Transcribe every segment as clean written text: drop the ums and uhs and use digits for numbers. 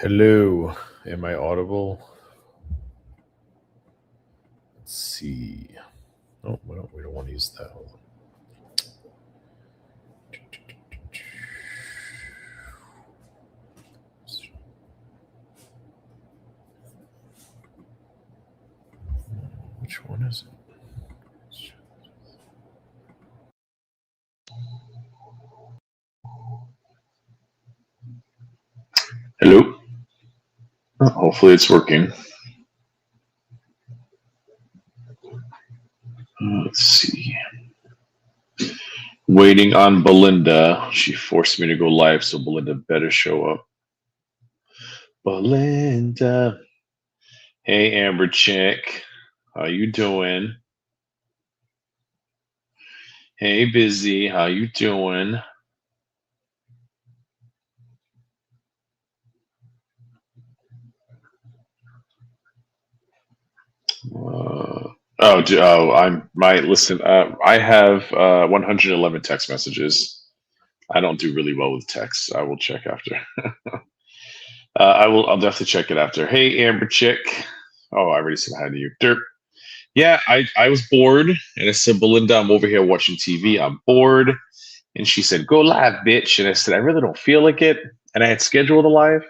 Hello, am I audible? Let's see. Oh, we don't want to use that. Hold on. Which one is it? Hello. Oh, hopefully it's working. Let's see. Waiting on Belinda. She forced me to go live, so Belinda better show up. Belinda. Hey, Amber Chick. How you doing? Hey, Busy. How you doing? Listen. I have 111 text messages. I don't do really well with text. I will check after. I'll definitely check it after. Hey, Amber Chick. Oh, I already said hi to you. Derp. Yeah, I was bored, and I said, Belinda, I'm over here watching TV. I'm bored, and she said, "Go live, bitch." And I said, I really don't feel like it, and I had scheduled a live,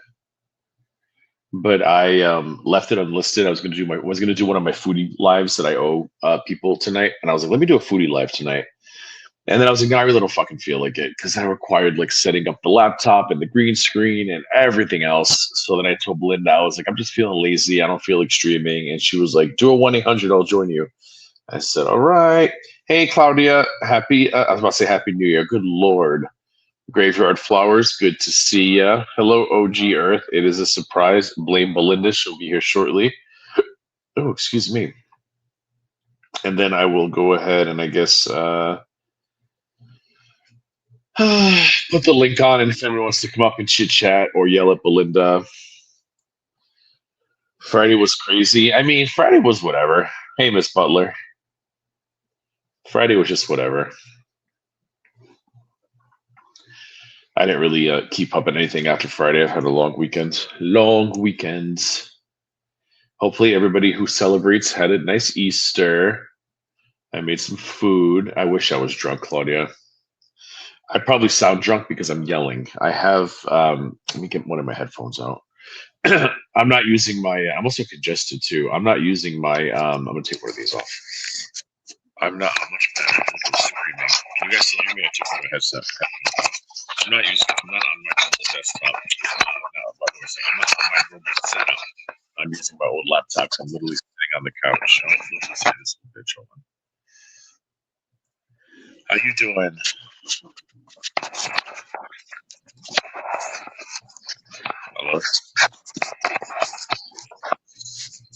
but I left it unlisted. I was gonna do one of my foodie lives that I owe people tonight, and I was like, let me do a foodie live tonight. And then I was like, no, I really don't fucking feel like it because I required like setting up the laptop and the green screen and everything else. So then I told Belinda, I was like, I'm just feeling lazy. I don't feel like streaming. And she was like, do a 1-800, I'll join you. I said, all right. Hey, Claudia, I was about to say Happy New Year. Good Lord. Graveyard Flowers, good to see ya. Hello, OG Earth. It is a surprise. Blame Belinda. She'll be here shortly. Oh, excuse me. And then I will go ahead and I guess put the link on, and if anyone wants to come up and chit chat or yell at Belinda. Friday was crazy. I mean, Friday was whatever. Hey, Miss Butler. Friday was just whatever. I didn't really keep up on anything after Friday. I've had a long weekend. Long weekends. Hopefully, everybody who celebrates had a nice Easter. I made some food. I wish I was drunk, Claudia. I probably sound drunk because I'm yelling. I have, let me get one of my headphones out. I'm not using I'm also congested too. I'm not using I'm going to take one of these off. I'm not much better than screaming. Can you guys still hear me? I took my headset. I'm not on my normal desktop. I'm not on my normal setup. I'm using my old laptop. I'm literally sitting on the couch. Let's see this bitch. Hold on. How you doing? Hello?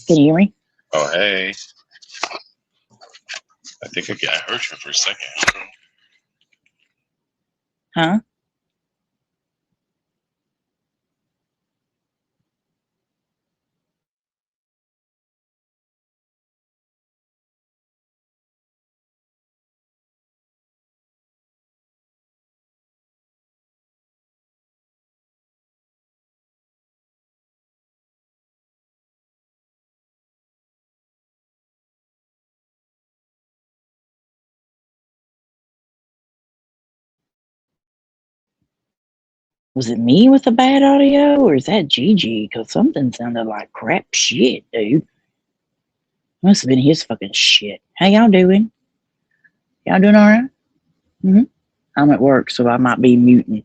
Can you hear me? Oh, hey. I think I heard you for a second. Huh? Was it me with the bad audio, or is that Gigi? Because something sounded like crap shit, dude. Must have been his fucking shit. How y'all doing? Y'all doing all right? Mm-hmm. I'm at work, so I might be muting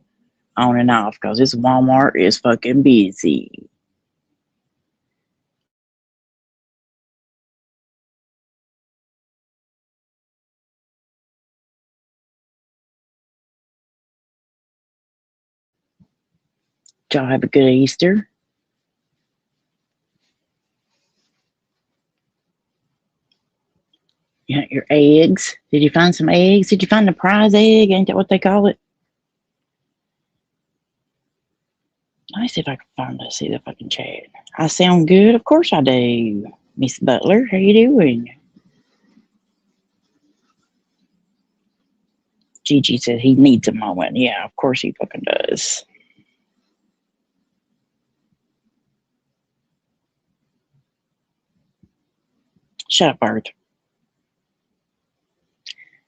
on and off because this Walmart is fucking busy. Did y'all have a good Easter? You got your eggs. Did you find some eggs? Did you find the prize egg? Ain't that what they call it? Let me see if I can see if I can chat. I sound good? Of course I do. Miss Butler, how you doing? Gigi said he needs a moment. Yeah, of course he fucking does. Shut up, Bird.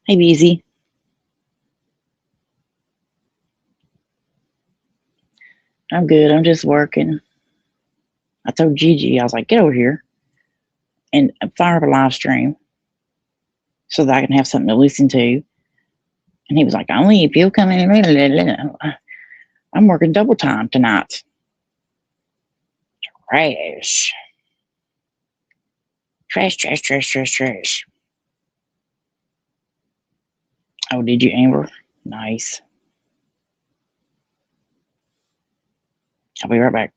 Hey, Beezy. I'm good. I'm just working. I told Gigi, I was like, get over here and fire up a live stream so that I can have something to listen to. And he was like, only if you'll come in. I'm working double time tonight. Trash. Trash, trash, trash, trash, trash. Oh, did you, Amber? Nice. I'll be right back.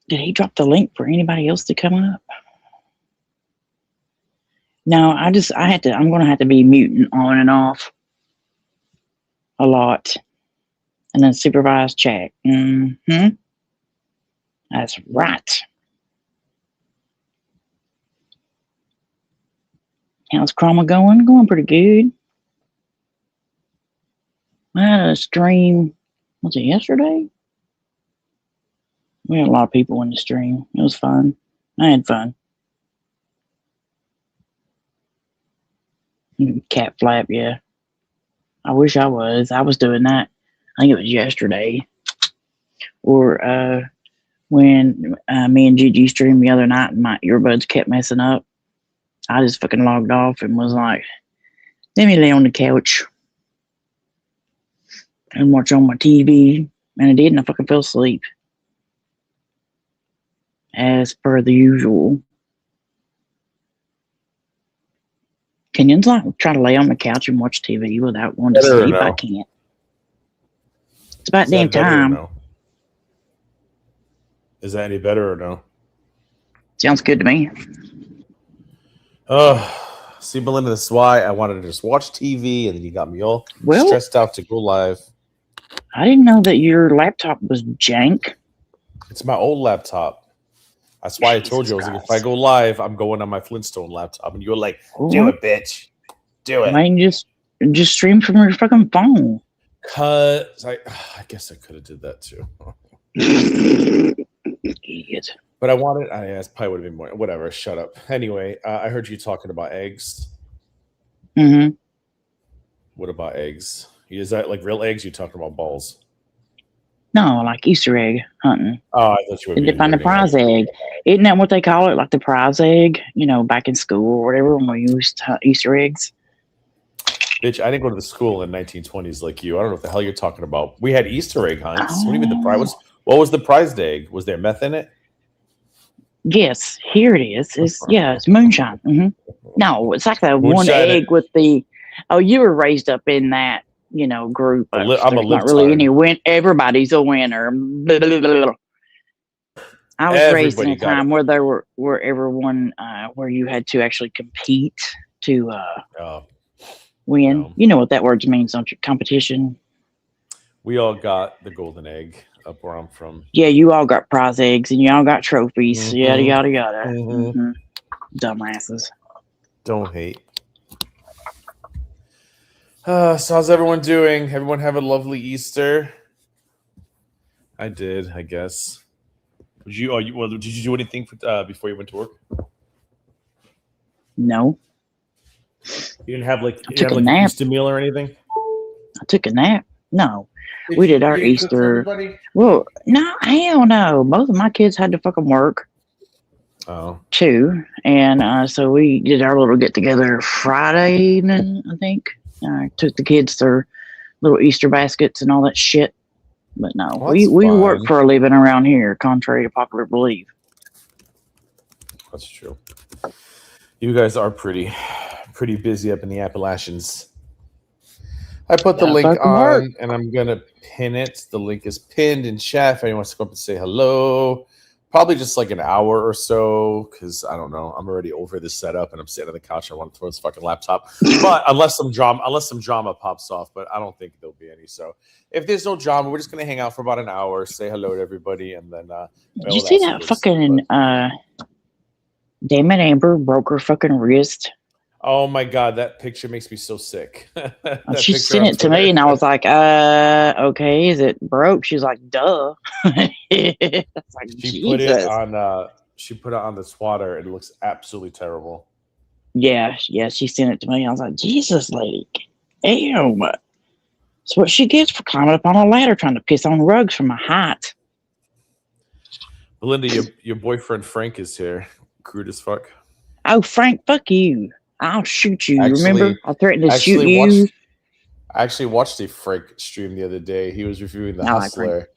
Did he drop the link for anybody else to come up? No, I'm going to have to be muting on and off a lot. And then supervised chat. Mm-hmm. That's right. How's Chroma going? Going pretty good. I had a stream, was it yesterday? We had a lot of people in the stream. It was fun. I had fun. Cat flap, yeah. I wish I was. I was doing that. I think it was yesterday. Or when me and Gigi streamed the other night and my earbuds kept messing up. I just fucking logged off and was like, let me lay on the couch and watch on my TV. And I did, and I fucking fell asleep. As per the usual. Kenyon's like try to lay on the couch and watch TV without wanting to sleep. I can't. It's about damn time. No? Is that any better or no? Sounds good to me. See, Belinda, this is why I wanted to just watch TV, and then you got me all stressed out to go live. I didn't know that your laptop was jank. It's my old laptop. That's why I told you, I was like, if I go live, I'm going on my Flintstone laptop. And you were like, do it, bitch. Do it. Why didn't you just stream from your fucking phone? Cause I guess I could have did that too. Idiot. But I wanted, probably would have been more, whatever, shut up. Anyway, I heard you talking about eggs. Mm-hmm. What about eggs? Is that like real eggs? You talking about balls? No, like Easter egg hunting. Oh, I thought you were. They find the prize egg. Isn't that what they call it? Like the prize egg, back in school or whatever when we used to hunt Easter eggs. Bitch, I didn't go to the school in 1920s like you. I don't know what the hell you're talking about. We had Easter egg hunts. Oh. What do you mean the prize? What was the prized egg? Was there meth in it? Yes, here it is. It's moonshine. Mm-hmm. No, it's like the one egg with the. Oh, you were raised up in that. Group. I'm a not really any win. Everybody's a winner. I was raised in a time where there were everyone where you had to actually compete to win. No. You know what that word means, don't you? Competition. We all got the golden egg up where I'm from. Yeah, you all got prize eggs and you all got trophies. Mm-hmm. Yada yada yada. Mm-hmm. Mm-hmm. Dumbasses. Don't hate. So how's everyone doing? Everyone have a lovely Easter? I did, I guess. Did you do anything before you went to work? No. You didn't have like an Easter meal or anything? I took a nap. No. We did our Easter. Well, no, hell no. Both of my kids had to fucking work. Oh. Too. And so we did our little get together Friday evening, I think. I took the kids their little Easter baskets and all that shit. But no, we work for a living around here, contrary to popular belief. That's true. You guys are pretty busy up in the Appalachians. I put the link on, and I'm going to pin it. The link is pinned in chat if anyone wants to come up and say hello. Probably just like an hour or so, because I don't know. I'm already over this setup, and I'm sitting on the couch. I want to throw this fucking laptop. But unless some drama pops off, but I don't think there'll be any. So if there's no drama, we're just gonna hang out for about an hour, say hello to everybody, and then. Did you see that fucking Damon Amber broke her fucking wrist? Oh my god, that picture makes me so sick. She sent it to me, and I was like, okay, is it broke? She's like, duh. That's like, she Jesus. put it on. She put it on the swatter. It looks absolutely terrible. Yeah, she sent it to me. I was like, Jesus, lady, damn. That's what she gets for climbing up on a ladder trying to piss on rugs from a height. Belinda, your boyfriend Frank is here. Crude as fuck. Oh, Frank, fuck you. I'll shoot you. Remember? I threatened to shoot you. I actually watched a Frank stream the other day. He was reviewing The Hustler. Like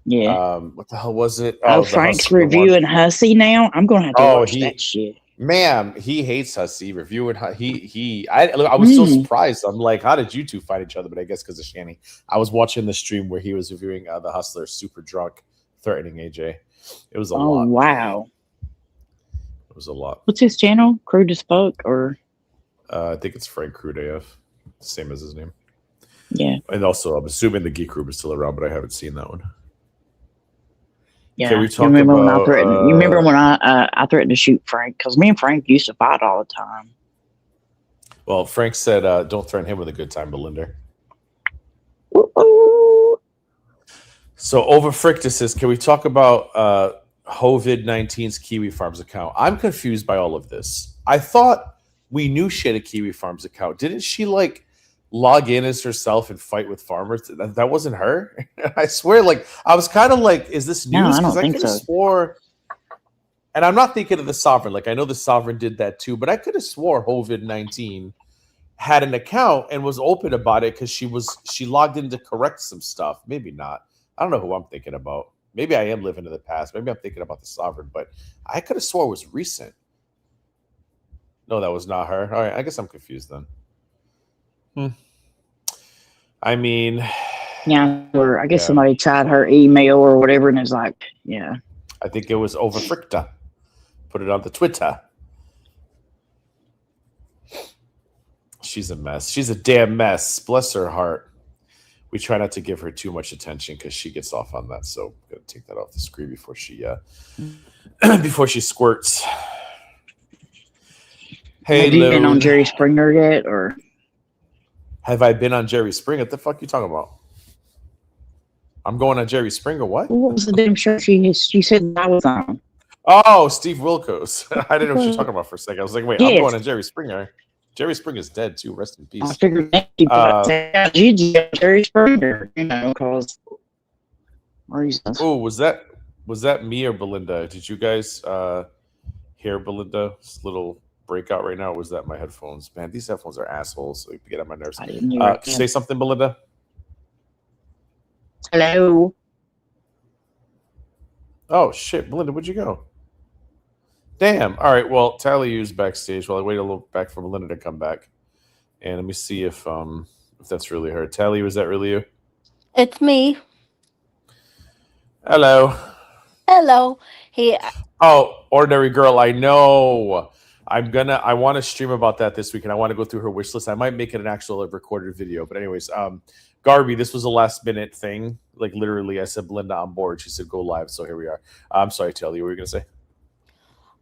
yeah. What the hell was it? Oh, Frank's reviewing Hussy now? I'm going to have to watch that shit. Ma'am, he hates Hussy. Reviewing I was so surprised. I'm like, how did you two fight each other? But I guess because of Shanny. I was watching the stream where he was reviewing The Hustler, super drunk, threatening AJ. It was a lot. Oh, wow. It was a lot. What's his channel? Crude as fuck, or I think it's Frank Crude AF, same as his name. Yeah, and also I'm assuming the Geek Group is still around, but I haven't seen that one. Yeah, you remember when I threatened? You remember when I threatened to shoot Frank? Because me and Frank used to fight all the time. Well, Frank said, "Don't threaten him with a good time, Belinda." Ooh. So over Frictus says, can we talk about COVID-19's Kiwi Farms account? I'm confused by all of this. I thought we knew she had a Kiwi Farms account. Didn't she like log in as herself and fight with farmers? That wasn't her. I swear, like I was kind of like, is this news? No, I don't think could have so. swore. And I'm not thinking of the Sovereign. Like I know the Sovereign did that too, but I could have swore COVID-19 had an account and was open about it because she logged in to correct some stuff. Maybe not. I don't know who I'm thinking about. Maybe I am living in the past. Maybe I'm thinking about the Sovereign, but I could have swore it was recent. No, that was not her. All right, I guess I'm confused then. I mean, yeah, or I guess somebody tried her email or whatever, and it's like, yeah. I think it was over Fricta. Put it on the Twitter. She's a mess. She's a damn mess. Bless her heart. We try not to give her too much attention because she gets off on that. So I'm gonna take that off the screen before she before she squirts. Hey, have you been on Jerry Springer yet, or have I been on Jerry Springer? What the fuck you talking about? I'm going on Jerry Springer. What? What was the damn show she said I was on? Oh, Steve Wilkos. I didn't know what she was talking about for a second. I was like, wait, I'm going on Jerry Springer. Jerry Springer's dead too. Rest in peace. I figured Jerry Springer, because reasons. Oh, was that me or Belinda? Did you guys hear Belinda's little breakout right now? Or was that my headphones? Man, these headphones are assholes. So you get on my nerves. I didn't hear it. Say something, Belinda. Hello. Oh shit, Belinda, where'd you go? Damn. All right. Well, Tally U's backstage. While I wait a little back for Melinda to come back, and let me see if that's really her. Tally, was that really you? It's me. Hello. Hello. Hey. Oh, Ordinary Girl. I know. I want to stream about that this week, and I want to go through her wish list. I might make it an actual recorded video, but anyways, Garby, this was a last minute thing. Like literally, I said Belinda on board. She said go live, so here we are. I'm sorry, Tally. What were you gonna say?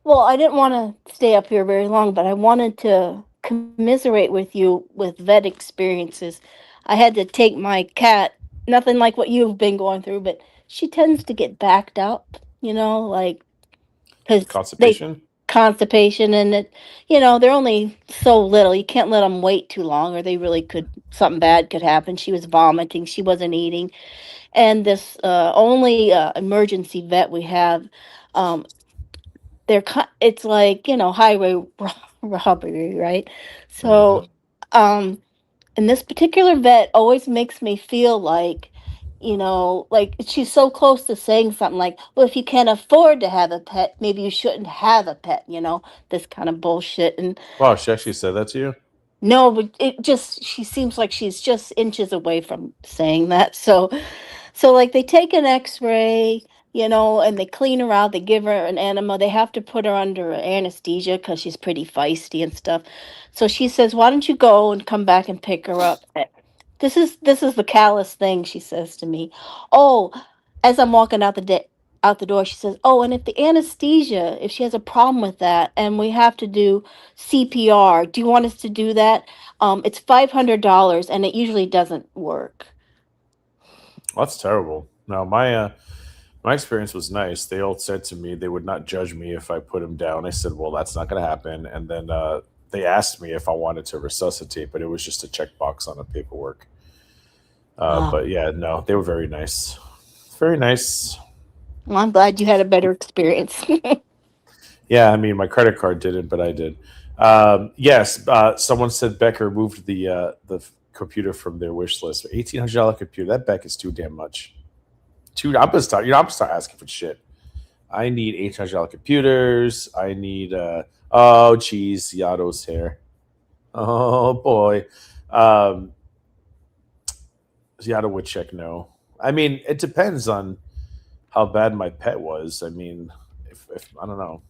Well, I didn't want to stay up here very long, but I wanted to commiserate with you with vet experiences. I had to take my cat, nothing like what you've been going through, but she tends to get backed up, like because constipation, and it, they're only so little. You can't let them wait too long, or they really something bad could happen. She was vomiting, she wasn't eating, and this only emergency vet we have, it's like highway robbery, right? So and this particular vet always makes me feel like like she's so close to saying something like, well, if you can't afford to have a pet, maybe you shouldn't have a pet, this kind of bullshit. And wow, she actually said that to you? No, but she seems like she's just inches away from saying that. So like they take an x-ray, you know, and they clean her out. They give her an enema. They have to put her under anesthesia because she's pretty feisty and stuff. So she says, "Why don't you go and come back and pick her up?" This is the callous thing she says to me. Oh, as I'm walking out the door, she says, "Oh, and if the anesthesia, if she has a problem with that, and we have to do CPR, do you want us to do that? It's $500, and it usually doesn't work." That's terrible. No, my experience was nice. They all said to me they would not judge me if I put him down. I said, "Well, that's not going to happen." And then they asked me if I wanted to resuscitate, but it was just a checkbox on the paperwork. Oh, But yeah, no, they were very nice. Very nice. well, I'm glad you had a better experience. Yeah, I mean, my credit card didn't, but I did. Yes, someone said Becker moved the computer from their wish list. $1,800 computer. That Beck is too damn much. I'm gonna start. I'm gonna start asking for shit. I need $800 computers. I need. Oh, geez, Yato's hair. Oh boy, Yato would check no. I mean, it depends on how bad my pet was. I mean, if I don't know.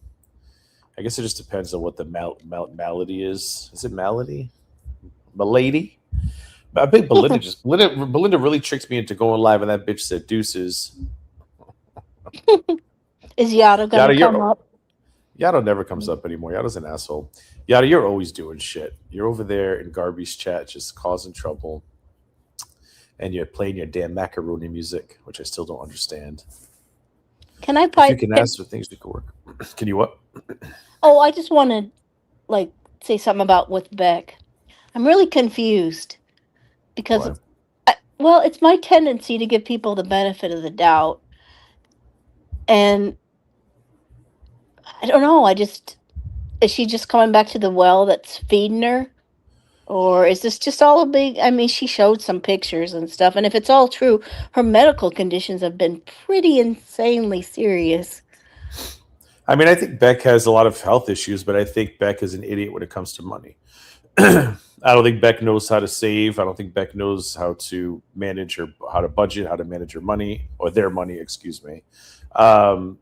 I guess it just depends on what the malady is. Is it malady? Malady? I think Belinda really tricked me into going live, and that bitch said deuces. Is Yada gonna Yada, come up? Yato never comes up anymore. Yato's an asshole. Yada, you're always doing shit. You're over there in Garby's chat just causing trouble. And you're playing your damn macaroni music, which I still don't understand. Can I If pipe? you can ask for things that could work. Can you what? Oh, I just want to like say something about with Beck. I'm really confused because, Why? well, it's my tendency to give people the benefit of the doubt, and I don't know. Is she just coming back to the well that's feeding her? Or is this just all a big? I mean, she showed some pictures and stuff, and if it's all true, her medical conditions have been pretty insanely serious. I mean, I think Beck has a lot of health issues, but I think Beck is an idiot when it comes to money. I don't think Beck knows how to save. I don't think Beck knows how to manage how to budget, how to manage her money or their money, excuse me. And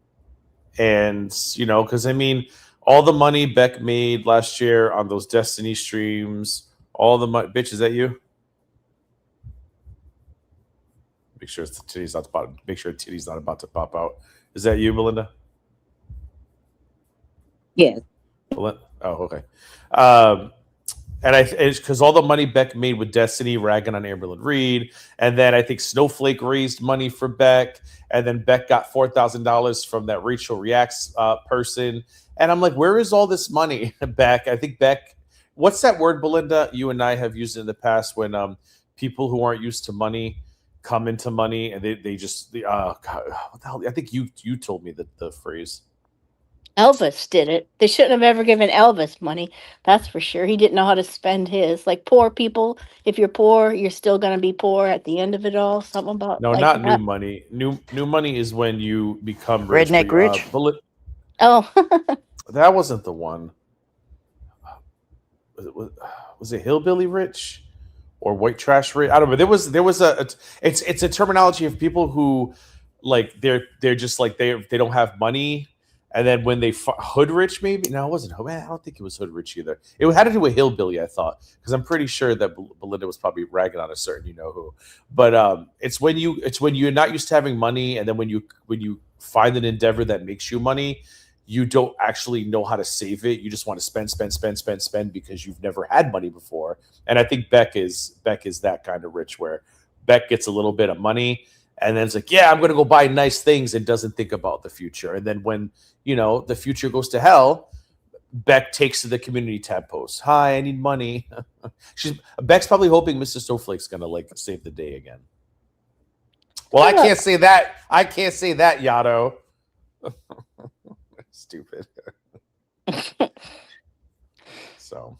because I mean, all the money Beck made last year on those Destiny streams, all the money, bitch, is that you? Make sure titty's not about. Make sure titty's not about to pop out. Is that you, Melinda? Yeah. Oh, okay. And it's because all the money Beck made with Destiny ragging on Amberlyn Reed, and then I think Snowflake raised money for Beck, and then Beck got $4,000 from that Rachel Reacts person, and I'm like, where is all this money, Beck? I think Beck. What's that word, Belinda? You and I have used it in the past when people who aren't used to money come into money, and they just God, what the hell? I think you told me the phrase. Elvis did it. They shouldn't have ever given Elvis money. That's for sure. He didn't know how to spend his. Like poor people, if you're poor, you're still gonna be poor at the end of it all. Something about No, like not that. new money. New money is when you become rich. Redneck rich? Oh, That wasn't the one. Was it hillbilly rich or white trash rich? I don't know. There was it's a terminology of people who like they're just like they don't have money. And then when they hood rich, maybe no, it wasn't. Man, I don't think it was hood rich either. It had to do with hillbilly, I thought, because I'm pretty sure that Belinda was probably ragging on a certain you know who. But it's when you're not used to having money, and then when you find an endeavor that makes you money, you don't actually know how to save it. You just want to spend because you've never had money before. And I think Beck is that kind of rich where Beck gets a little bit of money. And then it's like, yeah, I'm going to go buy nice things and doesn't think about the future. And then when, the future goes to hell, Beck takes to the community tab post. Hi, I need money. Beck's probably hoping Mr. Snowflake's going to save the day again. Well, I can't say that. I can't say that, Yato. Stupid. So.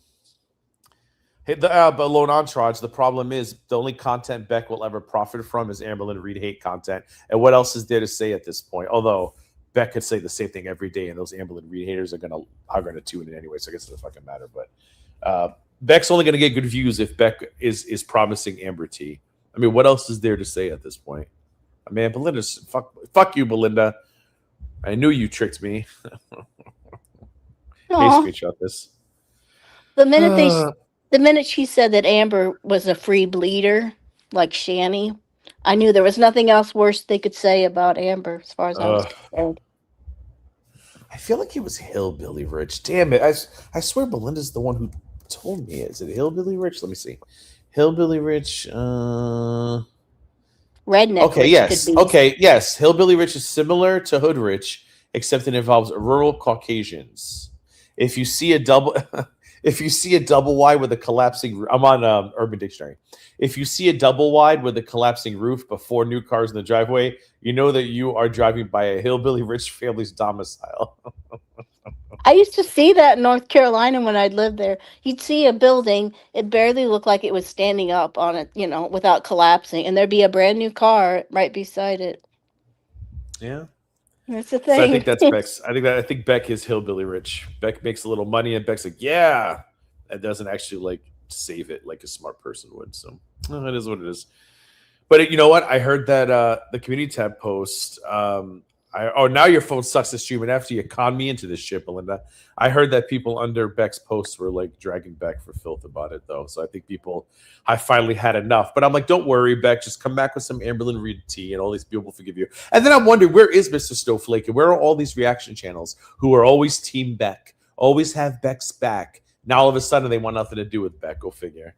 Hey, but Lone Entourage, the problem is the only content Beck will ever profit from is Amberlyn Reed hate content. And what else is there to say at this point? Although Beck could say the same thing every day, and those Amberlyn Reed haters are gonna tune in anyway, so I guess it doesn't fucking matter. But Beck's only gonna get good views if Beck is promising Amber T. I mean, what else is there to say at this point? Man, Belinda's fuck you, Belinda. I knew you tricked me. Hey, Aw. screenshot this. The minute the minute she said that Amber was a free bleeder, like Shanny, I knew there was nothing else worse they could say about Amber, as far as I was concerned. I feel like it was Hillbilly Rich. Damn it. I swear Belinda's the one who told me. Is it Hillbilly Rich? Let me see. Hillbilly Rich. Redneck Okay, Rich yes. could be. Okay, yes. Hillbilly Rich is similar to Hood Rich, except it involves rural Caucasians. If you see a double wide with a collapsing, I'm on Urban Dictionary. If you see a double wide with a collapsing roof before new cars in the driveway, you know that you are driving by a hillbilly rich family's domicile. I used to see that in North Carolina when I'd lived there. You'd see a building, it barely looked like it was standing up on it, without collapsing, and there'd be a brand new car right beside it. Yeah. That's the So I thing. think that's Beck's. I think Beck is hillbilly rich. Beck makes a little money, and Beck's like, yeah, and doesn't actually like save it like a smart person would. So it is what it is. But you know what? I heard that the community tab post. Now your phone sucks to stream, and after you con me into this shit, Belinda, I heard that people under Beck's posts were like dragging Beck for filth about it, though. So I think people have finally had enough. But I'm like, don't worry, Beck, just come back with some Amberlyn Reed tea, and all these people will forgive you. And then I'm wondering, where is Mr. Snowflake, and where are all these reaction channels who are always Team Beck, always have Beck's back? Now all of a sudden they want nothing to do with Beck. Go figure.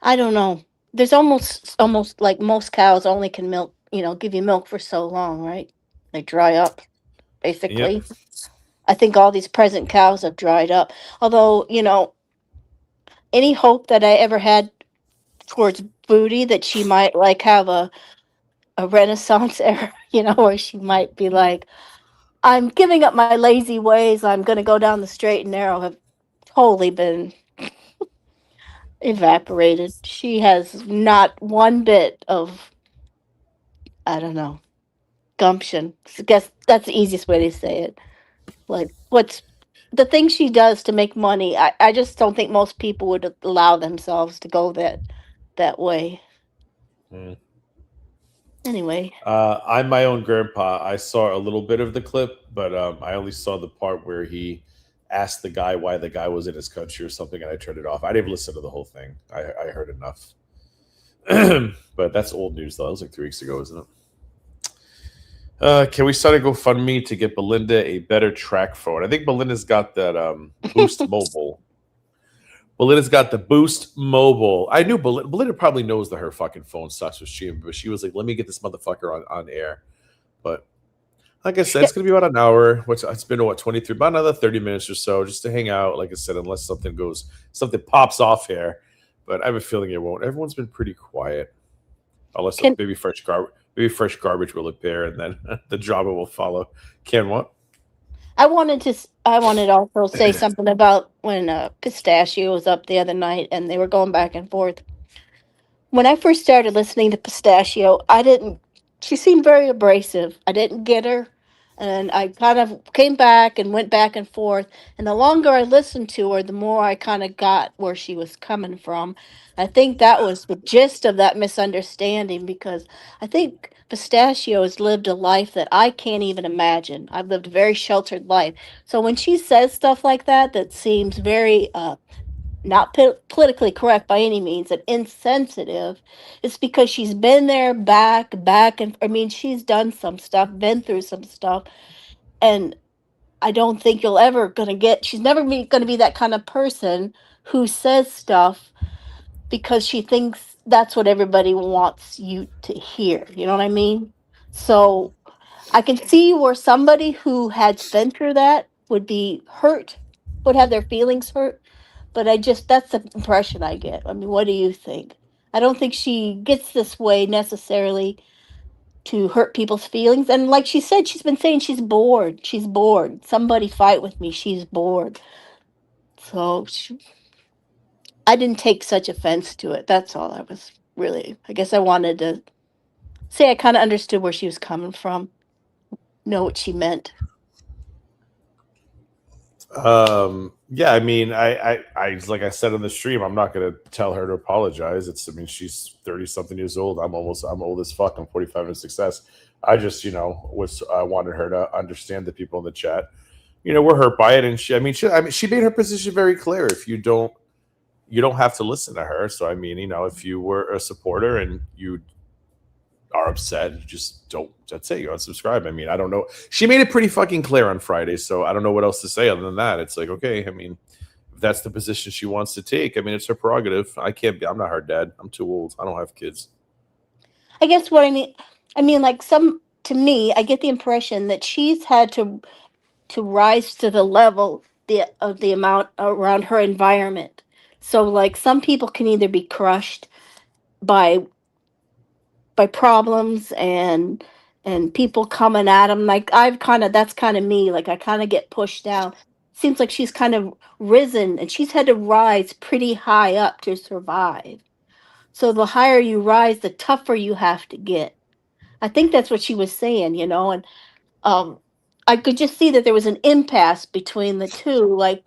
I don't know. There's almost like most cows only can milk, give you milk for so long, right? They dry up, basically. Yep. I think all these present cows have dried up. Although, any hope that I ever had towards Booty that she might like have a renaissance era, where she might be like, I'm giving up my lazy ways, I'm gonna go down the straight and narrow, have totally been evaporated. She has not one bit of, I don't know, gumption. I guess that's the easiest way to say it. Like, what's the thing she does to make money? I just don't think most people would allow themselves to go that way. Mm. Anyway, I'm my own grandpa. I saw a little bit of the clip, but I only saw the part where he asked the guy why the guy was in his country or something, and I turned it off. I didn't listen to the whole thing. I heard enough. But that's old news, though. That was like 3 weeks ago, isn't it? Can we start a GoFundMe to get Belinda a better track phone? I think Belinda's got that Boost Mobile. Belinda's got the Boost Mobile. I knew Belinda probably knows that her fucking phone sucks with streaming, but she was like, let me get this motherfucker on air. But like I said, it's going to be about an hour. It's been, 23, about another 30 minutes or so just to hang out. Like I said, unless something pops off here. But I have a feeling it won't. Everyone's been pretty quiet. Unless maybe fresh garbage will appear and then the drama will follow. Ken, what? I wanted to also say something about when Pistachio was up the other night and they were going back and forth. When I first started listening to Pistachio, she seemed very abrasive. I didn't get her. And I kind of came back and went back and forth. And the longer I listened to her, the more I kind of got where she was coming from. I think that was the gist of that misunderstanding because I think Pistachio has lived a life that I can't even imagine. I've lived a very sheltered life. So when she says stuff like that seems very not politically correct by any means and insensitive, it's because she's been there back, and I mean, she's done some stuff, been through some stuff, and I don't think she's never gonna be that kind of person who says stuff because she thinks that's what everybody wants you to hear. You know what I mean? So I can see where somebody who had been through that would be hurt, would have their feelings hurt. But that's the impression I get. I mean, what do you think? I don't think she gets this way necessarily to hurt people's feelings. And like she said, she's been saying she's bored. She's bored. Somebody fight with me. She's bored. So I didn't take such offense to it. That's all I was really. I guess I wanted to say I kind of understood where she was coming from, know what she meant. Yeah, I mean, I like I said on the stream, I'm not gonna tell her to apologize. I mean, she's 30 something years old. I'm old as fuck. I'm 45 in success. I just, I wanted her to understand the people in the chat, were hurt by it. And she made her position very clear. If you don't have to listen to her. So, I mean, if you were a supporter and you are upset, you just don't. That's it. You unsubscribe. I mean, I don't know. She made it pretty fucking clear on Friday, so I don't know what else to say other than that. It's like, okay, I mean, if that's the position she wants to take, I mean, it's her prerogative. I can't be. I'm not her dad. I'm too old. I don't have kids. I guess what I mean, like to me, I get the impression that she's had to rise to the level of the amount around her environment. So like some people can either be crushed by problems and people coming at them. Like that's kind of me. Like I kind of get pushed down. Seems like she's kind of risen and she's had to rise pretty high up to survive. So the higher you rise, the tougher you have to get. I think that's what she was saying, and um I could just see that there was an impasse between the two. Like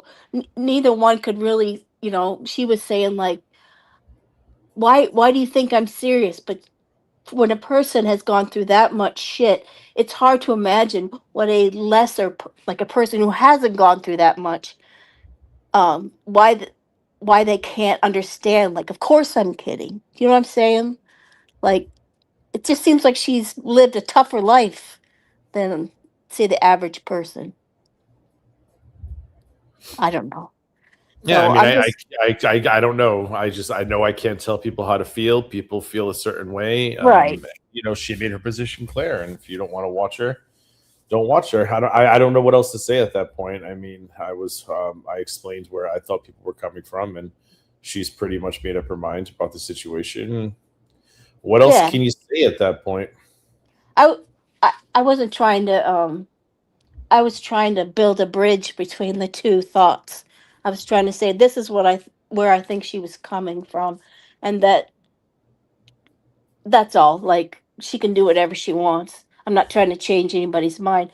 neither one could really, she was saying like, why do you think I'm serious? But when a person has gone through that much shit, it's hard to imagine what a like a person who hasn't gone through that much, why why they can't understand. Like, of course I'm kidding. You know what I'm saying? Like, it just seems like she's lived a tougher life than, say, the average person. I don't know. Yeah, I So mean, I'm just I don't know. I know I can't tell people how to feel. People feel a certain way. right. She made her position clear, and if you don't want to watch her, don't watch her. I don't know what else to say at that point. I mean, I explained where I thought people were coming from, and she's pretty much made up her mind about the situation. What else Yeah. can you say at that point? I I wasn't trying to I was trying to build a bridge between the two thoughts. I was trying to say this is where I think she was coming from, and that's all. Like she can do whatever she wants. I'm not trying to change anybody's mind.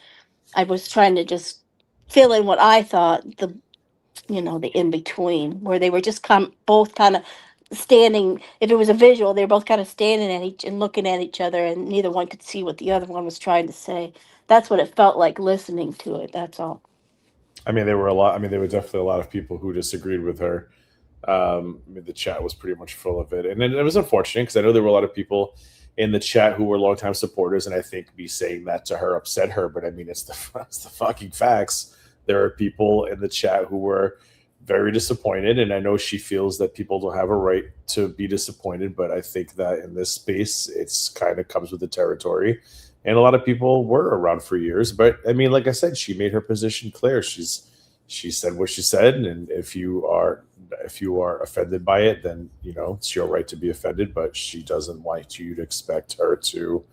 I was trying to just fill in what I thought, the in between, where they were just both kind of standing. If it was a visual, they were both kind of standing at each and looking at each other, and neither one could see what the other one was trying to say. That's what it felt like listening to it. That's all. I mean, there were a lot. I mean, there were definitely a lot of people who disagreed with her. I mean, the chat was pretty much full of it, and it was unfortunate because I know there were a lot of people in the chat who were longtime supporters, and I think me saying that to her upset her. But I mean, it's it's the fucking facts. There are people in the chat who were very disappointed, and I know she feels that people don't have a right to be disappointed. But I think that in this space, it's kind of comes with the territory. And a lot of people were around for years, but I mean, like I said, she made her position clear. She said what she said, and if you are offended by it, then it's your right to be offended. But she doesn't want you to expect her to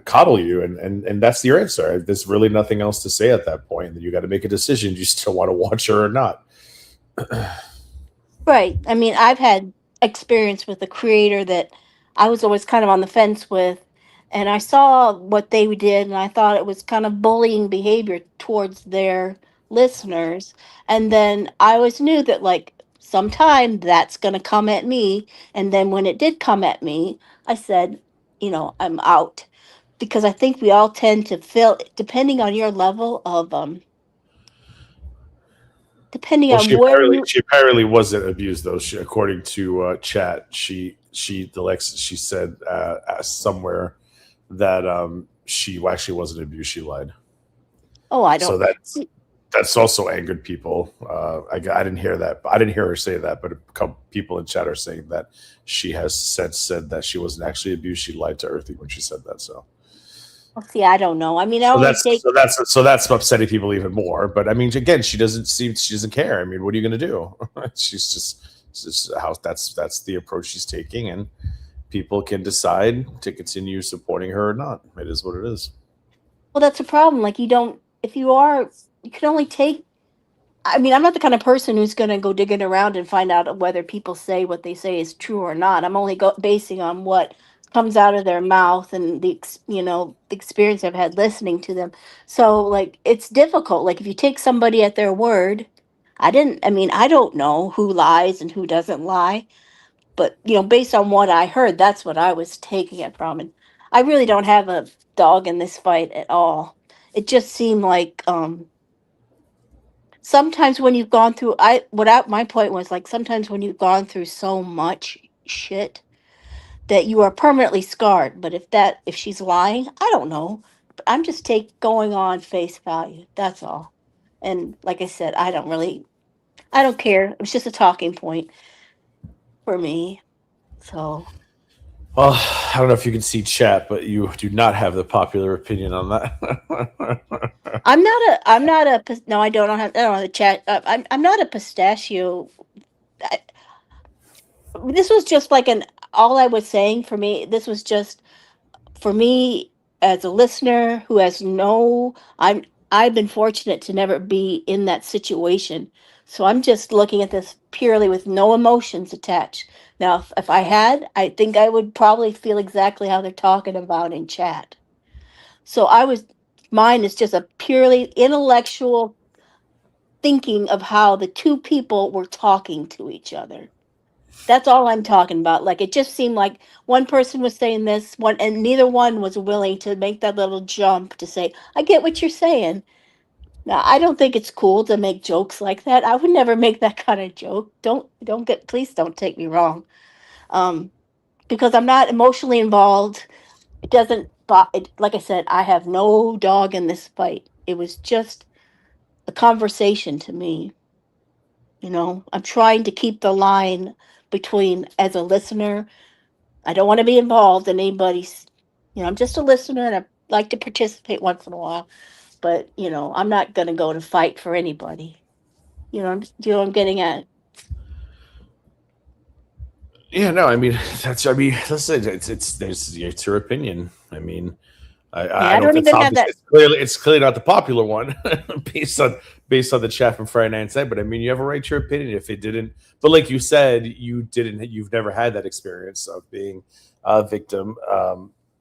coddle you, and that's your answer. There's really nothing else to say at that point. You got to make a decision. Do you still want to watch her or not? Right. I mean, I've had experience with a creator that I was always kind of on the fence with, and I saw what they did, and I thought it was kind of bullying behavior towards their listeners. And then I always knew that, like, sometime that's going to come at me. And then when it did come at me, I said, I'm out. Because I think we all tend to feel, depending on your level of, depending Well, on where you, she apparently wasn't abused though. According to chat, she said somewhere that she actually wasn't abused. She lied. oh, I So don't. that's also angered people. I didn't hear that. I didn't hear her say that, but a couple people in chat are saying that she has since said that she wasn't actually abused. She lied to Earthy when she said that. So Well, see, I don't know. I mean, I only take. so that's upsetting people even more. But I mean, again, she doesn't care. I mean, what are you going to do? It's just how that's the approach she's taking, and people can decide to continue supporting her or not. It is what it is. Well, that's a problem. Like, you don't. If you are, you can only take. I mean, I'm not the kind of person who's going to go digging around and find out whether people say what they say is true or not. I'm only basing on what comes out of their mouth and the experience I've had listening to them. So like it's difficult. Like if you take somebody at their word, I don't know who lies and who doesn't lie, but based on what I heard, that's what I was taking it from. And I really don't have a dog in this fight at all. It just seemed like sometimes when you've gone through my point was like sometimes when you've gone through so much shit that you are permanently scarred. But if she's lying, I don't know. But I'm just going on face value. That's all. And like I said, I don't care. It was just a talking point for me. So Well, I don't know if you can see chat, but you do not have the popular opinion on that. I'm not a no. I don't have the chat. I'm not a pistachio. I, this was just like all I was saying for me. This was just for me as a listener who has I've been fortunate to never be in that situation. So I'm just looking at this purely with no emotions attached. Now, if I had, I think I would probably feel exactly how they're talking about in chat. So mine is just a purely intellectual thinking of how the two people were talking to each other. That's all I'm talking about. Like it just seemed like one person was saying this one, and neither one was willing to make that little jump to say, "I get what you're saying." Now, I don't think it's cool to make jokes like that. I would never make that kind of joke. Please don't take me wrong. Um, because I'm not emotionally involved. It doesn't. Like I said, I have no dog in this fight. It was just a conversation to me. I'm trying to keep the line between as a listener. I don't want to be involved in anybody's. I'm just a listener, and I like to participate once in a while. But I'm not going to go to fight for anybody. Do you know what I'm getting at? Yeah, no, I mean listen, it's your opinion. I mean, I I don't. don't It's even have obvious. that. It's clearly not the popular one based on the chat from Friday Night Night. But I mean, you have a right to your opinion. If it didn't, but like you said, you didn't. You've never had that experience of being a victim.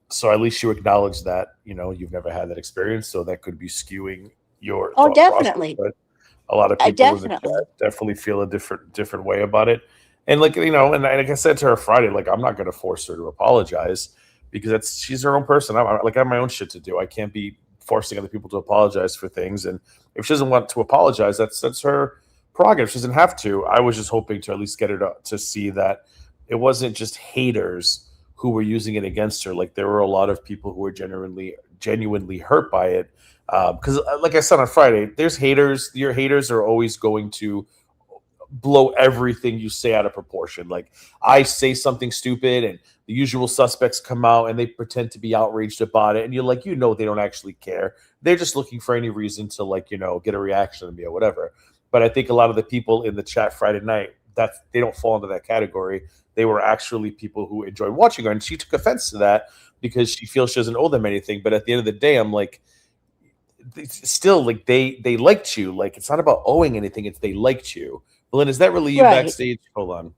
So at least you acknowledge that you've never had that experience. So that could be skewing your Oh, thought process. definitely. But a lot of I people in the chat definitely. definitely feel a different way about it. And and like I said to her Friday, like I'm not going to force her to apologize because she's her own person. I have my own shit to do. I can't be forcing other people to apologize for things. And if she doesn't want to apologize, that's her prerogative. She doesn't have to. I was just hoping to at least get her to see that it wasn't just haters who were using it against her. Like there were a lot of people who were genuinely hurt by it. Because like I said on Friday, there's haters. Your haters are always going to blow everything you say out of proportion. Like I say something stupid and the usual suspects come out and they pretend to be outraged about it. And you're like, they don't actually care. They're just looking for any reason to get a reaction to me or whatever. But I think a lot of the people in the chat Friday night, they don't fall into that category. They were actually people who enjoyed watching her. And she took offense to that because she feels she doesn't owe them anything. But at the end of the day, I'm like, still like they liked you. Like it's not about owing anything, it's they liked you. Belinda, is that really you Right. backstage? Hold on.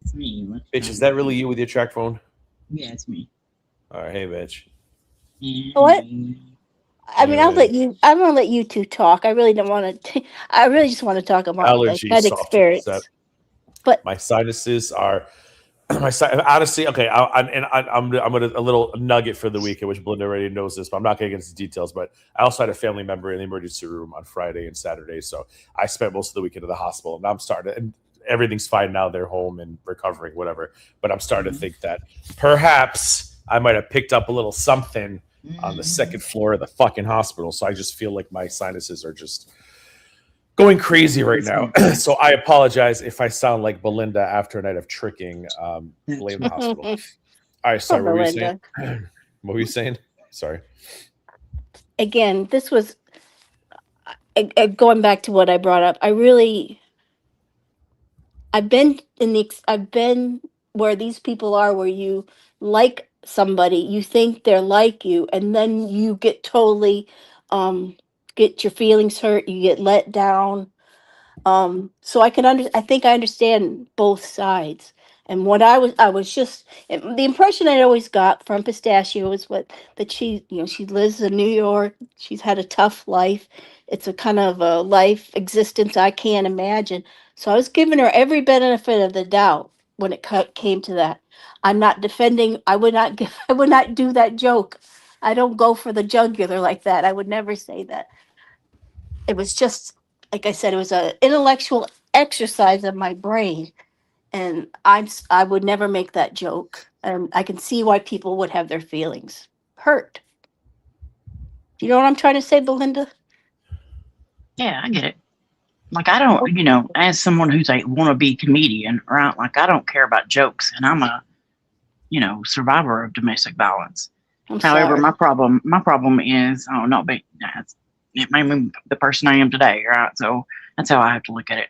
It's me. Bitch, is that really you with your track phone? Yeah, it's me. All right, hey bitch. What? I mean, I'm Yeah. gonna let you two talk. I really don't want to. I really just want to talk about Allergies, that soft experience. set. But My sinuses are honestly okay. I'm gonna a little nugget for the weekend, which Belinda already knows this, but I'm not gonna get into details. But I also had a family member in the emergency room on Friday and Saturday, so I spent most of the weekend at the hospital. And I'm starting, and everything's fine now. They're home and recovering, whatever. But I'm starting to think that perhaps I might have picked up a little something on the second floor of the fucking hospital. So I just feel like my sinuses are just going crazy right now. So I apologize if I sound like Belinda after a night of tricking. Blame the hospital. All right, sorry. What were you saying? What were you saying? Sorry. Again, this was going back to what I brought up. I've been where these people are, where you like somebody, you think they're like you, and then you get totally, get your feelings hurt, you get let down. So I think I understand both sides. And what I was just the impression I always got from Pistachio was that she lives in New York. She's had a tough life. It's a kind of a life existence I can't imagine. So I was giving her every benefit of the doubt when it came to that. I'm not defending. I would not give. I would not do that joke. I don't go for the jugular like that. I would never say that. It was just like I said. It was an intellectual exercise of my brain, and I would never make that joke, and I can see why people would have their feelings hurt. Do you know what I'm trying to say, Belinda? Yeah, I get it. Like, I don't, as someone who's a wannabe comedian, right? Like, I don't care about jokes, and I'm a, survivor of domestic violence. I'm However, sorry. my problem is, not be, it made me the person I am today, right? So that's how I have to look at it.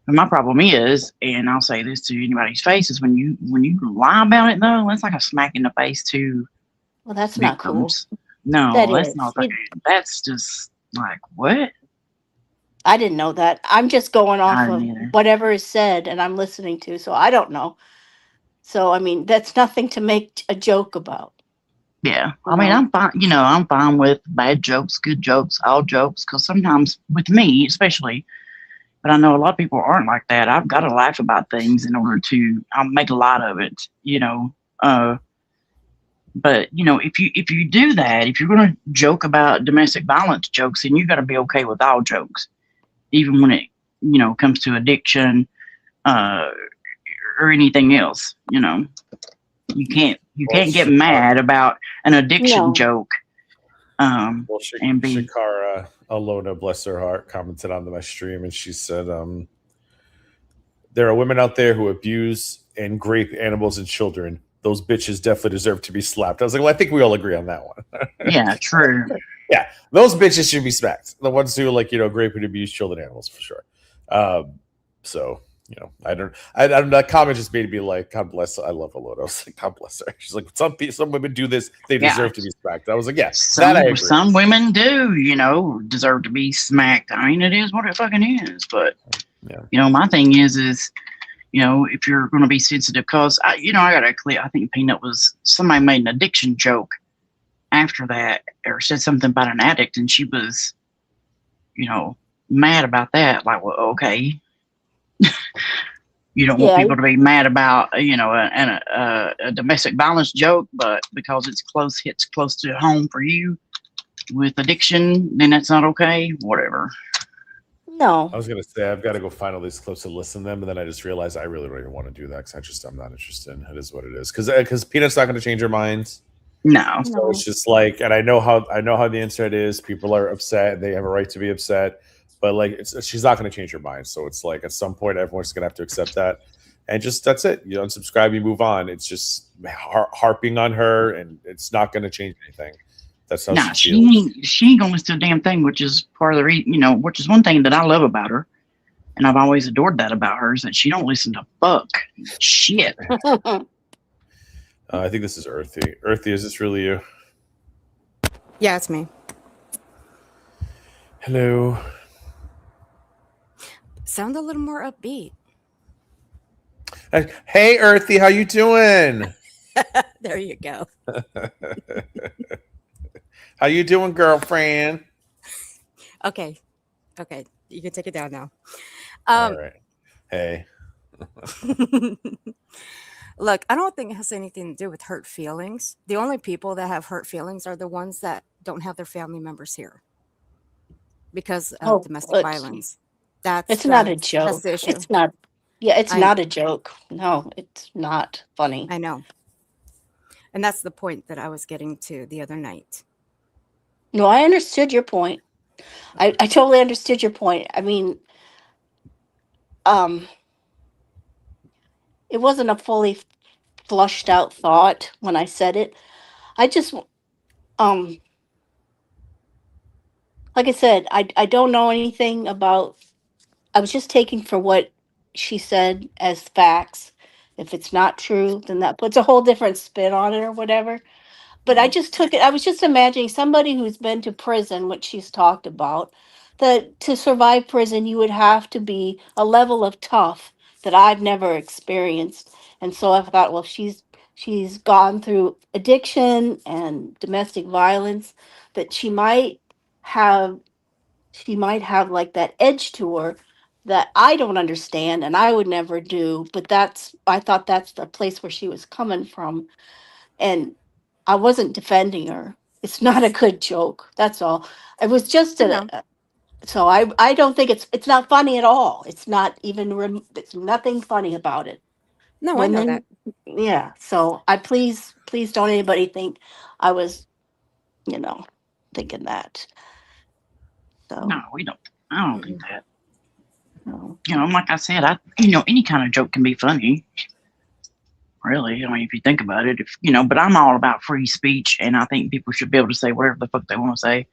But my problem is, and I'll say this to anybody's face, is when you lie about it, though, that's like a smack in the face to Well, that's not cool. victims. No, That that's is. not. That's just like, what? I didn't know that. I'm just going I off didn't of either. whatever is said and I'm listening to, so I don't know. So I mean, that's nothing to make a joke about. Yeah, You I mean, know? I'm fine. I'm fine with bad jokes, good jokes, all jokes. Because sometimes, with me especially, but I know a lot of people aren't like that. I've got to laugh about things in order to make a lot of it. But if you do that, if you're going to joke about domestic violence jokes, then you got to be okay with all jokes, even when it comes to addiction uh, or anything else. You can't get mad about an addiction No. joke. Well, And be Shakara Alona, bless her heart, commented on my stream, and she said, "There are women out there who abuse and grape animals and children. Those bitches definitely deserve to be slapped." I was like, "Well, I think we all agree on that one." yeah, true. Yeah, those bitches should be smacked. The ones who grape and abuse children and animals for sure. So I don't. That comment just made me like, God bless. I love Alona. I was like, God bless her. She's like, some women do this. They deserve to be smacked. I was like, yeah, that I agree. Some women do, deserve to be smacked. I mean, it is what it fucking is. But my thing is if you're going to be sensitive, because I got a clear. I think Peanut was somebody made an addiction joke after that, or said something about an addict, and she was, mad about that. Like, well, okay. You don't want people to be mad about, a domestic violence joke, but because hits close to home for you with addiction, then that's not okay. Whatever. No. I was gonna say I've got to go find all these clips to listen to them, and then I just realized I really don't even want to do that because I'm not interested. It is what it is. Because Peanut's not going to change her mind. No. So it's just like, and I know how the internet is. People are upset. They have a right to be upset. But like, she's not going to change her mind. So it's like at some point, everyone's going to have to accept that, and just that's it. You unsubscribe, you move on. It's just harping on her, and it's not going to change anything. That's how she ain't going to listen to a damn thing, which is part of the reason. Which is one thing that I love about her, and I've always adored that about her, is that she don't listen to fuck shit. I think this is Earthy. Earthy, is this really you? Yeah, it's me. Hello. Sound a little more upbeat. Hey, Earthy, how you doing? There you go. How you doing, girlfriend? Okay, you can take it down now. All right. Hey. Look, I don't think it has anything to do with hurt feelings. The only people that have hurt feelings are the ones that don't have their family members here because of domestic violence. It's not a joke. That's the issue. It's not. Yeah, it's not a joke. No, it's not funny. I know. And that's the point that I was getting to the other night. No, I understood your point. I totally understood your point. I mean, it wasn't a fully flushed out thought when I said it. I just, like I said, I don't know anything about, I was just taking for what she said as facts. If it's not true, then that puts a whole different spin on it or whatever. But I just took it, I was just imagining somebody who's been to prison, which she's talked about, that to survive prison, you would have to be a level of tough that I've never experienced. And so I thought, well, she's gone through addiction and domestic violence, that she might have like that edge to her that I don't understand and I would never do. But I thought that's the place where she was coming from. And I wasn't defending her. It's not a good joke. That's all. It was just No. so I don't think it's not funny at all. It's not even it's nothing funny about it. No, I know that. Yeah. So I please don't anybody think I was, thinking that. So No, we don't. I don't think that. no. Like I said, any kind of joke can be funny. Really, I mean, if you think about it, but I'm all about free speech, and I think people should be able to say whatever the fuck they want to say.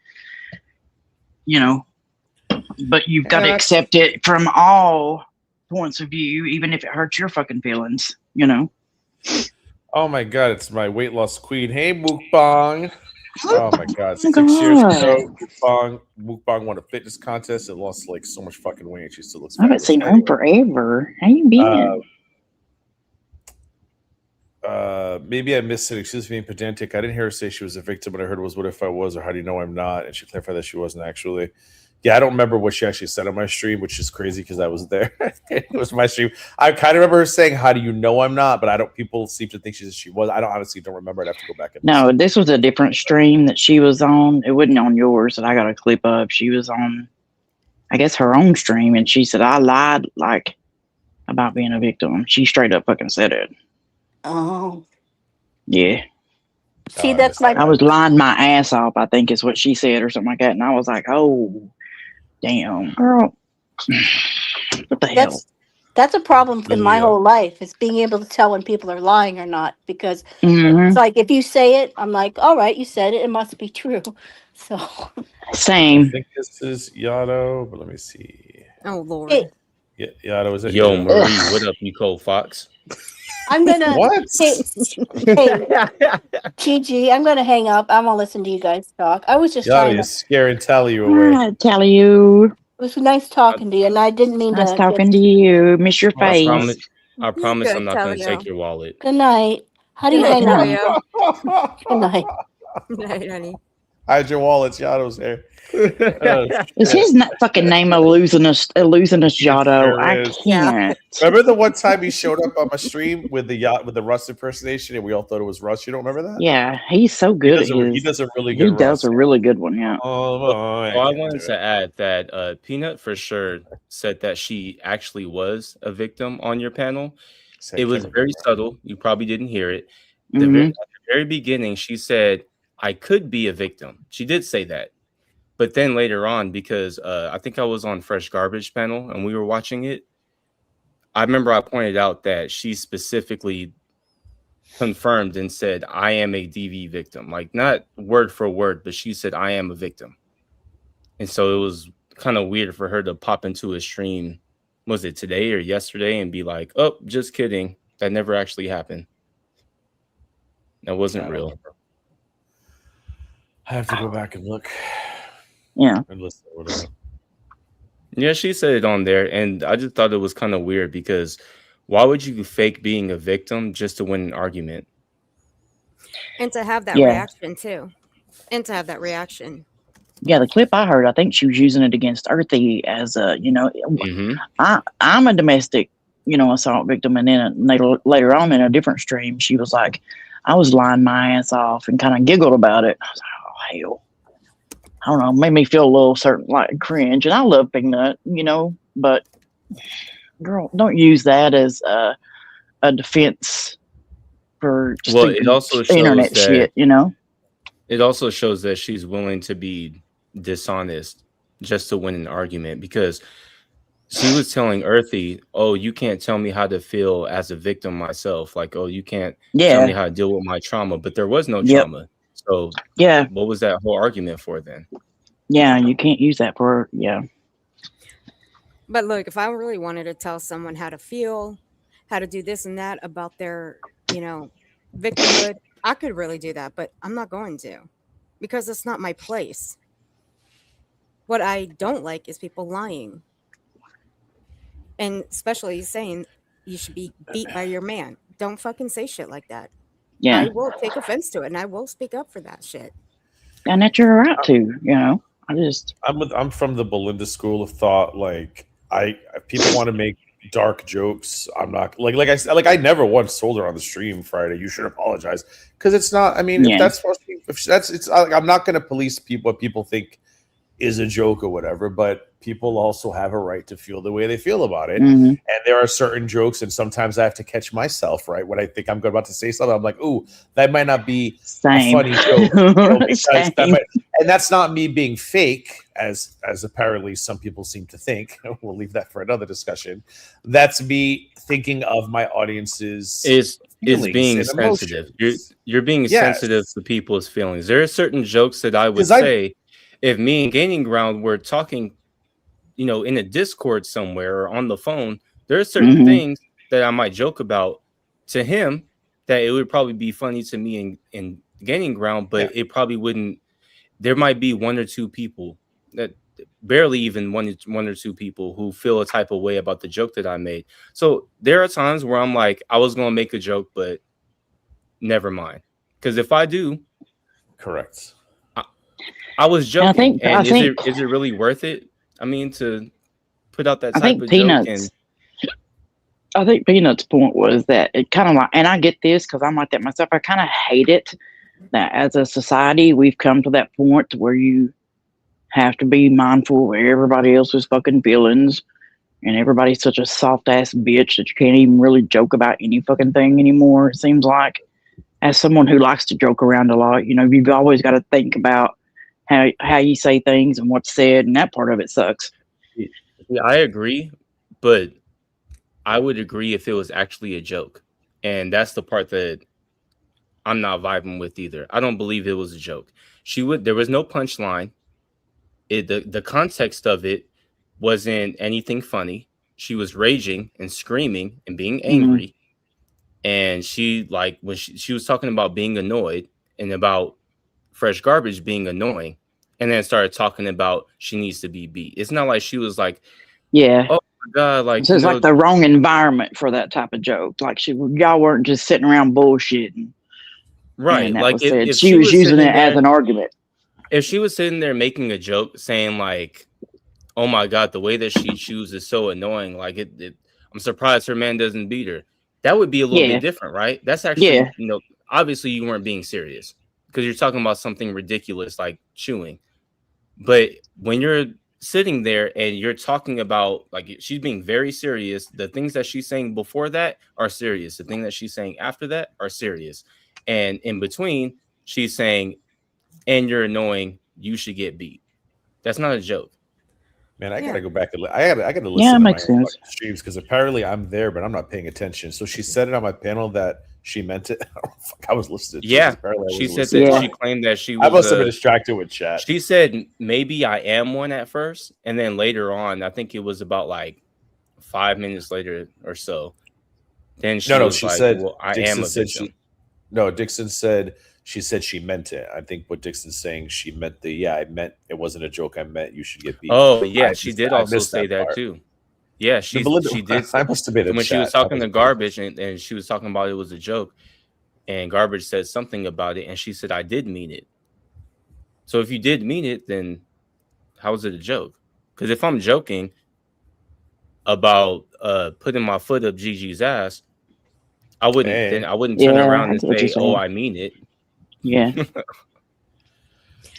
But you've got to accept it from all points of view, even if it hurts your fucking feelings. Oh my god, it's my weight loss queen. Hey, Mukbang. Oh my god, 6 years ago, Mukbang won a fitness contest and lost like so much fucking weight. And she still looks. I haven't seen her in forever. How you been? Maybe I missed it. Excuse me, being pedantic. I didn't hear her say she was a victim. What I heard was, "What if I was?" or "How do you know I'm not?" And she clarified that she wasn't actually. Yeah, I don't remember what she actually said on my stream, which is crazy because I was there. It was my stream. I kind of remember her saying, "How do you know I'm not?" But I don't. People seem to think she was. I honestly don't remember. I'd have to go back and No, this was a different stream that she was on. It wasn't on yours that I got a clip of. She was on, I guess, her own stream, and she said I lied about being a victim. She straight up fucking said it. Oh. Yeah. See, that's my. I was lying my ass off, I think is what she said, or something like that. And I was like, oh, damn, girl. What the hell? That's a problem in my whole life, is being able to tell when people are lying or not. Because it's like, if you say it, I'm like, all right, you said it. It must be true. So. Same. I think this is Yato, but let me see. Oh, Lord. Hey, Yeah, Yato, is it? Yo, Marie, what up, Nicole Fox? I'm gonna. What? Hey, GG, I'm gonna hang up. I'm gonna listen to you guys talk. I was just Yato, trying you're to. scaring Tally away. I tell you. It was nice talking to you, and I didn't mean Nice to. talking to you. Miss your I face. promise Good, I'm not going to Talio. take your wallet. Good night. How do you Good hang night, up? Talio. Good night. Good night, honey. Hide your wallets. Yato's here. Is his fucking name Illusionist Giotto? Sure I is. can't. Remember the one time he showed up on my stream with the Russ impersonation, and we all thought it was Russ. You don't remember that? Yeah, he's so good at his. He does a really good. He does a really good one. Yeah. I wanted to add that Peanut for sure said that she actually was a victim on your panel. It was very subtle. You probably didn't hear it. At the very beginning, she said, I could be a victim. She did say that. But then later on, because I think I was on Fresh Garbage panel and we were watching it, I remember I pointed out that she specifically confirmed and said, I am a DV victim. Like, not word for word, but she said, I am a victim. And so it was kind of weird for her to pop into a stream, was it today or yesterday, and be like, oh, just kidding. That never actually happened. That wasn't real. I have to go back and look. Yeah. And listen to whatever. Yeah, she said it on there. And I just thought it was kind of weird because why would you fake being a victim just to win an argument? And to have that reaction, too. And to have that reaction. Yeah, the clip I heard, I think she was using it against Earthy as a, I'm a domestic, assault victim. And then later on in a different stream, she was like, I was lying my ass off and kind of giggled about it. I was like, oh, hell. I don't know, made me feel a little cringe. And I love Peanut, but girl, don't use that as a defense for it also shows internet shit, It also shows that she's willing to be dishonest just to win an argument, because she was telling Earthy, oh, you can't tell me how to feel as a victim myself. Like, oh, you can't tell me how to deal with my trauma. But there was no trauma. So what was that whole argument for then? Yeah, you can't use that for, But look, if I really wanted to tell someone how to feel, how to do this and that about their, victimhood, I could really do that, but I'm not going to, because it's not my place. What I don't like is people lying. And especially saying you should be beat by your man. Don't fucking say shit like that. Yeah. I will take offense to it, and I will speak up for that shit. And that's your right to, you know. I'm from the Belinda school of thought. Like people want to make dark jokes. I'm not I never once told her on the stream Friday, you should apologize, because it's not. I mean, Yeah. if that's supposed to be, if that's it's like, I'm not going to police what people think is a joke or whatever, but people also have a right to feel the way they feel about it. Mhm. And there are certain jokes, and sometimes I have to catch myself, right, when I think I'm about to say something. I'm like, ooh, that might not be Same. a funny joke, you know, because Same. and that's not me being fake, as apparently some people seem to think. We'll leave that for another discussion. That's me thinking of my audience's Is feelings being and sensitive. emotions. You're being Yes. sensitive to people's feelings. There are certain jokes that I would 'Cause I- say if me and Gaining Ground were talking, you know, in a Discord somewhere or on the phone, there are certain Mhm. things that I might joke about to him that it would probably be funny to me in Gaining Ground, but it probably wouldn't. There might be one or two people that barely even one or two people who feel a type of way about the joke that I made. So there are times where I'm like, I was gonna make a joke, but never mind. Because if I do, correct. I was joking, I think is it really worth it? I mean, to put out that I type think of Peanuts. joke. And I think Peanuts' point was that it kind of like, and I get this because I'm like that myself. I kind of hate it that as a society we've come to that point where you have to be mindful of everybody else's fucking feelings, and everybody's such a soft ass bitch that you can't even really joke about any fucking thing anymore. It seems like, as someone who likes to joke around a lot, you know, you've always got to think about how you say things and what's said, and that part of it sucks. Yeah, I agree, but I would agree if it was actually a joke, and that's the part that I'm not vibing with either. I don't believe it was a joke. There was no punchline. The context of it wasn't anything funny. She was raging and screaming and being angry. And she, like, when she was talking about being annoyed and about Fresh Garbage being annoying, and then started talking about she needs to be beat. It's not like she was like, Yeah. oh my God, like, so it's like the wrong environment for that type of joke. Like y'all weren't just sitting around bullshitting. Right. Like if she was using it as an argument. If she was sitting there making a joke saying like, oh my God, the way that she chews is so annoying. Like I'm surprised her man doesn't beat her. That would be a little bit different, right? That's actually, you know, obviously you weren't being serious because you're talking about something ridiculous like chewing. But when you're sitting there and you're talking about, like, she's being very serious, the things that she's saying before that are serious. The thing that she's saying after that are serious. And in between, she's saying, and you're annoying, you should get beat. That's not a joke. Man, I gotta go back and I gotta listen to my streams because apparently I'm there, but I'm not paying attention. So she said it on my panel that she meant it. I was listening. Yeah, she said that she claimed that she was. I must have been distracted with chat. She said maybe I am one at first, and then later on, I think it was about like 5 minutes later or so. Then she was she like, said, "Well, I Dixon am a said victim." Dixon said she meant it. I think what Dixon's saying, she meant I meant it wasn't a joke. I meant you should get beat. Oh yeah, she did also say that too. Yeah, she did. I must have been when she was talking to Garbage and she was talking about it was a joke, and Garbage said something about it, and she said, "I did mean it." So if you did mean it, then how is it a joke? Because if I'm joking about putting my foot up Gigi's ass, I wouldn't turn around and say, "Oh, I mean it." Yeah.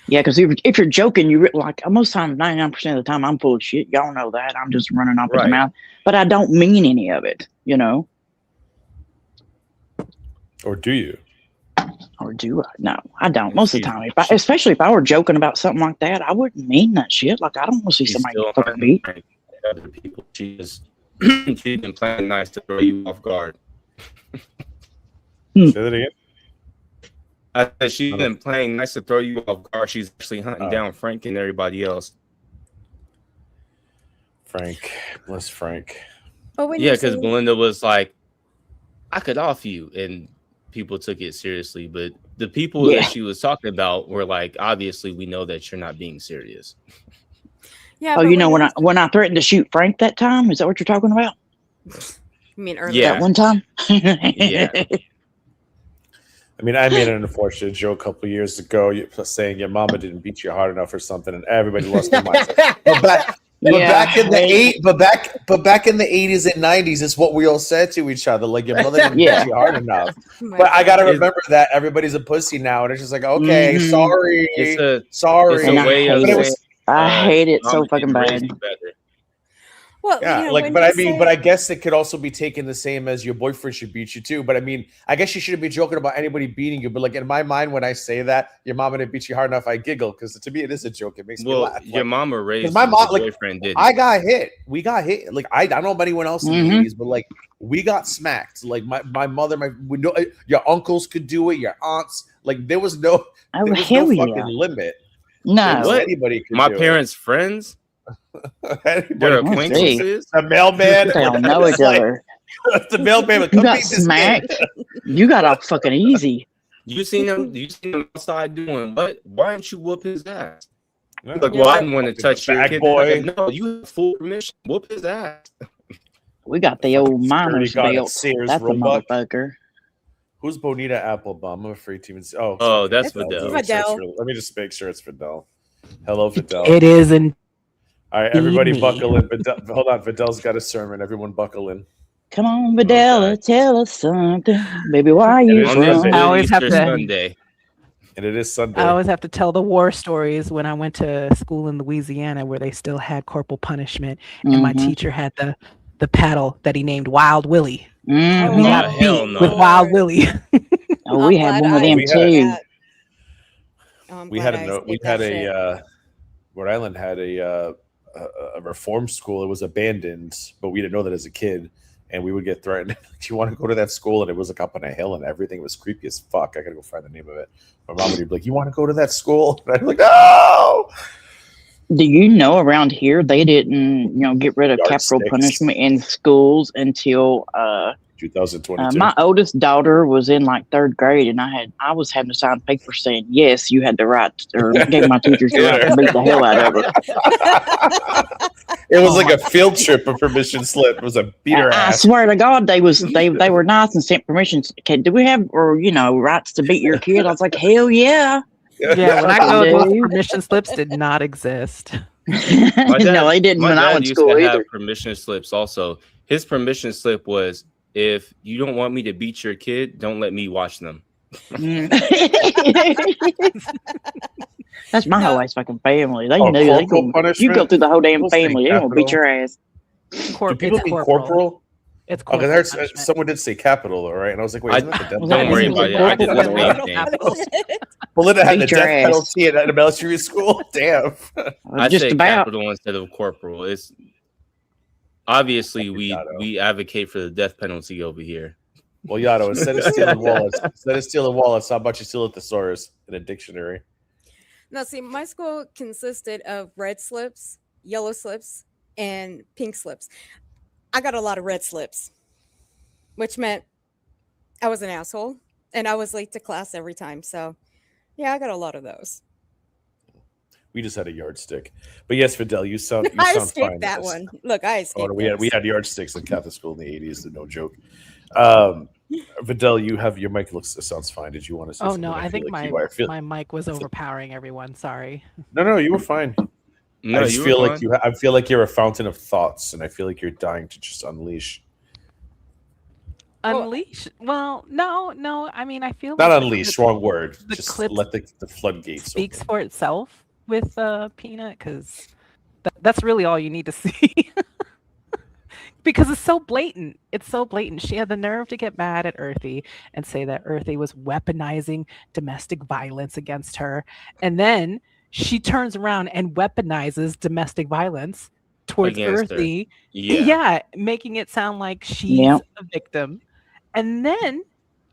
Yeah, because if you're joking, you like most times, 99% of the time, I'm full of shit. Y'all know that. I'm just running off at the mouth, but I don't mean any of it, you know. Or do you? Or do I? No, I don't. Most of the time, especially if I were joking about something like that, I wouldn't mean that shit. Like, I don't want to see somebody get fucking beat. Other people, she's been playing nice to throw you off guard. Say that again. I said she's been playing nice to throw you off guard. She's actually hunting down Frank and everybody else. Frank, bless Frank. Yeah, because Belinda was like, I could off you, and people took it seriously. But the people that she was talking about were like, obviously, we know that you're not being serious. Yeah. Oh, you know when I threatened to shoot Frank that time? Is that what you're talking about? You mean earlier? Yeah. That one time? Yeah. I mean, I made an unfortunate joke a couple years ago saying your mama didn't beat you hard enough or something, and everybody lost their minds. But back in the back in the 80s and 90s, is what we all said to each other, like your mother didn't beat you hard enough. But I gotta remember that everybody's a pussy now, and it's just like, okay, sorry, sorry. It's a way of saying, I hate it so Mama fucking didn't raise bad. you better. Well, Yeah, like, but I mean, but I guess it could also be taken the same as your boyfriend should beat you too. But I mean, I guess you shouldn't be joking about anybody beating you. But like in my mind, when I say that your mama didn't beat you hard enough, I giggle because to me it is a joke. It makes me laugh. Your mama raised my you, mom, your like, boyfriend didn't. I got hit. We got hit. Like I don't know about anyone else in the 80s, but like we got smacked. Like my mother, your uncles could do it. Your aunts. Like there was no fucking limit. No, what? Anybody could My do parents' friends. Their acquaintances. The mailman. They don't know each other. The mailman. You got smacked. You got off fucking easy. You seen him outside doing what? Why didn't you whoop his ass? Like, well, I didn't want to touch your kid. Boy. No, you have full permission. Whoop his ass. We got the old miner's belt. That's a motherfucker. Who's Bonita Applebaum? I'm afraid to even see. Oh, that's Fidel. Let me just make sure it's Fidel. Hello, Fidel. It is in. All right, everybody buckle in. Hold on, Fidel's got a sermon. Everyone buckle in. Come on, Videla, tell us something. Baby, why are you from? I always have to. Sunday. And it is Sunday. I always have to tell the war stories when I went to school in Louisiana where they still had corporal punishment. And my teacher had the paddle that he named Wild Willie. And we got beat with Wild Willie. Oh, we had one of them too. Rhode Island had a reform school. It was abandoned, but we didn't know that as a kid. And we would get threatened. Do you want to go to that school? And it was like up on a hill and everything was creepy as fuck. I gotta go find the name of it. My mom would be like, "You want to go to that school?" And I'd be like, "No." Do you know around here they didn't, get rid of capital punishment in schools until 2022. My oldest daughter was in like 3rd grade, and I was having to sign papers saying yes, you had the right, or gave my teachers the right to beat the hell out of her. It was like a field trip, a permission slip. It was a beater ass. I swear to God, they were nice and sent permissions. Okay, do we have rights to beat your kid? I was like, hell yeah. Yeah, when I go, those permission slips did not exist. No, they didn't when I went to school either. Have permission slips also. His permission slip was, if you don't want me to beat your kid, don't let me watch them. That's my whole ass fucking family. They knew you go through the whole damn family. They're gonna beat your ass. Do people mean corporal? It's corporal. Okay, someone did say capital, all right? And I was like, wait, isn't that the death don't worry about it. I did the same thing. Belinda had the death penalty at a military school. Damn. I say capital instead of corporal. It's obviously we advocate for the death penalty over here. Well, Yato, instead of stealing wallets, how about you steal a thesaurus in a dictionary? Now, see, my school consisted of red slips, yellow slips, and pink slips. I got a lot of red slips, which meant I was an asshole, and I was late to class every time. So, yeah, I got a lot of those. We just had a yardstick, but yes, Fidel, you sound I fine. escaped that one. Look, I escaped. Oh, we had yardsticks in Catholic school in the 80s. No joke. Fidel, your mic sounds fine. Did you want to say? Oh no, I think my mic was overpowering everyone. Sorry. No, you were fine. No, I just feel like I feel like you're a fountain of thoughts, and I feel like you're dying to just unleash. Unleash? Well, no. I mean, I feel not like unleash. Wrong word. The just clip let the floodgates speaks open. for itself with Peanut, because that's really all you need to see. Because it's so blatant. It's so blatant. She had the nerve to get mad at Earthy and say that Earthy was weaponizing domestic violence against her. And then she turns around and weaponizes domestic violence towards Earthy. Yeah, making it sound like she's a victim. And then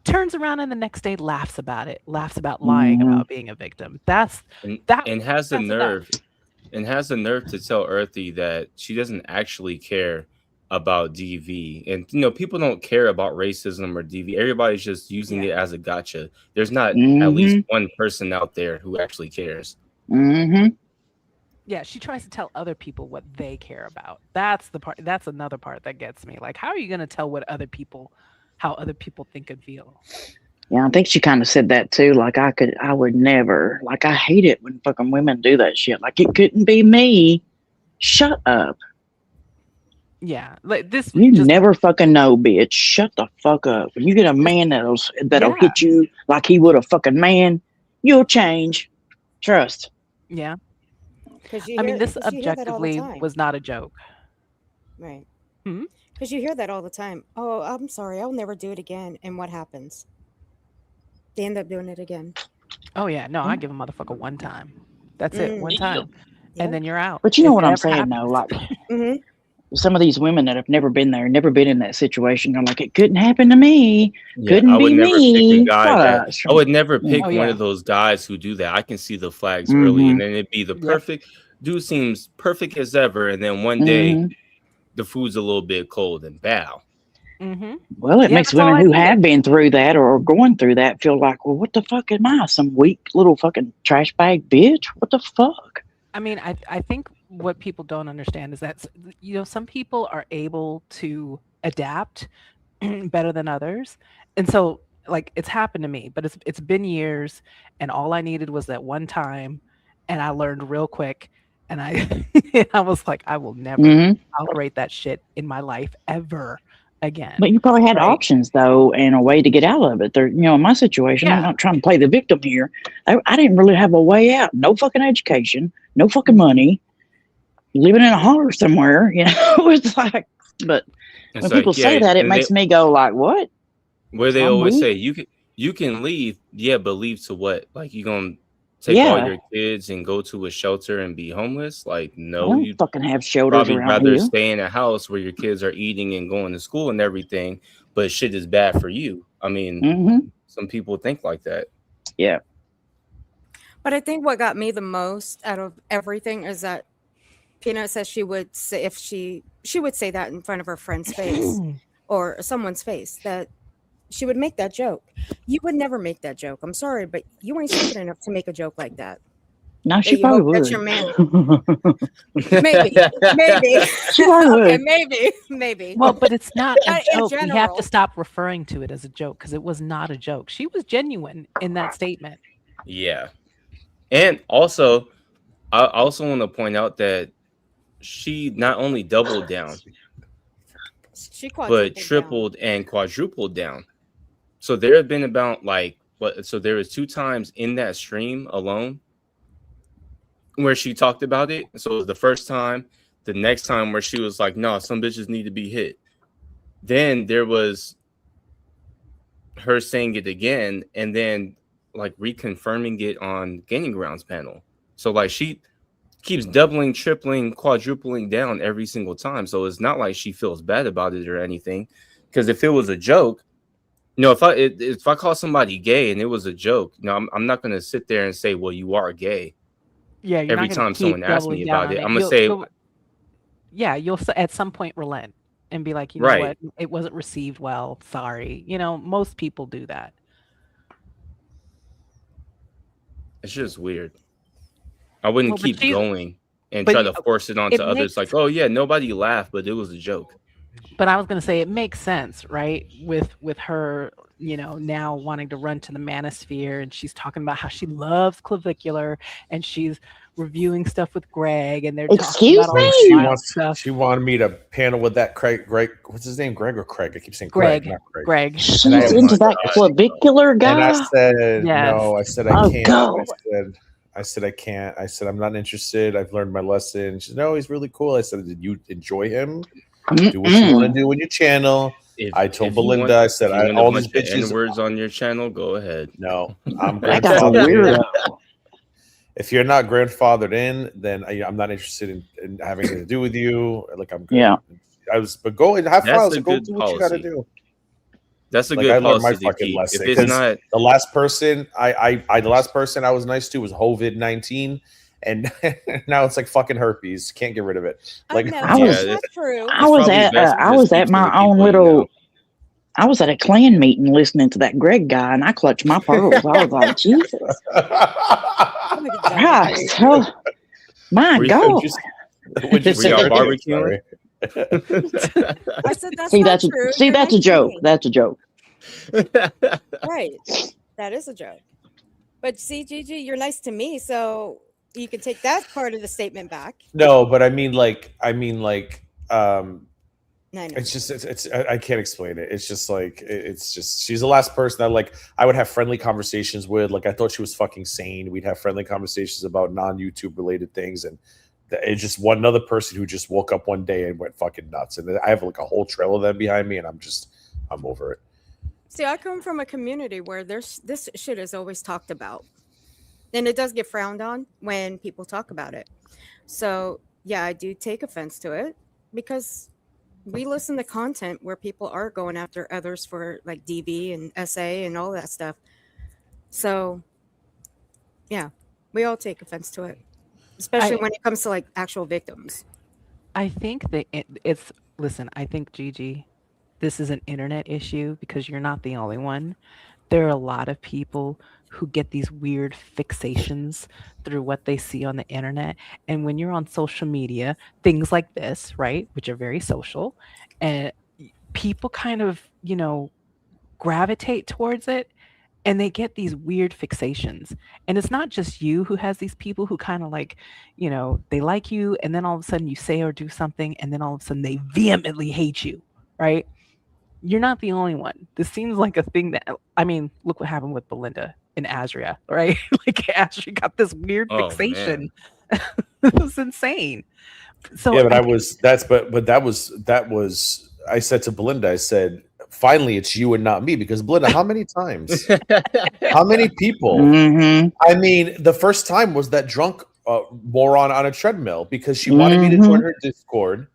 turns around and the next day laughs about it. Laughs about lying about being a victim. And has the nerve to tell Earthy that she doesn't actually care about DV. And people don't care about racism or DV. Everybody's just using it as a gotcha. There's not at least one person out there who actually cares. Yeah, she tries to tell other people what they care about. That's the part. That's another part that gets me. Like, how are you going to tell how other people think and feel? Yeah, I think she kind of said that too. Like, I would never. Like, I hate it when fucking women do that shit. Like, it couldn't be me. Shut up. Yeah, like this. You just, never fucking know, bitch. Shut the fuck up. When you get a man that'll Yeah. hit you like he would a fucking man, you'll change. Trust. Yeah. Because I mean, this you hear that all the objectively time. was not a joke. Right. Hmm? Because you hear that all the time. Oh, I'm sorry, I'll never do it again. And what happens? They end up doing it again. Oh yeah, no, I give a motherfucker one time. That's it, one time, Yeah. and then you're out. But you know If what it I'm ever saying, though? happens- Like, hmm some of these women that have never been there, never been in that situation, I'm like, it couldn't happen to me. Yeah, Couldn't I would be never pick a me. guy that Fuck. I would never pick Oh, one yeah. of those guys who do that. I can see the flags early, and then it'd be the perfect dude seems perfect as ever, and then one day the food's a little bit cold and bow. Mm-hmm. Well, it Yeah, makes that's all women I who needed. have been through that or are going through that feel like, well, what the fuck am I? Some weak little fucking trash bag bitch? What the fuck? I mean, I think what people don't understand is that some people are able to adapt better than others, and so like it's happened to me, but it's been years, and all I needed was that one time, and I learned real quick, and I I was like, I will never tolerate that shit in my life ever again. But you probably had right? options though, and a way to get out of it. There, in my situation, I'm Yeah. not trying to play the victim here. I didn't really have a way out. No fucking education, no fucking money, living in a holler somewhere. It's like, but It's when like, people say yeah, that, it and makes me go like, what? where they I'm always weak. say you can leave, yeah, but leave to what? Like you gonna take all Yeah. your kids and go to a shelter and be homeless? Like I no, don't you fucking have shelters probably around rather here. stay in a house where your kids are eating and going to school and everything, but shit is bad for you. I mean, some people think like that. Yeah. But I think what got me the most out of everything is that Peanut says she would say if she would say that in front of her friend's face or someone's face, that she would make that joke. You would never make that joke. I'm sorry, but you ain't stupid enough to make a joke like that. No, she you probably hope would. that's your man. Maybe. She probably Okay, would. maybe. Well, but it's not a But in joke. We have general. to stop referring to it as a joke because it was not a joke. She was genuine in that statement. Yeah. And also, I also want to point out that she not only doubled down, She but tripled and quadrupled down. So there have been about so there was 2 times in that stream alone where she talked about it. So it was the first time, the next time where she was like, no, some bitches need to be hit. Then there was her saying it again and then like reconfirming it on Gaining Ground's panel. So like she keeps doubling, tripling, quadrupling down every single time. So it's not like she feels bad about it or anything. Because if it was a joke, if I call somebody gay and it was a joke, I'm not going to sit there and say, well, you are gay. Yeah, you're every not gonna time keep someone asks doubling me down about on it, I'm going to say, yeah, you'll at some point relent and be like, you know Right. what, it wasn't received well. Sorry. Most people do that. it's just weird. I wouldn't Well, but keep she's- going and but try you- to force it onto it others. makes- Like, oh yeah, nobody laughed, but it was a joke. But I was going to say it makes sense, right? With her, now wanting to run to the manosphere, and she's talking about how she loves clavicular, and she's reviewing stuff with Greg, and they're Excuse talking about all me? this She wild wants. stuff. She wanted me to panel with that Greg. What's his name? Greg or Craig? I keep saying Greg, not Craig. Greg. She's And I am into like, that clavicular And I guy. said Yes. no. I said I Oh, can't. go. I said I can't. I said I'm not interested. I've learned my lesson. She said, no, he's really cool. I said, did you enjoy him? Do what you want to do on your channel. I told Belinda, I said, all these bitches. N-words on your channel, go ahead. No, I'm That guy's a grandfathered in. weirdo. If you're not grandfathered in, then I'm not interested in having anything to do with you. Like I'm good. Yeah. But go and have That's fun. a So go good do what you got to policy. do. That's a Like, good I learned my policy to fucking keep. lesson. If it's 'cause not, the last person the last person I was nice to was COVID-19, and now it's like fucking herpes. Can't get rid of it. Like no, I was- that's not true. I was probably at best to I just was speak at to my the own people you little. know. I was at a clan meeting listening to that Greg guy, and I clutched my pearls. I was like, Jesus Oh my God. Christ! Oh, My Were you- God. Would you Were y'all say barbecuing? I said that's See, not that's true. see, You're that's nice a to joke. me. That's a joke. Right. That is a joke. But see, Gigi, you're nice to me, so you can take that part of the statement back. No, but I mean, No, no. it's just I can't explain it. It's just like it's just she's the last person that like I would have friendly conversations with. Like I thought she was fucking sane. We'd have friendly conversations about non-YouTube related things, and it's just one other person who just woke up one day and went fucking nuts. And I have like a whole trail of them behind me, and I'm over it. See, I come from a community where this shit is always talked about. And it does get frowned on when people talk about it. So, yeah, I do take offense to it because we listen to content where people are going after others for like DV and SA and all that stuff. So, yeah, we all take offense to it, especially when it comes to like actual victims. I think that it's listen, I think Gigi, this is an internet issue because you're not the only one. There are a lot of people who get these weird fixations through what they see on the internet. And when you're on social media, things like this, right, which are very social, and people kind of, gravitate towards it and they get these weird fixations. And it's not just you who has these people who kind of like, they like you and then all of a sudden you say or do something and then all of a sudden they vehemently hate you, right? You're not the only one. This seems like a thing that, I mean, look what happened with Belinda and Azria, right? Like Azria got this weird fixation. It was insane. So yeah, but that was I said to Belinda, I said, finally it's you and not me, because Belinda, how many times? How many people? Mm-hmm. I mean, the first time was that drunk moron on a treadmill because she wanted me to join her Discord.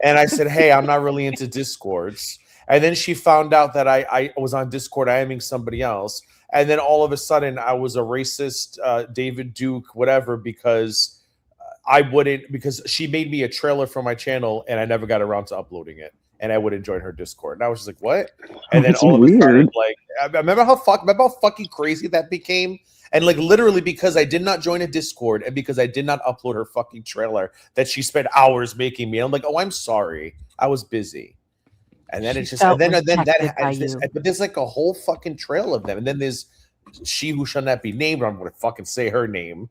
And I said, hey, I'm not really into Discords. And then she found out that I was on Discord IMing somebody else. And then all of a sudden I was a racist David Duke, whatever, because because she made me a trailer for my channel and I never got around to uploading it. And I wouldn't join her Discord. And I was just like, what? And then all of a sudden, like, I remember how fucking crazy that became? And like literally because I did not join a Discord and because I did not upload her fucking trailer that she spent hours making me. I'm like, oh, I'm sorry. I was busy. And then it's just, and then but there's like a whole fucking trail of them. And then there's she who shall not be named. I'm going to fucking say her name.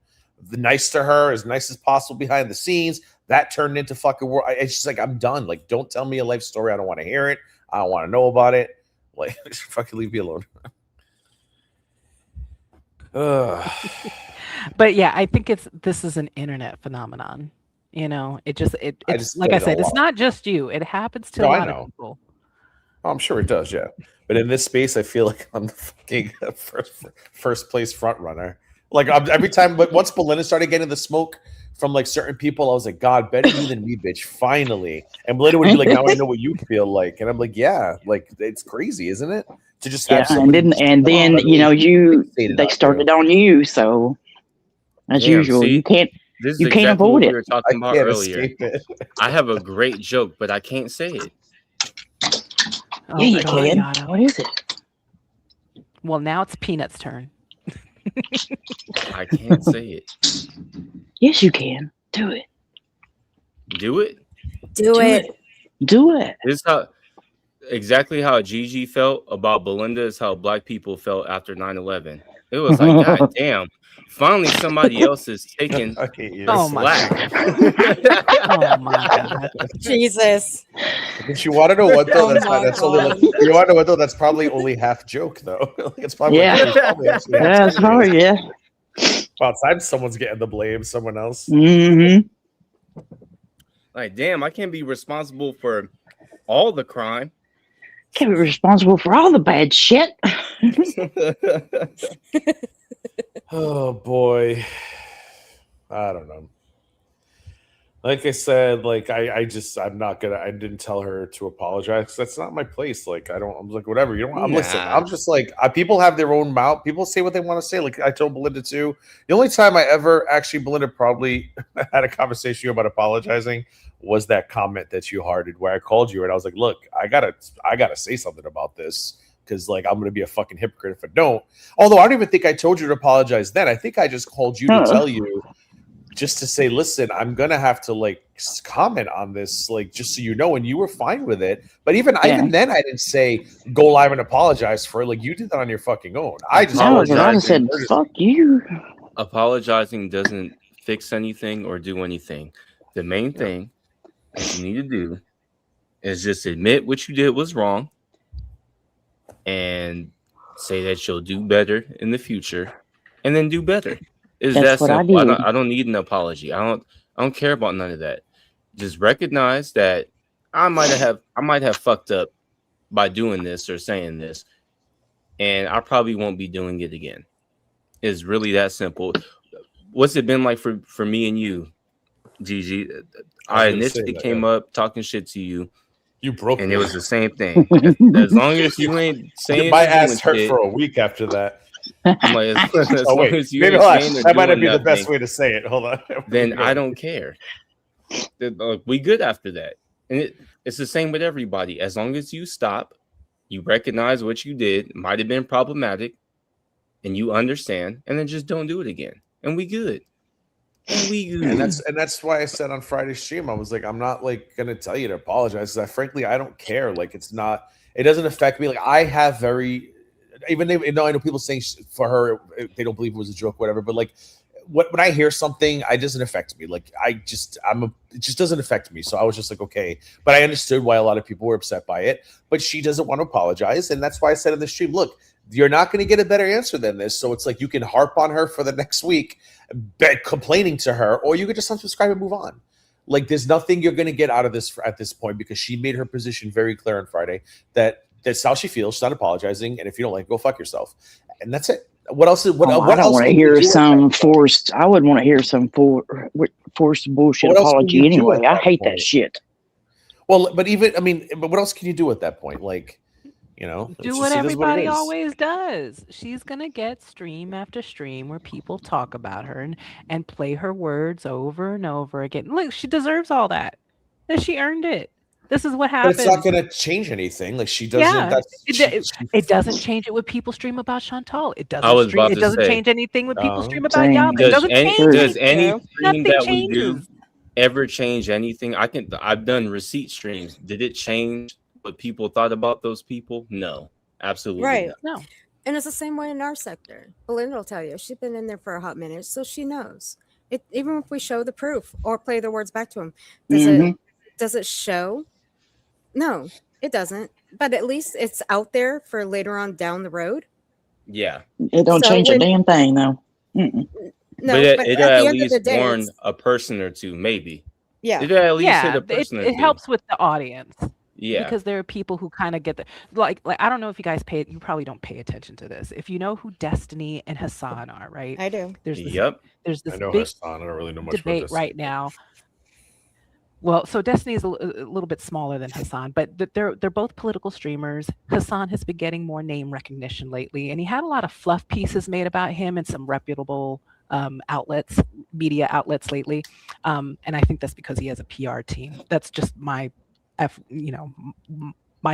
Nice to her, as nice as possible behind the scenes. That turned into fucking world. It's just like, I'm done. Like, don't tell me a life story. I don't want to hear it. I don't want to know about it. Like, just fucking leave me alone. But yeah, I think this is an internet phenomenon. It's like I said, it's not just you. It happens to a lot of people. Oh, I'm sure it does, yeah. But in this space, I feel like I'm the fucking first place front runner. Like every time, but once Belinda started getting the smoke from like certain people, I was like, God, better you than me, bitch. Finally. And Belinda would be like, now I know what you feel like. And I'm like, yeah, like it's crazy, isn't it? To just have and then they started on you, so as usual, you can't avoid it. We were talking about earlier. I have a great joke, but I can't say it. Yeah, you can. What is it? Well, now it's Peanut's turn. I can't say it. Yes, you can. Do it. Do it? Do it. Do it. This is exactly how Gigi felt about Belinda is how Black people felt after 9/11. It was like, God damn. Finally, somebody else is taking the slack. Oh my God. Jesus. But you want to know what though? You want to know what though? That's probably only half joke though. It's probably that's probably Well, sometimes someone's getting the blame, someone else. Mm-hmm. Like, damn, I can't be responsible for all the crime. Can't be responsible for all the bad shit. Oh boy, I don't know. Like I said, like I didn't tell her to apologize. That's not my place. Like I'm like, whatever. You don't. Listen, I'm just like, people have their own mouth. People say what they want to say. Like I told Belinda too. The only time I ever Belinda probably had a conversation about apologizing was that comment that you hearted where I called you and I was like, look, I gotta say something about this. Because like I'm gonna be a fucking hypocrite if I don't. Although I don't even think I told you to apologize then. I think I just called you to tell you just to say, listen, I'm gonna have to like comment on this, like just so you know, and you were fine with it. But even then, I didn't say go live and apologize for it. Like you did that on your fucking own. I just I just said fuck you. Apologizing doesn't fix anything or do anything. The main thing that you need to do is just admit what you did was wrong and say that you'll do better in the future, and then do better. It's that That's what I simple. did. I don't need an apology. I don't care about none of that. Just recognize that I might have fucked up by doing this or saying this, and I probably won't be doing it again. It's really that simple. What's it been like for me and you, Gigi? I initially came up talking shit to you. You broke and me. It was the same thing. As long as you ain't saying my ass hurt shit, for a week after that. I'm like, as Oh long wait, as you maybe ain't saying or that might not doing be the best nothing, way to say it. Hold on. then I don't care. We good after that, and it's the same with everybody. As long as you stop, you recognize what you did might have been problematic, and you understand, and then just don't do it again, and we good. And that's why I said on Friday's stream, I was like, I'm not like gonna tell you to apologize, because frankly I don't care. Like it doesn't affect me. Like I have even though I know people saying for her they don't believe it was a joke, whatever. But like when I hear something, it doesn't affect me. Like it just doesn't affect me. So I was just like, okay. But I understood why a lot of people were upset by it. But she doesn't want to apologize, and that's why I said in the stream, look, you're not going to get a better answer than this. So it's like you can harp on her for the next week, complaining to her, or you could just unsubscribe and move on. Like there's nothing you're going to get out of this at this point, because she made her position very clear on Friday that that's how she feels. She's not apologizing, and if you don't like it, go fuck yourself. And that's it. What else? I don't want to hear some forced. I wouldn't want to hear some forced bullshit apology anyway. I hate that shit. Well, but what else can you do at that point? Like, do what everybody always does. She's gonna get stream after stream where people talk about her and play her words over and over again. Look, she deserves all that. That she earned it. This is what happens. But it's not going to change anything. Like she doesn't. Yeah, it doesn't change it when people stream about Chantal. It doesn't. It doesn't change anything when people stream about y'all. It doesn't change. Does any stream that we do ever change anything? I've done receipt streams. Did it change what people thought about those people? No, absolutely right. not. No. And it's the same way in our sector. Belinda will tell you, she's been in there for a hot minute, so she knows. Even if we show the proof or play the words back to him, does it show? No, it doesn't. But at least it's out there for later on down the road. Yeah. It don't change a damn thing, though. No, but it at least warn a person or two, maybe. Yeah. It at least hit a person or two. It helps with the audience. Yeah. Because there are people who kind of get the like I don't know if you guys you probably don't pay attention to this. If you know who Destiny and Hassan are, right? I do. There's this big Hassan. I don't really know much debate right now. Well, so Destiny is a little bit smaller than Hassan, but they're both political streamers. Hassan has been getting more name recognition lately, and he had a lot of fluff pieces made about him in some reputable media outlets lately. And I think that's because he has a PR team. That's just my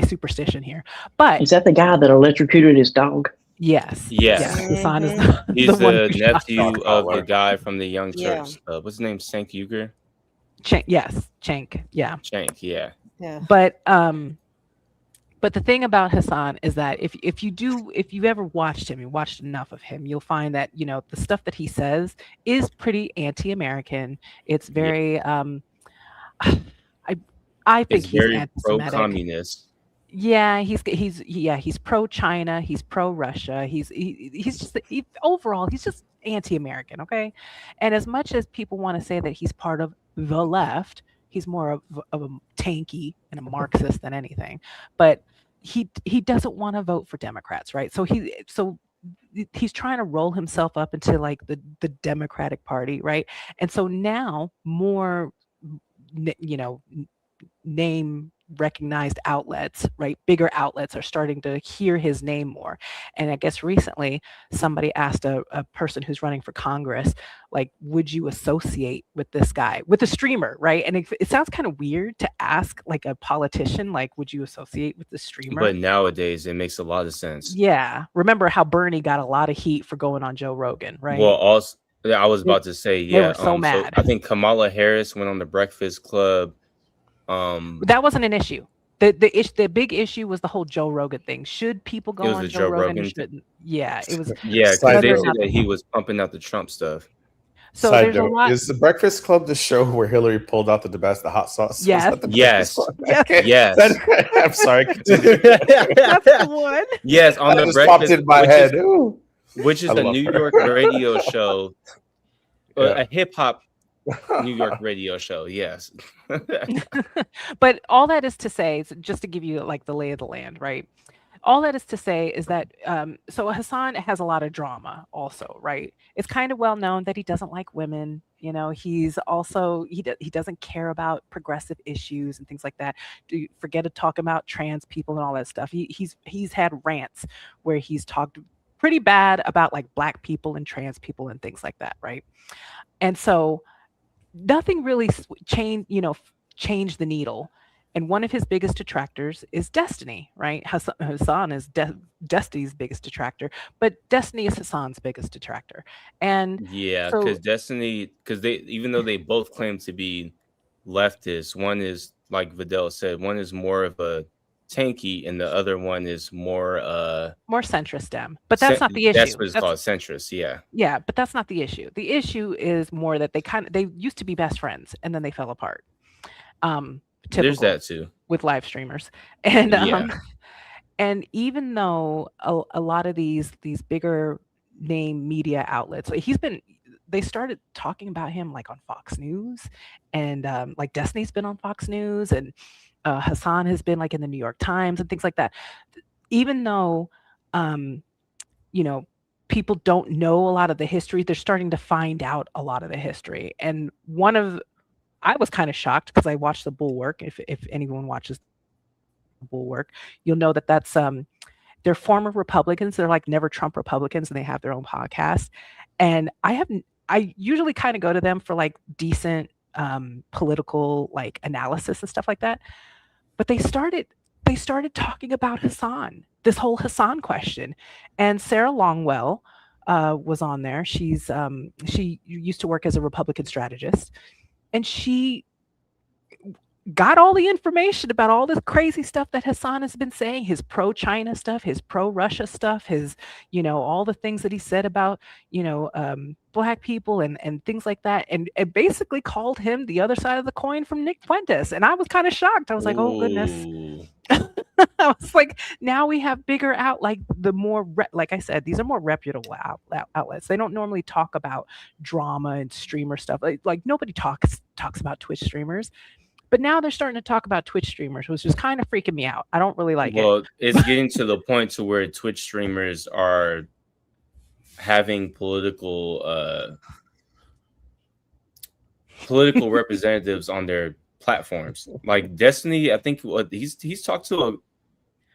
superstition here. But is that the guy that electrocuted his dog? Yes. Hassan is he's the nephew of the guy from the Young Turks. What's his name? Cenk Uygur? Cenk. Yeah. Cenk, yeah. But the thing about Hassan is that if you've ever watched him, you watched enough of him, you'll find that the stuff that he says is pretty anti-American. It's very I think he's very anti-Semitic. pro-communist. Yeah, he's pro-China, he's pro-Russia, he's just overall he's just anti-American, okay? And as much as people want to say that he's part of the left, he's more of a tanky and a Marxist than anything. But he doesn't want to vote for Democrats, right? So he's trying to roll himself up into like the Democratic Party, right? And so now more name recognized outlets, right? Bigger outlets are starting to hear his name more. And I guess recently somebody asked a person who's running for Congress, like, would you associate with this guy, with a streamer, right? And it sounds kind of weird to ask like a politician, like, would you associate with the streamer? But nowadays it makes a lot of sense. Yeah. Remember how Bernie got a lot of heat for going on Joe Rogan, right? Well, also I was about to say, They yeah. were so mad. I think Kamala Harris went on the Breakfast Club. That wasn't an issue. The big issue was the whole Joe Rogan thing. Should people go on Joe Rogan? Shouldn't? Yeah, it was. Yeah, because they said that he was pumping out the Trump stuff. So Side there's note, a lot. is the Breakfast Club the show where Hillary pulled out the best, the hot sauce? Yes. Yes. Yes. I'm sorry. That's the one. Yes, on the just popped in my head. Which is a New York radio show, a hip hop New York radio show. Yes. But all that is to say, just to give you like the lay of the land, right? All that is to say is that so Hassan has a lot of drama also, right? It's kind of well known that he doesn't like women. You know, he's also he doesn't care about progressive issues and things like that. Forget to talk about trans people and all that stuff. He's had rants where he's talked pretty bad about like black people and trans people and things like that, right? And so nothing really changed the needle. And one of his biggest detractors is Destiny, right? Hassan is Destiny's biggest detractor, but Destiny is Hassan's biggest detractor. And yeah, because Destiny, because they, even though they both claim to be leftist, one is, like Vidal said, one is more of a tanky, and the other one is more centrist dem. But that's not the issue. That's what it's called, centrist. Yeah. Yeah, but that's not the issue. The issue is more that they used to be best friends and then they fell apart. There's that too with live streamers, and and even though a lot of these bigger name media outlets, they started talking about him like on Fox News, and like Destiny's been on Fox News, and Hassan has been like in the New York Times and things like that. Even though people don't know a lot of the history, they're starting to find out a lot of the history. And I was kind of shocked because I watched The Bulwark. If anyone watches The Bulwark, you'll know that that's they're former Republicans. They're like Never Trump Republicans, and they have their own podcast. And I usually kind of go to them for like decent political like analysis and stuff like that. But they started talking about Hassan, this whole Hassan question. And Sarah Longwell was on there. She used to work as a Republican strategist. And she got all the information about all this crazy stuff that Hassan has been saying, his pro-China stuff, his pro-Russia stuff, his, all the things that he said about, black people and things like that. And it basically called him the other side of the coin from Nick Fuentes. And I was kind of shocked. I was like, oh, goodness. I was like, now we have bigger like I said, these are more reputable outlets. They don't normally talk about drama and streamer stuff. Like nobody talks about Twitch streamers, but now they're starting to talk about Twitch streamers, which is kind of freaking me out. I don't really like it. Well, it's getting to the point to where Twitch streamers are having political representatives on their platforms. Like Destiny, I think he's talked to a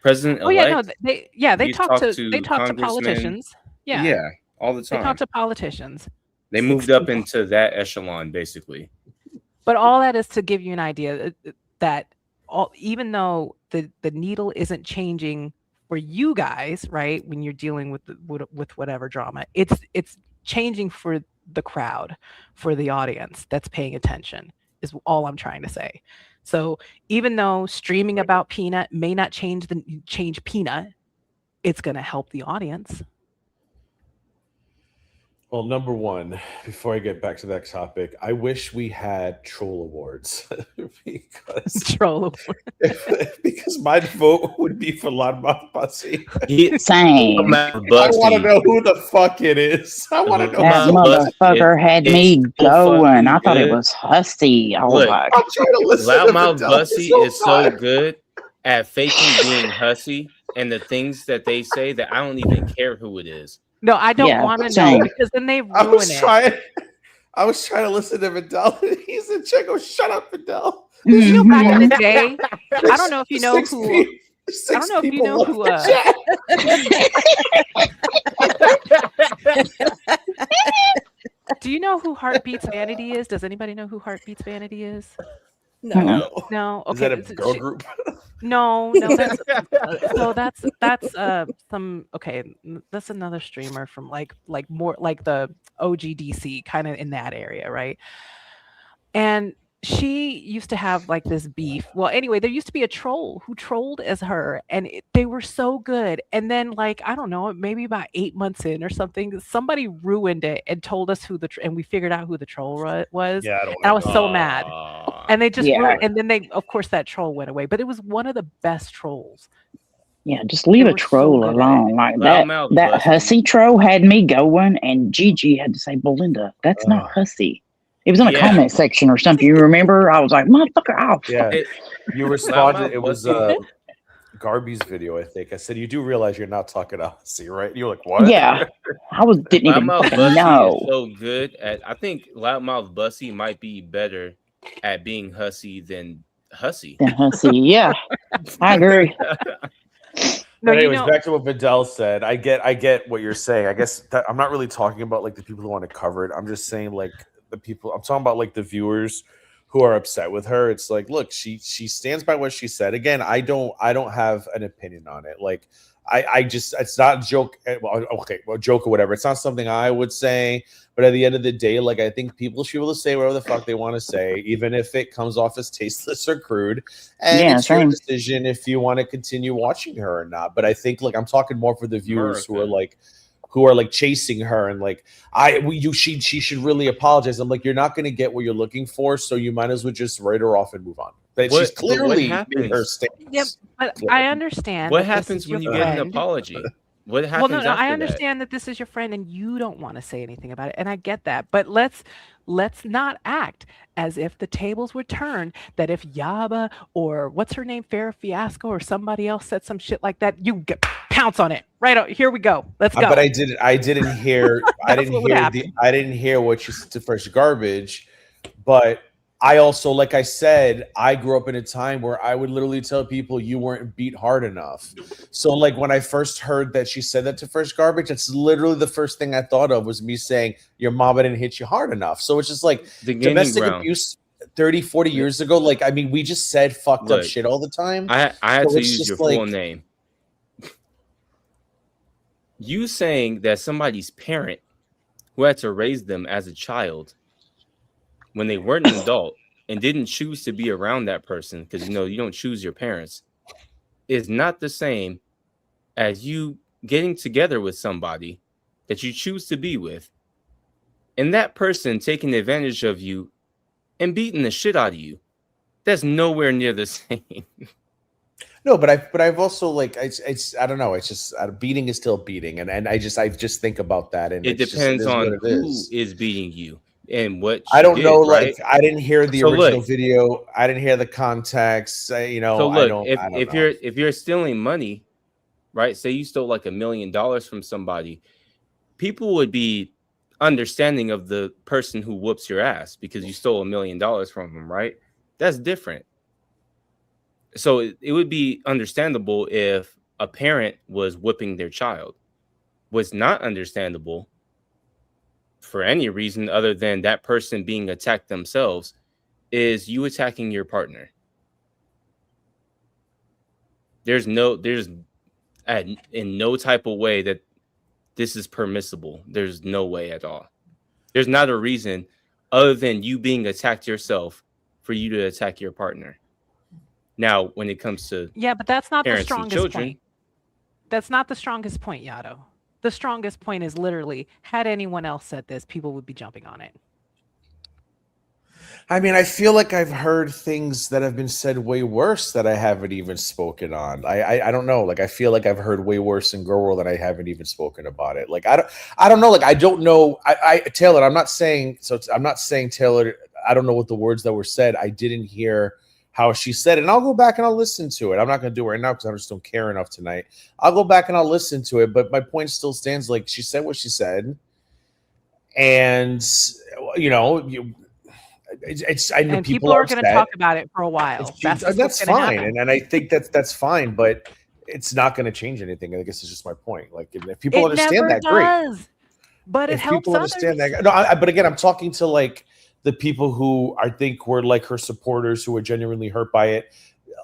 president. Oh yeah, no, they talk to politicians. Yeah, all the time. They talk to politicians. They moved up into that echelon, basically. But all that is to give you an idea that even though the needle isn't changing for you guys, right, when you're dealing with whatever drama, it's changing for the crowd, for the audience that's paying attention, is all I'm trying to say. So even though streaming about Peanut may not change Peanut, it's going to help the audience. Well, number one, before I get back to that topic, I wish we had troll awards because my vote would be for Loudmouth Bussy. Same. I want to know who the fuck it is. I want to know. That motherfucker had me going. I thought it was Husty. Oh Look, my! I'm trying to listen. Loudmouth Bussy is so good at faking being hussy and the things that they say that I don't even care who it is. No, I don't want to know because then they ruin it. I was trying to listen to Vidal. He's in check. Oh, shut up, Vidal. You know, back in the day, I don't know if you know who. I don't know if you know who. Do you know who Heartbeats Vanity is? Does anybody know who Heartbeats Vanity is? No. No. Okay. Is that a girl group? No, that's so that's some okay. That's another streamer from like more like the OGDC kind of in that area, right? And she used to have like this beef. Well, anyway, there used to be a troll who trolled as her, and they were so good. And then, like, I don't know, maybe about 8 months in or something, somebody ruined it and told us and we figured out who the troll was. Yeah, I don't And I want was so mad. And they just and then of course, that troll went away. But it was one of the best trolls. Yeah, just leave They a were so troll good at alone. it. Like Loudmouth that Busty. hussy troll had me going, and Gigi had to say, Belinda, that's not hussy. It was in a Yeah. comment section or something. You remember? I was like, motherfucker, off. Yeah, It- you responded. Loudmouth It was Busty. Garby's video, I think. I said, "You do realize you're not talking to Hussy, right?" And you're like, "What?" Yeah, didn't even Loudmouth fucking Busty know. is so good at. I think Loudmouth Busty might be better at being hussy than hussy. Then hussy, yeah, I agree. No, But you anyways, know, back to what Vidal said. I get what you're saying. I guess that I'm not really talking about like the people who want to cover it. I'm just saying like the people. I'm talking about like the viewers who are upset with her. It's like, look, she stands by what she said. Again, I don't have an opinion on it. Like I just, it's not a joke. Well, okay, well, joke or whatever. It's not something I would say. But at the end of the day, like I think people should be able to say whatever the fuck they want to say, even if it comes off as tasteless or crude. And Yeah, it's your same. decision if you want to continue watching her or not. But I think like I'm talking more for the viewers who are like chasing her and like she should really apologize. I'm like, you're not going to get what you're looking for, so you might as well just write her off and move on. But she's clearly made her stance. Yep, but I understand. What that this happens is when your you get an friend. apology? What Well, happens no, after I that? understand that this is your friend and you don't want to say anything about it, and I get that. But let's not act as if the tables were turned. That if Yaba or what's her name, Farrah Fiasco or somebody else said some shit like that, you get pounce on it. Right out, here we go. Let's go. But I didn't hear I That's what would happen. I didn't hear what you said to Fresh Garbage, but I also, like I said, I grew up in a time where I would literally tell people you weren't beat hard enough. So like when I first heard that she said that to Fresh Garbage, that's literally the first thing I thought of was me saying your mama didn't hit you hard enough. So it's just like domestic abuse 30, 40 years ago. Like, I mean, we just said fucked up shit all the time. I had So to it's use just your like- full name. You saying that somebody's parent who had to raise them as a child when they weren't an adult and didn't choose to be around that person, because you don't choose your parents, is not the same as you getting together with somebody that you choose to be with and that person taking advantage of you and beating the shit out of you. That's nowhere near the same. No, but I've also like it's I don't know. It's just beating is still beating, and I just think about that, and It depends on who is beating you and what I don't know. right? Like I didn't hear the So original look. video. I didn't hear the context. So look, I don't if you're stealing money, right? Say you stole like $1 million from somebody, people would be understanding of the person who whoops your ass because you stole $1 million from them, right? That's different. So it would be understandable if a parent was whipping their child. What's not understandable for any reason other than that person being attacked themselves is you attacking your partner. There's in no type of way that this is permissible. There's no way at all. There's not a reason other than you being attacked yourself for you to attack your partner. Now, when it comes to but that's not the parents and strongest children, point. That's not the strongest point, Yado. The strongest point is literally, had anyone else said this, people would be jumping on it. I mean, I feel like I've heard things that have been said way worse that I haven't even spoken on. I don't know. Like I feel like I've heard way worse in Girl World that I haven't even spoken about it. Like I don't know. Like I don't know. Taylor, I'm not saying Taylor. I don't know what the words that were said. I didn't hear how she said it. And I'll go back and I'll listen to it. I'm not going to do it right now because I just don't care enough tonight. I'll go back and I'll listen to it. But my point still stands. Like she said what she said. And, I know and people are going to talk about it for a while. That's fine. And I think that's fine. But it's not going to change anything. I guess it's just my point. Like if people understand that, great. But it helps people understand that. No, but again, I'm talking to like the people who I think were like her supporters who were genuinely hurt by it.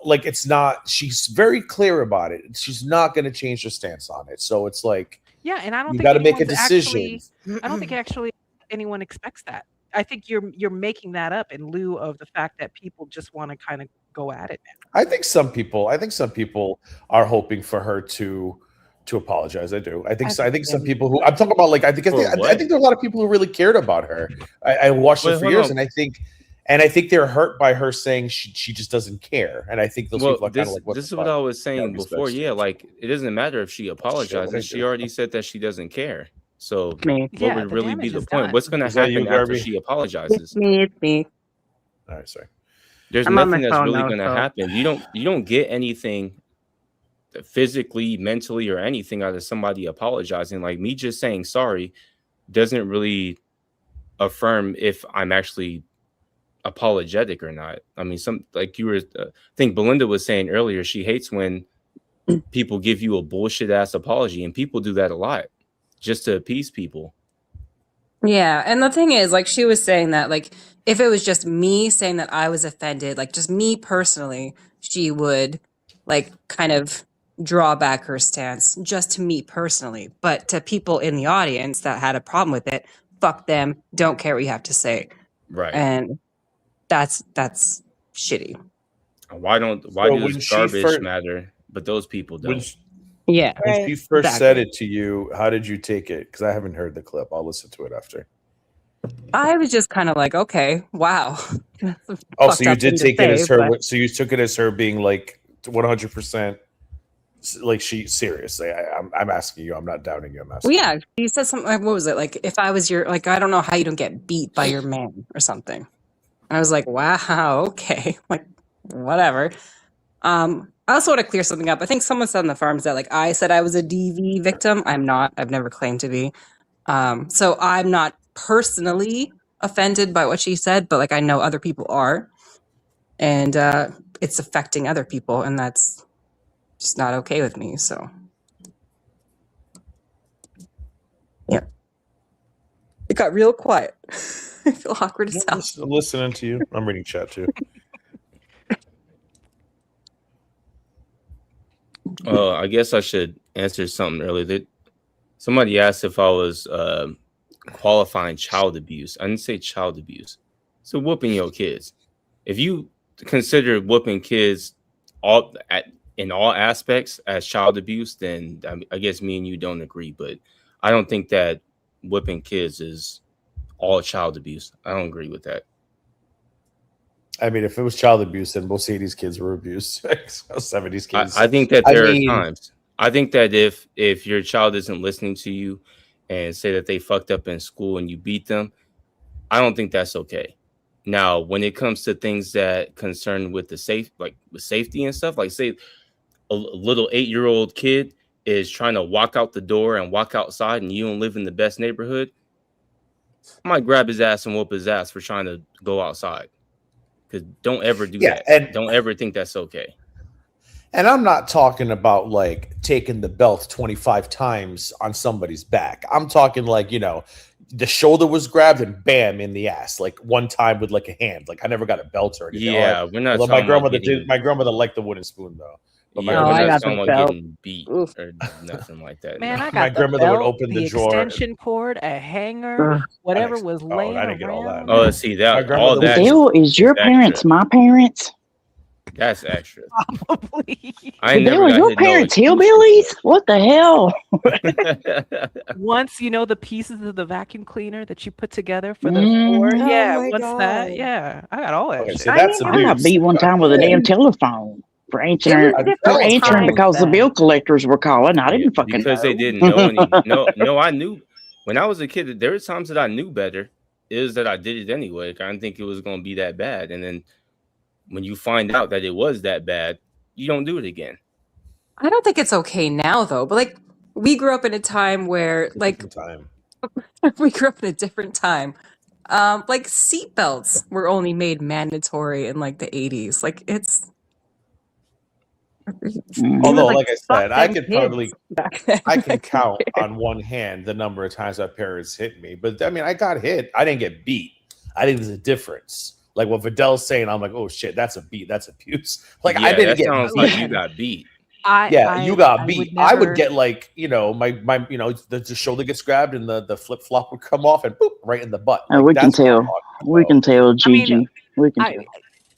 like it's not. She's very clear about it. She's not going to change her stance on it. So it's like, Yeah, and I don't you think got to make a anyone's decision. actually. I don't think actually anyone expects that. I think you're making that up in lieu of the fact that people just want to kind of go at it now. I think some people are hoping for her to apologize. I do. I think some people who I'm talking about, like I think For I what? think there are a lot of people who really cared about her. I watched her Wait, for hold years, on. and I think they're hurt by her saying she just doesn't care. And I think those people Well, are kind of like, what this the is what fuck? I was saying respect before. you. Yeah, like it doesn't matter if she Shit, what apologizes. I She do. already said that she doesn't care. So Me. what Yeah, would the really be damage the is point? done. What's going to Is that you, happen after Garvey? she It's apologizes? me. It's me. All right, sorry. There's I'm on my nothing that's phone really now, going to so- happen. You don't get anything physically, mentally, or anything out of somebody apologizing. Like me just saying sorry doesn't really affirm if I'm actually apologetic or not. I mean, some like you were, I think Belinda was saying earlier, she hates when people give you a bullshit ass apology, and people do that a lot just to appease people. Yeah, and the thing is, like she was saying that, like if it was just me saying that I was offended, like just me personally, she would like kind of draw back her stance just to me personally. But to people in the audience that had a problem with it, fuck them, don't care what you have to say. Right. And that's shitty. Why So do when this she garbage first- matter, but those people When, don't? Yeah. when Right. she first said Exactly. it to you, how did you take it? Because I haven't heard the clip. I'll listen to it after. I was just kind of like, okay, wow. That's a Oh, fucked so you up did thing to take it as say, her. but- So you took it as her being like 100%, like she's serious. I'm asking you. I'm not doubting you. I'm asking. Well, yeah, he said something like, what was it? Like, if I was your, like, I don't know how you don't get beat by your man or something. And I was like, wow, okay. Like, whatever. I also want to clear something up. I think someone said on the farms that, like, I said I was a DV victim. I'm not. I've never claimed to be. So I'm not personally offended by what she said, but, like, I know other people are. And it's affecting other people, and that's just not okay with me, so. Yeah. It got real quiet. I feel awkward as hell. I'm listening to you. I'm reading chat too. Oh, I guess I should answer something earlier. That somebody asked if I was qualifying child abuse. I didn't say child abuse. So whooping your kids. If you consider whooping kids in all aspects as child abuse, then I guess me and you don't agree. But I don't think that whipping kids is all child abuse. I don't agree with that. I mean, if it was child abuse, then most 80s kids were abused. 70s kids. I think that there are times. I think that if your child isn't listening to you and say that they fucked up in school and you beat them, I don't think that's okay. Now, when it comes to things that concern with with safety and stuff, like say a little 8-year-old kid is trying to walk out the door and walk outside and you don't live in the best neighborhood, I might grab his ass and whoop his ass for trying to go outside. Because don't ever do that. And don't ever think that's okay. And I'm not talking about like taking the belt 25 times on somebody's back. I'm talking like, the shoulder was grabbed and bam in the ass, like one time with like a hand. Like I never got a belt or anything. Yeah, we're not. My grandmother did. My grandmother liked the wooden spoon though. But Yeah, I we're not got talking the about belt. getting beat Oof. or nothing like that. Man, no. I got My the grandmother would belt, open the the drawer. extension cord, a hanger, Ugh. whatever was I laying didn't get all that. around. Oh, see My that grandmother all was- that Bill, is your extra. parents my parents? That's extra. Probably. I ain't Bill, never are got your hit no parents excuses hillbillies? What the hell? Once the pieces of the vacuum cleaner that you put together for the Mhm. floor. Oh Yeah, my what's that? God. Yeah, I got all that Okay, shit. so that's I got abuse. beat one time with a damn telephone for answering It was different times because the then. bill collectors were calling. I Yeah, didn't fucking because know. they didn't know any. No, I knew when I was a kid. There were times that I knew better. Is that I did it anyway. I didn't think it was going to be that bad, and then when you find out that it was that bad, you don't do it again. I don't think it's okay now though, but like we grew up in a time where like Time. we grew up in a different time. Like seatbelts were only made mandatory in like the 80s. Like it's Mhm. Although, like, like I fuck said, I them could kids probably back then. I can count on one hand the number of times my parents hit me. But I mean, I got hit. I didn't get beat. I think there's a difference. Like what Vidal's saying, I'm like, oh shit, that's a beat, that's abuse. Like Yeah, I didn't that get sounds beat. like you got beat. You got beat. would I would never- get like, my the shoulder gets grabbed and the flip flop would come off and boop right in the butt. Oh, Like, we can that's what I'm tell. talking We about. can tell, I Gigi. mean, We can tell.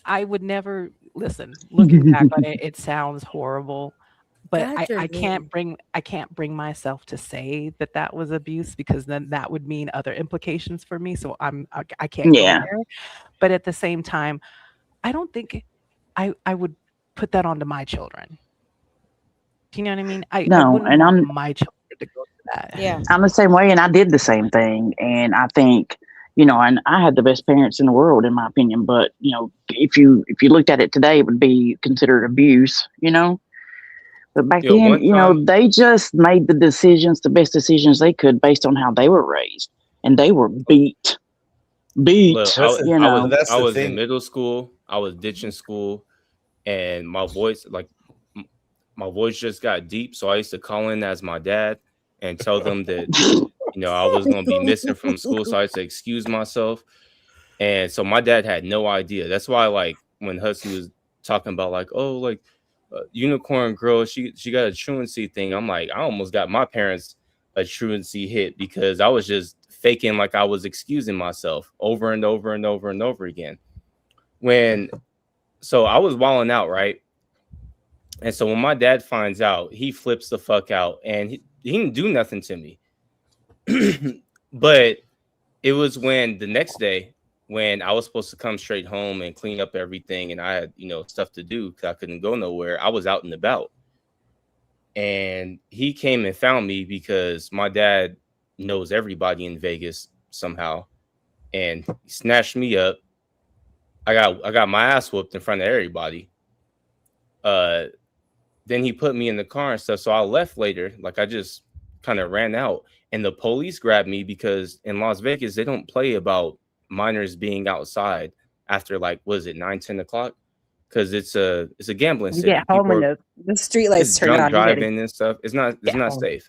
I would never listen. Looking back on it, it sounds horrible, but God, you're I can't mean. bring myself to say that was abuse, because then that would mean other implications for me. So I can't go Yeah. there. But at the same time, I don't think I would put that onto my children. Do you know what I mean? I No, wouldn't and want my children to go through that. Yeah. I'm the same way, and I did the same thing. And I think, and I had the best parents in the world, in my opinion. But if you looked at it today, it would be considered abuse. But back Yo, then, one time, they just made the best decisions they could based on how they were raised, and they were beat. look, That's I the was thing. in middle school. I was ditching school, and my voice just got deep. So I used to call in as my dad and tell them that I was going to be missing from school. So I used to excuse myself, and so my dad had no idea. That's why, like, when Husky was talking about like, oh, like unicorn girl, she got a truancy thing. I'm like, I almost got my parents a truancy hit because I was just faking like I was excusing myself over and over and over and over again. So I was wilding out, right? And so when my dad finds out, he flips the fuck out, and he didn't do nothing to me. But it was when the next day, when I was supposed to come straight home and clean up everything, and I had, stuff to do because I couldn't go nowhere. I was out and about, and he came and found me because my dad knows everybody in Vegas somehow, and he snatched me up. I got my ass whooped in front of everybody. Then he put me in the car and stuff. So I left later. Like, I just kind of ran out, and the police grabbed me because in Las Vegas, they don't play about minors being outside after, like, what is it, 9-10 o'clock? Because it's a gambling You city. get home and the street lights turn drunk on. driving and stuff. It's not safe.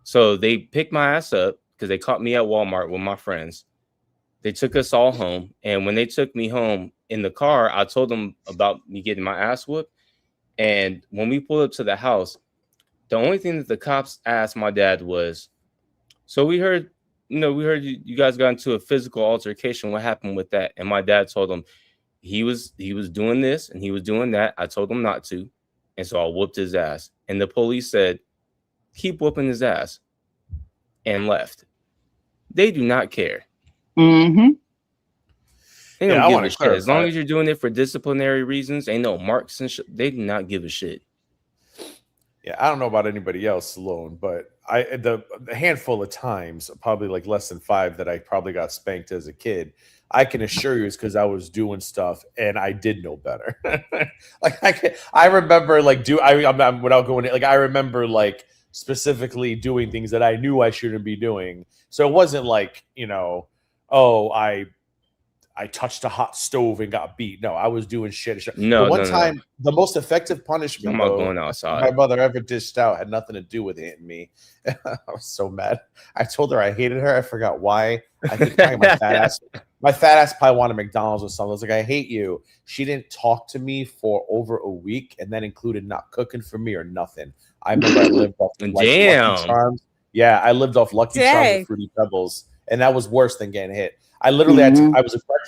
So they picked my ass up because they caught me at Walmart with my friends. They took us all home, and when they took me home in the car, I told them about me getting my ass whooped. And when we pulled up to the house, the only thing that the cops asked my dad was, so we heard you guys got into a physical altercation. What happened with that? And my dad told him he was doing this and he was doing that. I told him not to. And so I whooped his ass. And the police said, keep whooping his ass, and left. They do not care. Mm-hmm. They don't I give wanna a shit. clarify. As long as you're doing it for disciplinary reasons, ain't no marks and shit. They do not give a shit. Yeah, I don't know about anybody else alone, but the handful of times, probably like less than 5, that I probably got spanked as a kid, I can assure you it's because I was doing stuff and I did know better. I remember like I'm without going in, like I remember like specifically doing things that I knew I shouldn't be doing. So it wasn't like I touched a hot stove and got beat. No, I was doing shit. No, the one no. time, the most effective punishment I'm not going outside. my mother ever dished out had nothing to do with hitting me. I was so mad. I told her I hated her. I forgot why. I think probably my fat ass probably wanted McDonald's or something. I was like, I hate you. She didn't talk to me for over a week, and that included not cooking for me or nothing. I remember I lived off like, Lucky Charms. Yeah, I lived off Lucky Charms and Fruity Pebbles, and that was worse than getting hit. I literally had to.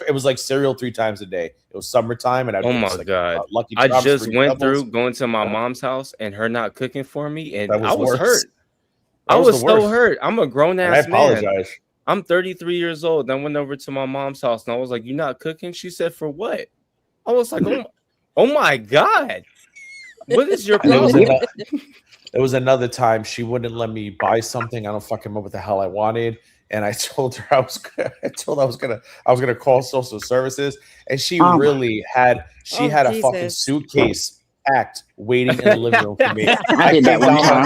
It was like cereal 3 times a day. It was summertime, and God! Lucky I Charms, just Fruity went Pebbles. through going to my mom's house and her not cooking for me, and That I was worse. hurt. That I was was the so worst. hurt. I'm a grown And I ass man. apologize. I'm 33 years old. And I went over to my mom's house and I was like, "You not cooking?" She said, "For what?" I was like, "Oh my God, what is your problem?" There was another time she wouldn't let me buy something. I don't fucking remember what the hell I wanted. And I told her I was gonna call social services, and she really had a fucking suitcase packed waiting in the living room for me. I did that one time.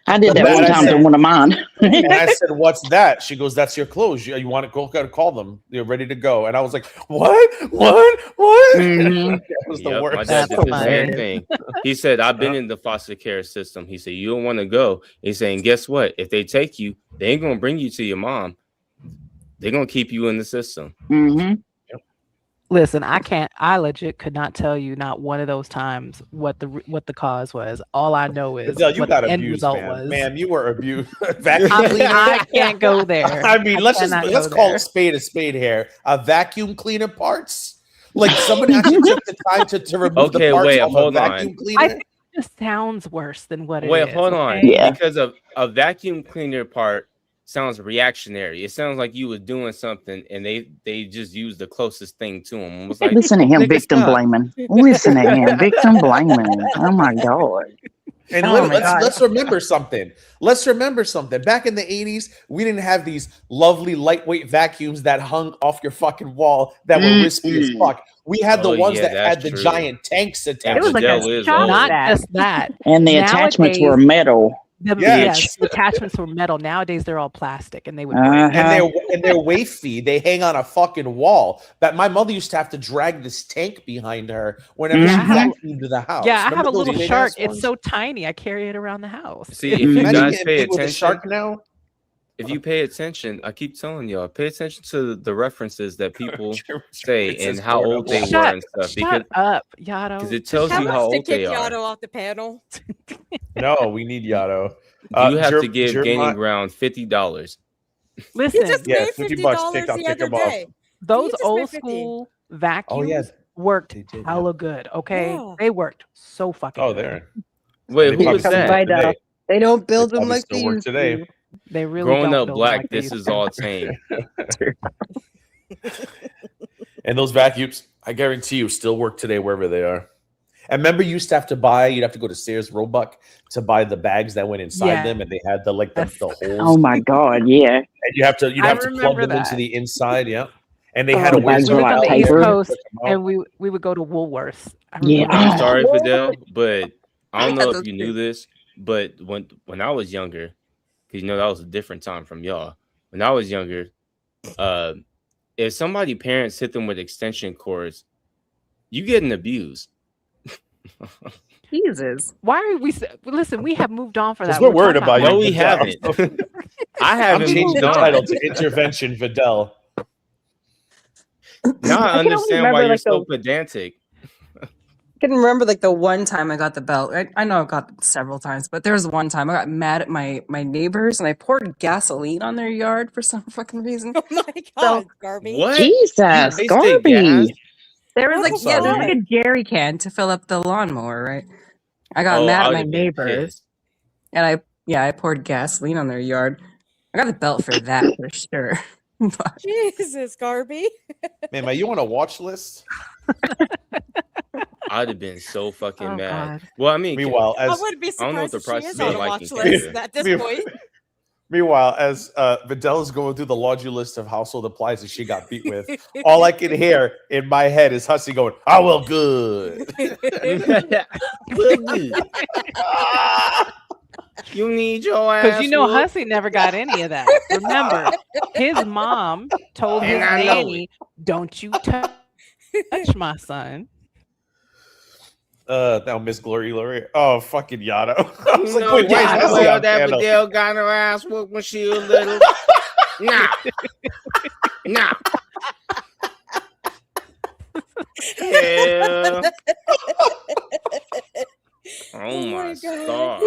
I did that one time to one of mine. And I said, "What's that?" She goes, "That's your clothes. You want to go? Got to call them. You're ready to go." And I was like, "What? Mm-hmm. That was the worst. My dad did the same thing. He said, "I've been in the foster care system." He said, "You don't want to go." He's saying, "Guess what? If they take you, they ain't gonna bring you to your mom. They're gonna keep you in the system. Mm-hmm. Listen, I legit could not tell you not one of those times what the cause was. All I know is Adele, you what got the end abused, result ma'am. was. Ma'am, you were abused. Vacuum I cleaner. can't go there. I mean, let's cannot go call there. a spade here. A vacuum cleaner parts. Like someone actually took the time to remove the Okay, parts wait, from a hold vacuum on. cleaner. I think it just sounds worse than what it is. Wait, hold on. okay? Yeah. Because of a vacuum cleaner part sounds reactionary. It sounds like you were doing something and they just used the closest thing to him. It was like, Listen to him, nigga, victim stop. blaming. Listen to him, victim blaming. Oh my God. And Oh my let's God. let's remember something. Let's remember something. Back in the 80s, we didn't have these lovely lightweight vacuums that hung off your fucking wall that were wispy as fuck. We had the Oh, ones yeah, that had that's the true. giant tanks And attached. It was like Fidel a is shop old. Not vac. just that. And the attachments were Nowadays, metal. Yes, the attachments were metal. Nowadays, they're all plastic, and they would break. Uh-huh. And they're wafy. They hang on a fucking wall. That my mother used to have to drag this tank behind her whenever Yeah, she I have vacuumed the house. Yeah, I Remember have a those little big shark. ass It's ones? so tiny. I carry it around the house. See, if you Imagine guys getting pay big with a attention, shark now. if you pay attention, I keep telling y'all, pay attention to the references that people say and how old they were and stuff. Shut up, Because Yato. it tells How you how much to old kick they are. Yato off the panel? No, we need Yato. You have to give Gaining Ground $50. He Listen, just Yeah, paid $50 $50 kick- I'll the kick other him off. day. those just old paid 50. school vacuums worked They did, hella good. Okay, Yeah. they worked so fucking Oh, good. there. Wait, They who probably was still that? work today. They don't build They them probably like still they work used today. to. They really Growing don't up build black, like they this used is to. all it's saying. And those vacuums, I guarantee you, still work today wherever they are. And remember, you used to have to buy. You'd have to go to Sears Roebuck to buy the bags that went inside Yeah. them, and they had the holes. Oh my God, yeah. And you'd have to plug remember them into that. the inside. Yeah, and they had The a way bags to were We lived like on the out East paper. there. Coast, Took 'em out. and we would go to Woolworths. I Yeah. remember I'm that. sorry, Fidel, but I don't I had know those if you knew this, but when I was younger, because that was a different time from y'all. When I was younger, if somebody parents hit them with extension cords, you getting abused. Jesus. Why are we? Listen, we have moved on for that. We're worried talking about No, you. we Vidal. haven't. I I'm haven't changing moved the on. title to Intervention Vidal. Now I I can only understand why remember, you're like, so pedantic. I can remember like the one time I got the belt. I know I've got it several times, but there was one time I got mad at my neighbors and I poured gasoline on their yard for some fucking reason. Oh my God, Garby. What? Jesus, You wasted gas? Garby. There was What like the there was fuck? like a jerry can to fill up the lawnmower, right? I got Oh, mad I at would my have been neighbors pissed. and I poured gasoline on their yard. I got the belt for that for sure. But Jesus, Garby. Man, are you on a watch list? I'd have been so fucking Oh, mad. God. Well, I mean, Meanwhile, I as wouldn't be I don't know what surprised the if she price is of on a your watch liking list is. at this point. Meanwhile, as Vidal is going through the laundry list of household appliances she got beat with, all I can hear in my head is Hussey going, "I will good." You need your ass. Because you know, whooped. Hussey never got any of that. Remember, his mom told his And I know nanny, "Don't you touch my son." Now Miss Glory. Oh, fucking Yano. I was You like, know wait, why is damn Hussey well on that panel? Vidal got her ass whooped when she was little. Nah. Nah. Yeah. Oh my stars.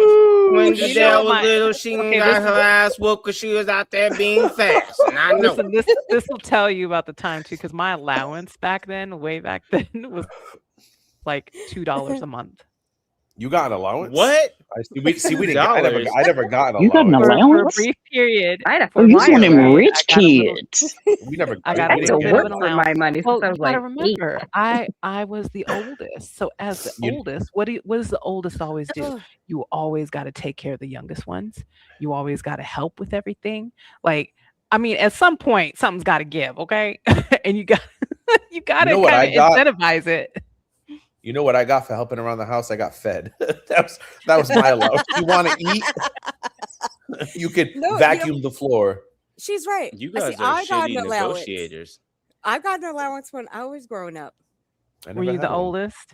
When You Vidal know, was little, she okay, got this her ass whooped because she was out there being fast. And I know. Listen, this will tell you about the time too, because my allowance back then, way back then, was like $2 a month. You got an allowance? What? We didn't. I never got an You got an allowance. For a allowance? brief period. I had a Oh, you one of them flyer. rich I got a little- kids. We never. I got I a had to little bit of work an for allowance. my money Well, since I you was gotta like 8. remember, I was the oldest. So as the You- oldest, what does the oldest always do? You always got to take care of the youngest ones. You always got to help with everything. Like, I mean, at some point, something's got to give, okay? And you got to kind of incentivize it. You know what I got for helping around the house? I got fed. that was my allowance. You want to eat? You could vacuum the floor. She's right. You guys See, are I got shitty an allowance. negotiators. I got an allowance when I was growing up. Were you the oldest?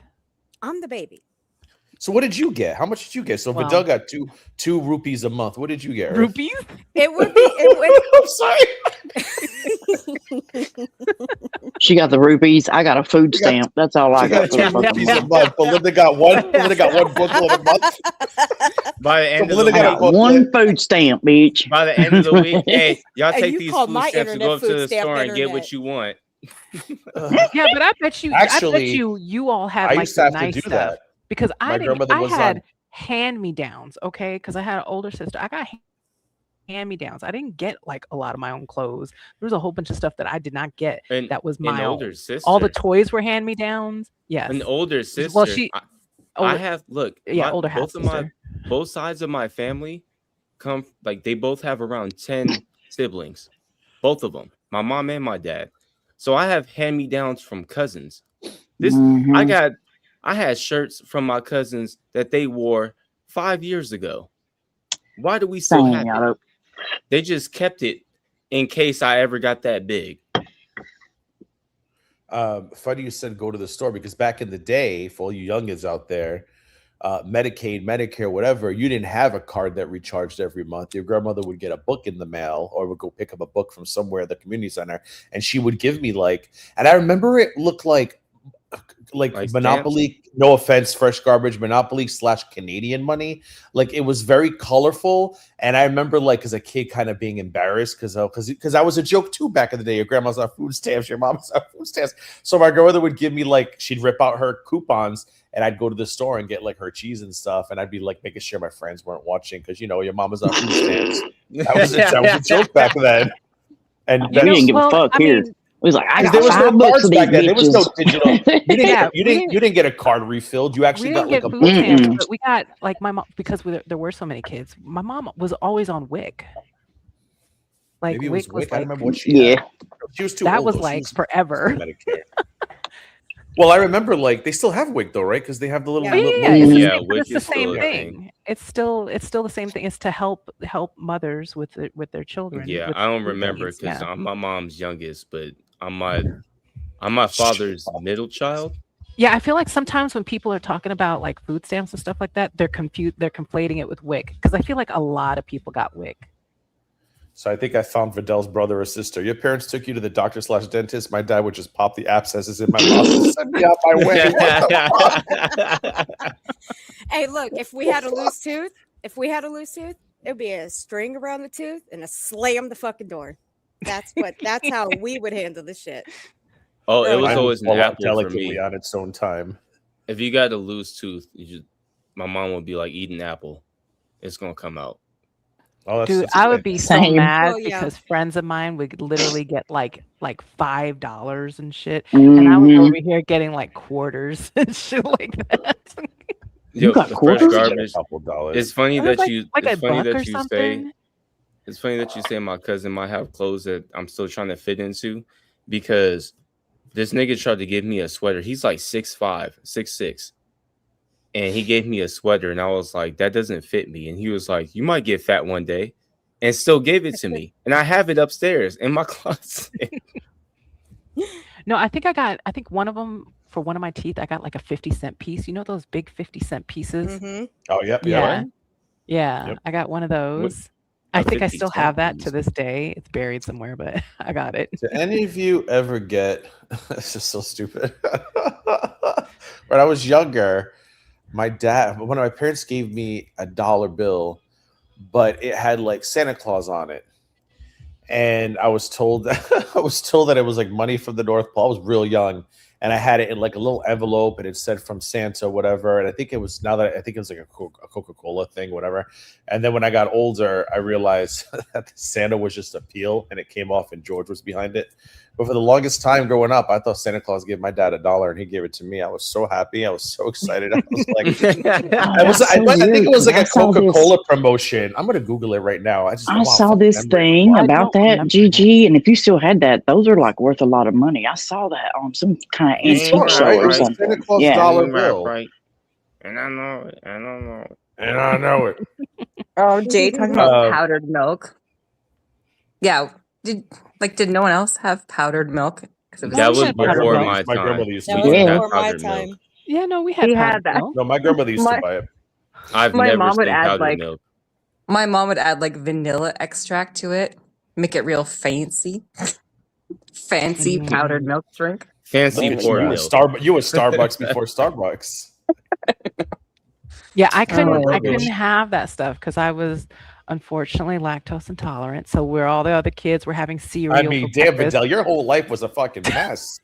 I'm the baby. So what did you get? How much did you get? So Well- Vidal got two rupees a month. What did you get? Earth? Rupees? It would be. It She got the rupees. I got a food She got- stamp. That's all I She got got for the 2 fucking rupees a month. month. Belinda got one. Belinda got one booklet a month. By the end of the Belinda I got week, a got one food stamp, bitch. by the end of the week, hey, y'all Hey, take you these called food my stamps and go up internet to food the stamp store and get internet. what you want. Yeah, but I bet you. I Actually, bet you all had I like used to the have nice to do stuff that. because My I didn't. grandmother I was had on. hand me downs. Okay, because I had an older sister. I got hand me downs. I didn't get like a lot of my own clothes. There was a whole bunch of stuff that I did not get. And That was an my older own. sister. All the toys were hand me downs. Yes. An older sister. Well, she. I Older, have look. yeah, older half sister. Both sides of my family come like they both have around 10 siblings. Both of them, my mom and my dad. So I have hand-me-downs from cousins. This Mhm. I had shirts from my cousins that they wore 5 years ago. Why do we still Same, have it? y'all. They just kept it in case I ever got that big. Funny you said go to the store because back in the day, for all you youngins out there, Medicaid, Medicare, whatever, you didn't have a card that recharged every month. Your grandmother would get a book in the mail or would go pick up a book from somewhere at the community center, and she would give me and I remember it looked like Monopoly, no offense, Fresh Garbage, Monopoly / Canadian money. Like it was very colorful. And I remember as a kid kind of being embarrassed because I was a joke too back in the day. Your grandma's on food stamps, your mom's on food stamps. So my grandmother would give me she'd rip out her coupons and I'd go to the store and get her cheese and stuff. And I'd be making sure my friends weren't watching because, your mama's on food stamps. That was a joke back then. And We didn't give a fuck here. It was like, I got there was no $5 for cards these back then. There was no bitches. digital. You Yeah, didn't get a card refilled. You actually we got didn't a get food book. stamps, but we got my mom because there were so many kids. My mom was always on WIC. Maybe it was WIC was WIC. I don't remember what she Yeah. had. She was too that old. was though. She was forever. Medicare. Well, I remember they still have WIC though, right? Because they have the little. Yeah. Yeah, little- it's the same, WIC but is it's the still a same thing. It's still the same thing. It's to help mothers with their children. Yeah, with I don't food remember needs, because yeah. I'm my mom's youngest, but I'm my father's middle child. Yeah, I feel like sometimes when people are talking about food stamps and stuff like that, they're conflating it with WIC because I feel like a lot of people got WIC. So I think I found Vidal's brother or sister. Your parents took you to the doctor / dentist. My dad would just pop the abscesses in my mouth and send me out my way. What the fuck? Hey, look, if we had a loose tooth, it would be a string around the tooth and a slam the fucking door. That's how we would handle the shit. Oh, it was Mine always an fall out apple for delicately me. on its own time. If you got a loose tooth, my mom would be like, eat an apple. It's gonna come out. Oh, Dude, that's I would be so Same. mad Well, yeah. because friends of mine would literally get like $5 and shit, and I was Mhm. over here getting quarters and shit like that. You got the quarters? Fresh Get a garbage. couple dollars. It's funny It was that you. like It's a funny buck or that you say. something. It's funny that you say my cousin might have clothes that I'm still trying to fit into, because this nigga tried to give me a sweater. He's like 6'5", 6'6", and he gave me a sweater, and I was like, that doesn't fit me. And he was like, you might get fat one day, and still gave it to me, and I have it upstairs in my closet. No, I think one of them for one of my teeth. I got like a 50-cent piece. You know those big 50-cent pieces? Mm-hmm. Oh, yep. Yeah, Yep. yeah. Yep. I got one of those. I a think I 50 still cent have that piece? to this day. It's buried somewhere, but I got it. Did any of you ever get this is so stupid. When I was younger, one of my parents gave me a $1 bill, but it had like Santa Claus on it. And I was told that it was like money from the North Pole. I was real young, and I had it in like a little envelope, and it said from Santa, whatever. And I think it was like a Coca-Cola thing, whatever. And then when I got older, I realized that Santa was just a peel, and it came off, and George was behind it. But for the longest time growing up, I thought Santa Claus gave my dad $1, and he gave it to me. I was so happy. I was so excited. I was like, I think it was like a Coca-Cola promotion. I'm gonna Google it right now. I saw this thing about that, GG, and if you still had that, those are like worth a lot of money. I saw that on some kind of Ain't antique show right, or right. something. Santa Claus Yeah. $1 bill. Right. And I know it. I don't know it. And I know it. Oh, Jay talking about Um, powdered milk. Yeah. Did no one else have powdered milk? 'Cause it was That was had powdered before milk. my My time. grandmother used to That do was Yeah. that. before my Powdered time. milk. Yeah, no, we had We powdered had that. milk. No, my grandmother used to My- buy it. I've My never mom would seen add, powdered like- milk. My mom would add like vanilla extract to it, make it real fancy. Fancy powdered milk drink. Fancy Look at poured you, milk. you were Starbucks before Starbucks. Yeah, I couldn't. Oh, I gosh. couldn't have that stuff because I was unfortunately lactose intolerant. So where all the other kids were having cereal. I mean, for damn, breakfast. Vidal, your whole life was a fucking mess.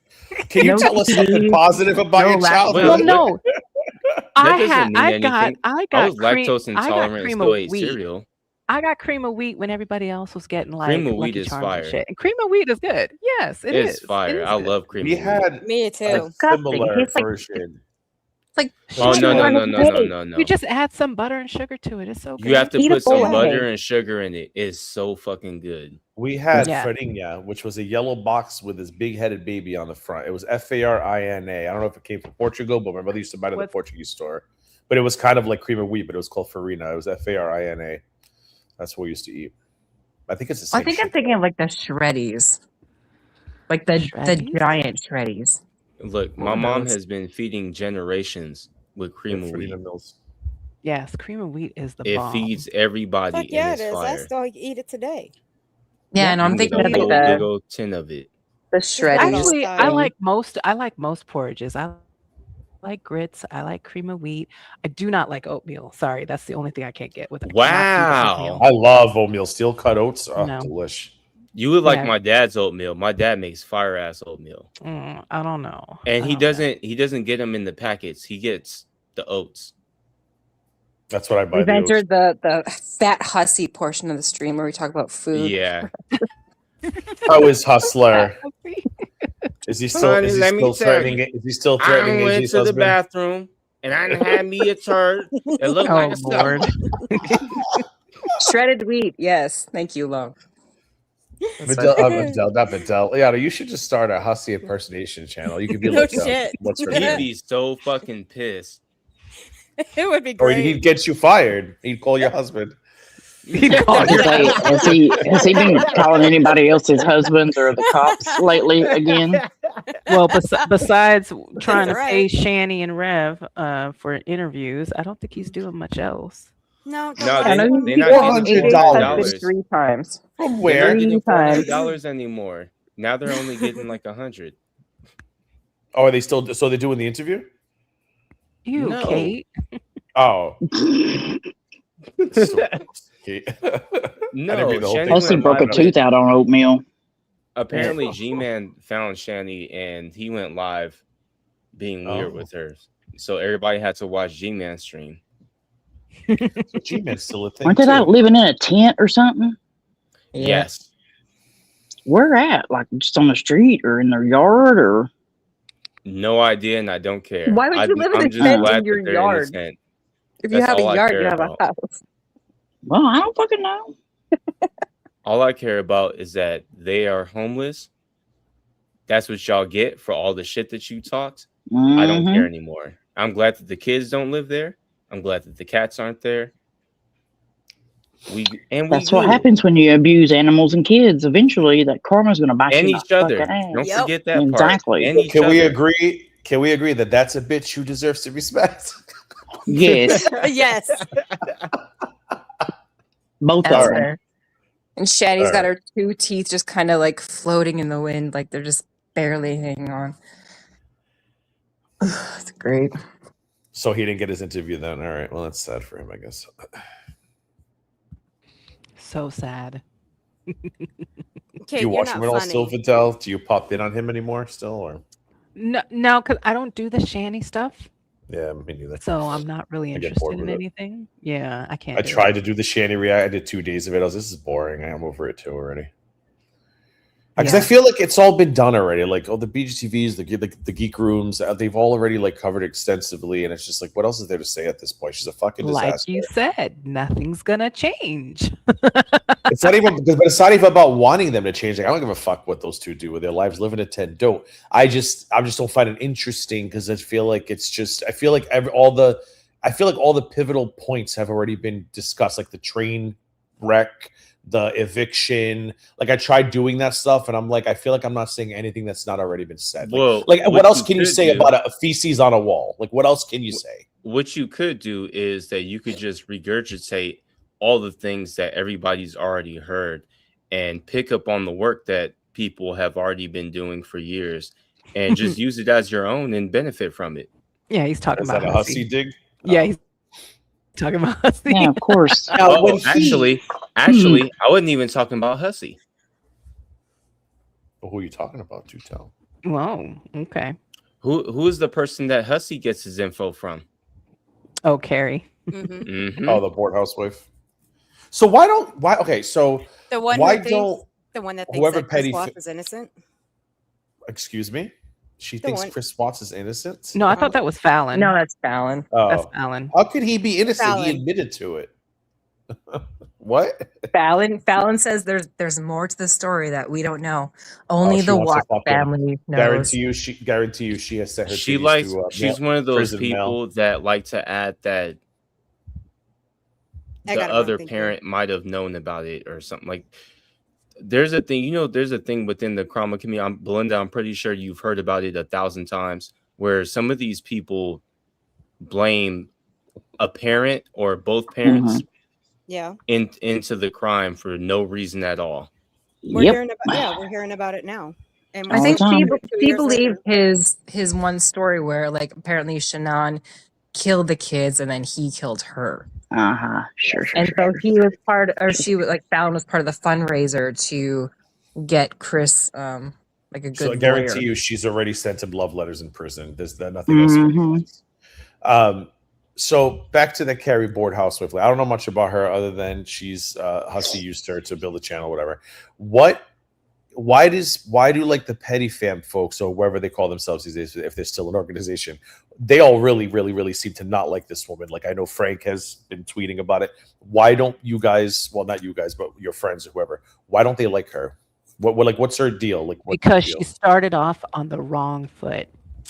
Can you No tell us tea, something positive about no your childhood? Well, no. That doesn't mean I anything. got I was cream. lactose I got intolerant and cream still of ate wheat. cereal. I got cream of wheat when everybody else was getting like Cream of wheat Lucky is Charms fire. and shit. And cream of wheat is good. Yes, it is. It's fire. It is I good. love cream We of wheat. had Me a too. Disgusting. similar Tastes like- version. Like Oh Shut no up. no chewing no on no hay. no no no! You just add some butter and sugar to it. It's so good. You have to Eat a put some bowl of butter hay. and sugar in it. It's so fucking good. We had Yeah. farinha, which was a yellow box with this big-headed baby on the front. It was Farina. I don't know if it came from Portugal, but my mother used to buy it at the What's- Portuguese store. But it was kind of like cream of wheat, but it was called farina. It was Farina. That's what we used to eat. I think it's the same. I think I'm shit. thinking of like the shreddies. Like the Shreddies? giant shreddies. Look, What my are mom those? has been feeding generations with cream of wheat. Farina Mills. Yes, cream of wheat is the It bomb. feeds everybody, Fuck and yeah, it's it is. I fire. still eat it today. Yeah, and You I'm can get thinking a of like big the old tin of it. shreddies. Actually, I thing. like most porridges. I like grits. I like cream of wheat. I do not like oatmeal. Sorry, that's the only thing I can't get with it. I cannot do Wow. oatmeal. I love oatmeal. Steel cut oats. Oh, No. delish. You would like Yeah. my dad's oatmeal. My dad makes fire ass oatmeal, I don't know. and I he don't know. doesn't. He doesn't get them in the packets. He gets the oats. That's what I buy. We've the oats. entered the fat hussy portion of the stream where we talk about food. Yeah. How is Hustler? Is he still? Honey, Is he let me still tell threatening? you, Is he still I threatening went AJ's to the husband? bathroom and I done had me a turd. It looked like Oh a stomach. Lord. Shredded wheat. Yes. Thank you, Lo. That's Vidal, not Vidal. Yeah, you should just start a Hussy impersonation channel. You could be No like, shit. what's her He'd name? be so fucking pissed. It would be Or great. he'd get you fired. He'd call your husband. Oh, Is they- has he been calling anybody else's husbands or the cops lately again? Well, besides trying to That's pay right. Shani and Rev for interviews, I don't think he's doing much else. No, No, don't I lie. know they're not getting $400. AJ's husband 3 times. From They're where? not getting Three times. $400 anymore. Now they're only getting like 100. Oh, are they still? So they're doing the interview? You, No. Kate. Oh. No, read the whole Shani thing. Plus, he went broke a live. tooth out on oatmeal. Apparently, G-Man found Shani and he went live being weird Oh. with her. So everybody had to watch G-Man stream. So G-Man's still a thing. Aren't they like too. living in a tent or something? Yeah. Yes. Where at? Like just on the street or in their yard or? No idea, and I don't care. Why would you live in I'm a just tent glad in your that they're yard? innocent. If you That's have a all I yard, care you have about. a house. Well, I don't fucking know. All I care about is that they are homeless. That's what y'all get for all the shit that you talked. I don't Mhm. care anymore. I'm glad that the kids don't live there. I'm glad that the cats aren't there. That's what happens when you abuse animals and kids. Eventually, that karma's going to bite And you in each the other. fucking ass. Don't Yep. forget that part. Exactly. And each Can we other. agree? Can we agree that that's a bitch who deserves to respect? Yes, Yes. both That's of them. fair. And Shani's All got her 2 teeth just kind of like floating in the wind, like they're just barely hanging on. It's great. So he didn't get his interview then. All right. Well, that's sad for him, I guess. So sad. Kate, Do you you're watch not him at all still, funny. Vidal? Do you pop in on him anymore still? Or No, because I don't do the Shani stuff, yeah, me neither. so I'm not really I get bored interested in with it. anything. Yeah, I can't. I do tried it. to do the Shani react. I did 2 days of it. I was, this is boring. I'm over it too already. Because I Yeah. feel like it's all been done already. Like, oh, the BGTVs, the geek rooms, they've all already like covered extensively. And it's just like, what else is there to say at this point? She's a fucking disaster. Like you said, nothing's gonna change. It's not even, but it's not even about wanting them to change. Like, I don't give a fuck what those two do with their lives. Living a 10 don't. I just don't find it interesting because I feel like it's just. I feel like all the pivotal points have already been discussed, like the train wreck, the eviction. Like I tried doing that stuff, and I'm like, I feel like I'm not saying anything that's not already been said. Well, like what else can you could say do- about a feces on a wall? Like what else can you say? What you could do is that you could just regurgitate all the things that everybody's already heard and pick up on the work that people have already been doing for years and just use it as your own and benefit from it. Yeah, he's talking Is about that a hussy dig? Yeah, Oh. he's talking about hussy. Yeah, of course. Now, Oh, when he- actually, I wasn't even talking about hussy. Who are you talking about, Tutel? Whoa, okay. Who is the person that hussy gets his info from? Oh, Carrie. Mhm. Oh, the board housewife. So okay, so The one why who thinks, don't the one that whoever thinks that Chris petty Watts fi- is innocent. excuse me? She The thinks one- Chris Watts is innocent? No, I thought that was Fallon. No, that's Fallon. That's Oh. Fallon. How could he be innocent? He Fallon. admitted to it. What? Fallon says there's more to the story that we don't know. Only she the wants to Watts fucking family knows. Guarantee you she has set her She titties likes. to, She's mail- one of those prison people mail. that like to add that I the got it wrong, other thank you. parent might have known about it or something. Like there's a thing, there's a thing within the trauma community. Belinda, I'm pretty sure you've heard about it 1,000 times, where some of these people blame a parent or both parents Yeah, into the crime for no reason at all. we're Yep. hearing about it now. And I All think the time. she believed his one story where like apparently Shannon killed the kids and then he killed her. Sure. And so he was she was like Fallon was part of the fundraiser to get Chris like a good So I lawyer. guarantee you she's already sent him love letters in prison. There's nothing else. Mhm. So back to the Carrie board housewife. I don't know much about her other than she's Hussey used her to build a channel, whatever. Why do like the petty fam folks or wherever they call themselves these days, if they're still an organization, they all really seem to not like this woman. Like I know Frank has been tweeting about it. Why don't you guys, well not you guys, but your friends or whoever, why don't they like her? What's her deal? Like Because she started off on the wrong foot.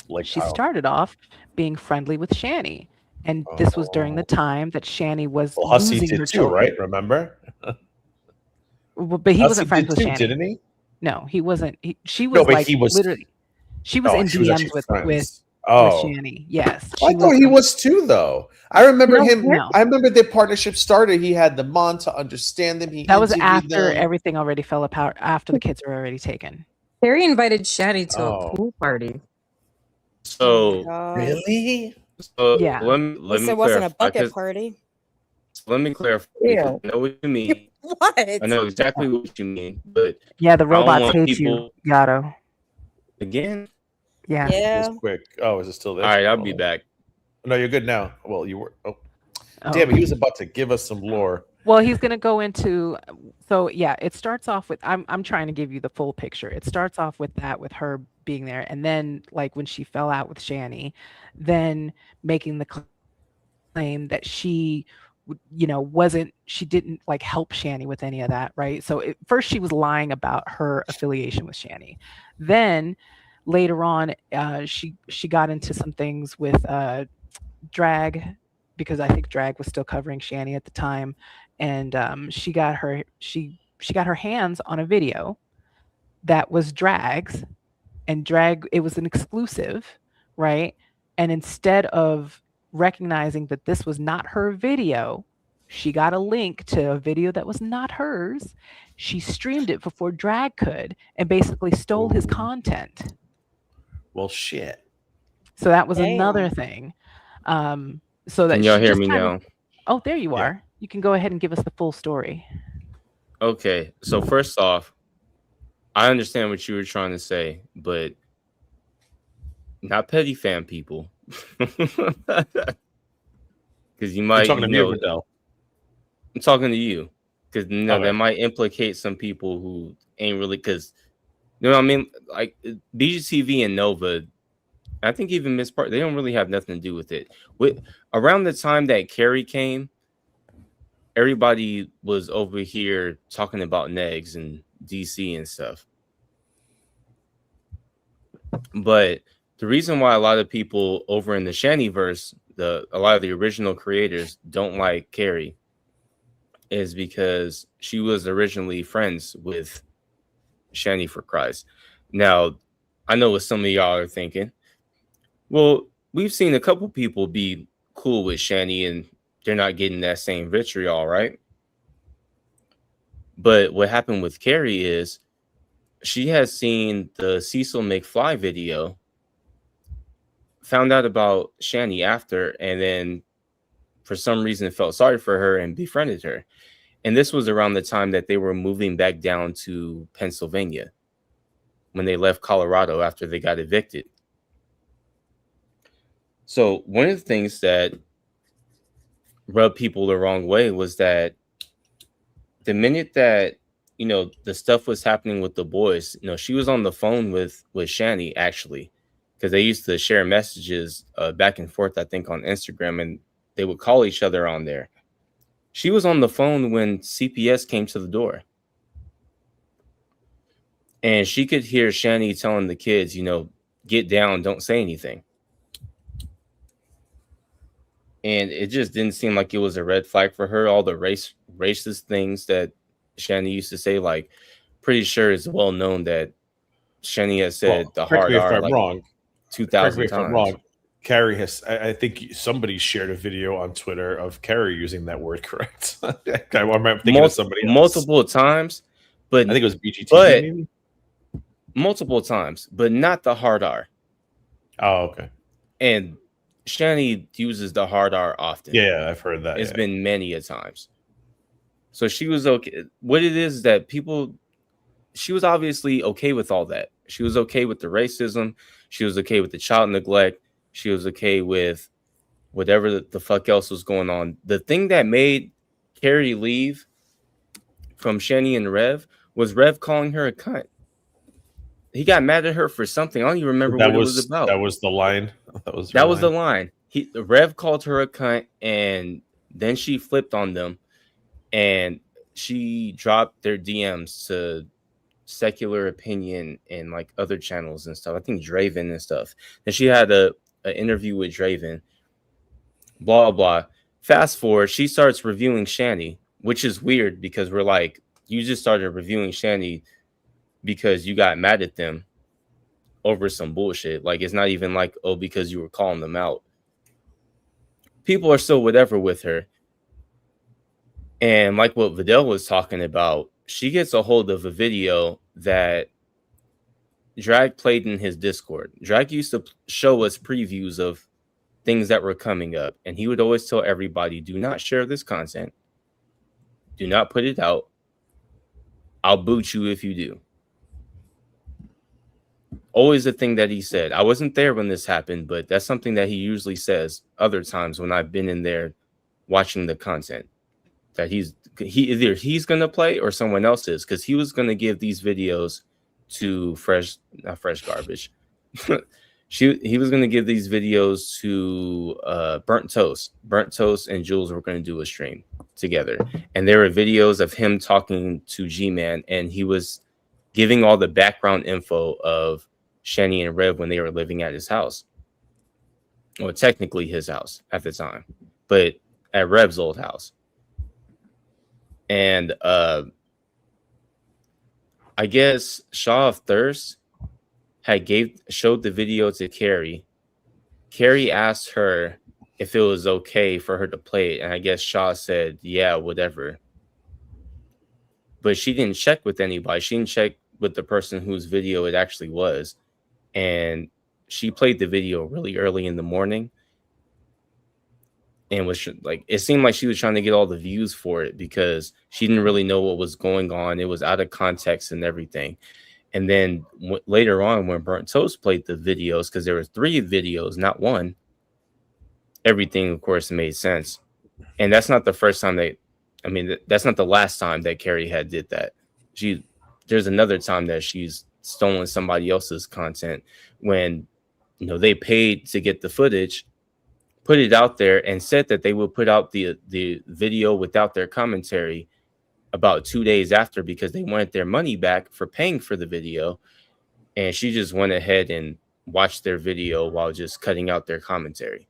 Like she how? started off being friendly with Shani. And this was during the time that Shani was Hussey losing did her too, children. right? Remember? Well, but he Hussey wasn't friends did with too, Shani. didn't he? No, he wasn't. She was but like he was literally. She was in she was actually DMs with friends. Shani. Yes, I thought he was too, though. I remember him. No. I remember their partnership started. He had them on to understand them. That was interviewed after them. everything already fell apart. After the kids were already taken. Carrie invited Shani to Oh. a pool party. So really? So Yeah. let me it wasn't a clarify, bucket 'cause- party. Let me clarify. Ew. Because I know what you mean. What? I know exactly what you mean, but Yeah, the I don't robots want hate people- you, Yato. again. Yeah. Yeah. Just quick. Oh, is it still there? All right, I'll be Oh. back. No, you're good now. Well, you were. Oh, Oh. damn it! He was about to give us some lore. Well, he's going to go into. So yeah, it starts off with. I'm trying to give you the full picture. It starts off with that, with her being there, and then like when she fell out with Shani, then making the claim that she she didn't like help Shani with any of that, right? So first she was lying about her affiliation with Shani. Then later on, she got into some things with Drag, because I think Drag was still covering Shani at the time, and she got her hands on a video that was Drag's, and Drag, it was an exclusive, right? And instead of recognizing that this was not her video, she got a link to a video that was not hers. She streamed it before Drag could and basically stole his content. Well, shit. So that was Damn. another thing. So that Can y'all she hear just me kinda- now? Oh, there you are. You can go ahead and give us the full story. Okay, so first off, I understand what you were trying to say, but not petty fan people. Because you might. You're talking to me or Vidal? I'm talking to you, because Okay. that might implicate some people who ain't really, because what I mean, like BGTV and Nova, I think even Miss Park, they don't really have nothing to do with it. Around the time that Carrie came, everybody was over here talking about negs and DC and stuff. But the reason why a lot of people over in the Shaniverse, a lot of the original creators don't like Carrie, is because she was originally friends with Shani for Christ. Now, I know what some of y'all are thinking. Well, we've seen a couple people be cool with Shani and they're not getting that same vitriol, right? But what happened with Carrie is she has seen the Cecil McFly video, found out about Shani after, and then for some reason felt sorry for her and befriended her. And this was around the time that they were moving back down to Pennsylvania when they left Colorado after they got evicted. So one of the things that rubbed people the wrong way was that the minute that, you know, the stuff was happening with the boys, you know, she was on the phone with Shani, actually, because they used to share messages back and forth, I think, on Instagram, and they would call each other on there. She was on the phone when CPS came to the door. And she could hear Shani telling the kids, you know, get down, don't say anything. And it just didn't seem like it was a red flag for her. All the racist things that Shani used to say, like, pretty sure it's well known that Shani has said the hard R like wrong. 2,000 times. I'm wrong. Carrie has, I think somebody shared a video on Twitter of Carrie using that word correct. I remember thinking of somebody else. Multiple times, but I think it was BGT, maybe? Multiple times, but not the hard R. Oh, okay. And Shani uses the hard R often. Yeah, I've heard that. It's been many a times. So she was okay. What it is that she was obviously okay with all that. She was okay with the racism. She was okay with the child neglect. She was okay with whatever the fuck else was going on. The thing that made Carrie leave from Shani and Rev was Rev calling her a cunt. He got mad at her for something. I don't even remember what it was about. That was the line. That was the line. Rev called her a cunt, and then she flipped on them, and she dropped their DMs to Secular Opinion and like other channels and stuff. I think Draven and stuff. And she had an interview with Draven. Blah blah. Fast forward, she starts reviewing Shani, which is weird because we're like, you just started reviewing Shani because you got mad at them over some bullshit. Like, it's not even like, oh, because you were calling them out. People are still whatever with her. And like what Vidal was talking about, she gets a hold of a video that Drag played in his Discord. Drag used to show us previews of things that were coming up. And he would always tell everybody, do not share this content. Do not put it out. I'll boot you if you do. Always the thing that he said. I wasn't there when this happened, but that's something that he usually says other times when I've been in there watching the content. That either he's gonna play or someone else is, because he was gonna give these videos to not fresh garbage. He was gonna give these videos to Burnt Toast. Burnt Toast and Jules were gonna do a stream together, and there were videos of him talking to G-Man, and he was giving all the background info of Shani and Rev when they were living at his house. Well, technically his house at the time, but at Rev's old house. And I guess Shaw of Thirst had showed the video to Carrie. Carrie asked her if it was okay for her to play it, and I guess Shaw said, yeah, whatever. But she didn't check with anybody. She didn't check with the person whose video it actually was. And she played the video really early in the morning. And was like, it seemed like she was trying to get all the views for it because she didn't really know what was going on. It was out of context and everything. And then later on, when Burnt Toast played the videos, because there were 3 videos, not one, everything, of course, made sense. And that's not the first time that's not the last time that Carrie had did that. There's another time that she's stolen somebody else's content when, you know, they paid to get the footage, put it out there, and said that they would put out the video without their commentary about 2 days after because they wanted their money back for paying for the video. And she just went ahead and watched their video while just cutting out their commentary.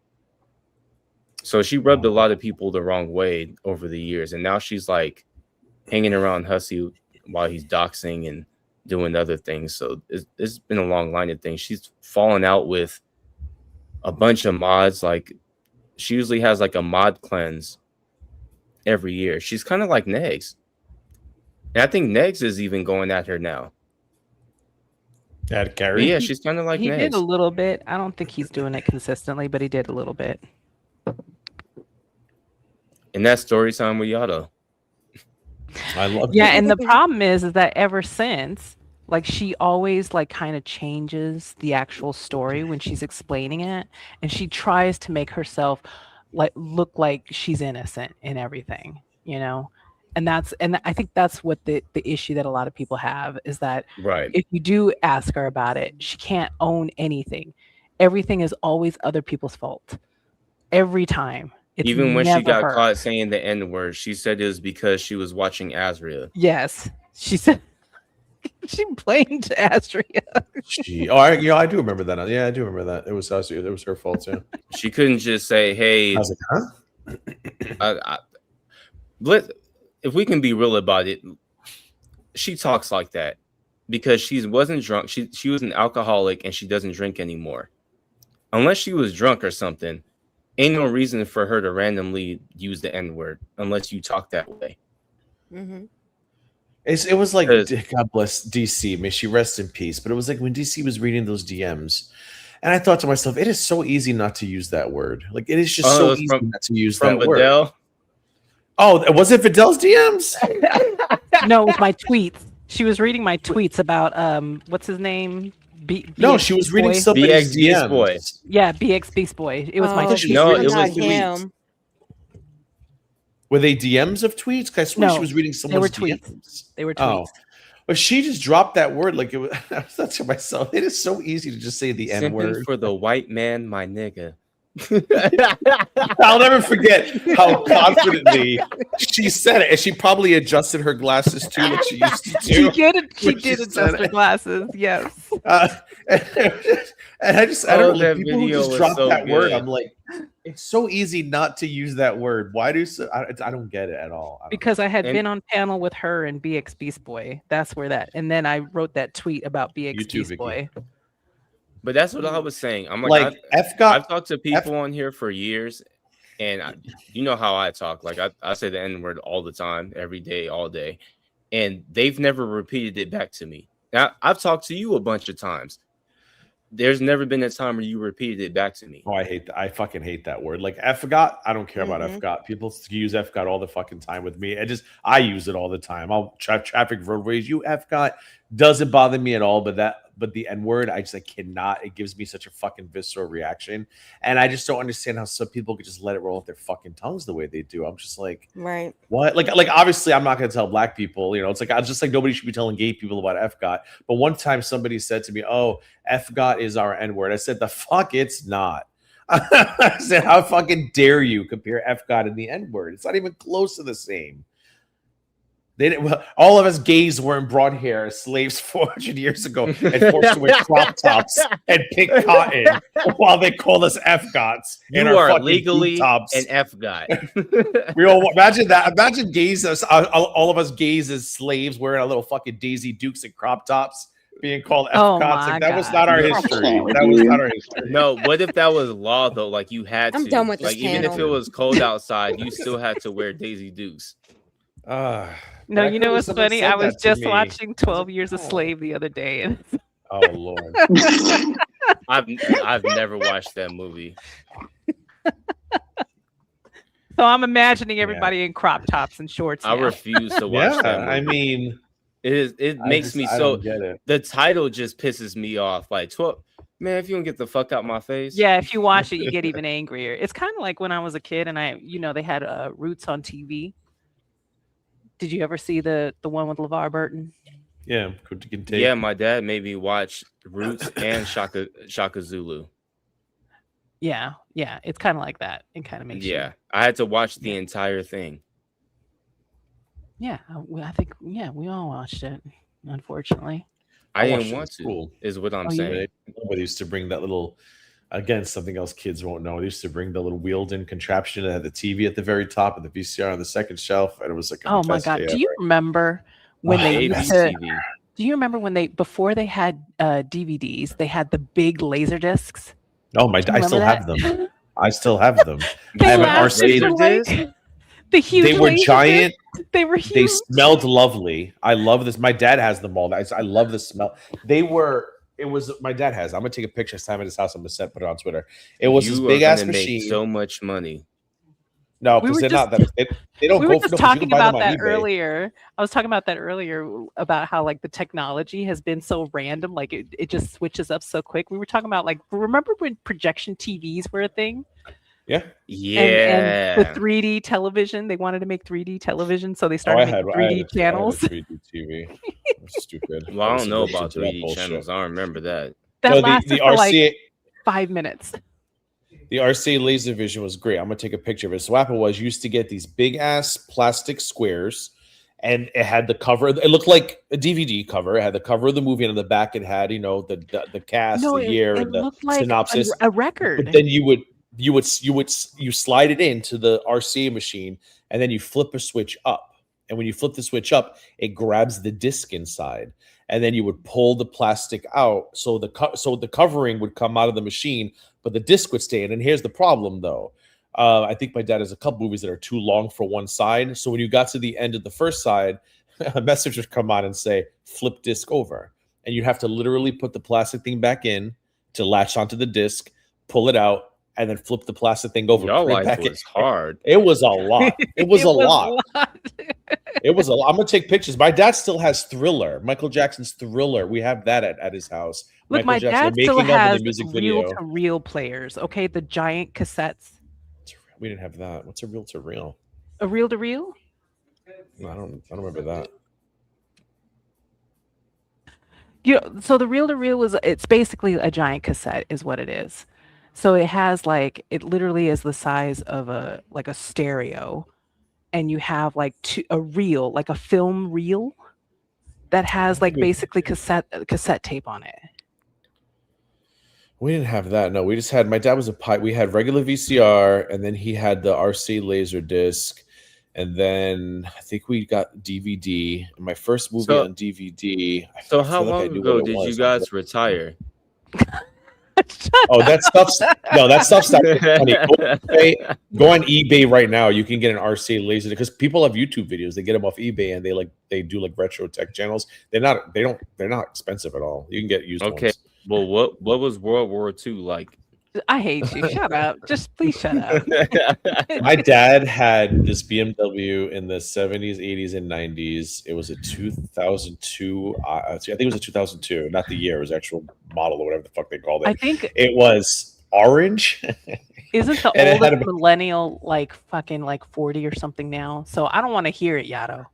So she rubbed a lot of people the wrong way over the years, and now she's like hanging around Hussey while he's doxing and doing other things. So it's been a long line of things. She's fallen out with a bunch of mods. Like she usually has like a mod cleanse every year. She's kind of like Negs. And I think Negs is even going at her now. At Carrie? Yeah, she's kind of like He Negs. did a little bit. I don't think he's doing it consistently, but he did a little bit. And that's story time with Yada. I love Yeah, and the problem is that ever since, like, she always like kind of changes the actual story when she's explaining it, and she tries to make herself like look like she's innocent in everything, you know. And I think that's what the issue that a lot of people have is that Right. if you do ask her about it, she can't own anything. Everything is always other people's fault. Every time. It's Even when she got her. caught saying the N-word, she said it was because she was watching Azria. Yes. She said she blamed Azria. I do remember that. Yeah, I do remember that. It was us. It was her fault too. She couldn't just say, "Hey, I was like, huh? If we can be real about it, she talks like that because she wasn't drunk. She was an alcoholic and she doesn't drink anymore. Unless she was drunk or something, ain't no reason for her to randomly use the N-word unless you talk that way. Mm-hmm. It was like, God bless DC, may she rest in peace. But it was like when DC was reading those DMs, and I thought to myself, it is so easy not to use that word. Like it is just so easy not to use that Vidal? word. Oh, was it Vidal's DMs? No, it was my tweets. She was reading my tweets about what's his name? No, she was reading somebody's DMs. Boy. Yeah, BX Beast Boy. It was my tweets. No, it was him. Were they DMs of tweets? I swear No, she was reading someone's they were tweets. DMs. They were tweets. Oh. But she just dropped that word like it was. I thought to myself, it is so easy to just say the N word. For the white man, my nigga. I'll never forget how confidently she said it, and she probably adjusted her glasses too, like she used to do. She did adjust her glasses. Yes. And I don't like people who just drop so that word. good. I'm like, it's so easy not to use that word. Why do I don't get it at all. Because I had been on panel with her and BX Beast Boy. That's where that. And then I wrote that tweet about BX Beast Boy. But that's what I was saying. I'm like I've talked to people on here for years, and you know how I talk. Like I say the N-word all the time, every day, all day, and they've never repeated it back to me. Now I've talked to you a bunch of times. There's never been a time where you repeated it back to me. Oh, I fucking hate that word. Like FGOT, I don't care about FGOT. People use FGOT all the fucking time with me. I use it all the time. I'll traffic roadways. You FGOT doesn't bother me at all, but the N word, I cannot. It gives me such a fucking visceral reaction, and I just don't understand how some people could just let it roll off their fucking tongues the way they do. I'm just like, right? What? Like obviously, I'm not going to tell black people. You know, it's like I just like nobody should be telling gay people about FGOT. But one time, somebody said to me, "Oh, FGOT is our N word." I said, "The fuck, it's not." I said, "How fucking dare you compare FGOT and the N word? It's not even close to the same." They didn't. Well, all of us gays wearing broad hair as slaves 400 years ago and forced to wear crop tops and pick cotton while they called us FGOTs. You are legally an FGOT. We all imagine that. Imagine gays as all of us gays as slaves wearing our little fucking Daisy Dukes and crop tops, being called FGOTs. Like, that was not our history. That was not our history. No, what if that was law though? Like you had to. I'm done with this even if it was cold outside, you still had to wear Daisy Dukes. No, you know what's funny? I was just watching 12 Years a Slave the other day. And oh Lord. I've never watched that movie. So I'm imagining everybody in crop tops and shorts. I refuse to watch that movie. I mean, it makes me so. The title just pisses me off. Like 12. Man, if you don't get the fuck out my face. Yeah, if you watch it, you get even angrier. It's kind of like when I was a kid and they had Roots on TV. Did you ever see the one with LeVar Burton? Yeah, yeah. My dad made me watch Roots and Shaka Zulu. Yeah, it's kind of like that. It kind of makes I had to watch the entire thing. Yeah, I think we all watched it. Unfortunately, I didn't want to. Is what I'm saying. Nobody used to bring that little Again, something else kids won't know. They used to bring the little wheeled-in contraption that had the TV at the very top and the VCR on the second shelf, and it was like the Oh my best God! day Do you ever. remember when Oh, they the used best. to? ABTV. Do you remember when before they had DVDs, they had the big laser discs? Oh Do you I still remember have that? them. I still have them. They I have an lasted RC. for Laserdisc? like the huge They were laser giant. discs. They were They huge. smelled lovely. I love this. My dad has them all. I love the smell. They were. It was my dad has. I'm gonna take a picture next time at his house. I'm gonna put it on Twitter. It was this You are big ass gonna make machine. so much money. No, We because were they're just not that. They don't we go were for just no, 'cause you can talking buy them about on that eBay. earlier. I was talking about that earlier about how like the technology has been so random, like it just switches up so quick. We were talking about like remember when projection TVs were a thing? Yeah. And the Yeah. 3D television, they wanted to make 3D television, so they Oh, started I had making 3D a channels. 3D TV. That's stupid. Well, I don't know Listen about to that 3D bullshit. channels. I don't remember that. That No, lasted the for like RCA 5 minutes. the RCA Laservision was great. I'm gonna take a picture of it. So what happened was you used to get these big ass plastic squares, and it had the cover. It looked like a DVD cover. It had the cover of the movie, and on the back it had the cast, No, the year, it and the looked like synopsis. a record. But then you slide it into the RCA machine, and then you flip a switch up. And when you flip the switch up, it grabs the disc inside, and then you would pull the plastic out, so the covering would come out of the machine, but the disc would stay in. And here's the problem, though. I think my dad has a couple movies that are too long for one side. So when you got to the end of the first side, a message would come on and say, flip disc over. And you'd have to literally put the plastic thing back in to latch onto the disc, pull it out, and then flip the plastic thing over. Y'all right life back was hard. It was a lot. It was a lot. lot. It was a lot. I'm gonna take pictures. My dad still has Thriller, Michael Jackson's Thriller. We have that at his house. Look, Michael my Jackson, dad the still making of and has the music video. reel-to-reel players. Okay, the giant cassettes. We didn't have that. What's a reel to reel? A reel-to-reel? No, I don't remember that. Yeah, so the reel-to-reel it's basically a giant cassette is what it is. So it has like it literally is the size of a stereo, and you have like a reel, like a film reel that has like basically cassette tape on it. We didn't have that. No, we just had my dad was we had regular VCR, and then he had the RC laser disc, and then I think we got DVD. My first movie on DVD. So how long ago did you guys retire? Oh, that stuff's not funny. Go on eBay right now. You can get an RCA laser because people have YouTube videos. They get them off eBay and they do like retro tech channels. They're not expensive at all. You can get used Okay. ones. Well, what was World War II like? I hate you. Shut up. Just please shut up. My dad had this BMW in the 70s, 80s, and 90s. It was a 2002. I think it was a 2002, not the year. It was the actual model or whatever the fuck they called it. I think it was orange. Isn't the And it had oldest millennial like fucking like 40 or something now? So I don't want to hear it, Yato.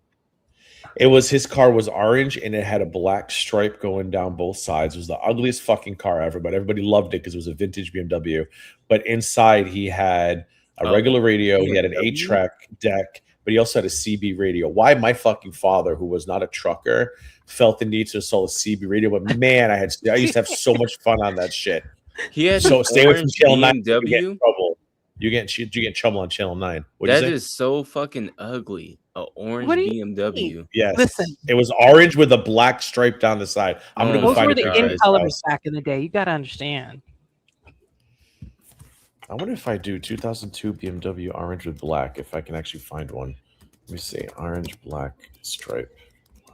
His car was orange and it had a black stripe going down both sides. It was the ugliest fucking car ever, but everybody loved it because it was a vintage BMW. But inside he had a regular radio, he had an 8-track deck, but he also had a CB radio. Why my fucking father, who was not a trucker, felt the need to install a CB radio, but man, I used to have so much fun on that shit. He had so stay away from Channel 9. BMW? You get in trouble. You get in trouble on Channel 9. That is so fucking ugly. An orange BMW. Yes. Listen. It was orange with a black stripe down the side. I'm going to go Those find were a the picture of in his colors house. back in the day. You got to understand. I wonder if I do 2002 BMW orange with black, if I can actually find one. Let me see. Orange, black, stripe.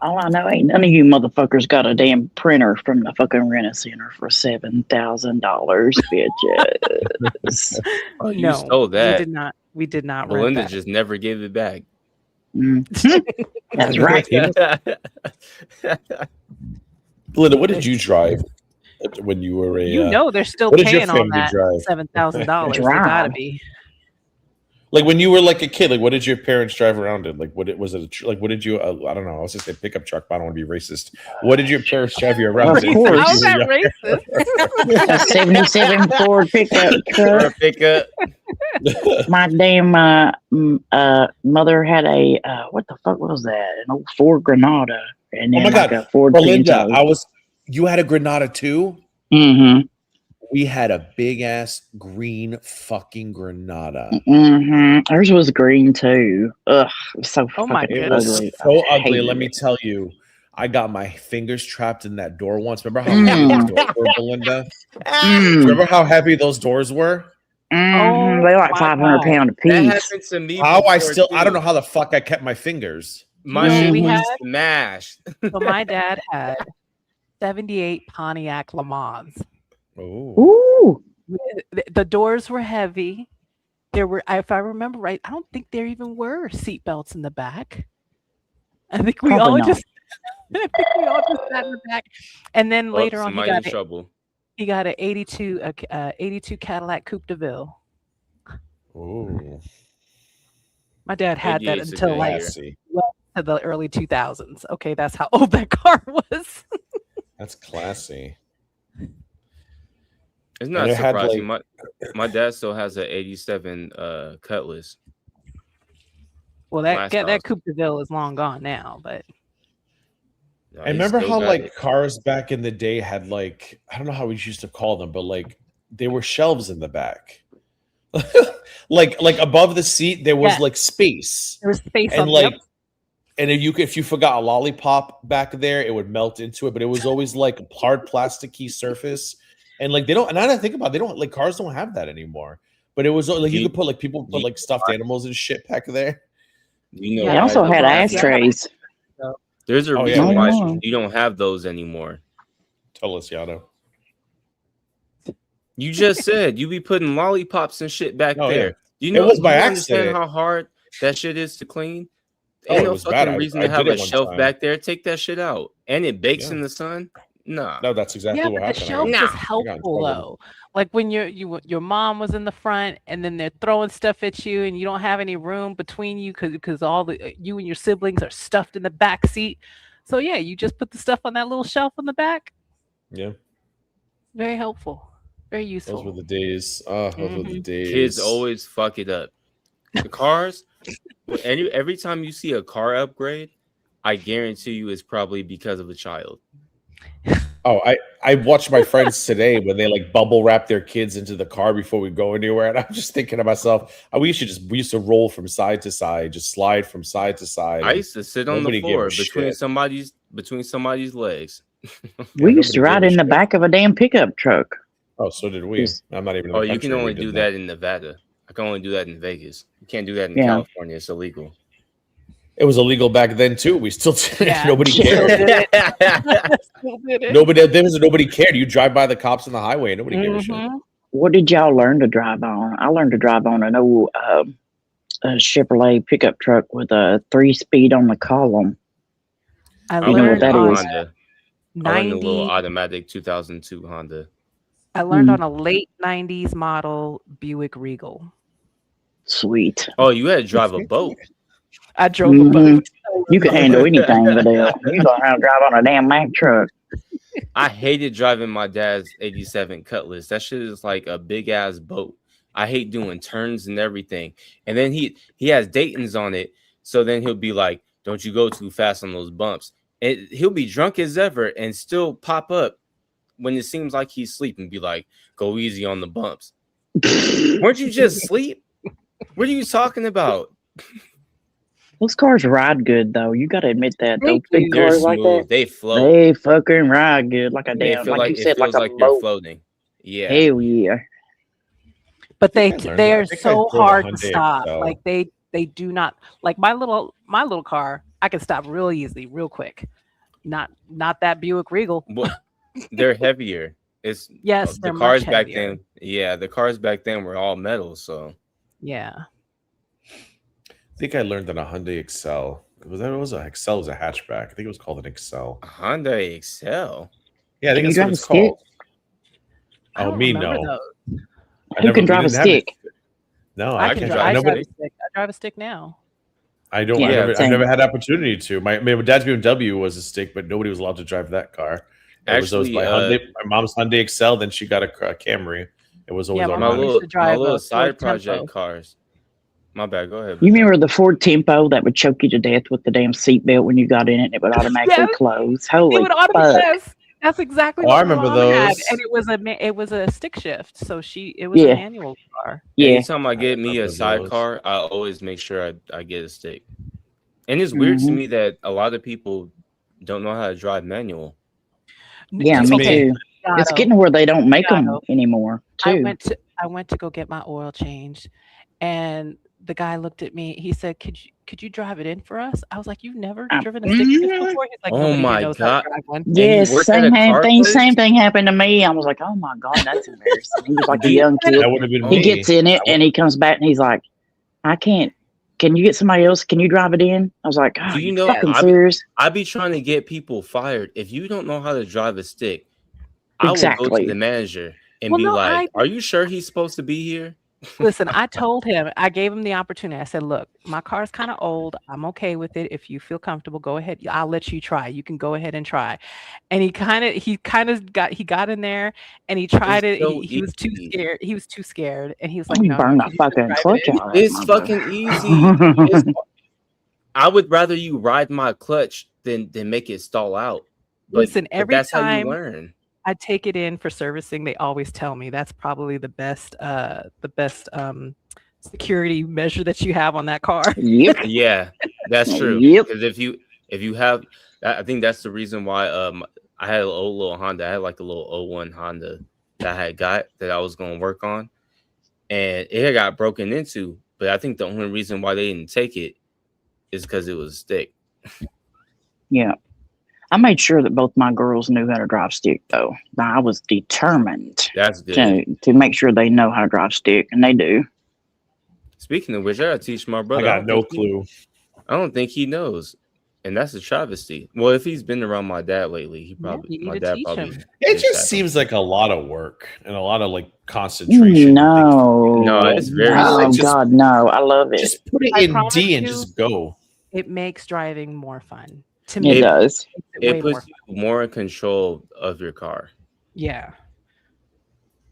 All I know ain't none of you motherfuckers got a damn printer from the fucking Rent-A-Center for $7,000, bitches. Oh, you stole that. We did not. Belinda rent that. just never gave it back. That's right. Belinda, what did you drive when you were a? They're still what did your paying on family that drive? $7,000. They gotta be. Like when you were like a kid, like what did your parents drive around in? Like what did you? I don't know. I was just say pickup truck, but I don't want to be racist. What did your parents drive you around? Of course. How's that racist? A 77 Ford pickup truck. My damn mother had a what the fuck was that? An old Ford Granada, and then Oh my God, a Ford Belinda, Pinto. you had a Granada too? Mm-hmm. we had a big ass green fucking Granada. Ours was green too. Ugh, it was so Oh my fucking It was ugly. so I ugly. hated Let me it. tell you, I got my fingers trapped in that door once. Remember how heavy those doors were, Belinda? Remember how heavy those doors were? Oh They're like my 500-pound a That piece. happened to me. How I before, still, I don't too. know how the fuck I kept my fingers. My You know what shit we was had? smashed. So my dad had 78 Pontiac Le Mans. Oh, Ooh, The doors were heavy. There were, if I remember right, I don't think there even were seat belts in the back. I think we Probably all not. just, I think we all just sat in the back. And then Well, later on, somebody in trouble. he got an 82 Cadillac Coupe de Ville. ooh, My dad had that 88's a until good like year. classy. well to the early 2000s. Okay, that's how old that car was. That's classy. It's not it had, surprising. My dad still has an 87 Cutlass. Well, Glass that house. Coupe de Ville is long gone now, but No, I he remember still how got like it. cars back in the day had like, I don't know how we used to call them, but like they were shelves in the back. like above the seat there was Yeah. like space. there was space And on like yep. and if you forgot a lollipop back there, it would melt into it, but it was always like a hard plasticky surface. And like they don't, and I don't think about it, they don't like cars don't have that anymore. But it was like you could put like people put like stuffed animals and shit back there. You know, Yeah, they I also why had they- ashtrays. There's a Oh, yeah, reason we why had- you don't have those anymore. Tell us, Yano. You just said you be putting lollipops and shit back Oh, yeah. there. You know, was by you understand accident. how hard that shit is to clean? Oh, Ain't it no was bad. fucking reason I to have did a it one shelf time. back there. Take that shit out. And it bakes Yeah. in the sun? Nah. No, that's exactly Yeah, what but the happened. shelf Nah. was I got in helpful trouble. though. Like when your mom was in the front and then they're throwing stuff at you and you don't have any room between you because all the you and your siblings are stuffed in the back seat. So yeah, you just put the stuff on that little shelf in the back. Yeah, Very helpful. Very those useful. were the days. Oh, those were the days. Kids always fuck it up. The cars, every time you see a car upgrade, I guarantee you it's probably because of a child. Oh, I watched my friends today when they like bubble wrap their kids into the car before we go anywhere, and I'm just thinking to myself, we used to roll from side to side, just slide from side to side. I used to sit on the Nobody gave floor a between shit. somebody's legs. We used to nobody ride gave a in the shit. back of a damn pickup truck. Oh, so did we. Just- I'm not even. In Oh, the you can country when only we do did that in Nevada. I can only do that in Vegas. You can't do that in Yeah. California. It's illegal. It was illegal back then too. We still Yeah. nobody Still cared. did it. Still did it. Nobody cared. You drive by the cops on the highway, and nobody gave a shit. Mhm. What did y'all learn to drive on? I learned to drive on an old Chevrolet pickup truck with a 3-speed on the column. I You know what learned that on is? Honda. I learned a little 90. automatic 2002 Honda. I learned on a late 90s model Buick Regal. Sweet. Oh, you had to drive a boat. I drove a boat. You could handle anything, Vidal. You don't have to drive on a damn Mack truck. I hated driving my dad's 87 Cutlass. That shit is like a big ass boat. I hate doing turns and everything. And then he has Dayton's on it. So then he'll be like, don't you go too fast on those bumps. And he'll be drunk as ever and still pop up when it seems like he's sleeping. Be like, go easy on the bumps. Weren't you just asleep? What are you talking about? Those cars ride good, though. You got to admit that. They Those big They're cars like smooth. that, They float. they fucking ride good. Like a They damn, feel like like you it said, feels like a like you're boat. floating. Yeah. Hell yeah. But I think I learned they that. I are think I so drove a hard to Hyundai stop. Excel. Like they do not like my little car. I can stop real easily, real quick. Not that Buick Regal. Well, they're heavier. It's Yes, the they're cars much back heavier. then. Yeah, the cars back then were all metal. So Yeah. I think I learned that a Hyundai Excel. Excel was a hatchback. I think it was called an Excel. a Honda Excel. Yeah, I think Can you that's what drive it's a stick? called. I Oh, don't me remember no. those. Who can drive a we didn't have it. stick? No, I I can can't drive. drive. I Nobody. drive a stick now. I don't. Yeah, I've same. never had opportunity to. My dad's BMW was a stick, but nobody was allowed to drive that car. It was always Actually, my Hyundai. My mom's Hyundai Excel. Then she got a Camry. It was always Yeah, our my mom money. used to drive my little a side Ford project Tempo. cars. My bad. Go ahead. You remember the Ford Tempo that would choke you to death with the damn seatbelt when you got in it and it would automatically Yes. close? They Holy would fuck. automatically. That's exactly Oh, what I my remember mom had, those. and it was a stick shift, so it was a Yeah. manual car. Yeah. Anytime I get me a remember those. sidecar, I always make sure I get a stick. And it's weird to Mhm. me that a lot of people don't know how to drive manual. Yeah, That's me me. too. It's Gato, getting where they don't make them Gato. anymore, I too. went to go get my oil changed, and the guy looked at me. He said, "Could you drive it in for us?" I was like, "You've never driven a stick shift before?" He's like, Oh "Nobody here my knows how to God. drive one." And you Yes, work at same a car thing. place? Same thing happened to me. I was like, "Oh my god, that's embarrassing." He was like a Do you- young kid. That would have been Oh. He me. gets in it and he comes back and he's like, "I can't. Can you get somebody else? Can you drive it in?" I was like, "Oh, Do you you know fucking I serious?" be trying to get people fired. If you don't know how to drive a stick, I will go to Exactly. the manager and Well, be no, like, "Are you sure he's supposed to be here?" Listen, I told him, I gave him the opportunity. I said, "Look, my car's kind of old. I'm okay with it. If you feel comfortable, go ahead. I'll let you try. You can go ahead and try." And he got in there and he tried it. so He was too easy. scared. He was too scared, and he was like, You "No, burn can the you just fucking drive it clutch in?" out of that It's mother. fucking easy. It's- I would rather you ride my clutch than make it stall out. But, Listen, but every that's how you time learn. I take it in for servicing, they always tell me that's probably the best security measure that you have on that car. Yep. Yeah, that's true. Yep. Because if you have, I think that's the reason why I had an old little Honda. I had like a little 01 Honda that I had got that I was going to work on, and it had got broken into. But I think the only reason why they didn't take it is because it was a stick. Yeah. I made sure that both my girls knew how to drive stick, though. I was determined That's good. to make sure they know how to drive stick, and they do. Speaking of which, I gotta teach my I brother. got no clue. I don't think he knows, and that's a travesty. Well, if he's been around my dad lately, he probably you need my to dad teach probably. him. It did just that. seems like a lot of work and a lot of like concentration. No, it's very no, simple. God, no. I love it. Just put it I in promise D and you- just go. It makes driving more fun. To It me, does. way It more puts fun. you more in control of your car. Yeah.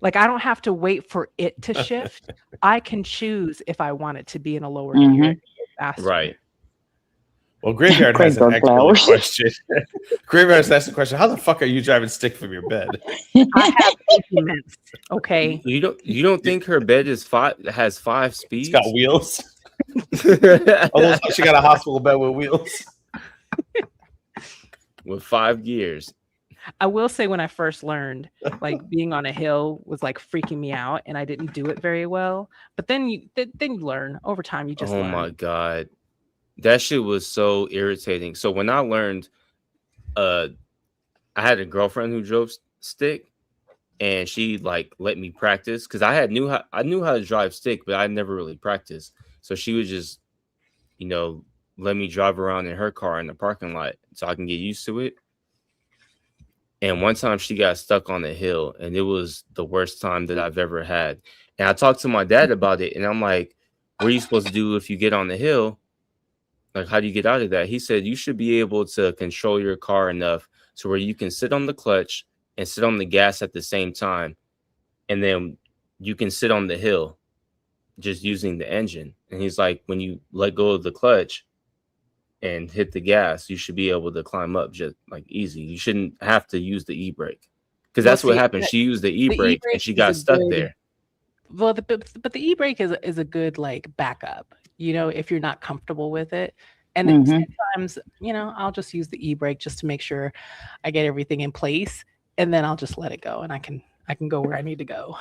Like I don't have to wait for it to shift. I can choose if I want it to be in a lower gear. Faster. Right. Well, Graveyard has an Graveyard excellent flowers. question. Graveyard has asked the question: how the fuck are you driving stick from your bed? I have implements. Okay. You don't think her bed has 5 speeds? It's got wheels. Although she got a hospital bed with wheels. With 5 gears. I will say when I first learned, like being on a hill was like freaking me out, and I didn't do it very well. But then you learn over time. You just Oh learn. my god, that shit was so irritating. So when I learned, I had a girlfriend who drove stick, and she like let me practice because I knew how to drive stick, but I never really practiced. So she would just, let me drive around in her car in the parking lot so I can get used to it. And one time she got stuck on a hill, and it was the worst time that I've ever had. And I talked to my dad about it, and I'm like, what are you supposed to do if you get on the hill? Like, how do you get out of that? He said, you should be able to control your car enough to where you can sit on the clutch and sit on the gas at the same time. And then you can sit on the hill just using the engine. And he's like, when you let go of the clutch and hit the gas, you should be able to climb up just like easy. You shouldn't have to use the e-brake because that's what happened. She used the e-brake and she got stuck there. Well, but the e-brake is a good like backup, if you're not comfortable with it. And then sometimes, I'll just use the e-brake just to make sure I get everything in place, and then I'll just let it go, and I can go where I need to go.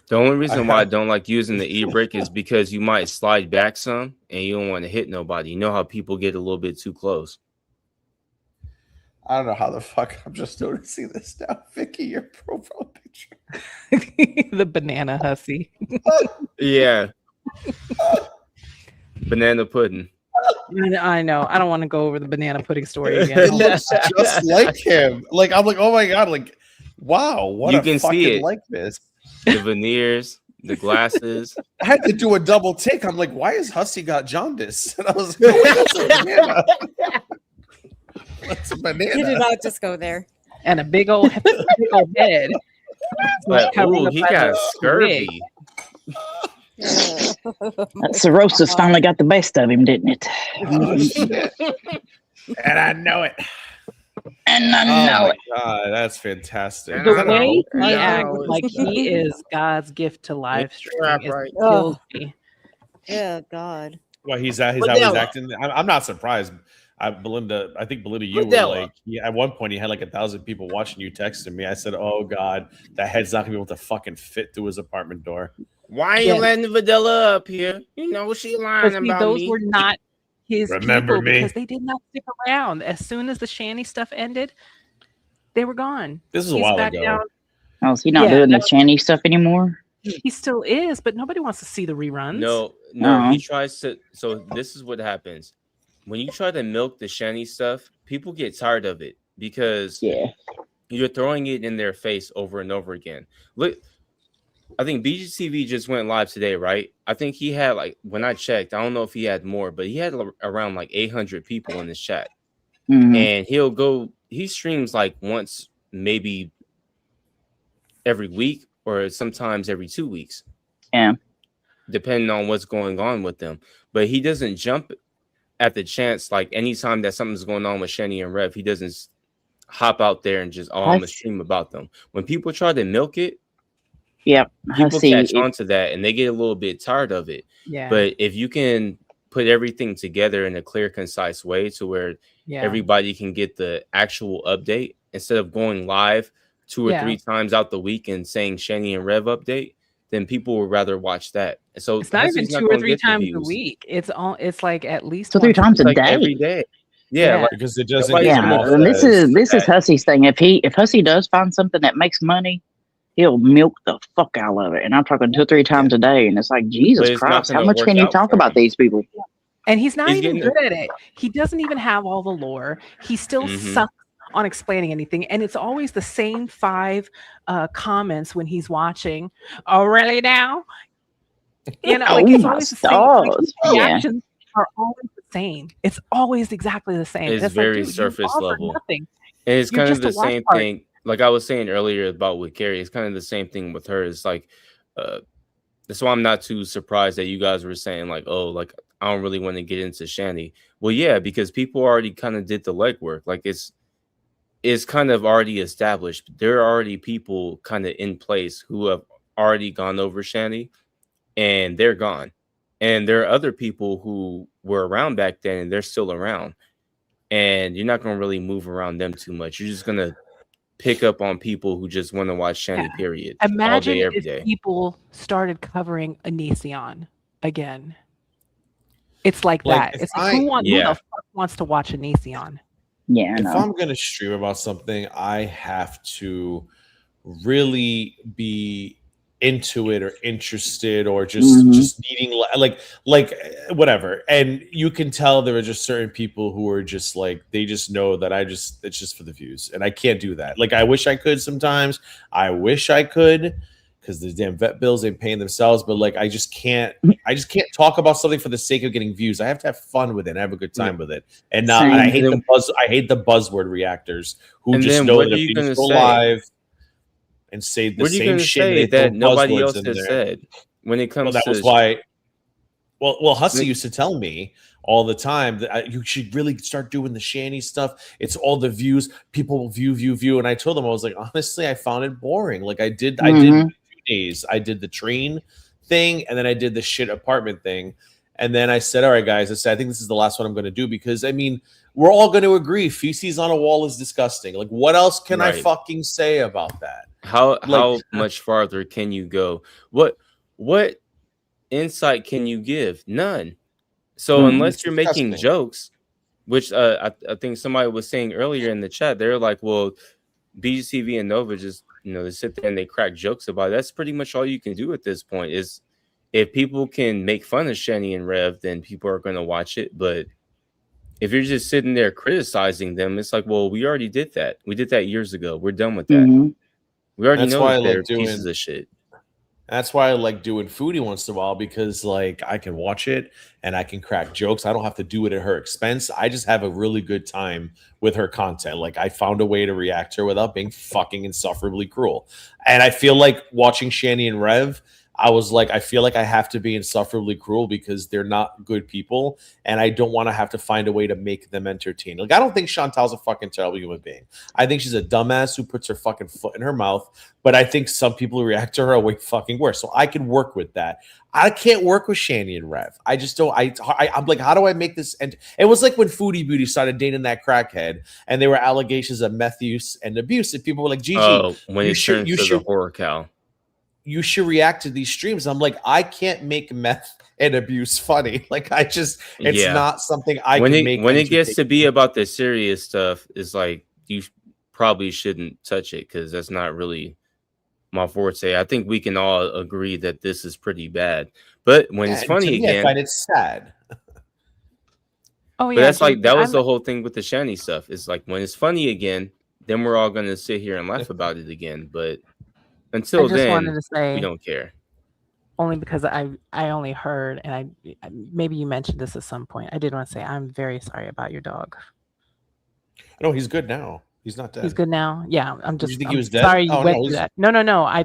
The only reason why I don't like using the e-brake is because you might slide back some and you don't want to hit nobody. You know how people get a little bit too close. I don't know how the fuck I'm just noticing this now. Vicky, your profile picture. The banana hussy. Yeah. Banana pudding. I know. I don't want to go over the banana pudding story It again. looks just like him. Like I'm like, oh my god, like wow, what You a can see fucking it. likeness. The veneers, the glasses. I had to do a double take. I'm like, why has Hussey got jaundice? And I was like, oh, that's a banana. That's a banana. You did not just go there. And a big old head. Like, covering ooh, the he front got of the scurvy. That cirrhosis finally got the best of him, didn't it? Oh, shit. And I know it. And I Oh know my it. god, that's fantastic. And Is The that a way boat? he I acts know like it's he is God's gift to live streaming is right. kills Oh, me. yeah, God. Well, he's always Videla. acting. I'm not surprised. I think Belinda, you were Videla. like, at one point he had like 1,000 people watching you texting me. I said, "Oh God, that head's not gonna be able to fucking fit through his apartment door." Why are you Yeah. letting Videla up here? You know she lying But see, about those me. were not his Remember people me? because they did not stick around. As soon as the Shanny stuff ended, they were gone. This was a He's while back ago. down. Oh, is he not Yeah, doing the Shanny stuff anymore? He still is, but nobody wants to see the reruns. No, Oh. he tries to. So this is what happens when you try to milk the Shanny stuff. People get tired of it because Yeah. you're throwing it in their face over and over again. Look, I think BGTV just went live today, right? I think he had like when I checked, I don't know if he had more, but he had around like 800 people in his chat, and he streams like once, maybe every week, or sometimes every 2 weeks. Yeah. Depending on what's going on with them. But he doesn't jump at the chance, like anytime that something's going on with Shanny and Rev, he doesn't hop out there and just, I'm going to stream about them. When people try to milk it, people catch on to that and they get a little bit tired of it. Yeah. But if you can put everything together in a clear, concise way to where everybody can get the actual update instead of going live 2 or 3 times out the week and saying Shanny and Rev update, then people would rather watch that. So it's not even 2 or 3 times a week. It's like at least 2 or 3 times a day. Every day. Yeah, like, because it doesn't. And this is Hussy's thing. If Hussy does find something that makes money, he'll milk the fuck out of it. And I'm talking 2 or 3 times a day. And it's like, Jesus Christ, how much can you talk about these people? And he's not even good at it. He doesn't even have all the lore. He still sucks on explaining anything. And it's always the same 5 comments when he's watching. Oh, really now? You know, like it's always the same. Like, his reactions are always the same. It's always exactly the same. It's very surface level. Nothing. And it's kind of the same thing. Like I was saying earlier about with Carrie, it's kind of the same thing with her. It's like, that's why I'm not too surprised that you guys were saying like, oh, like I don't really want to get into Shanny. Well, yeah, because people already kind of did the legwork. Like it's kind of already established. There are already people kind of in place who have already gone over Shanny, and they're gone. And there are other people who were around back then, and they're still around. And you're not going to really move around them too much. You're just going to pick up on people who just want to watch Shanny, period. Imagine all day, every if day. people started covering Onision again. It's like that. It's like, who the fuck wants to watch Onision? Yeah. If I'm going to stream about something, I have to really be into it or interested or just needing like whatever. And you can tell there are just certain people who are just like, they just know that it's just for the views, and I can't do that. Like I wish I could sometimes. I wish I could, because the damn vet bills ain't paying themselves, but like I just can't talk about something for the sake of getting views. I have to have fun with it and have a good time with it. And I hate the buzzword reactors who just know that if you just go live and say the same shit that nobody else has said when it comes that to was why. Well, Hussey used to tell me all the time that you should really start doing the Shanny stuff. It's all the views. People will view. And I told them, I was like, honestly, I found it boring. Like I did 2 days. I did the train thing, and then I did the shit apartment thing. And then I said, all right, guys, I think this is the last one I'm going to do, because I mean, we're all going to agree feces on a wall is disgusting. Like, what else can I fucking say about that? How much farther can you go? What insight can you give? None. So unless you're making jokes, which I think somebody was saying earlier in the chat, they're like, well, BGTV and Nova just, they sit there and they crack jokes about it. That's pretty much all you can do at this point. Is if people can make fun of Shanny and Rev, then people are going to watch it. But if you're just sitting there criticizing them, it's like, well, we already did that. We did that years ago. We're done with that. We already know that they're pieces of shit. That's why I like doing Foodie once in a while, because like I can watch it and I can crack jokes. I don't have to do it at her expense. I just have a really good time with her content. Like I found a way to react to her without being fucking insufferably cruel. And I feel like watching Shanny and Rev, I was like, I feel like I have to be insufferably cruel because they're not good people, and I don't want to have to find a way to make them entertain. Like, I don't think Chantal's a fucking terrible human being. I think she's a dumbass who puts her fucking foot in her mouth, but I think some people who react to her are way fucking worse. So I can work with that. I can't work with Shani and Rev. I just don't. I'm like, how do I make this? And it was like when Foodie Beauty started dating that crackhead, and there were allegations of meth use and abuse, and people were like, "Gigi, when it turns to the horror cow, you should react to these streams." I'm like, I can't make meth and abuse funny. Like, it's not something I can make. When it gets to be about the serious stuff, it's like you probably shouldn't touch it because that's not really my forte. I think we can all agree that this is pretty bad. But when it's funny again, I find it sad. Oh yeah, but that's like that was the whole thing with the Shani stuff. It's like when it's funny again, then we're all gonna sit here and laugh about it again. But until then, we don't care. Only because I only heard, and I maybe you mentioned this at some point. I did want to say I'm very sorry about your dog. No, he's good now. He's not dead. He's good now. Yeah, I'm just. Did you think I'm he was dead? sorry you went through that. No. I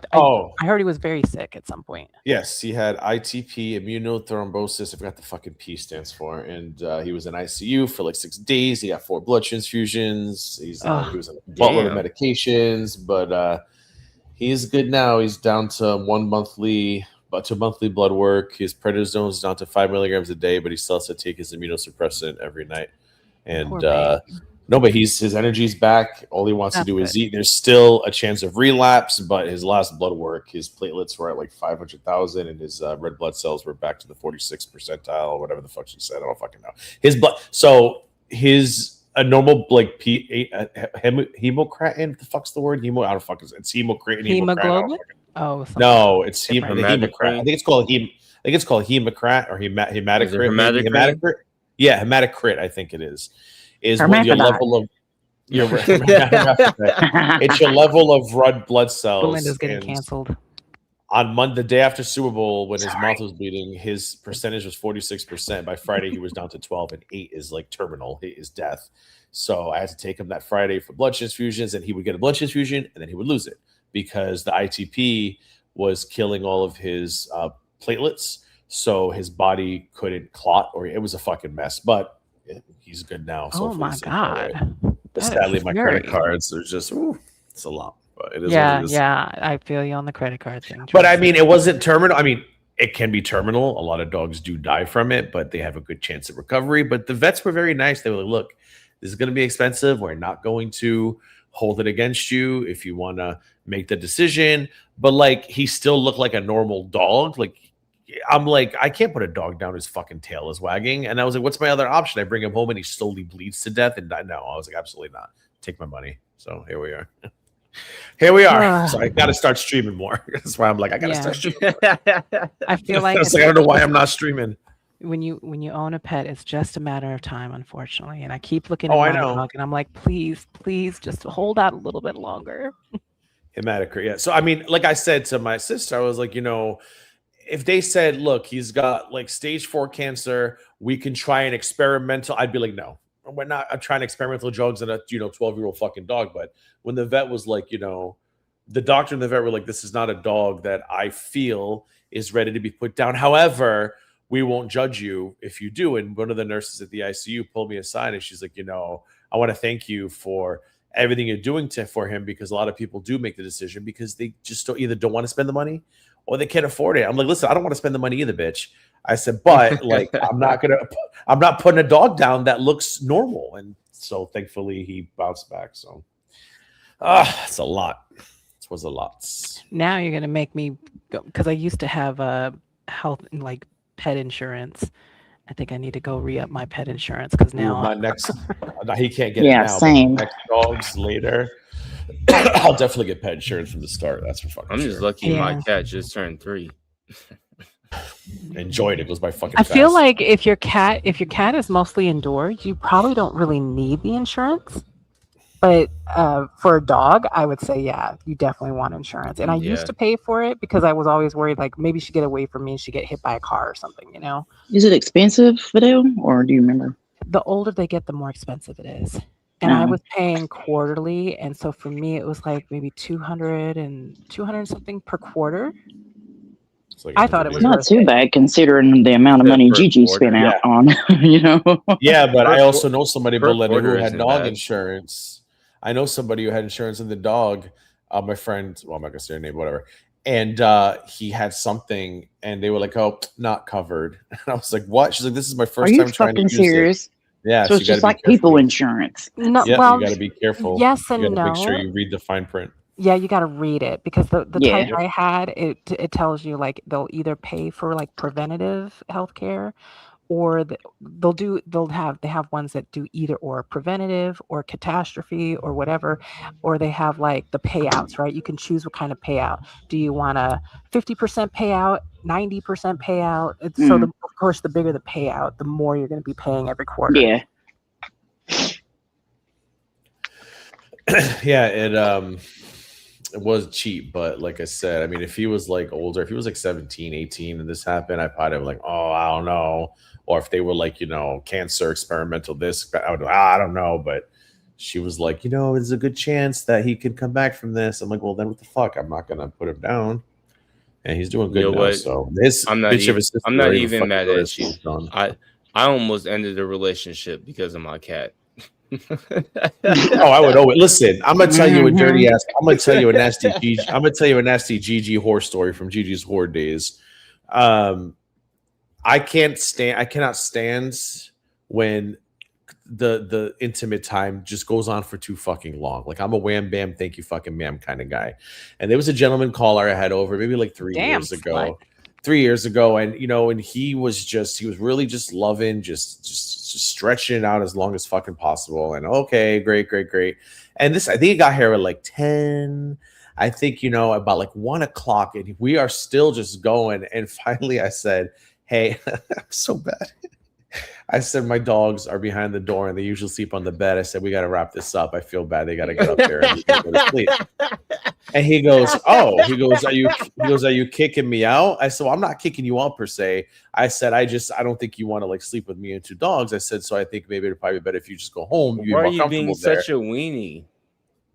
heard he was very sick at some point. Yes, he had ITP, immunothrombosis. I forgot the fucking P stands for, and he was in ICU for like 6 days. He got 4 blood transfusions. He was on a buttload of medications, but he's good now. He's down to monthly blood work. His prednisone is down to 5 milligrams a day, but he still has to take his immunosuppressant every night. And no, but his energy's back. All he wants to do is eat. There's still a chance of relapse, but his last blood work, his platelets were at like 500,000, and his red blood cells were back to the 46th percentile, or whatever the fuck she said. I don't fucking know. His blood. So a normal like hemocratin. What the fuck's the word? I don't fucking. It's hemocratin. Hemoglobin. Oh no, it's hemocratin. I think it's called hemocrat or hematocrit. Yeah, hematocrit. I think it is when your level of it's your level of red blood cells. Belinda's getting canceled. On the day after Super Bowl, when his mouth was bleeding, his percentage was 46%. By Friday, he was down to 12, and 8 is like terminal. 8 is death. So I had to take him that Friday for blood transfusions, and he would get a blood transfusion, and then he would lose it because the ITP was killing all of his platelets. So his body couldn't clot, or it was a fucking mess. But he's good now. So my God. Sadly, my credit cards are just, it's a lot. But it is yeah. I feel you on the credit card thing. But I mean, it wasn't terminal. I mean, it can be terminal. A lot of dogs do die from it, but they have a good chance of recovery. But the vets were very nice. They were like, look, this is going to be expensive. We're not going to hold it against you if you want to make the decision. But like, he still looked like a normal dog. Like, I'm like, I can't put a dog down his fucking tail is wagging. And I was like, what's my other option? I bring him home and he slowly bleeds to death and die. No, I was like, absolutely not. Take my money. So here we are. So I got to start streaming more. That's why I'm like, I got to start streaming. I feel like I don't know why I'm not streaming. When you own a pet, it's just a matter of time, unfortunately. And I keep looking at my dog and I'm like, please, just hold out a little bit longer. Hematocrit, yeah. So I mean, like I said to my sister, I was like, if they said, look, he's got like stage 4 cancer, we can try an experimental, I'd be like, no, we're not trying experimental drugs on a 12-year-old fucking dog. But when the vet was like, the doctor and the vet were like, this is not a dog that I feel is ready to be put down. However, we won't judge you if you do. And one of the nurses at the ICU pulled me aside and she's like, I want to thank you for everything you're doing for him, because a lot of people do make the decision because they just don't want to spend the money or they can't afford it. I'm like, listen, I don't want to spend the money either, bitch. I said, but like, I'm not putting a dog down that looks normal. And so thankfully he bounced back. So it's a lot. It was a lot. Now you're going to make me go, because I used to have a health and like pet insurance. I think I need to go re-up my pet insurance because now my next he can't get it now. Same. Next dogs later. I'll definitely get pet insurance from the start. That's for fucking I'm just lucky my cat just turned 3. Enjoyed it. Goes by fucking I fast. feel like if your cat is mostly indoors, you probably don't really need the insurance. But for a dog, I would say, yeah, you definitely want insurance. And I used to pay for it because I was always worried, like, maybe she'd get away from me and she'd get hit by a car or something, Is it expensive, Fidel, or do you remember? The older they get, the more expensive it is. And I was paying quarterly. And so for me, it was like maybe 200 and something per quarter. Like I thought it was Not worth too it. bad considering the amount of The money per Gigi quarter. spent out on, you know. Yeah, but I Per also know somebody, per Belinda, who quarter had isn't dog bad. insurance. I know somebody who had insurance in the dog. My friend, well, I'm not gonna say her name, whatever. And he had something, and they were like, "Oh, not covered." And I was like, "What?" She's like, "This is my Are first you time trying to fucking use it." serious? Yeah, So so it's you got to just be like people careful. insurance. No, Yep, well, you got to be careful. yes You and got to make sure no. you read the fine print. Yeah, you got to read it because the type Yeah. I had, it tells you like they'll either pay for like preventative health care, or they have ones that do either or preventative or catastrophe or whatever, or they have like the payouts, right? You can choose what kind of payout. Do you want a 50% payout, 90% payout? So Mm. of course, the bigger the payout, the more you're going to be paying every quarter. Yeah. Yeah, it was cheap, but like I said, I mean, if he was like older, if he was like 17, 18 and this happened, I probably would like, oh, I don't know. Or if they were like, cancer experimental this, I would, I don't know. But she was like, there's a good chance that he could come back from this. I'm like, well, then what the fuck? I'm not gonna put him down. And he's doing good You know now. what? So this I'm not bitch of even a sister. I'm not or even fucking mad brother at you. is gone. I almost ended the relationship because of my cat. Oh, I would always listen. I'm gonna tell you a dirty Mhm. ass. I'm gonna tell you a nasty Gigi. I'm gonna tell you a nasty Gigi horror story from Gigi's horror days. I cannot stand when the intimate time just goes on for too fucking long. Like I'm a wham bam, thank you fucking ma'am kind of guy. And there was a gentleman caller I had over maybe like 3 Damn, years ago. slut. 3 years ago, and and he was really just loving, just stretching it out as long as fucking possible. And okay, great. And this, I think he got here at like 10. I think about like 1 o'clock, and we are still just going. And finally, I said, "Hey, I'm so bad." I said, my dogs are behind the door and they usually sleep on the bed. I said, we got to wrap this up. I feel bad. They got to get up there and go to sleep. And he goes, are you kicking me out? I said, well, I'm not kicking you out per se. I said, I don't think you want to like sleep with me and 2 dogs. I said, so I think maybe it'd probably be better if you just go home. You'd be Why are more you comfortable being there. such a weenie?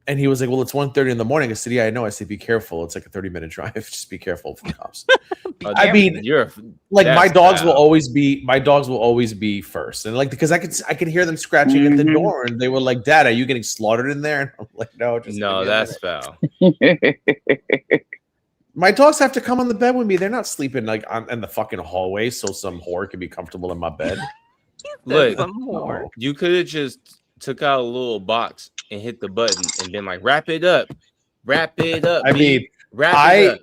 And he was like, well, it's 1:30 in the morning. I said, yeah, I know. I said, be careful. It's like a 30-minute drive. Just be careful of the cops. I mean, you're like my that's dogs will foul. always be first. And like, because I could hear them scratching at the Mhm. door, and they were like, Dad, are you getting slaughtered in there? And I'm like, no, just No, give me a that's minute." foul. My dogs have to come on the bed with me. They're not sleeping like in the fucking hallway so some whore can be comfortable in my bed. Look, some more. you could have just took out a little box and hit the button and been like, wrap it up. I B. mean, wrap it up.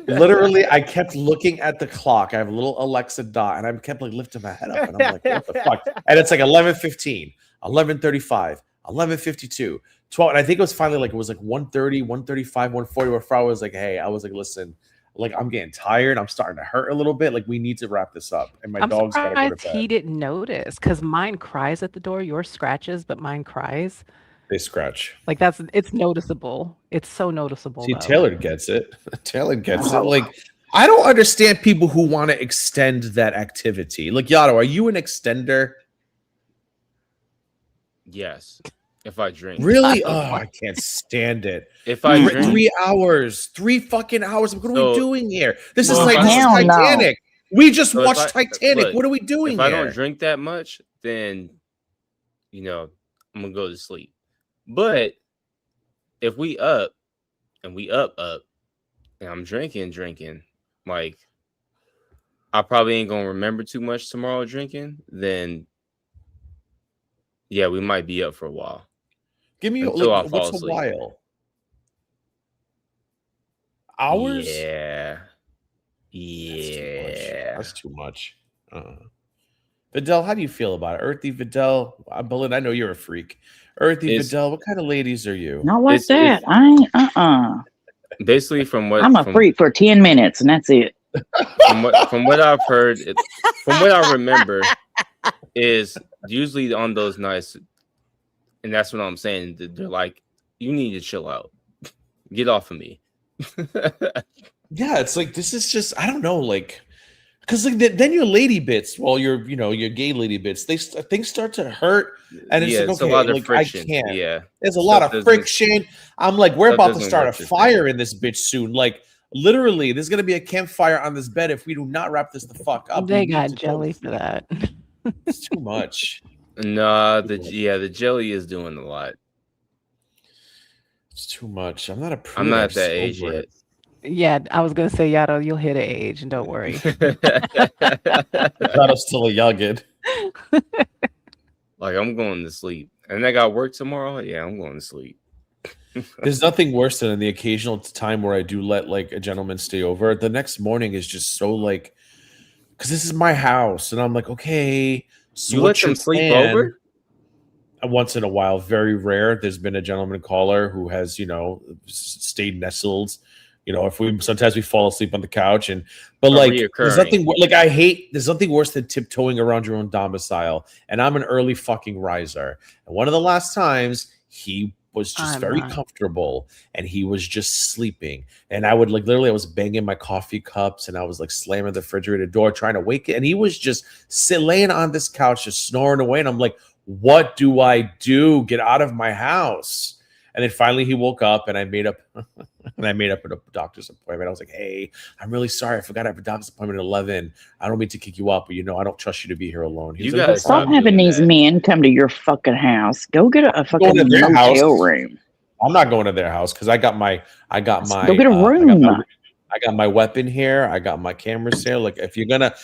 literally, I kept looking at the clock. I have a little Alexa dot, and I kept like lifting my head up, and I'm like, what the fuck? And it's like 11:15, 11:35, 11:52, 12. And I think it was finally like, it was like 1:30, 1:35, 1:40, where Frau was like, hey, I was like, listen, like I'm getting tired. I'm starting to hurt a little bit. Like we need to wrap this up. And my I'm dog's got to go to surprised he bed. didn't notice because mine cries at the door. Yours scratches, but mine cries. They scratch. Like it's noticeable. It's so noticeable. See, though. Taylor gets it. Taylor gets it. Like, I don't understand people who want to extend that activity. Like, Yato, are you an extender? Yes. If I drink. Really? Oh, I can't stand it. If I drink. 3 hours. 3 fucking hours. What are we doing here? This is well, like if I- this is Hell no. Titanic. We just So if watched Titanic. look, What are we doing If here? I don't drink that much, then I'm gonna go to sleep. But if we up and I'm drinking, like I probably ain't gonna remember too much tomorrow drinking, then yeah, we might be up for a while. Give me until I like, fall what's a asleep. while? Hours? Yeah. That's too much. Vidal, how do you feel about it? Earthy Vidal, Belinda, I know you're a freak. Earthy Vidal, what kind of ladies are you? Not like It's- that. I ain't. Basically, from what I'm a freak for 10 minutes, and that's it. from what I've heard, from what I remember, is usually on those nights, and that's what I'm saying. They're like, you need to chill out, get off of me. Yeah, it's like this is just I don't know, like because like then your lady bits, well, your gay lady bits, things start to hurt, and it's Yeah, like it's okay, a lot of like friction. I can't. Yeah, There's a lot of friction. I'm like, we're stuff about to doesn't start a work the same. fire in this bitch soon. Like Literally, there's gonna be a campfire on this bed if we do not wrap this the fuck up. They We need got to go jelly to for sleep. that. It's too much. Nah, the jelly is doing a lot. It's too much. I'm not a prude. I'm not I'm at that age sober. yet. Yeah, I was gonna say, Yato, you'll hit an age, and don't worry. I'm still a youngin. Like, I'm going to sleep. And I got work tomorrow. Yeah, I'm going to sleep. There's nothing worse than the occasional time where I do let like a gentleman stay over. The next morning is just so like, because this is my house, and I'm like, okay, so You let what's your them sleep plan? over? Once in a while, very rare. There's been a gentleman caller who has, stayed nestled. If sometimes we fall asleep on the couch, but like there's nothing like there's nothing worse than tiptoeing around your own domicile. And I'm an early fucking riser. And one of the last times he was just very comfortable and he was just sleeping. And I would like literally I was banging my coffee cups and I was like slamming the refrigerator door trying to wake it. And he was just laying on this couch, just snoring away. And I'm like, what do I do? Get out of my house. And then finally he woke up and I made up a doctor's appointment. I was like, hey, I'm really sorry. I forgot I have a doctor's appointment at 11. I don't mean to kick you up, but I don't trust you to be here alone. You guys stop having these men come to your fucking house. Go get a fucking motel room. I'm not going to their house because I got my go get a room. I got my weapon here. I got my cameras here. Like if you're gonna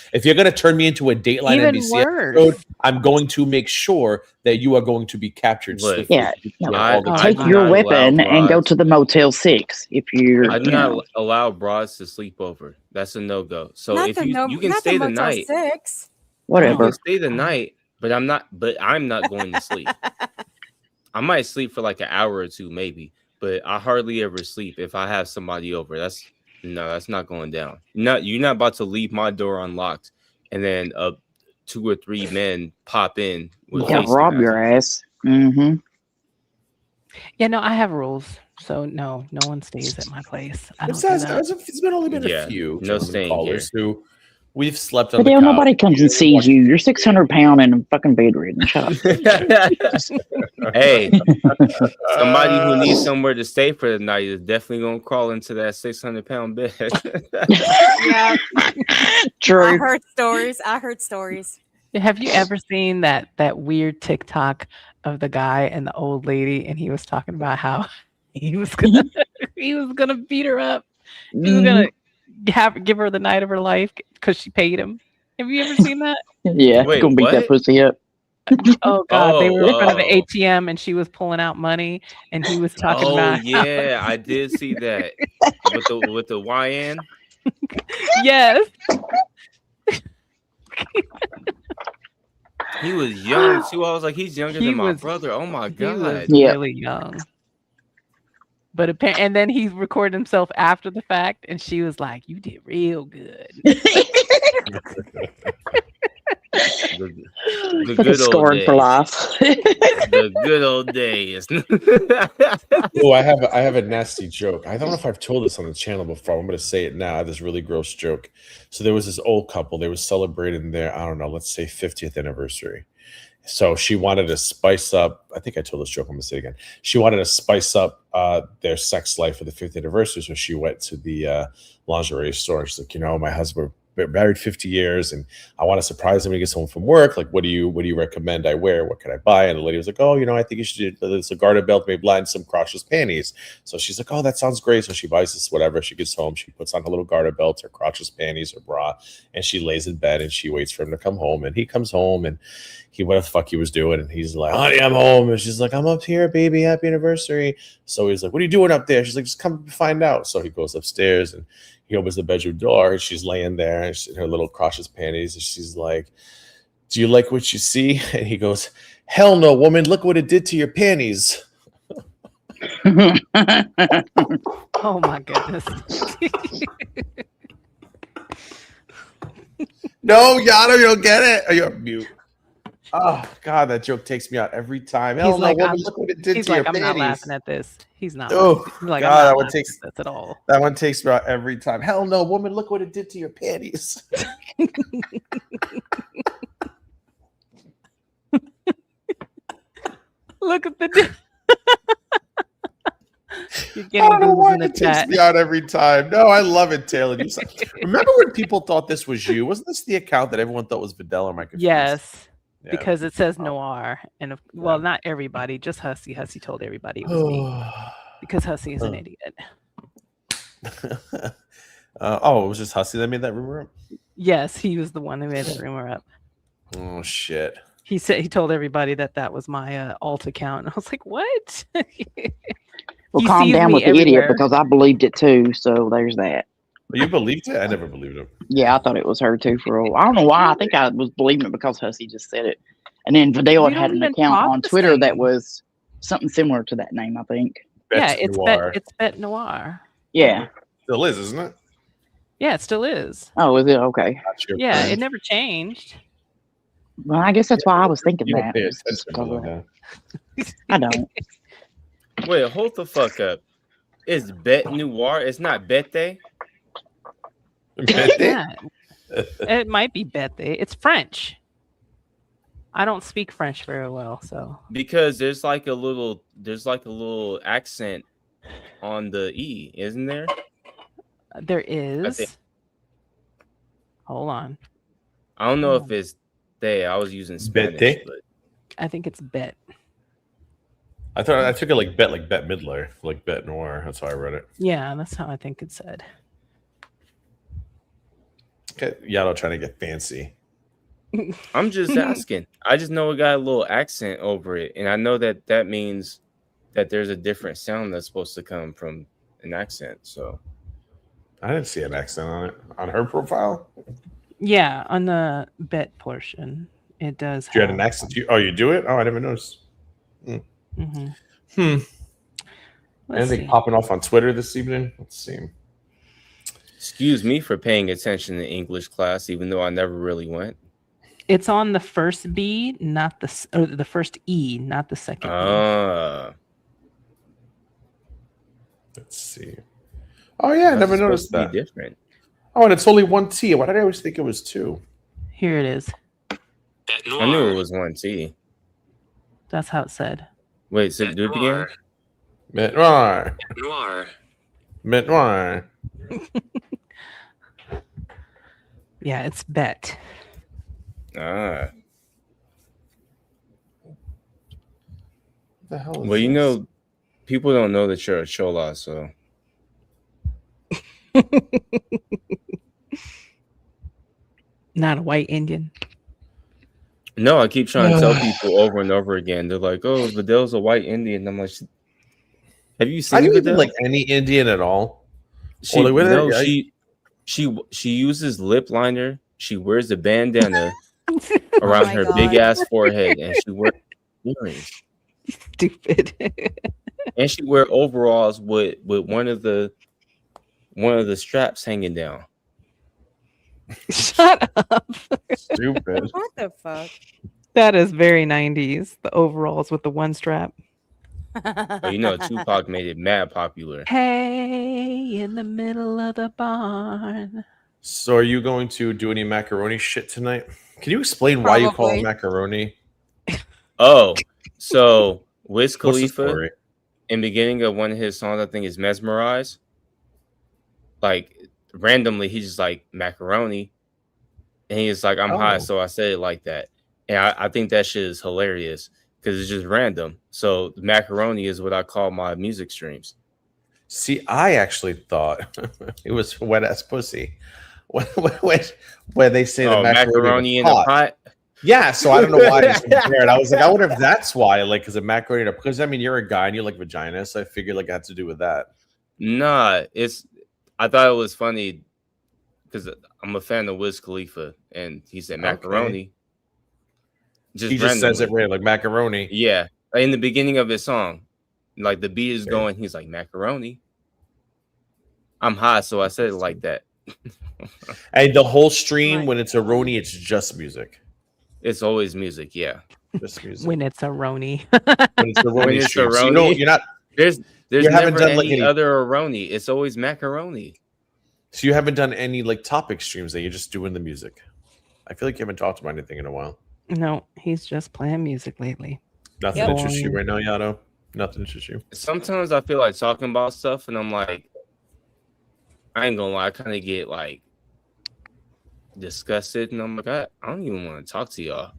turn me into a Dateline Even NBC episode, I'm going to make sure that you are going to be captured. Look, take your weapon and go to the Motel 6 if you're. I do not allow broads to sleep over. That's a no-go. So Not if the you can stay the night, 6. Whatever. You can stay the night, but I'm not going to sleep. I might sleep for like an hour or two, maybe, but I hardly ever sleep if I have somebody over. That's not going down. You're not about to leave my door unlocked and then 2 or 3 men pop in. Rob your ass. Mm-hmm. Yeah, no, I have rules, so no one stays at my place. It's only been a few callers who we've slept on. But nobody comes and sees you. You're 600 pound and fucking bedridden. Shut up. Hey, somebody who needs somewhere to stay for the night is definitely gonna crawl into that 600-pound bed. Yeah, true. I heard stories. Have you ever seen that weird TikTok of the guy and the old lady, and he was talking about how he was gonna beat her up. He was gonna give her the night of her life because she paid him. Have you ever seen that? Yeah, wait, gonna beat that pussy up. Oh God, they were in front of an ATM and she was pulling out money, and he was talking about. Yeah, I did see that with the YN. Yes. He was young too. I was like, he's younger than my brother. Oh my God, he was really young. But and then he recorded himself after the fact, and she was like, "You did real good." the good old days. For life. The good old days. Oh, I have a nasty joke. I don't know if I've told this on the channel before. I'm going to say it now. I have this really gross joke. So there was this old couple. They were celebrating their, I don't know, let's say 50th anniversary. So she wanted to spice up. I think I told this joke. I'm going to say it again. She wanted to spice up their sex life for the 50th anniversary. So she went to the lingerie store. She's like, my husband married 50 years and I want to surprise him when he gets home from work. Like, what do you recommend I wear? What can I buy? And the lady was like, oh, I think you should do this, a garter belt, maybe blind some crotchless panties. So she's like, oh, that sounds great. So she buys this, whatever. She gets home, she puts on her little garter belt, her crotchless panties, her bra, and she lays in bed and she waits for him to come home. And he comes home and what the fuck he was doing. And he's like, honey, I'm home. And she's like, I'm up here, baby. Happy anniversary. So he's like, what are you doing up there? She's like, just come find out. So he goes upstairs and he opens the bedroom door and she's laying there in her little crotchless panties. And she's like, do you like what you see? And he goes, hell no, woman. Look what it did to your panties. Oh my goodness. No, Yano, you don't get it. Oh, you're mute. Oh God, that joke takes me out every time. Hell no, woman, look what it did to your panties. I'm not laughing at this. He's not. Oh like, God, that one takes at all. That one takes me out every time. Hell no, woman, look what it did to your panties. Look at the. You're I getting don't know boos why in the it takes chat. me out every time. No, I love it, Taylor. Remember when people thought this was you? Wasn't this the account that everyone thought was Vidal? Or am I confused? Yes, Yeah. because it says noir, and well, not everybody, just Hussy. Hussy told everybody it was me because Hussy is an idiot. It was just Hussy that made that rumor up? Yes, he was the one who made that rumor up. Oh shit. He told everybody that was my alt account, and I was like, "What?" Well, He calm sees down me with the idiot everywhere. because I believed it too. So there's that. Well, you believed it? I never believed him. Yeah, I thought it was her too for a while. I don't know why. I think I was believing it because Hussy just said it. And then Vidal We had don't an even account talk on the Twitter that same. was something similar to that name, I think. Yeah, Bête it's Noire. Bet. It's Bet Noir. Yeah. Still is, isn't it? Yeah, it still is. Oh, is it? Okay. Not your Yeah, friend. it never changed. Well, I guess that's why I was thinking You don't that. pay was just attention to because of that. that. I don't. Wait, hold the fuck up. It's Bet Noir. It's not Bete. Yeah, it might be Bete. It's French. I don't speak French very well, so Because there's like a little accent on the E, isn't there? there I think. is. Hold on. I don't know if it's they. I was using Spanish, Bete? but I think it's Bet. I took it like Bette Midler, like Bête Noire. That's how I read it. Yeah, that's how I think it said. Okay, Yato trying to get fancy. I'm just asking. I just know it got a little accent over it, and I know that means that there's a different sound that's supposed to come from an accent. So I didn't see an accent on it on her profile. Yeah, on the Bet portion, it does. You had an accent. You do it? Oh, I never noticed. Mm-hmm. Anything popping off on Twitter this evening? Let's see. excuse me for paying attention to English class, even though I never really went. It's on the first B, not the first E, not the second B. Let's see. Oh yeah, I never noticed that. Different. Oh, and it's only one T. Why did I always think it was two? Here it is. I knew it was one T. That's how it said. Wait, so do it again? Bête Noire. Bête Noire. Yeah, it's Bet. What the hell is Well, you this? know, people don't know that you're a chola, so. Not a white Indian. No, I keep trying to tell people over and over again. They're like, "Oh, Vidal's a white Indian." I'm like, "Have you seen I didn't even Vidal?" like any Indian at all. She uses lip liner. She wears a bandana around her big ass forehead, and she wears earrings. Stupid. And she wear overalls with one of the straps hanging down. Shut up. Stupid. What the fuck? That is very 90s. The overalls with the one strap. But you know, Tupac made it mad popular. Hey, in the middle of the barn. So, are you going to do any macaroni shit tonight? Can you explain why you call it macaroni? Oh, so Wiz What's the Khalifa, story? in the beginning of one of his songs, I think is Mesmerize. Like randomly, he's just like macaroni, and he's like, "I'm high," so I said it like that. And I think that shit is hilarious because it's just random. So macaroni is what I call my music streams. See, I actually thought it was wet ass pussy. When they say the macaroni in a pot. Yeah, so I don't know why I just compared. I was like, I wonder if that's why, like, because a macaroni in a, because I mean, you're a guy and you like vagina, so I figured like it had to do with that. Nah, I thought it was funny because I'm a fan of Wiz Khalifa, and he said macaroni. He just says it right, like macaroni. Yeah, in the beginning of his song, like the beat is going, he's like macaroni. I'm high, so I said it like that. And the whole stream, when it's a roni, it's just music. It's always music, yeah. Just music. When it's a roni. When it's a roni, When it's stream. a So roni, you're not. There's you haven't never done any like any other aroni. It's always macaroni. So you haven't done any like topic streams that you're just doing the music. I feel like you haven't talked about anything in a while. No, he's just playing music lately. Nothing interests you right now, Yato? Nothing interests you. Sometimes I feel like talking about stuff, and I'm like, I ain't gonna lie, I kind of get like disgusted, and I'm like, I don't even want to talk to y'all.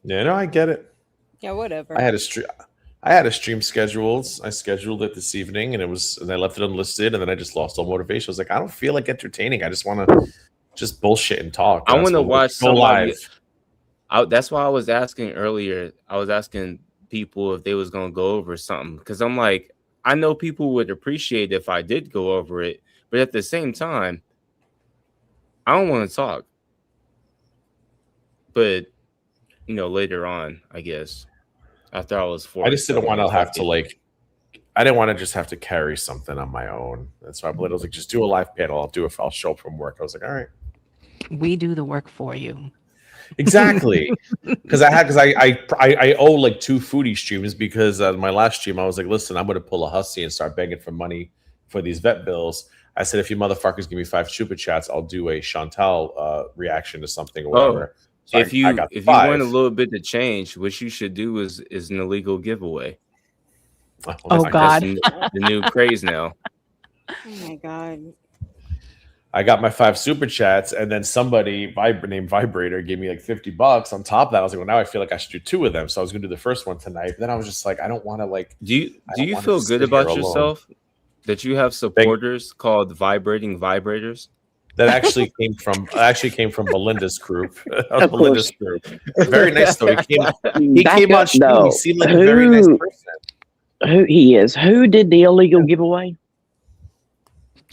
Yeah, no, I get it. Yeah, whatever. I had a stream scheduled. I scheduled it this evening, and I left it unlisted, and then I just lost all motivation. I was like, I don't feel like entertaining. I just want to just bullshit and talk. I want to watch go somebody. live. That's why I was asking earlier. I was asking people if they was gonna go over something, because I'm like, I know people would appreciate if I did go over it, but at the same time, I don't want to talk. But later on, I guess after I was forced, I just didn't want to have to I didn't want to just have to carry something on my own. That's why I was like, just do a live panel. I'll do it. I'll show up from work. I was like, all right. We do the work for you. Exactly. Because I owe like 2 foodie streams, because my last stream I was like, listen, I'm going to pull a hussy and start begging for money for these vet bills. I said, if you motherfuckers give me 5 super chats, I'll do a Chantal reaction to something or whatever. So if you want a little bit to change, what you should do is an illegal giveaway. Oh God, the new craze now. Oh my God. I got my 5 super chats, and then somebody named Vibrator gave me like $50 on top of that. I was like, well, now I feel like I should do 2 of them. So I was going to do the first one tonight. But then I was just like, I don't want to like. Do you feel good about yourself that you have supporters called Vibrating Vibrators? That actually came from Belinda's group. Belinda's group. Very nice though. He came on stream. He seemed like a very nice person. Who did the illegal giveaway?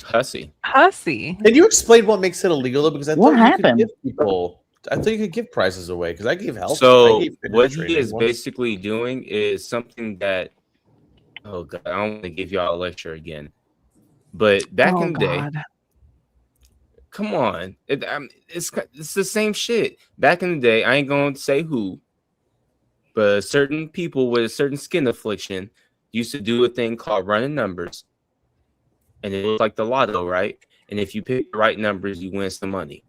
Hussy. Can you explain what makes it illegal though? Because I What thought happened? you could give people. I thought you could give prizes away, because I gave help. So what he is basically doing is something that, oh God, I don't want to give y'all a lecture again. But back in the day, come on, it's the same shit. Back in the day, I ain't going to say who, but certain people with a certain skin affliction used to do a thing called running numbers, and it was like the lotto, right? And if you pick the right numbers, you win some money.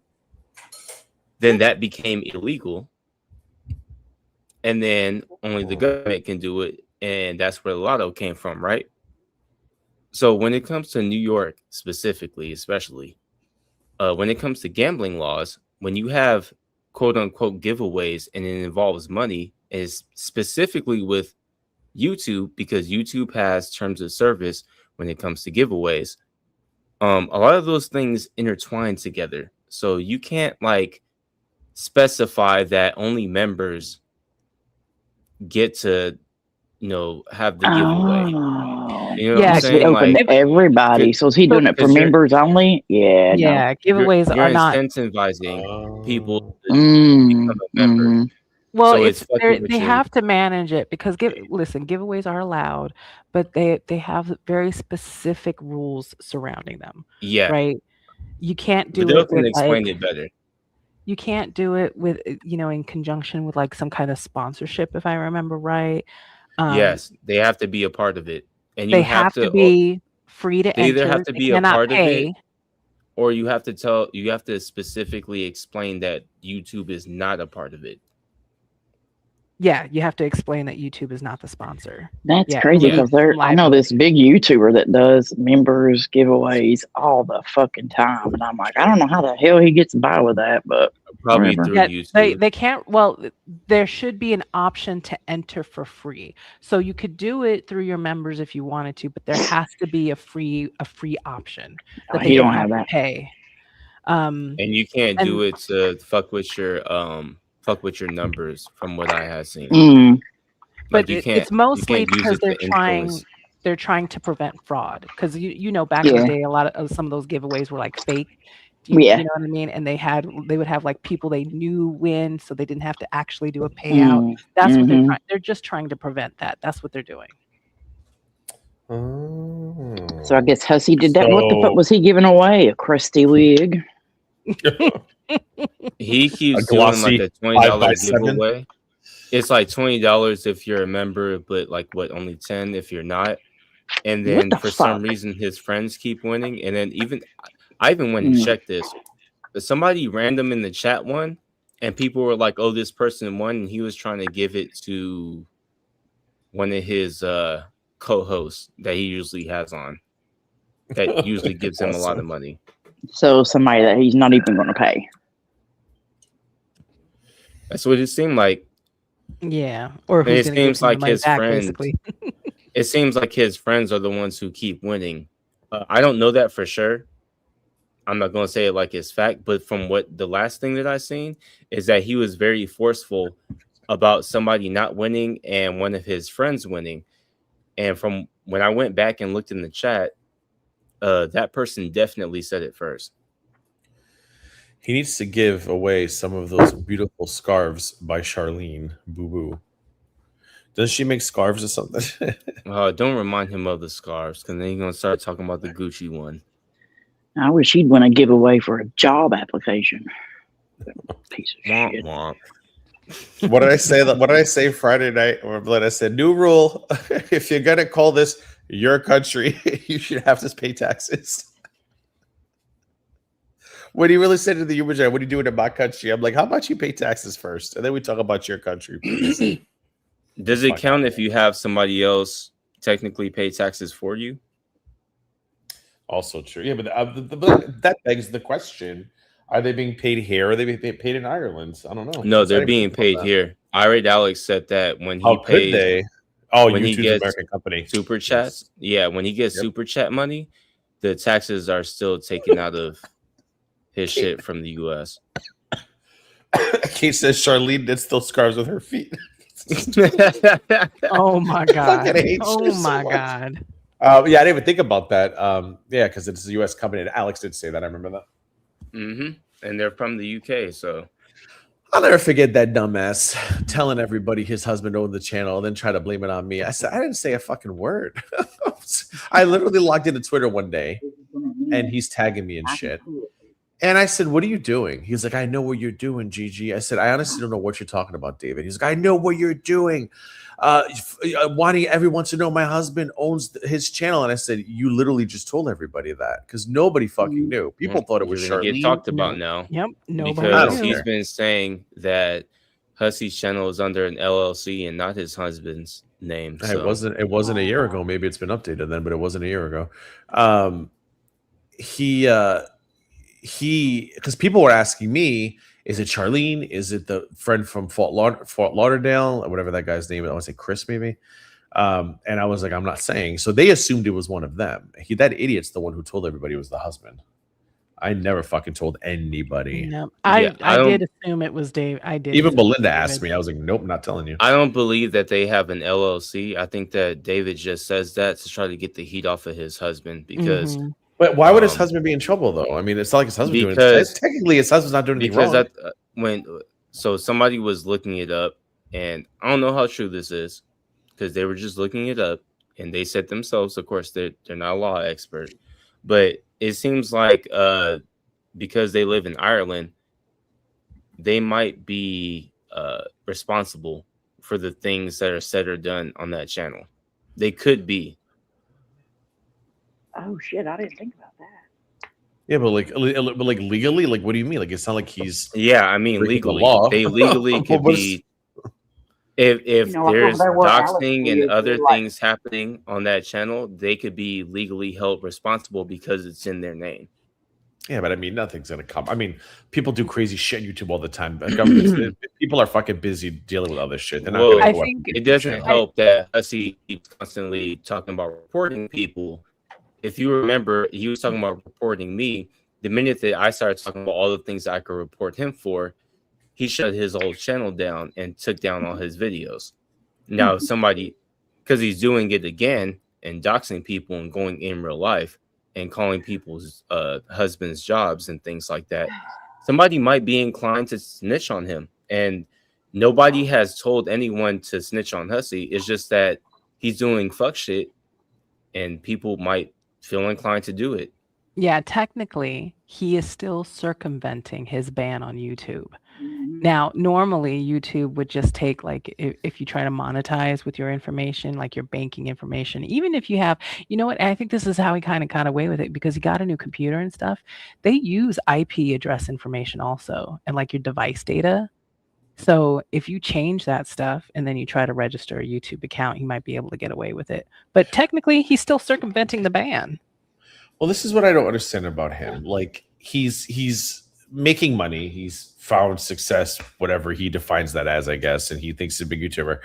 Then that became illegal, and then only the government can do it, and that's where the lotto came from, right? So when it comes to New York specifically, especially, when it comes to gambling laws, when you have quote unquote giveaways and it involves money, is specifically with YouTube, because YouTube has terms of service when it comes to giveaways. A lot of those things intertwine together. So you can't like specify that only members get to, have the giveaway. You know what I'm saying? Open to everybody. So is he doing it for members only? Yeah. Yeah, giveaways you're are not incentivizing people to become a member. Well, So they have to manage it, because giveaways are allowed, but they have very specific rules surrounding them. Yeah. Right. You can't do it. But they can explain it better. You can't do it with in conjunction with like some kind of sponsorship, if I remember right. Yes, they have to be a part of it, and they have to be free to enter. They either have to be a part of it, or you have to specifically explain that YouTube is not a part of it. Yeah, you have to explain that YouTube is not the sponsor. That's crazy, because I know this big YouTuber that does members giveaways all the fucking time, and I'm like, I don't know how the hell he gets by with that, but probably through YouTube. They can't. Well, there should be an option to enter for free, so you could do it through your members if you wanted to, but there has to be a free option that you don't have that. Pay. And you can't do it to fuck with your numbers, from what I have seen. But it's mostly because they're trying to prevent fraud, because back in the day, a lot of some of those giveaways were like fake. You know what I mean? And they would have like people they knew win, so they didn't have to actually do a payout. That's what they're just trying to prevent that. That's what they're doing. So I guess Hussy did that. What the fuck was he giving away? A crusty wig? He keeps doing like a $20 giveaway. It's like $20 if you're a member, but like only 10 if you're not. And then for some reason his friends keep winning. And then I even went and checked this. But somebody random in the chat won, and people were like, "Oh, this person won," and he was trying to give it to one of his co-hosts that he usually has on. That usually gives him a lot of money. So somebody that he's not even going to pay. That's what it seemed like. Yeah, or And who's it going to give seems him the like money his back, friends. basically. It seems like his friends are the ones who keep winning. I don't know that for sure. I'm not going to say it like it's fact, but from what the last thing that I seen is that he was very forceful about somebody not winning and one of his friends winning. And from when I went back and looked in the chat, that person definitely said it first. He needs to give away some of those beautiful scarves by Charlene Boo Boo. Does she make scarves or something? Don't remind him of the scarves, because then he's going to start talking about the Gucci one. I wish he'd win a giveaway for a job application. Piece of Womp shit. womp. What did I say? What did I say Friday night? Or I said, new rule: if you're gonna call this your country, you should have to pay taxes. When he really said to the Uber driver, "What are you doing in my country?" I'm like, "How about you pay taxes first, and then we talk about your country?" Please. Does it count if you have somebody else technically pay taxes for you? Also true. Yeah, but that begs the question: are they being paid here? Or are they being paid in Ireland? I don't know. No, they're being paid here. Irate Alex said that when he paid, pays, when YouTube's he gets American company super chats. Yeah, when he gets super chat money, the taxes are still taken out of his shit from the U.S. Kate says Charlene did still scarves with her feet. Oh my god! Oh my god! Yeah, I didn't even think about that. Yeah, because it's a U.S. company. And Alex did say that. I remember that. And they're from the UK, so I'll never forget that dumbass telling everybody his husband owned the channel and then try to blame it on me. I said, I didn't say a fucking word. I literally logged into Twitter one day and he's tagging me and shit. And I said, what are you doing? He's like, I know what you're doing, Gigi. I said, I honestly don't know what you're talking about, David. He's like, I know what you're doing. Wanting everyone to know my husband owns his channel. And I said, you literally just told everybody that because nobody fucking knew. People thought it was Charlene. Get talked about now. Yep. Because he's been saying that Hussey's channel is under an LLC and not his husband's name. So. It wasn't a year ago. Maybe it's been updated then, but it wasn't a year ago. Because people were asking me, is it Charlene? Is it the friend from Fort Lauderdale or whatever that guy's name is? I want to say Chris, maybe. And I was like, I'm not saying. So they assumed it was one of them. That idiot's the one who told everybody it was the husband. I never fucking told anybody. No, I did assume it was Dave. I did. Even Belinda asked me. I was like, nope, not telling you. I don't believe that they have an LLC. I think that David just says that to try to get the heat off of his husband because. But why would his husband be in trouble though? I mean, it's not like his husband doing it. Technically, his husband's not doing anything wrong. So somebody was looking it up, and I don't know how true this is because they were just looking it up, and they said themselves, of course, they're not a law expert, but it seems like because they live in Ireland, they might be responsible for the things that are said or done on that channel. They could be. Oh shit! I didn't think about that. Yeah, but like legally, like what do you mean? Like it's not like he's I mean legally, they legally could be. If there's doxing and other things happening on that channel, they could be legally held responsible because it's in their name. Yeah, but I mean, nothing's gonna come. I mean, people do crazy shit on YouTube all the time. People are fucking busy dealing with other shit. I think it doesn't help that Hussey keeps constantly talking about reporting people. If you remember, he was talking about reporting me. The minute that I started talking about all the things that I could report him for, he shut his old channel down and took down all his videos. Now, somebody, because he's doing it again and doxing people and going in real life and calling people's husbands' jobs and things like that, somebody might be inclined to snitch on him. And nobody has told anyone to snitch on Hussey. It's just that he's doing fuck shit and people might feel inclined to do it. Yeah, technically, he is still circumventing his ban on YouTube. Now, normally YouTube would just take, like, if you try to monetize with your information, like your banking information, even if you have, you know what, I think this is how he kind of got away with it because he got a new computer and stuff. They use IP address information also and like your device data. So if you change that stuff and then you try to register a YouTube account, you might be able to get away with it. But technically, he's still circumventing the ban. Well, this is what I don't understand about him. Like he's making money. He's found success, whatever he defines that as, I guess, and he thinks he's a big YouTuber.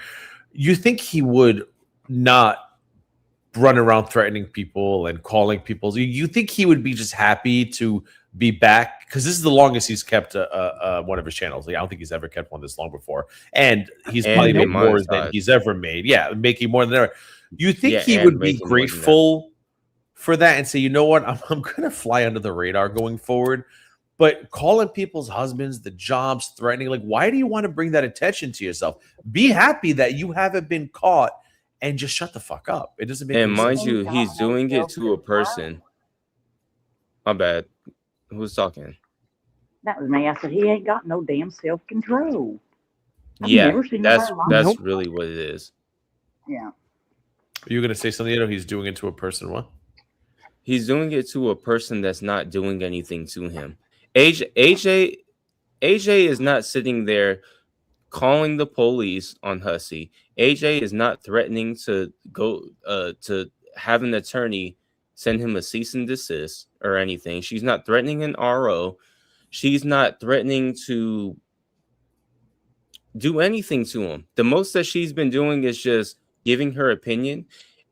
You think he would not run around threatening people and calling people? You think he would be just happy to be back? Because this is the longest he's kept one of his channels. Like, I don't think he's ever kept one this long before, and he's probably made more than he's ever made. Yeah, making more than ever. You think he would be grateful for that and say, you know what, I'm gonna fly under the radar going forward? But calling people's husbands, the jobs, threatening, like, why do you want to bring that attention to yourself? Be happy that you haven't been caught and just shut the fuck up. It doesn't make Oh any sense. And mind you, he's doing it to a person. My bad. Who's talking? That was me. I said, he ain't got no damn self-control. Yeah, that's really what it is. Yeah. Are you going to say something? You know, he's doing it to a person. What? He's doing it to a person that's not doing anything to him. AJ is not sitting there calling the police on Hussey. AJ is not threatening to go to have an attorney send him a cease and desist or anything. She's not threatening an RO. She's not threatening to do anything to him. The most that she's been doing is just giving her opinion,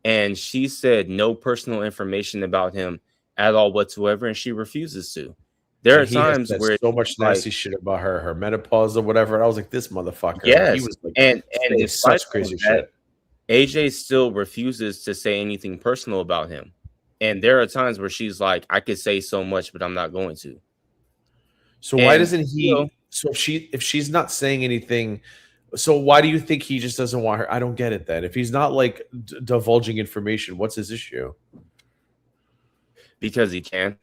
and she said no personal information about him at all whatsoever, and she refuses to. There are times where so much nasty shit about her menopause or whatever, and I was like, this motherfucker. Yes, he was like, and it's such crazy shit. AJ still refuses to say anything personal about him, and there are times where she's like, I could say so much, but I'm not going to. So why doesn't he? So if she's not saying anything, so why do you think he just doesn't want her? I don't get it then. If he's not like divulging information, what's his issue? Because he can.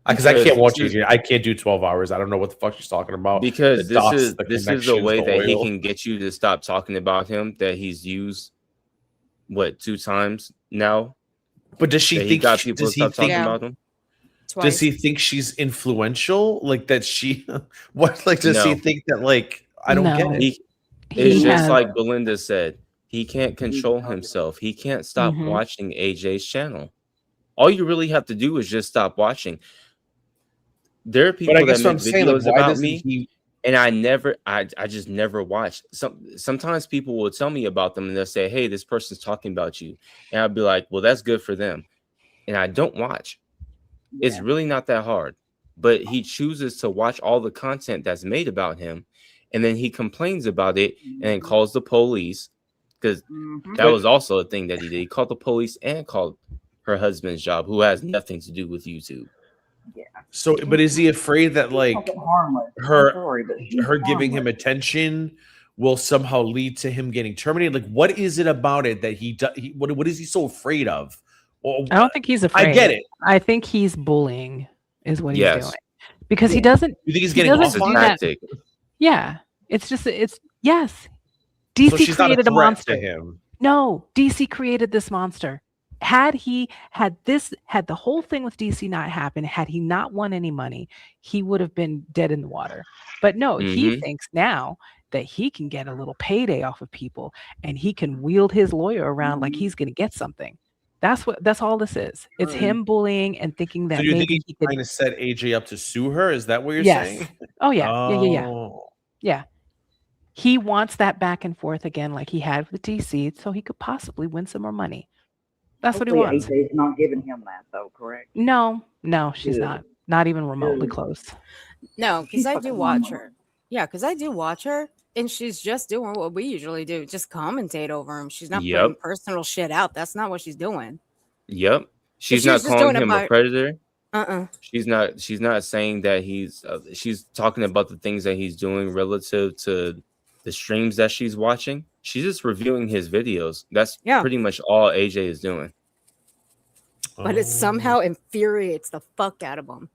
Because I can't watch you. I can't do 12 hours. I don't know what the fuck she's talking about. Because this is the way that he can get you to stop talking about him that he's used 2 times now. But does she think got people to stop talking about him? Twice. Does he think she's influential? Like that she what like does he think that like I don't get it? It's just like Belinda said, he can't control himself. He can't stop watching AJ's channel. All you really have to do is just stop watching. There are people that make videos about me, and I just never watch. Sometimes people will tell me about them, and they'll say, "Hey, this person's talking about you," and I'll be like, "Well, that's good for them," and I don't watch. Yeah. It's really not that hard, but he chooses to watch all the content that's made about him, and then he complains about it and then calls the police because that was also a thing that he did. He called the police and called her husband's job, who has nothing to do with YouTube. Yeah. So, but is he afraid that like her giving him attention will somehow lead to him getting terminated? Like, what is it about it that he does? What is he so afraid of? Well, I don't think he's afraid. I get it. I think he's bullying, is what he's doing, because he doesn't. You think he's getting off a tactic? Yeah, it's yes. DC created a monster. To him. No, DC created this monster. Had the whole thing with DC not happened, had he not won any money, he would have been dead in the water. But no, he thinks now that he can get a little payday off of people, and he can wield his lawyer around like he's going to get something. That's all this is. It's him bullying and thinking that maybe he trying to set AJ up to sue her. Is that what you're saying? Oh yeah. Yeah. He wants that back and forth again, like he had with DC, so he could possibly win some more money. That's what he wants. AJ's not giving him that though, correct? No, she's not even remotely close. No, because I do watch her. Yeah, because I do watch her, and she's just doing what we usually do, just commentate over him. She's not putting personal shit out. That's not what she's doing. Yep. She's not calling him a predator. She's not saying that he's she's talking about the things that he's doing relative to the streams that she's watching. She's just reviewing his videos. That's pretty much all AJ is doing. But it somehow infuriates the fuck out of him.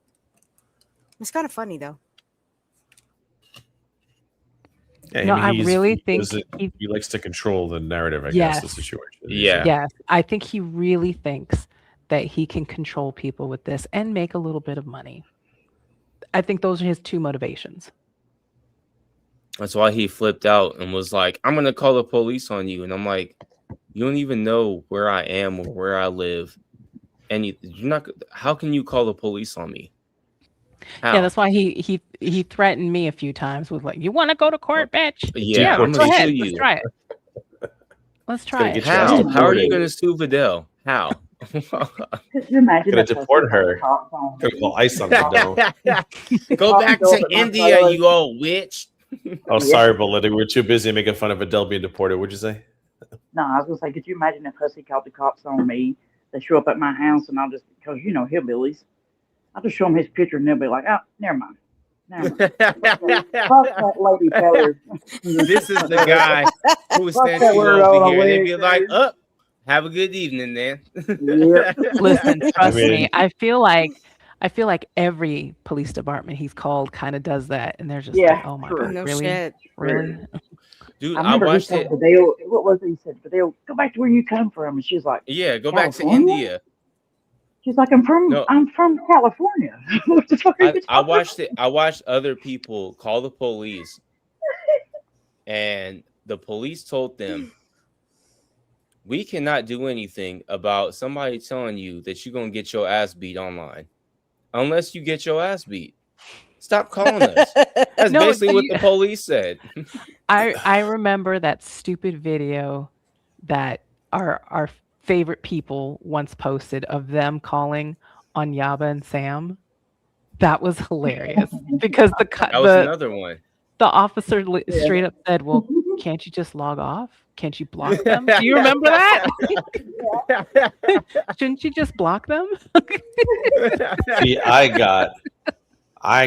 It's kind of funny though. Yeah, no, I really think he likes to control the narrative, I guess, the situation. Yes. I think he really thinks that he can control people with this and make a little bit of money. I think those are his two motivations. That's why he flipped out and was like, "I'm gonna call the police on you." And I'm like, "You don't even know where I am or where I live, and you're not. How can you call the police on me? How?" Yeah, that's why he threatened me a few times with like, "You want to go to court, bitch? Yeah, I'm go gonna ahead. sue Let's you. try it. Let's try it." Get your ass How are you deported. gonna sue Vidal? How? Could you imagine Gonna that deport pussy her. called the cops on Gonna me? call ICE on Vidal. Go Cops back show up to at my India, trailer. you old witch. Oh, sorry, Belinda. We were too busy making fun of Adele being deported. What'd you say? No, I was gonna say, could you imagine if pussy called the cops on me? They show up at my house and I'll just, because hillbillies, I'll just show them his picture and they'll be like, oh, never mind. Fuck that lady feller. This is the guy who Fuck sent that you word over on a here. They'd wig, be like, dude. "Up, have a good evening, then." Yep. Listen, trust me. mean- I feel like every police department he's called kind of does that, and they're just Yeah, like, "Oh my true. god, No really, shit. really?" Dude, I I remember he watched said it. Vidal, what was it? He said, Vidal, go back to where you come from. And she was like, Yeah, go back to California? India. She's like, I'm No, from California. What the fuck are you I talking watched it. I watched other people call the police, and the police told them, "We cannot do anything about somebody telling you that you're gonna get your ass beat online, unless you get your ass beat. Stop calling us." That's No, basically do what you- the police said. I remember that stupid video that our favorite people once posted of them calling on Yaba and Sam. That was hilarious because That was another one. the officer Yeah. straight up said, "Well, can't you just log off? Can't you block them?" Do you remember that? Shouldn't you just block them? See, I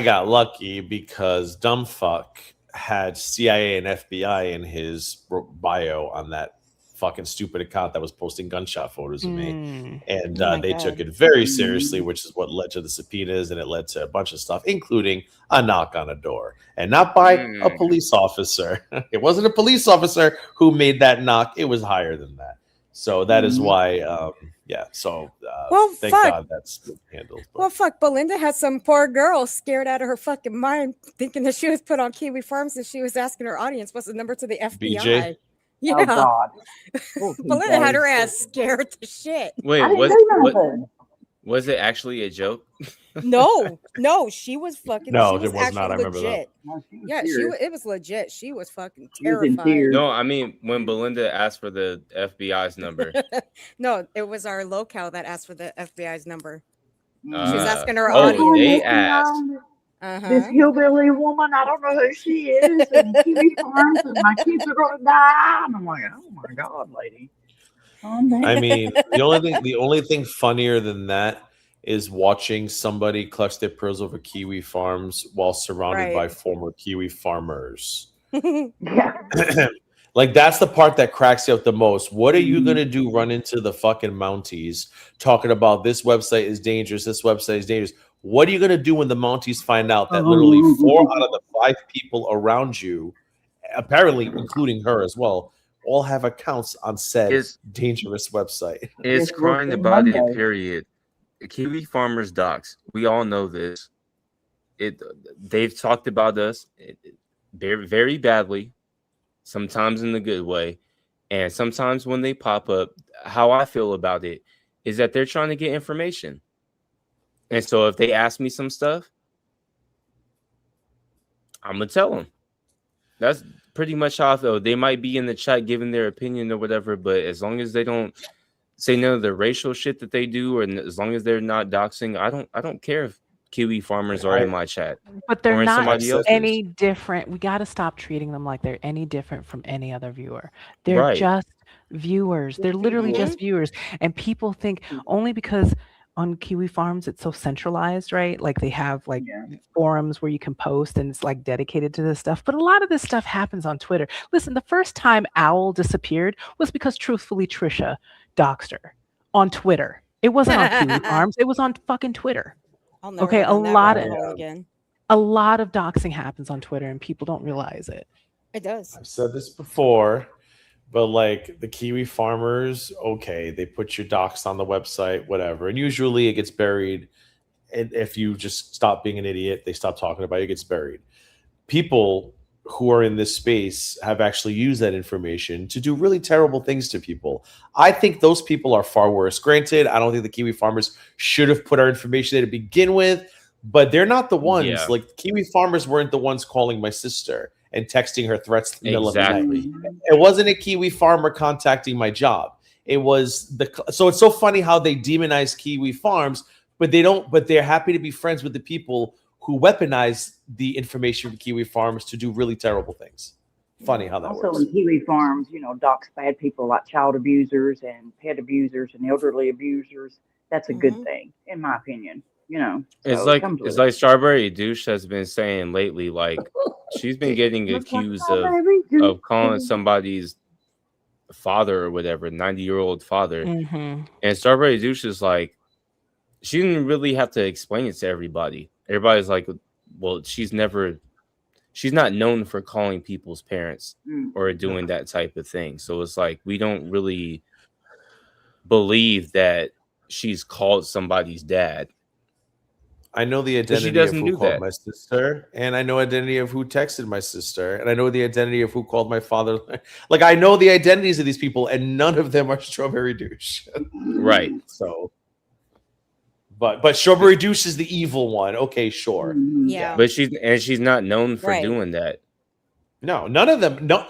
got lucky because dumb fuck had CIA and FBI in his bio on that fucking stupid account that was posting gunshot photos of me. Mm. And Oh my they God. took it very seriously, which is what led to the subpoenas, and it led to a bunch of stuff, including a knock on a door, and not by a police officer. It wasn't a police officer who made that knock; it was higher than that. So that is why, yeah. So Well, thank fuck. God that's handled. But Well, fuck, Belinda had some poor girl scared out of her fucking mind, thinking that she was put on Kiwi Farms and she was asking her audience what's the number to the FBI. BJ? Yeah. Oh, God. Poor Belinda had PJ. her ass scared to shit. Wait, I didn't what? do What nothing. was it? Actually, a joke? No, she was fucking. No, she was it was not. actually I remember that. legit. No, she was Yeah, serious. it was legit. She was fucking She was in terrified. tears. No, I mean when Belinda asked for the FBI's number. No, it was our locale that asked for the FBI's number. She was Uh, asking her oh, audience. they asked. This hillbilly woman, I don't know who she is, and Kiwi Farms, and my kids are going to die. And I'm like, oh my God, lady. Calm down. I mean, the only thing funnier than that is watching somebody clutch their pearls over Kiwi Farms while surrounded by Right. former Kiwi farmers. Yeah. Like that's the part that cracks you up the most. What are you Mhm. gonna do? Run into the fucking Mounties talking about this website is dangerous, this website is dangerous. What are you gonna do when the Mounties find out that literally 4 out of the 5 people around you, apparently including her as well, all have accounts on said It's dangerous website? it's It's crying working about it. Monday. Period. Kiwi Farmers docs. We all know this. They've talked about us very, very badly, sometimes in the good way, and sometimes when they pop up. How I feel about it is that they're trying to get information, and so if they ask me some stuff, I'm gonna tell them. That's pretty much how I feel. They might be in the chat giving their opinion or whatever, but as long as they don't say none of the racial shit that they do, or as long as they're not doxing, I don't care if Kiwi farmers are in my chat But or they're in not somebody else's. any different. We got to stop treating them like they're any different from any other viewer. They're Right. just viewers. They're literally just viewers. And people think only because on Kiwi Farms it's so centralized, right? Like they have like forums where you can post and it's like dedicated to this stuff. But a lot of this stuff happens on Twitter. Listen, the first time Owl disappeared was because truthfully Trisha doxed her on Twitter. It wasn't on Kiwi Farms. It was on fucking Twitter. I'll never Okay, go a down that lot rabbit of hole again. a lot of doxing happens on Twitter and people don't realize it. It does. I've said this before, but like the Kiwi farmers, okay, they put your docs on the website, whatever, and usually it gets buried. And if you just stop being an idiot, they stop talking about it, it gets buried. People who are in this space have actually used that information to do really terrible things to people. I think those people are far worse. Granted, I don't think the Kiwi farmers should have put our information there to begin with, but they're not the ones. Yeah. Like, Kiwi farmers weren't the ones calling my sister and texting her threats in the middle of the night. Exactly. It wasn't a Kiwi farmer contacting my job. It was so it's so funny how they demonize Kiwi farms, but they don't. But they're happy to be friends with the people who weaponize the information from Kiwi farms to do really terrible things. Funny how that Also, works. in Kiwi farms, you know, dox bad people like child abusers and pet abusers and elderly abusers. That's a good thing, in my opinion. You know, It's so like comes with it's it. like Strawberry Douche has been saying lately. Like, she's been getting Looks like accused strawberry juice. of calling somebody's father or whatever, 90-year-old father, Mm-hmm. and Strawberry Douche is like, she didn't really have to explain it to everybody. Everybody's like, well, she's not known for calling people's parents or doing that type of thing. So it's like, we don't really believe that she's called somebody's dad. I know the she identity of doesn't who do called that. my sister, and I know identity of who texted my sister, and I know the identity of who called my father. Like, I know the identities of these people, and none of them are Strawberry Douche. Right. So, but Strawberry Douche is the evil one. Okay, sure. Yeah. But she's not known for Right. doing that. No, none of them. No,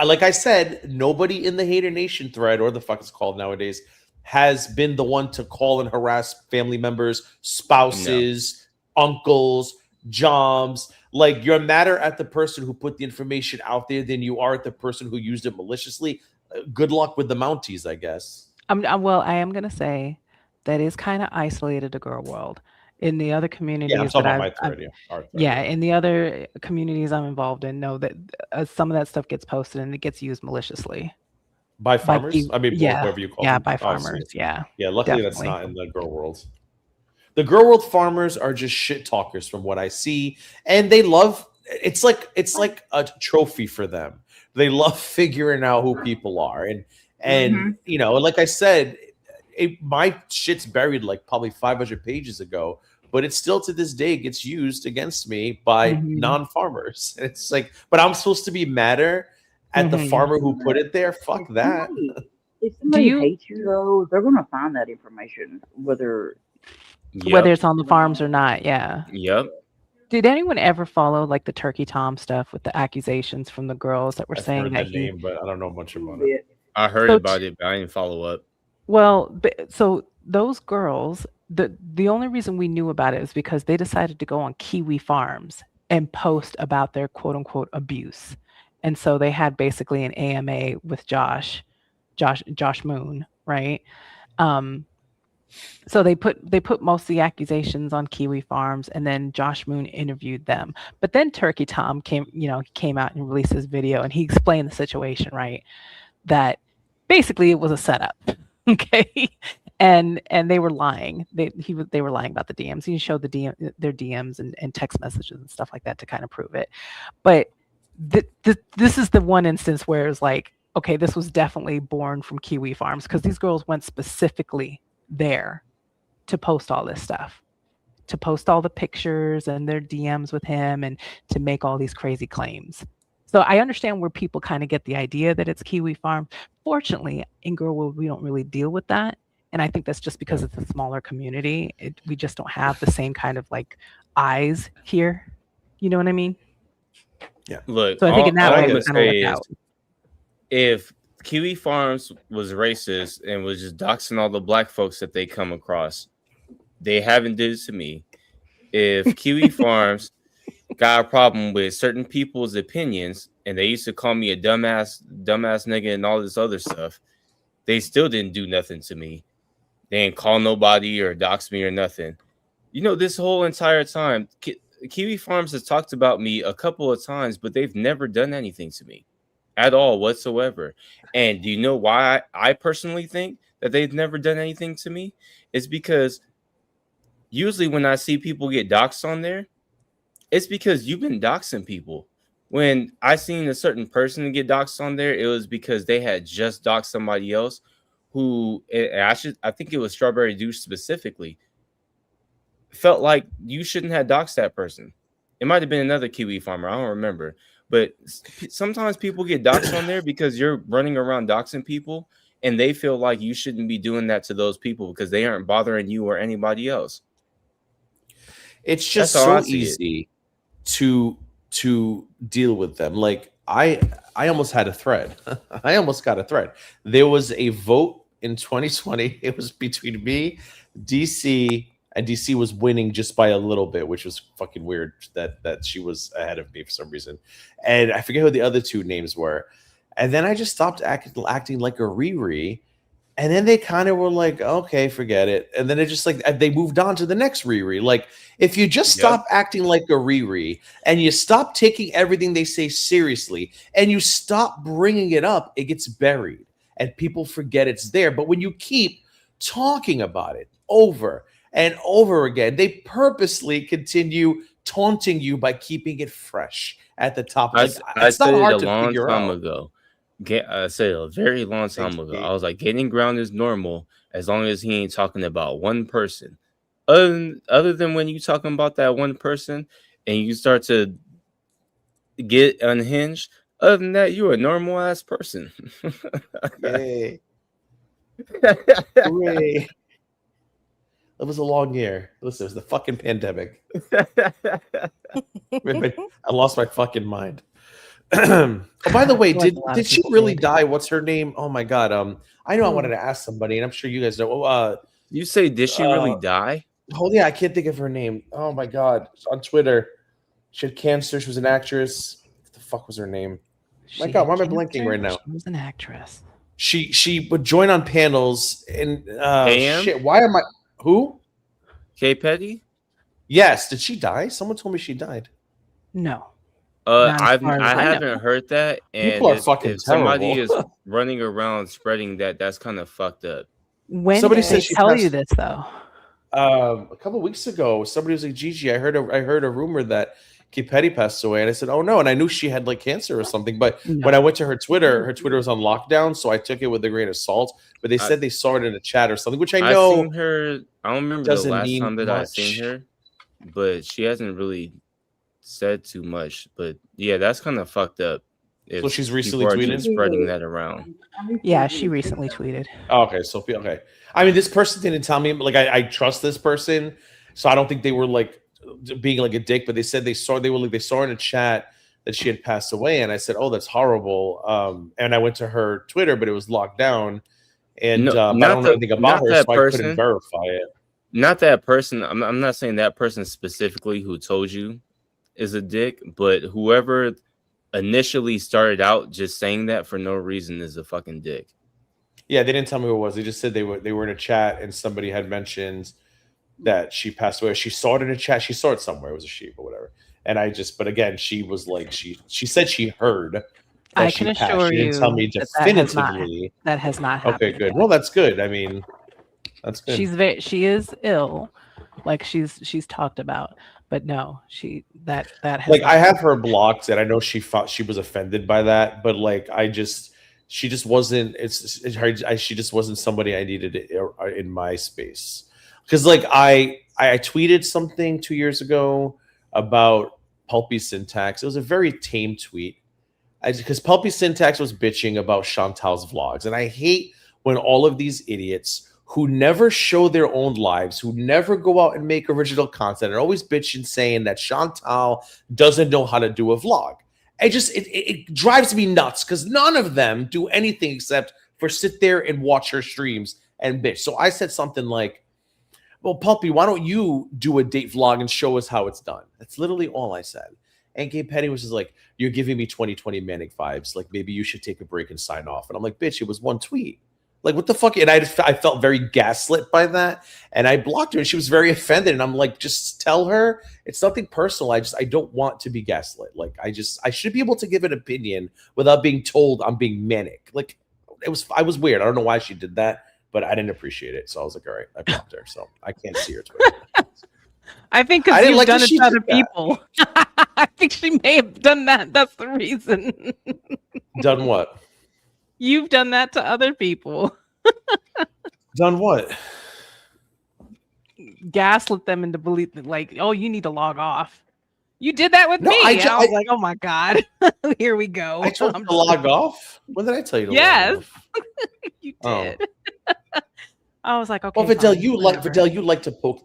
like I said, nobody in the Hater Nation thread, or the fuck it's called nowadays, has been the one to call and harass family members, spouses, uncles, joms. Like, you're madder at the person who put the information out there than you are at the person who used it maliciously. Good luck with the Mounties, I guess. Well, I am gonna say that is kind of isolated to girl world. In the other communities Yeah, I'm talking that about my I've, thread. Our thread, yeah, in the other communities I'm involved in, know that some of that stuff gets posted and it gets used maliciously. By farmers? I mean, yeah, whoever you call yeah, them. by Oh, sweet. farmers, yeah. Yeah, luckily that's definitely. not in the girl world. The girl world farmers are just shit talkers from what I see, and they love it's like a trophy for them. They love figuring out who people are, and you know, like I said, my shit's buried like probably 500 pages ago, but it still to this day gets used against me by non-farmers. It's like, but I'm supposed to be madder at the farmer who put it there. Fuck that. If somebody hates you, though, they're going to find that information, whether it's on the farms or not. Yeah. Yep. Did anyone ever follow like the Turkey Tom stuff with the accusations from the girls that were I've saying heard that that name, but I don't know much about it. I heard about it, but I didn't follow up. Well, so those girls, the only reason we knew about it is because they decided to go on Kiwi Farms and post about their quote unquote abuse. And so they had basically an AMA with Josh Moon, right? So they put most of the accusations on Kiwi Farms, and then Josh Moon interviewed them. But then Turkey Tom came out and released his video, and he explained the situation, right? That basically it was a setup, okay? And they were lying. They were lying about the DMs. He showed their DMs and text messages and stuff like that to kind of prove it. But this is the one instance where it's like, okay, this was definitely born from Kiwi Farms, because these girls went specifically there to post all this stuff, to post all the pictures and their DMs with him, and to make all these crazy claims. So I understand where people kind of get the idea that it's Kiwi Farm. Fortunately, in Girl World, we don't really deal with that. And I think that's just because it's a smaller community. We just don't have the same kind of like eyes here. You know what I mean? Yeah. Look, so I think in that all way, I'm we gonna kind of say look is, out. if Kiwi Farms was racist and was just doxing all the black folks that they come across, they haven't did it to me. If Kiwi Farms got a problem with certain people's opinions, and they used to call me a dumbass nigga and all this other stuff, they still didn't do nothing to me. They didn't call nobody or dox me or nothing. You know, this whole entire time, Kiwi Farms has talked about me a couple of times, but they've never done anything to me at all whatsoever. And do you know why I personally think that they've never done anything to me? It's because usually when I see people get doxed on there, it's because you've been doxing people. When I seen a certain person get doxed on there, it was because they had just doxed somebody else who, I think it was Strawberry Douche specifically, felt like you shouldn't have doxed that person. It might have been another Kiwi farmer. I don't remember. But sometimes people get doxxed on there because you're running around doxing people, and they feel like you shouldn't be doing that to those people because they aren't bothering you or anybody else. It's just so easy to deal with them. Like I almost had a thread. I almost got a thread. There was a vote in 2020. It was between me, DC, and DC was winning just by a little bit, which was fucking weird that she was ahead of me for some reason. And I forget who the other two names were. And then I just stopped acting like a Riri. And then they kind of were like, okay, forget it. And then it just like they moved on to the next Riri. Like, if you just stop acting like a Riri and you stop taking everything they say seriously and you stop bringing it up, it gets buried and people forget it's there. But when you keep talking about it over and over again, they purposely continue taunting you by keeping it fresh at the top. I It's not said hard it a to long figure time out. ago. I said a very long time ago. I was like, getting ground is normal as long as he ain't talking about one person. Other than when you talking about that one person and you start to get unhinged, other than that, you're a normal ass person. Yay. Hooray. It was a long year. Listen, it was the fucking pandemic. I lost my fucking mind. Oh, by the way, did she really die? What's her name? Oh my god. I know I wanted to ask somebody, and I'm sure you guys know. You say, did she really die? Oh yeah, I can't think of her name. Oh my god. On Twitter. She had cancer. She was an actress. What the fuck was her name? My god, why am I blanking right now? She was an actress. She would join on panels and AM? shit. Why am I who? Kay Petty? Yes. Did she die? Someone told me she died. No. I haven't heard that. And people are fucking if somebody is terrible. running around spreading that, that's kind of fucked up. When Somebody did said they she tell passed- you this though? A couple of weeks ago, somebody was like, Gigi, I heard a rumor that Kay Petty passed away. And I said, oh no. And I knew she had like cancer or something. But when I went to her Twitter was on lockdown. So I took it with a grain of salt. But they said they saw it in a chat or something, which I know. Seen her. I don't remember the last time that I seen her, but she hasn't really said too much. But yeah, that's kind of fucked up. So she's recently people are tweeted? just spreading that around. Yeah, she recently tweeted. Oh, okay, Sophie. Okay, I mean, this person didn't tell me. Like, I trust this person, so I don't think they were like being like a dick. But they said they saw in a chat that she had passed away, and I said, "Oh, that's horrible." And I went to her Twitter, but it was locked down, and but I don't know anything about her, so I couldn't verify it. Not that person. I'm not saying that person specifically who told you is a dick, but whoever initially started out just saying that for no reason is a fucking dick. Yeah, they didn't tell me who it was. They just said they were in a chat and somebody had mentioned that she passed away. She saw it in a chat. She saw it somewhere. It was a sheep or whatever. And but again, she was like, she said she heard. I can assure you, she didn't tell me definitively. That has not happened. Okay, good. Well, that's good. I mean, that's good. She is ill, like she's talked about. But no, that has like I have her blocked, and I know she was offended by that. But like she just wasn't. She just wasn't somebody I needed in my space. Because like I tweeted something 2 years ago about Pulpy Syntax. It was a very tame tweet. Because Pulpy Syntax was bitching about Chantal's vlogs, and I hate when all of these idiots who never show their own lives, who never go out and make original content, are always bitching saying that Chantal doesn't know how to do a vlog. It drives me nuts because none of them do anything except for sit there and watch her streams and bitch. So I said something like, well, Pulpy, why don't you do a date vlog and show us how it's done? That's literally all I said. And Kay Petty was just like, you're giving me 2020 manic vibes. Like, maybe you should take a break and sign off. And I'm like, bitch, it was one tweet. Like, what the fuck? And I felt very gaslit by that. And I blocked her and she was very offended. And I'm like, just tell her it's nothing personal. I don't want to be gaslit. Like, I should be able to give an opinion without being told I'm being manic. Like, I was weird. I don't know why she did that, but I didn't appreciate it. So I was like, all right, I blocked her. So I can't see her Twitter. I think because you've done it to other people. I think she may have done that. That's the reason. Done what? You've done that to other people. Done what? Gaslit them into belief that, like, oh, you need to log off. You did that with No, me. I and ju- I was I- like, oh my God. Here we go. I told you I'm to log off. When did I tell you to Yes. log off? You Oh. did. I was like, okay. Well, Vidal, fine, you like whatever. Vidal. You like to poke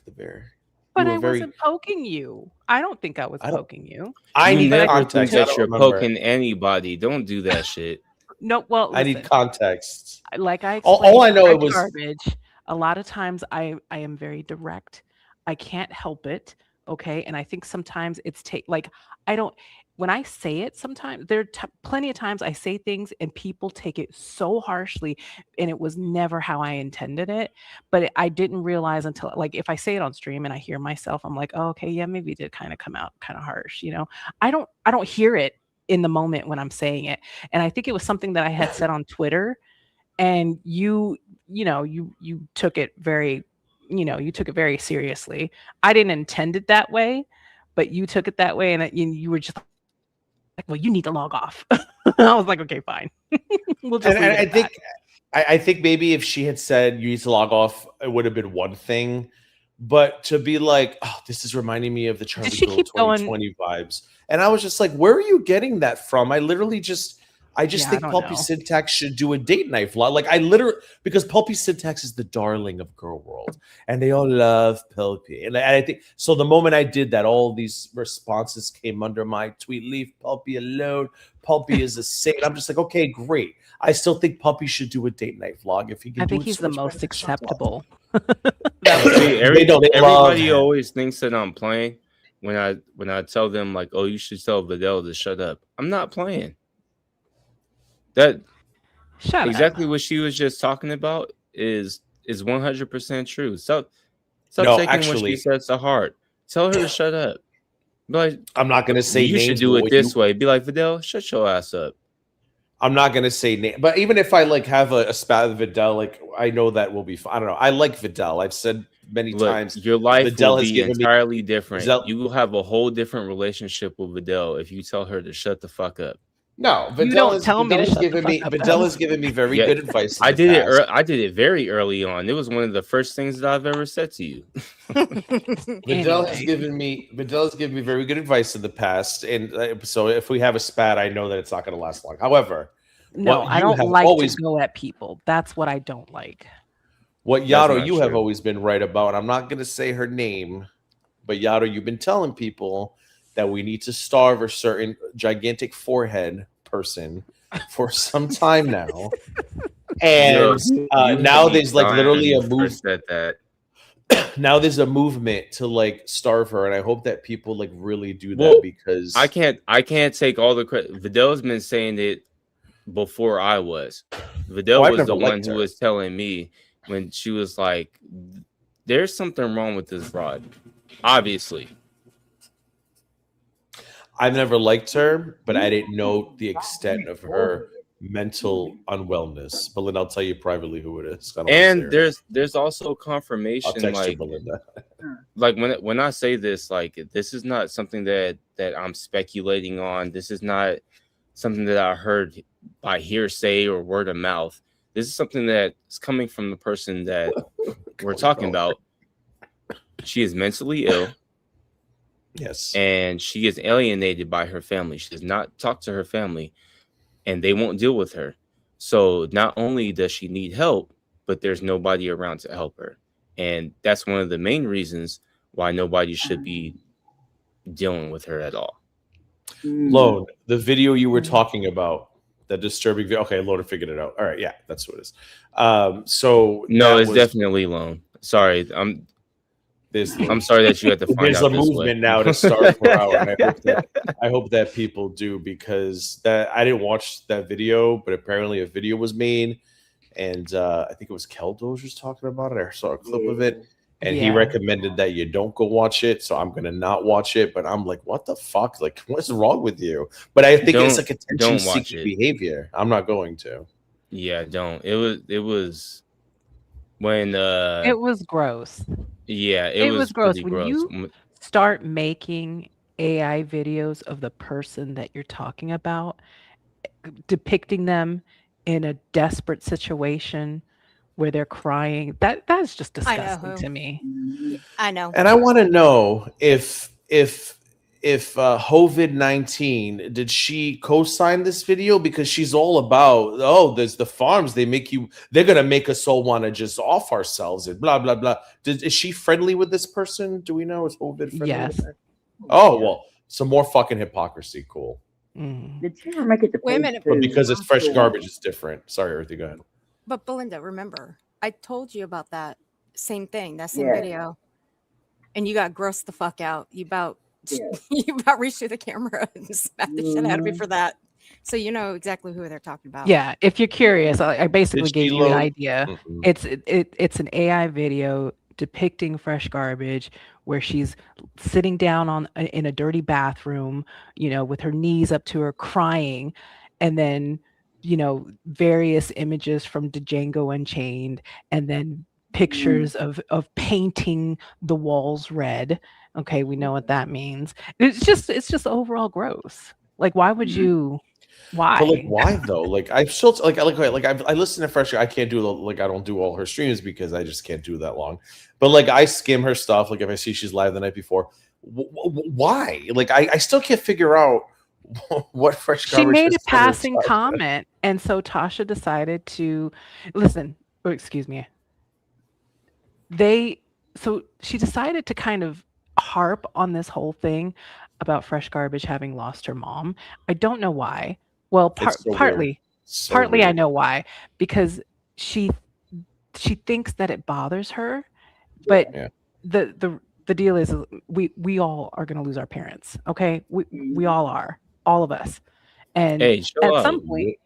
the bear. But You I were very. wasn't poking you. I don't think I was I don't- poking you. I You need never context. think I that don't you're remember. poking anybody. Don't do that shit. No, well, I listen, need context. like I All explained I in know my it was- garbage. A lot of times I am very direct. I can't help it. Okay, and I think sometimes it's like I don't. When I say it, sometimes there are plenty of times I say things and people take it so harshly, and it was never how I intended it. But I didn't realize until, like, if I say it on stream and I hear myself, I'm like, oh, okay, yeah, maybe it did kind of come out kind of harsh. I don't hear it in the moment when I'm saying it, and I think it was something that I had said on Twitter, and you took it very, you took it very seriously. I didn't intend it that way, but you took it that way, and you were just like, well, you need to log off. I was like, okay, fine. We'll just And leave it I at think that. I think maybe if she had said you need to log off, it would have been one thing. But to be like, oh, this is reminding me of the Charlie she Girl keep going- 2020 vibes. And I was just like, where are you getting that from? I just Yeah, I think don't Pulpy know. Syntax should do a date night vlog. Like I literally, because Pulpy Syntax is the darling of girl world, and they all love Pulpy. And I think so. The moment I did that, all these responses came under my tweet. Leave Pulpy alone. Pulpy is a saint. I'm just like, okay, great. I still think Pulpy should do a date night vlog if he can. I think do it he's so the much most better. acceptable. See, They love everybody him. always thinks that I'm playing when I tell them like, oh, you should tell Vidal to shut up. I'm not playing. That Shut exactly up. what she was just talking about is 100% true. Stop No, taking what actually- she says to heart. Tell her to shut up. Be like, I'm not going to say you should names, do but it what this you- way. Be like, Vidal, shut your ass up. I'm not gonna say name, but even if I like have a spat with Vidal, like I know that will be fine. I don't know. I like Vidal. I've said many Look, times. your life Vidal will has be given me- entirely different. Vidal- You will have a whole different relationship with Vidal if you tell her to shut the fuck up. No, You Vidal don't has, tell me to Vidal has shut the given me fuck up, Vidal though. has given me very Yeah, good advice. in I the did it. past. I did it very early on. It was one of the first things that I've ever said to you. Vidal has Anyway. given me very good advice in the past, and so if we have a spat, I know that it's not going to last long. However, No, what I you don't have like always- to go at people. That's what I don't like. what That's Yato not you have true. always been right about, and I'm not going to say her name, but Yato, you've been telling people that we need to starve a certain gigantic forehead person for some time now, and now there's like literally a move. Said that. Now there's a movement to like starve her, and I hope that people like really do that Well, because I can't take all the credit. Vidal's been saying it before I was. Vidal I've was the never one liked who her. was telling me when she was like, "There's something wrong with this rod." Obviously, I've never liked her, but I didn't know the extent of her mental unwellness. Belinda, I'll tell you privately who it is. I don't wanna say and her. there's also I'll confirmation, text you, like Belinda. like when I say this, like this is not something that I'm speculating on. This is not something that I heard by hearsay or word of mouth. This is something that is coming from the person that we're talking about. She is mentally ill. Yes. And she is alienated by her family. She does not talk to her family, and they won't deal with her. So not only does she need help, but there's nobody around to help her. And that's one of the main reasons why nobody should be dealing with her at all. Lone, the video you were talking about, the disturbing video. Okay, Lone figured it out. All right, yeah, that's what it is. So No, that it's was- definitely Lone. Sorry, I'm there's sorry that you had to find there's out a this way. movement now to start for hour, and I hope that people do, because that I didn't watch that video, but apparently a video was made, and I think it was Kel Dozier's talking about it. I saw a clip of it, and he Yeah. recommended that you don't go watch it. So I'm gonna not watch it, but I'm like, what the fuck? Like, what's wrong with you? But I think it's like Don't attention watch seeking it. behavior. I'm not going to. Yeah, don't. It was when It was gross. yeah, It was gross. pretty When gross. you start making AI videos of the person that you're talking about, depicting them in a desperate situation where they're crying, that's just I know disgusting who. to me. I know. And I want to know if if COVID-19, did she co-sign this video? Because she's all about, there's the farms, they're gonna make us all want to just off ourselves and blah blah blah. Is she friendly with this person? Do we know? Is COVID friendly Yes. with her? Oh well, some more fucking hypocrisy. Cool. Did she ever make it to Wait a page minute. But 2? because it's I'm fresh still garbage, it's different. Sorry, Earthy, go ahead. But Belinda, remember, I told you about that same thing, that same Yeah. video, and you got grossed the fuck out. You about Yeah. you about reached through the camera and smacked the shit out of me Mhm. for that. So you know exactly who they're talking about. Yeah, if you're curious, I basically Did she gave you an load- idea. Mm-mm. It's an AI video depicting fresh garbage where she's sitting down in a dirty bathroom, with her knees up to her crying, and then various images from Django Unchained, and then pictures of painting the walls red. Okay, we know what that means. It's just overall gross. Like, why would you? Why? But like, why though? Like, I still like I listen to Fresh. I can't do I don't do all her streams because I just can't do that long. But like, I skim her stuff. Like, if I see she's live the night before, why? Like, I still can't figure out what Fresh. She made a has passing said. comment, and so Tasha decided to listen. Oh, excuse me. So she decided to kind of harp on this whole thing about Fresh Garbage having lost her mom. I don't know why. Well, It's so weird. partly So partly I weird. know why, because she thinks that it bothers her, but Yeah. the deal is we all are going to lose our parents. Okay, we all are, all of us, and Hey, chill at out. some point,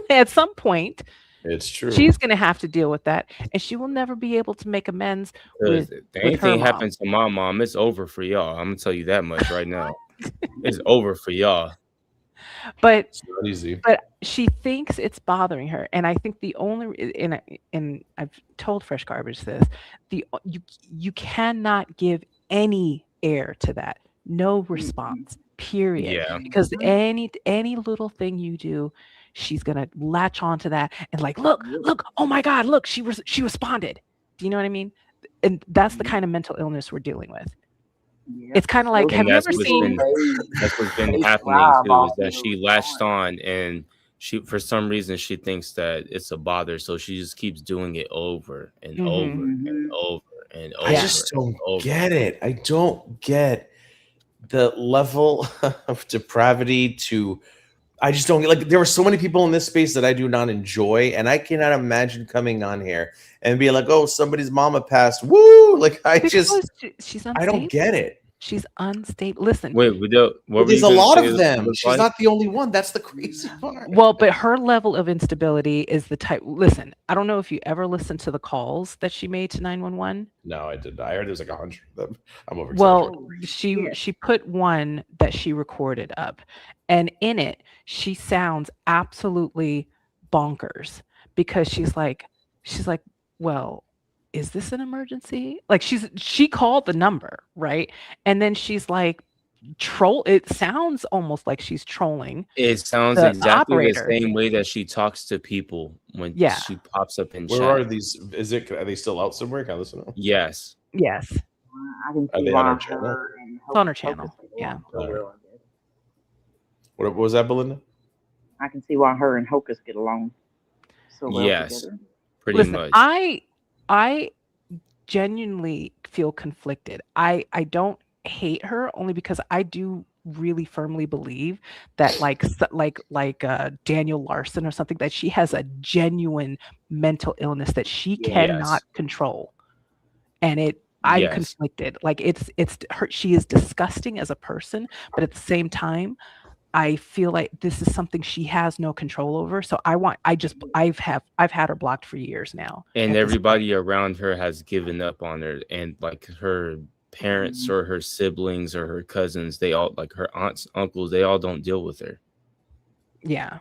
at some point, It's true. she's going to have to deal with that, and she will never be able to make amends with If her anything mom. happens to my mom, it's over for y'all. I'm gonna tell you that much right now. It's over for y'all. But It's not easy. but she thinks it's bothering her, and I think the only and I've told Fresh Garbage this, you cannot give any air to that, no response, period. Yeah. Because any little thing you do, she's gonna latch onto that and like, look, oh my God, look, she responded. Do you know what I mean? And that's the kind of mental illness we're dealing with. It's kind of like, have And you that's ever what's seen? That's what's been happening too, is that she latched on, and she, for some reason, she thinks that it's a bother, so she just keeps doing it over and Mhm. over and over and over. I just don't and over. get it. I don't get the level of depravity to. I just don't like. There are so many people in this space that I do not enjoy, and I cannot imagine coming on here and be like, "Oh, somebody's mama passed." Woo! Like Because she's unstable. I don't get it. She's unstable. Listen. Wait, what were There's you a gonna lot say of this them. was She's like? not the only one. That's the crazy part. Well, but her level of instability is the type. Listen, I don't know if you ever listened to the calls that she made to 911. No, I did. I heard there's like 100 of them. I'm over. Well, she put one that she recorded up, and in it she sounds absolutely bonkers because she's like, well, is this an emergency? Like she called the number, right? And then she's like, it sounds almost like she's trolling. It sounds the exactly the operator. same way that she talks to people when Yeah. she pops up in Where chat. are these? Are they still out somewhere? Can I listen to them? Yes. Yes, I can Are see they on why our channel? her and it's on her Hocus channel. get Yeah. along so well, I guess. What was that, Belinda? I can see why her and Hocus get along so well Yes. together. Pretty Listen, much. I genuinely feel conflicted. I don't hate her only because I do really firmly believe that like Daniel Larson or something, that she has a genuine mental illness that she cannot control. And I'm Yes. conflicted. Like it's her, she is disgusting as a person, but at the same time, I feel like this is something she has no control over. So I've had her blocked for years now. And everybody around her has given up on her, and like her parents or her siblings or her cousins, they all, like her aunts, uncles, they all don't deal with her. Yeah.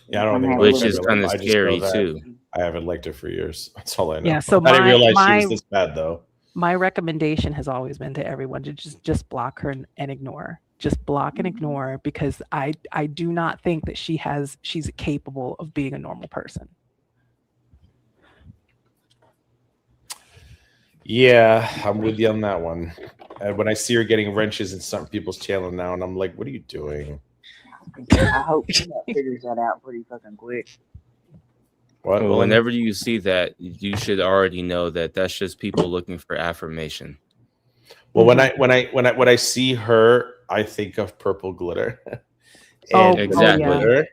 Yeah, I don't think. Which is kind of scary too. I haven't liked her for years. That's all I know. Yeah. So I didn't realize she was this bad though. My recommendation has always been to everyone to just block her and ignore. Just block and ignore, because I do not think that she's capable of being a normal person. Yeah, I'm with you on that one. And when I see her getting wrenches in some people's channel now, and I'm like, what are you doing? I hope Peanut figures that out pretty fucking quick. What? Well, whenever you see that, you should already know that that's just people looking for affirmation. Well, when I see her, I think of Purple Glitter. And exactly. Glitter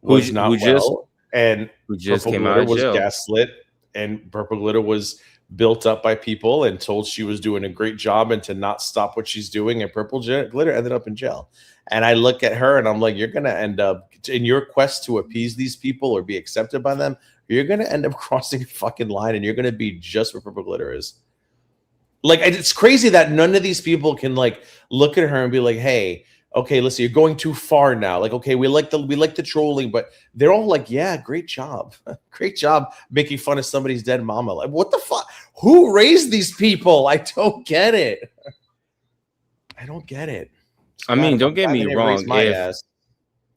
was not well, and who just Purple came Glitter out of was jail. gaslit, and Purple Glitter was built up by people and told she was doing a great job and to not stop what she's doing. And Purple Glitter ended up in jail. And I look at her and I'm like, you're going to end up in your quest to appease these people or be accepted by them. You're going to end up crossing a fucking line, and you're going to be just what Purple Glitter is. Like, it's crazy that none of these people can like look at her and be like, hey, okay, listen, you're going too far now. Like, okay, we like the trolling, but they're all like, yeah, great job. Great job making fun of somebody's dead mama. Like, what the fuck? Who raised these people? I don't get it. I don't get it. I mean, don't get me wrong. My ass.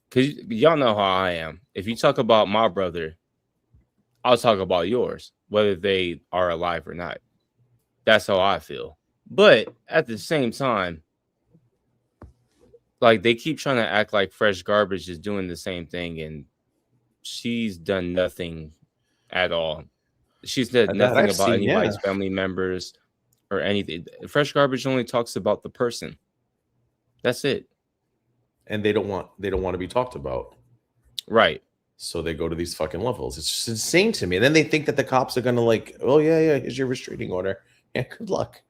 Because y'all know how I am. If you talk about my brother, I'll talk about yours, whether they are alive or not. That's how I feel. But at the same time, like, they keep trying to act like Fresh Garbage is doing the same thing, and she's done nothing at all. She's done nothing about anybody's family members or anything. Fresh Garbage only talks about the person. That's it. And they don't want to be talked about. Right. So they go to these fucking levels. It's just insane to me. And then they think that the cops are gonna like, oh yeah, here's your restraining order. Yeah, good luck.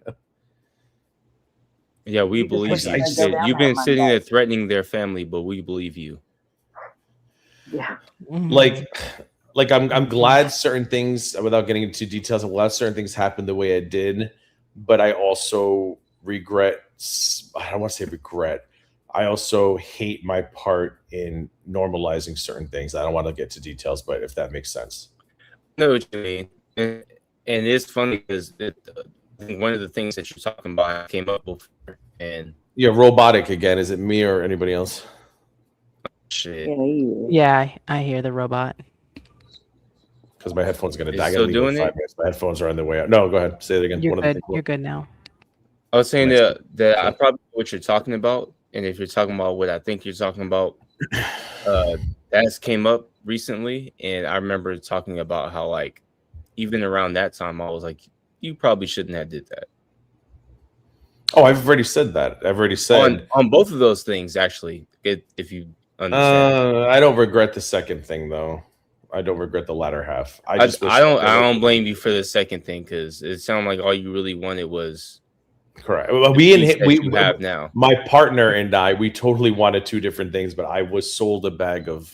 Yeah, we believe you. You've been sitting there threatening their family, but we believe you. Yeah. Like I'm glad certain things, without getting into details, I'm glad certain things happened the way it did, but I also regret. I don't want to say regret. I also hate my part in normalizing certain things. I don't want to get to details, but if that makes sense. I know what you mean. And it's funny because one of the things that you're talking about came up before. And yeah, robotic again. Is it me or anybody else? Shit. Yeah, I hear the robot. Because my headphones are going to die. Still doing 5 minutes. My headphones are on their way out. No, go ahead. Say it again. You're good. You're good now. I was saying that I probably know what you're talking about. And if you're talking about what I think you're talking about, that came up recently. And I remember talking about how, like, even around that time, I was like, you probably shouldn't have did that. Oh, I've already said that. I've already said on both of those things, actually. If you understand, I don't regret the second thing, though. I don't regret the latter half. I don't blame you for the second thing, because it sounded like all you really wanted was correct. We have now. My partner and I, we totally wanted two different things, but I was sold a bag of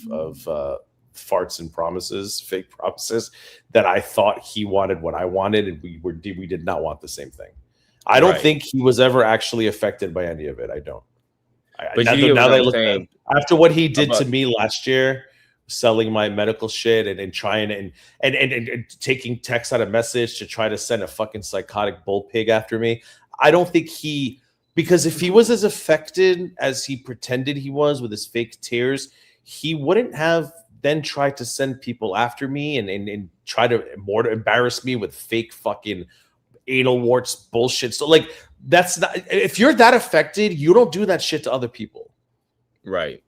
farts and promises, fake promises, that I thought he wanted what I wanted, and we did not want the same thing. I don't think he was ever actually affected by any of it. I don't. But now that I look at, after what he did to me last year, selling my medical shit and trying and taking text out of message to try to send a fucking psychotic bull pig after me, I don't think because if he was as affected as he pretended he was with his fake tears, he wouldn't have then tried to send people after me and try to embarrass me with fake fucking anal warts bullshit. So like, that's not, if you're that affected, you don't do that shit to other people. Right.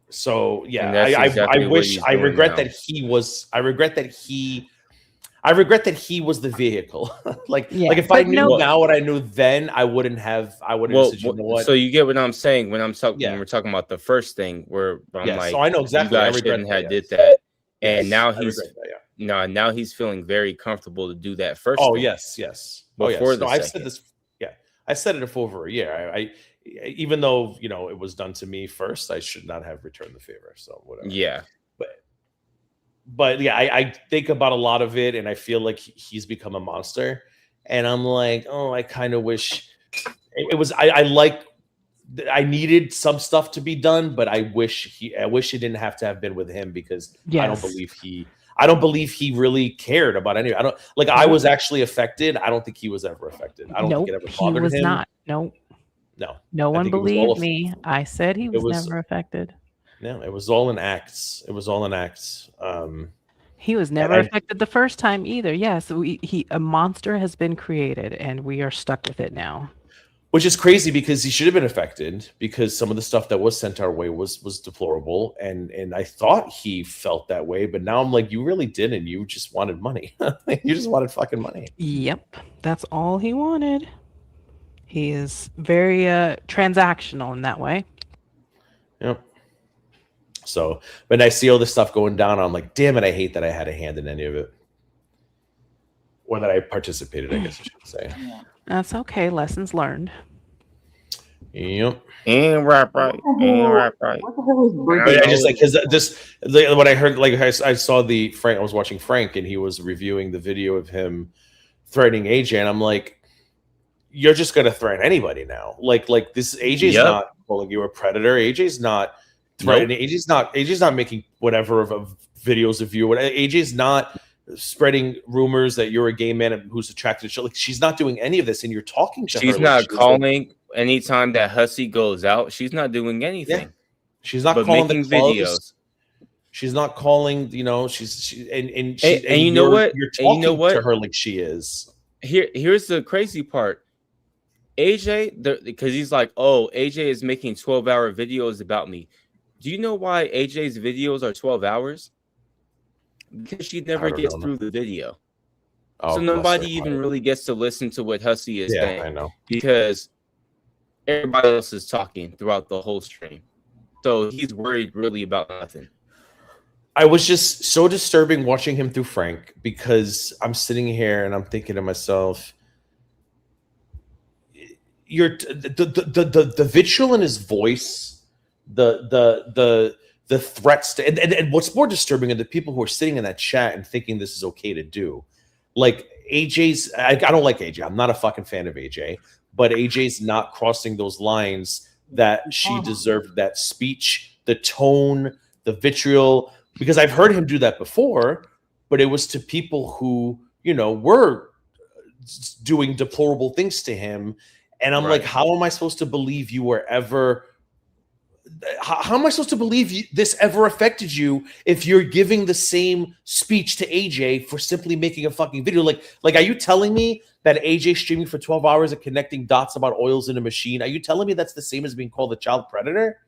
So yeah, I regret that he was the vehicle. like if I knew now what I knew then, I wouldn't have said, you know what? So you get what I'm saying when we're talking about the first thing where I'm like, so I know exactly. You guys shouldn't have did that. And now he's feeling very comfortable to do that first. Oh thing yes. Before I've said this. Yeah, I said it for over a year. I even though it was done to me first, I should not have returned the favor. So whatever. Yeah. But yeah, I think about a lot of it, and I feel like he's become a monster. And I'm like, oh, I kind of wish it was. I needed some stuff to be done, but I wish it didn't have to have been with him, because I don't believe he really cared about any. I was actually affected. I don't think he was ever affected. I don't think it ever bothered him. He was not. No one believed me. I said he was never affected. No, it was all in acts. He was never affected the first time either. Yeah, so a monster has been created, and we are stuck with it now. Which is crazy because he should have been affected because some of the stuff that was sent our way was deplorable, and I thought he felt that way, but now I'm like, you really didn't. You just wanted money. You just wanted fucking money. Yep, that's all he wanted. He is very transactional in that way. Yep. So, when I see all this stuff going down, I'm like, damn it, I hate that I had a hand in any of it. Or that I participated, I guess I should say. That's okay. Lessons learned. Yep. And right. What the hell is But I just like because this what I heard, like I saw the Frank. I was watching Frank, and he was reviewing the video of him threatening AJ, and I'm like, you're just gonna threaten anybody now. Like this AJ's not calling you a predator. AJ's not threatening. Nope. AJ's not making whatever of videos of you. AJ's not spreading rumors that you're a gay man who's attracted to. Like she's not doing any of this, and you're talking to her. She's not calling anytime that Hussy goes out. She's not doing anything. Yeah. She's not calling the videos. She's not calling. You know, and you know what? You're talking to her like she is. Here's the crazy part. AJ, because he's like, oh, AJ is making 12-hour videos about me. Do you know why AJ's videos are 12 hours? Because she never gets through the video. So nobody even really gets to listen to what Hussy is saying. I know. Because everybody else is talking throughout the whole stream. So he's worried really about nothing. I was just so disturbing watching him through Frank because I'm sitting here and I'm thinking to myself, the vitriol in his voice, the threats and what's more disturbing are the people who are sitting in that chat and thinking this is okay to do. Like AJ's, I don't like AJ. I'm not a fucking fan of AJ, but AJ's not crossing those lines that she deserved. That speech, the tone, the vitriol, because I've heard him do that before, but it was to people who, you know, were doing deplorable things to him. And I'm like, how am I supposed to believe you were ever? How am I supposed to believe this ever affected you if you're giving the same speech to AJ for simply making a fucking video? Like, are you telling me that AJ streaming for 12 hours and connecting dots about oils in a machine? Are you telling me that's the same as being called a child predator?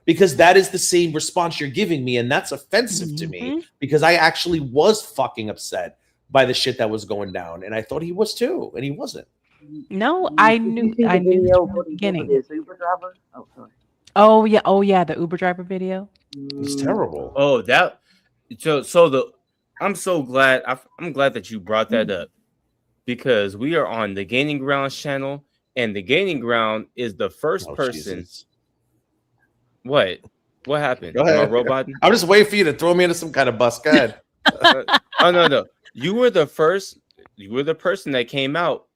Because that is the same response you're giving me, and that's offensive to me. Because I actually was fucking upset by the shit that was going down, and I thought he was too, and he wasn't. No, I knew from the beginning. His Uber driver? Oh, sorry. Oh yeah, the Uber driver video. It's terrible. Oh, I'm so glad. I'm glad that you brought that up because we are on the Gaining Grounds channel, and the Gaining Ground is the first person. Jesus. What happened? Go ahead. Robot? I'm just waiting for you to throw me into some kind of bus. Go ahead. Oh no! You were the first. You were the person that came out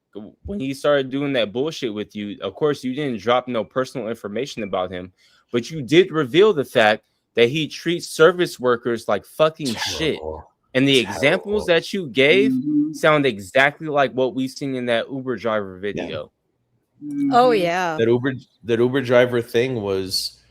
when he started doing that bullshit with you. Of course, you didn't drop no personal information about him, but you did reveal the fact that he treats service workers like fucking shit. And the examples that you gave sound exactly like what we've seen in that Uber driver video. Oh yeah, that Uber driver thing was.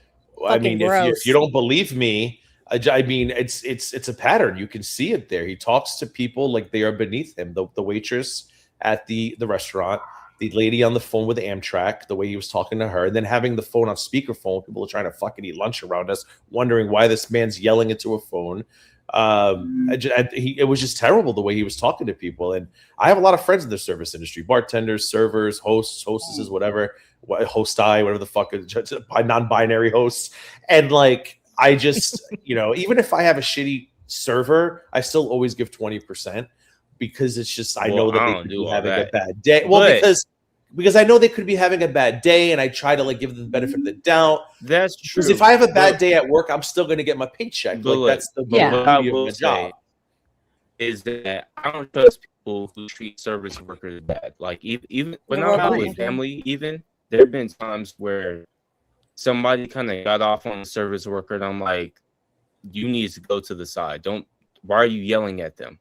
I mean, if you don't believe me, I mean, it's a pattern. You can see it there. He talks to people like they are beneath him. The waitress at the restaurant, the lady on the phone with Amtrak, the way he was talking to her, and then having the phone on speakerphone. People are trying to fucking eat lunch around us, wondering why this man's yelling into a phone. It was just terrible the way he was talking to people. And I have a lot of friends in the service industry: bartenders, servers, hosts, hostesses, whatever, whatever the fuck, non-binary hosts. And like, I just, even if I have a shitty server, I still always give 20% because it's just, I know that they could be having a bad day. Well, because I know they could be having a bad day, and I try to like give them the benefit of the doubt. That's true. Because if I have a bad day at work, I'm still going to get my paycheck. Like, that's the beauty of my job. Is that I don't trust people who treat service workers bad. Like even when I'm out with family, even there have been times where somebody kind of got off on a service worker, and I'm like, you need to go to the side. Why are you yelling at them?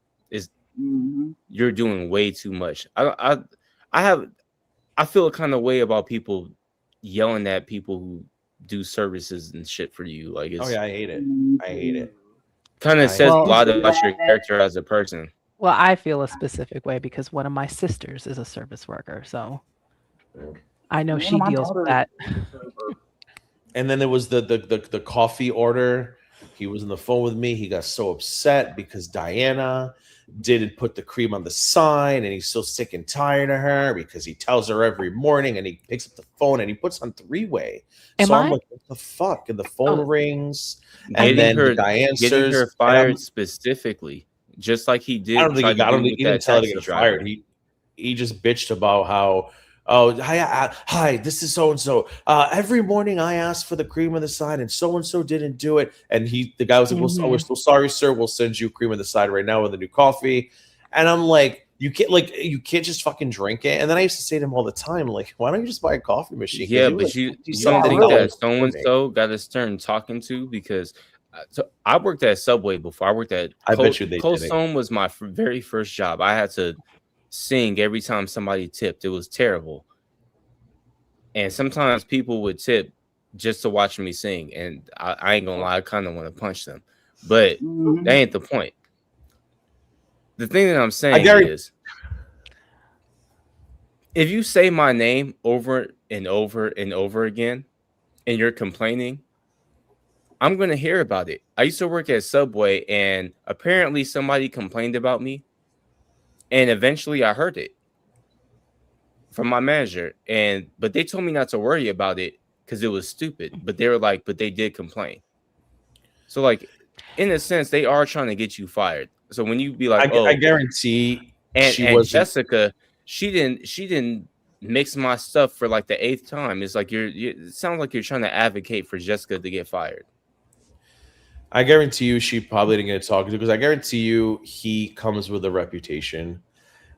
You're doing way too much. I feel a kind of way about people yelling at people who do services and shit for you. Like, I hate it. I hate it. kind of says a Well- lot about your character as a person. Well, I feel a specific way because one of my sisters is a service worker, so I know One she of my deals with daughters- that. And then there was the coffee order. He was on the phone with me. He got so upset because Diana didn't put the cream on the sign, and he's so sick and tired of her because he tells her every morning, and he picks up the phone and he puts on three-way. Am So I'm I? like, what the fuck? And the phone Oh. rings, and Getting then her, the guy answers. getting her and fired specifically, just like he did. I don't think try he, to I don't do think with he didn't that tell her to taxi get driver. fired. He just bitched about how, oh, hi, this is so and so. Every morning I ask for the cream on the side, and so didn't do it. And the guy was like, "Well, we're so sorry, sir. We'll send you cream on the side right now with a new coffee." And I'm like, you can't just fucking drink it. And then I used to say to him all the time, like, why don't you just buy a coffee machine? 'Cause Yeah, it but was you like don't $50 think that for so and me. so got a stern talking to? Because so I worked at Subway before. I worked at I bet you they Cold didn't. Stone was my very first job. I had to sing every time somebody tipped. It was terrible. And sometimes people would tip just to watch me sing, and I ain't gonna lie, I kind of want to punch them, but that ain't the point. The thing that I'm saying is, if you say my name over and over and over again, and you're complaining, I'm gonna hear about it. I used to work at Subway, and apparently somebody complained about me, and eventually I heard it from my manager, but they told me not to worry about it because it was stupid. But they were like, but they did complain. So, like, in a sense, they are trying to get you fired. So when you be like, I guarantee and she wasn't. Jessica, she didn't mix my stuff for like the 8th time. It's like it sounds like you're trying to advocate for Jessica to get fired. I guarantee you she probably didn't get to talk to, because I guarantee you he comes with a reputation.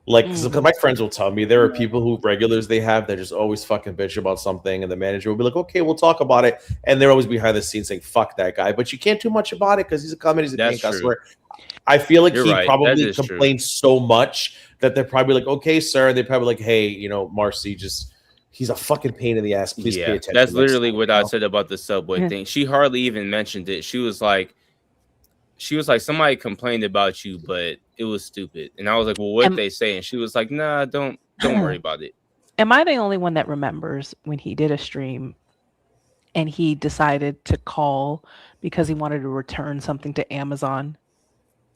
Like, because my friends will tell me there are people who regulars they have that just always fucking bitch about something, and the manager will be like, "Okay, we'll talk about it," and they're always behind the scenes saying, "Fuck that guy," but you can't do much about it because he's a comic, he's a paying customer. I feel like he probably complains so much that they're probably like, "Okay, sir," and they're probably like, "Hey, Marcy, he's a fucking pain in the ass. Please pay attention." That's literally what I said about the Subway thing. She hardly even mentioned it. She was like, somebody complained about you, but it was stupid. And I was like, well, what they say? And she was like, nah, don't worry about it. Am I the only one that remembers when he did a stream and he decided to call because he wanted to return something to Amazon?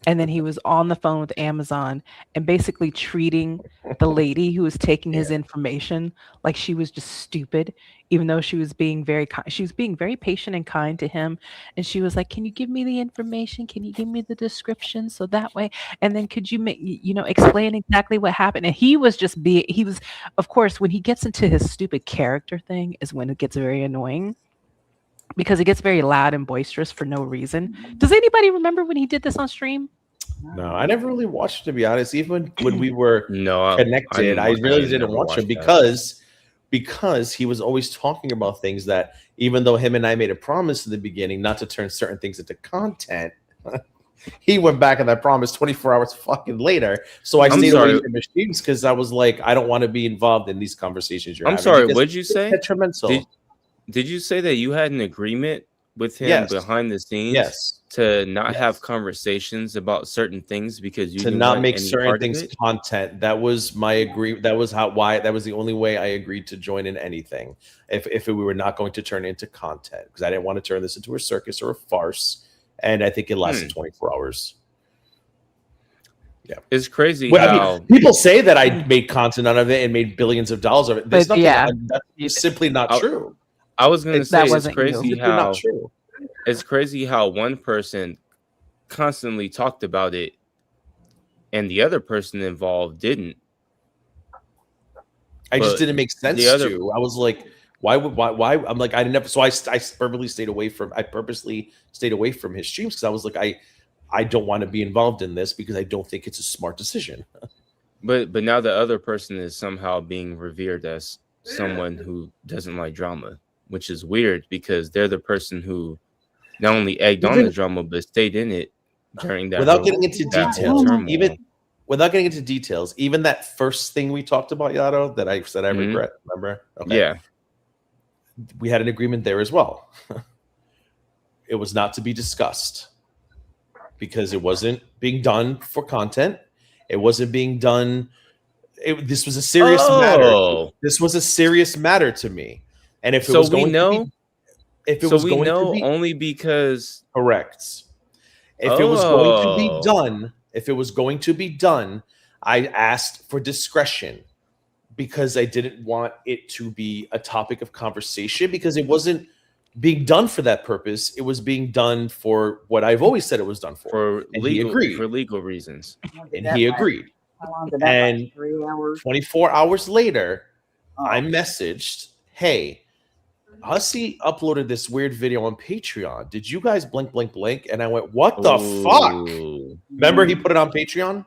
And then he was on the phone with Amazon and basically treating the lady who was taking his information like she was just stupid, even though she was being very kind. She was being very patient and kind to him. And she was like, can you give me the information? Can you give me the description? So that way, and then could you explain exactly what happened? And he was of course, when he gets into his stupid character thing is when it gets very annoying, because it gets very loud and boisterous for no reason. Does anybody remember when he did this on stream? No, I never really watched it, to be honest. Even when we were connected, I really didn't watch him because he was always talking about things that, even though him and I made a promise in the beginning not to turn certain things into content, he went back on that promise 24 hours fucking later. So I stayed away from machines because I was like, I don't want to be involved in these conversations you're having. I'm sorry, what'd you say? Detrimental. Did you say that you had an agreement with him behind the scenes to not have conversations about certain things because you to didn't not want make any certain part of things it? content? That was my that was the only way I agreed to join in anything if we were not going to turn it into content, because I didn't want to turn this into a circus or a farce, and I think it lasted 24 hours. Yeah, it's crazy. I mean, people say that I made content out of it and made billions of dollars of it. There's nothing. That's simply not true. I was going to say it's crazy how one person constantly talked about it and the other person involved didn't. I just didn't make sense to. I was like, why? I'm like, I didn't. So I purposely stayed away from his streams because I was like, I don't want to be involved in this because I don't think it's a smart decision. But now the other person is somehow being revered as someone who doesn't like drama, which is weird because they're the person who not only egged on the drama but stayed in it during that. Without getting into details, even that first thing we talked about, Yato, that I said I regret. Remember? Okay. Yeah, we had an agreement there as well. It was not to be discussed because it wasn't being done for content. It wasn't being done. This was a serious matter. This was a serious matter to me. And if it was going to be, if it was going to be only because correct, if it was going to be done, I asked for discretion because I didn't want it to be a topic of conversation because it wasn't being done for that purpose. It was being done for what I've always said it was done for. And he agreed. For legal reasons. And he agreed. How long did that And last? 3 hours? 24 hours later, I messaged, hey, Hussey uploaded this weird video on Patreon. Did you guys blink, blink, blink? And I went, what the fuck? Remember he put it on Patreon?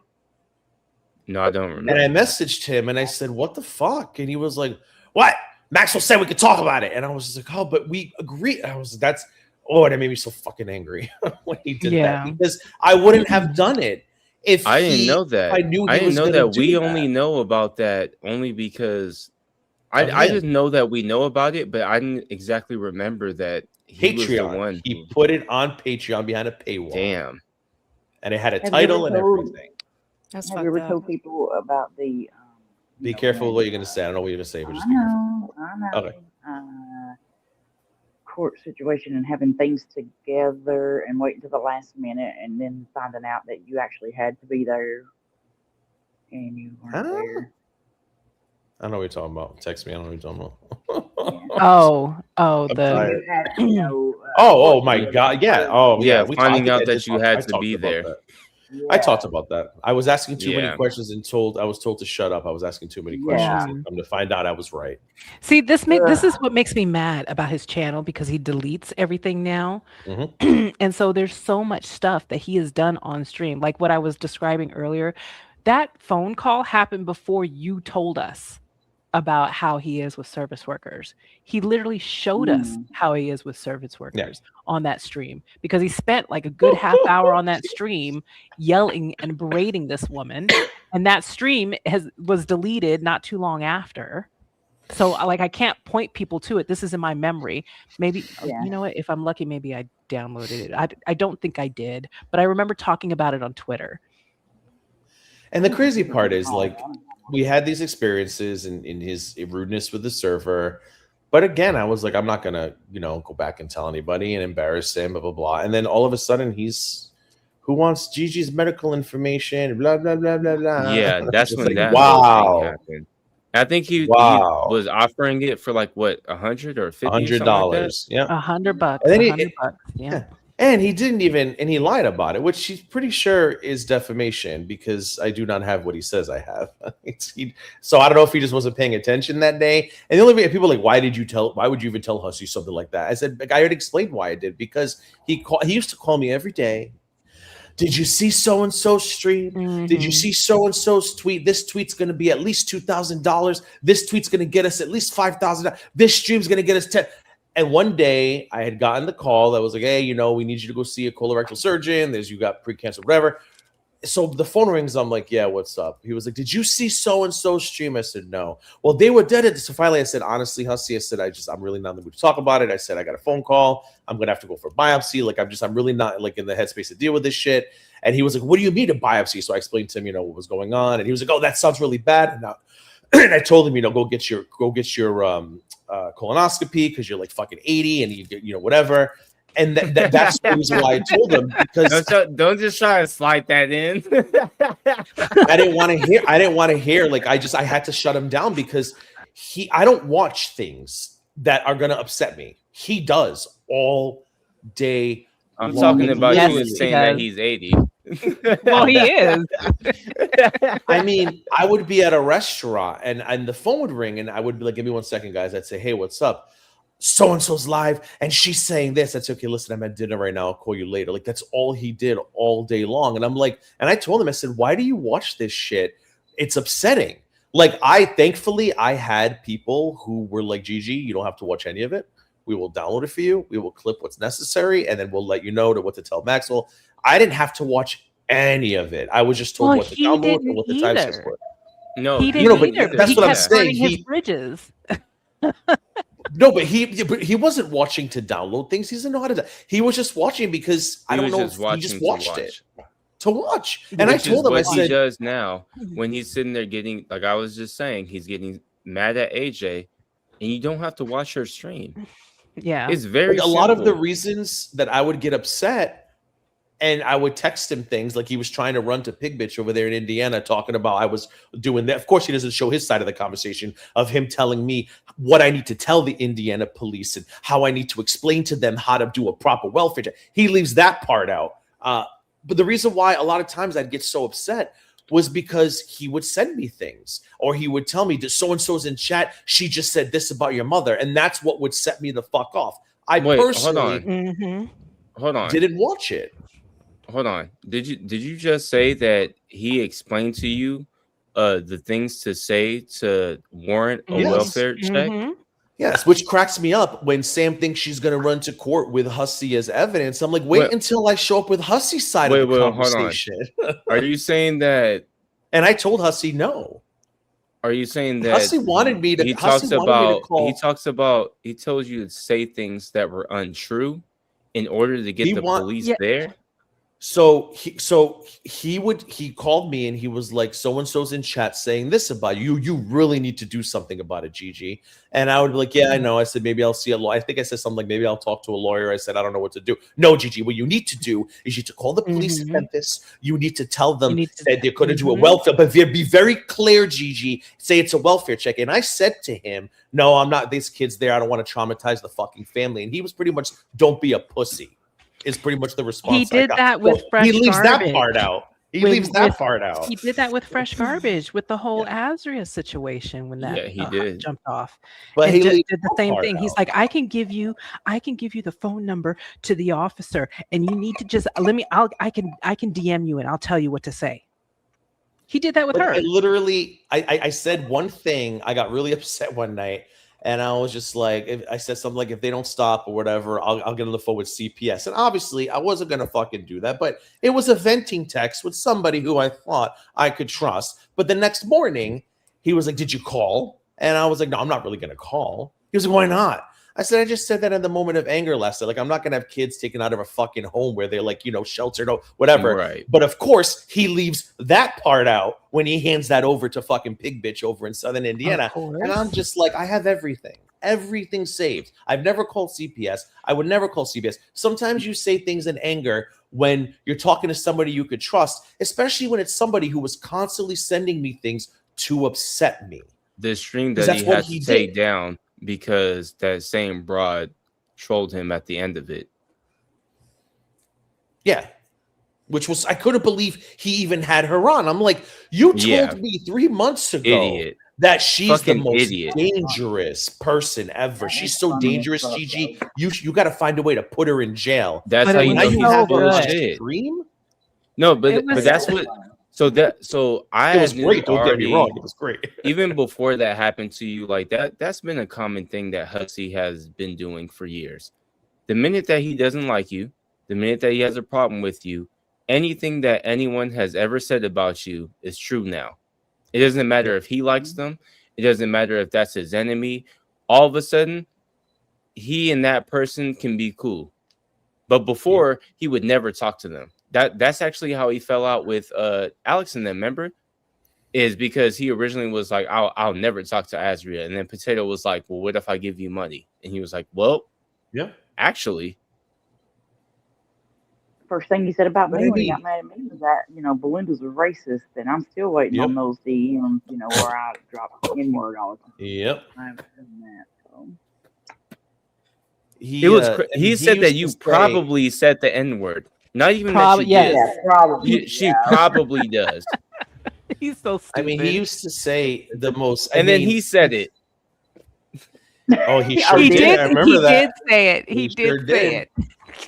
No, I don't remember. And I messaged him and I said, what the fuck? And he was like, what? Maxwell said we could talk about it. And I was just like, oh, but we agreed. And that made me so fucking angry when he did that because I wouldn't have done it. If I didn't know that. I knew I didn't know that. We only only know about that only because I just know that we know about it, but I didn't exactly remember that he was the one. He put it on Patreon behind a paywall. Damn. And it had a title and everything. Have you ever told people about the? Be careful what you're going to say. I don't know what you're going to say. But just I know. Okay. Court situation and having things together and waiting to the last minute and then finding out that you actually had to be there and you weren't there. I know what you're talking about. Text me. I don't know what you're talking about. My God. Yeah. Oh, yeah. Finding out that you had to be there. Yeah. I talked about that. I was asking too many questions and I was told to shut up. I was asking too many questions and to find out I was right. See, this is what makes me mad about his channel because he deletes everything now. And so there's so much stuff that he has done on stream. Like what I was describing earlier, that phone call happened before you told us about how he is with service workers. He literally showed us how he is with service workers on that stream because he spent like a good half hour on that stream yelling and berating this woman. And that stream was deleted not too long after. So like, I can't point people to it. This is in my memory. Maybe, you know what, if I'm lucky, maybe I downloaded it. I don't think I did, but I remember talking about it on Twitter. And the crazy part is like, we had these experiences in his rudeness with the server. But again, I was like, I'm not going to, go back and tell anybody and embarrass him, blah, blah, blah. And then all of a sudden who wants Gigi's medical information, blah, blah, blah, blah, blah. Yeah, that's when that whole thing happened. I think he was offering it for like what, $100 or $50? $100. Yeah. $100. And then $100. Yeah. And he didn't and he lied about it, which she's pretty sure is defamation because I do not have what he says I have. So I don't know if he just wasn't paying attention that day. And the only way people are like, why would you even tell Hussey something like that? I said, I already explained why I did because he used to call me every day. Did you see so-and-so stream? Did you see so-and-so's tweet? This tweet's going to be at least $2,000. This tweet's going to get us at least $5,000. This stream's going to get us 10. And one day I had gotten the call that was like, hey, we need you to go see a colorectal surgeon. You got pre-cancer, whatever. So the phone rings. I'm like, yeah, what's up? He was like, did you see so-and-so stream? I said, no. Well, they were dead. So finally I said, honestly, Hussey, I said, I'm really not in the mood to talk about it. I said, I got a phone call. I'm going to have to go for a biopsy. Like, I'm really not like in the headspace to deal with this shit. And he was like, what do you mean a biopsy? So I explained to him, what was going on. And he was like, oh, that sounds really bad. And I told him, go get your colonoscopy because you're like fucking 80 and you get, whatever. And that's the reason why I told him because don't just try to slide that in. I didn't want to hear like I had to shut him down because I don't watch things that are going to upset me. He does all day. I'm talking about you and saying that he's 80. Well, he is. I mean, I would be at a restaurant and the phone would ring and I would be like, give me 1 second, guys. I'd say, hey, what's up? So-and-so's live and she's saying this. I'd say, okay, listen, I'm at dinner right now. I'll call you later. Like, that's all he did all day long. And I'm like, and I told him, I said, why do you watch this shit? It's upsetting. Like, thankfully, I had people who were like, Gigi, you don't have to watch any of it. We will download it for you. We will clip what's necessary. And then we'll let you know what to tell Maxwell. I didn't have to watch any of it. I was just told what to download and what the timestamps were. No, he didn't either. But that's what I'm saying. His bridges. No, but he wasn't watching to download things. He doesn't know how to. He was just watching because I don't know. He just watched it to watch. And I told him, I said, he does now when he's sitting there getting, like I was just saying, he's getting mad at AJ, and you don't have to watch her stream. Yeah, it's very a lot of the reasons that I would get upset. And I would text him things like he was trying to run to Pig Bitch over there in Indiana, talking about I was doing that. Of course, he doesn't show his side of the conversation of him telling me what I need to tell the Indiana police and how I need to explain to them how to do a proper welfare check. He leaves that part out. But the reason why a lot of times I'd get so upset was because he would send me things, or he would tell me that so-and-so's in chat. She just said this about your mother. And that's what would set me the fuck off. I personally hold on. Didn't watch it. Hold on. Did you just say that he explained to you the things to say to warrant a welfare check? Yes, which cracks me up when Sam thinks she's going to run to court with Hussey as evidence. I'm like, wait until I show up with Hussey's side of the conversation. Hold on. Are you saying that? And I told Hussey no. Are you saying that Hussey wanted me to? He talks about. He told you to say things that were untrue in order to get the police there. So he called me and he was like, so-and-so's in chat saying this about you. You really need to do something about it, Gigi. And I would be like, yeah, I know. I said, maybe I'll see a lawyer. I think I said something like, maybe I'll talk to a lawyer. I said, I don't know what to do. No, Gigi, what you need to do is you need to call the police in Memphis. You need to tell them that they're going to do a welfare, but be very clear, Gigi. Say it's a welfare check. And I said to him, no, I'm not. These kids there. I don't want to traumatize the fucking family. And he was pretty much, don't be a pussy. Is pretty much the response. He did that with fresh garbage. He leaves that part out. Leaves that part out. He did that with fresh garbage with the whole Azria situation when that he did jumped off. But and he did the same thing. He's like, I can give you the phone number to the officer, and you need to just I can DM you and I'll tell you what to say. He did that with her. I said one thing. I got really upset one night. And I was just like, I said something like, if they don't stop or whatever, I'll get on the phone with CPS. And obviously, I wasn't going to fucking do that. But it was a venting text with somebody who I thought I could trust. But the next morning, he was like, did you call? And I was like, no, I'm not really going to call. He was like, why not? I said, I just said that in the moment of anger last night. Like, I'm not going to have kids taken out of a fucking home where they're like, sheltered or whatever. Right. But of course, he leaves that part out when he hands that over to fucking Pig Bitch over in Southern Indiana. And I'm just like, I have everything saved. I've never called CPS. I would never call CPS. Sometimes you say things in anger when you're talking to somebody you could trust, especially when it's somebody who was constantly sending me things to upset me. The stream that he had to take down because that same broad trolled him at the end of it. Yeah. Which was, I couldn't believe he even had her on. I'm like, you told me 3 months ago that she's fucking the most dangerous person ever. She's so dangerous, Gigi. You got to find a way to put her in jail. That's how you know you have a stream? No, but that's what. So I was great. Don't get me wrong. It was great. Even before that happened to you, like that's been a common thing that Hussey has been doing for years. The minute that he doesn't like you, the minute that he has a problem with you, anything that anyone has ever said about you is true now. It doesn't matter if he likes them. It doesn't matter if that's his enemy. All of a sudden, he and that person can be cool. But before, he would never talk to them. That's actually how he fell out with Alex and them, remember? Is because he originally was like, I'll never talk to Azria. And then Potato was like, well, what if I give you money? And he was like, well, yeah, actually. First thing he said about me when he got mad at me was that, Belinda's a racist, and I'm still waiting on those DMs, where I drop N-word all the time. Yep. I haven't done that, so. He said that you probably said the N-word. Not even that she did. Yeah, probably. She probably does. He's so stupid. I mean, he used to say the most... then he said it. Oh, he sure did. I remember that. He did say it. He did say it.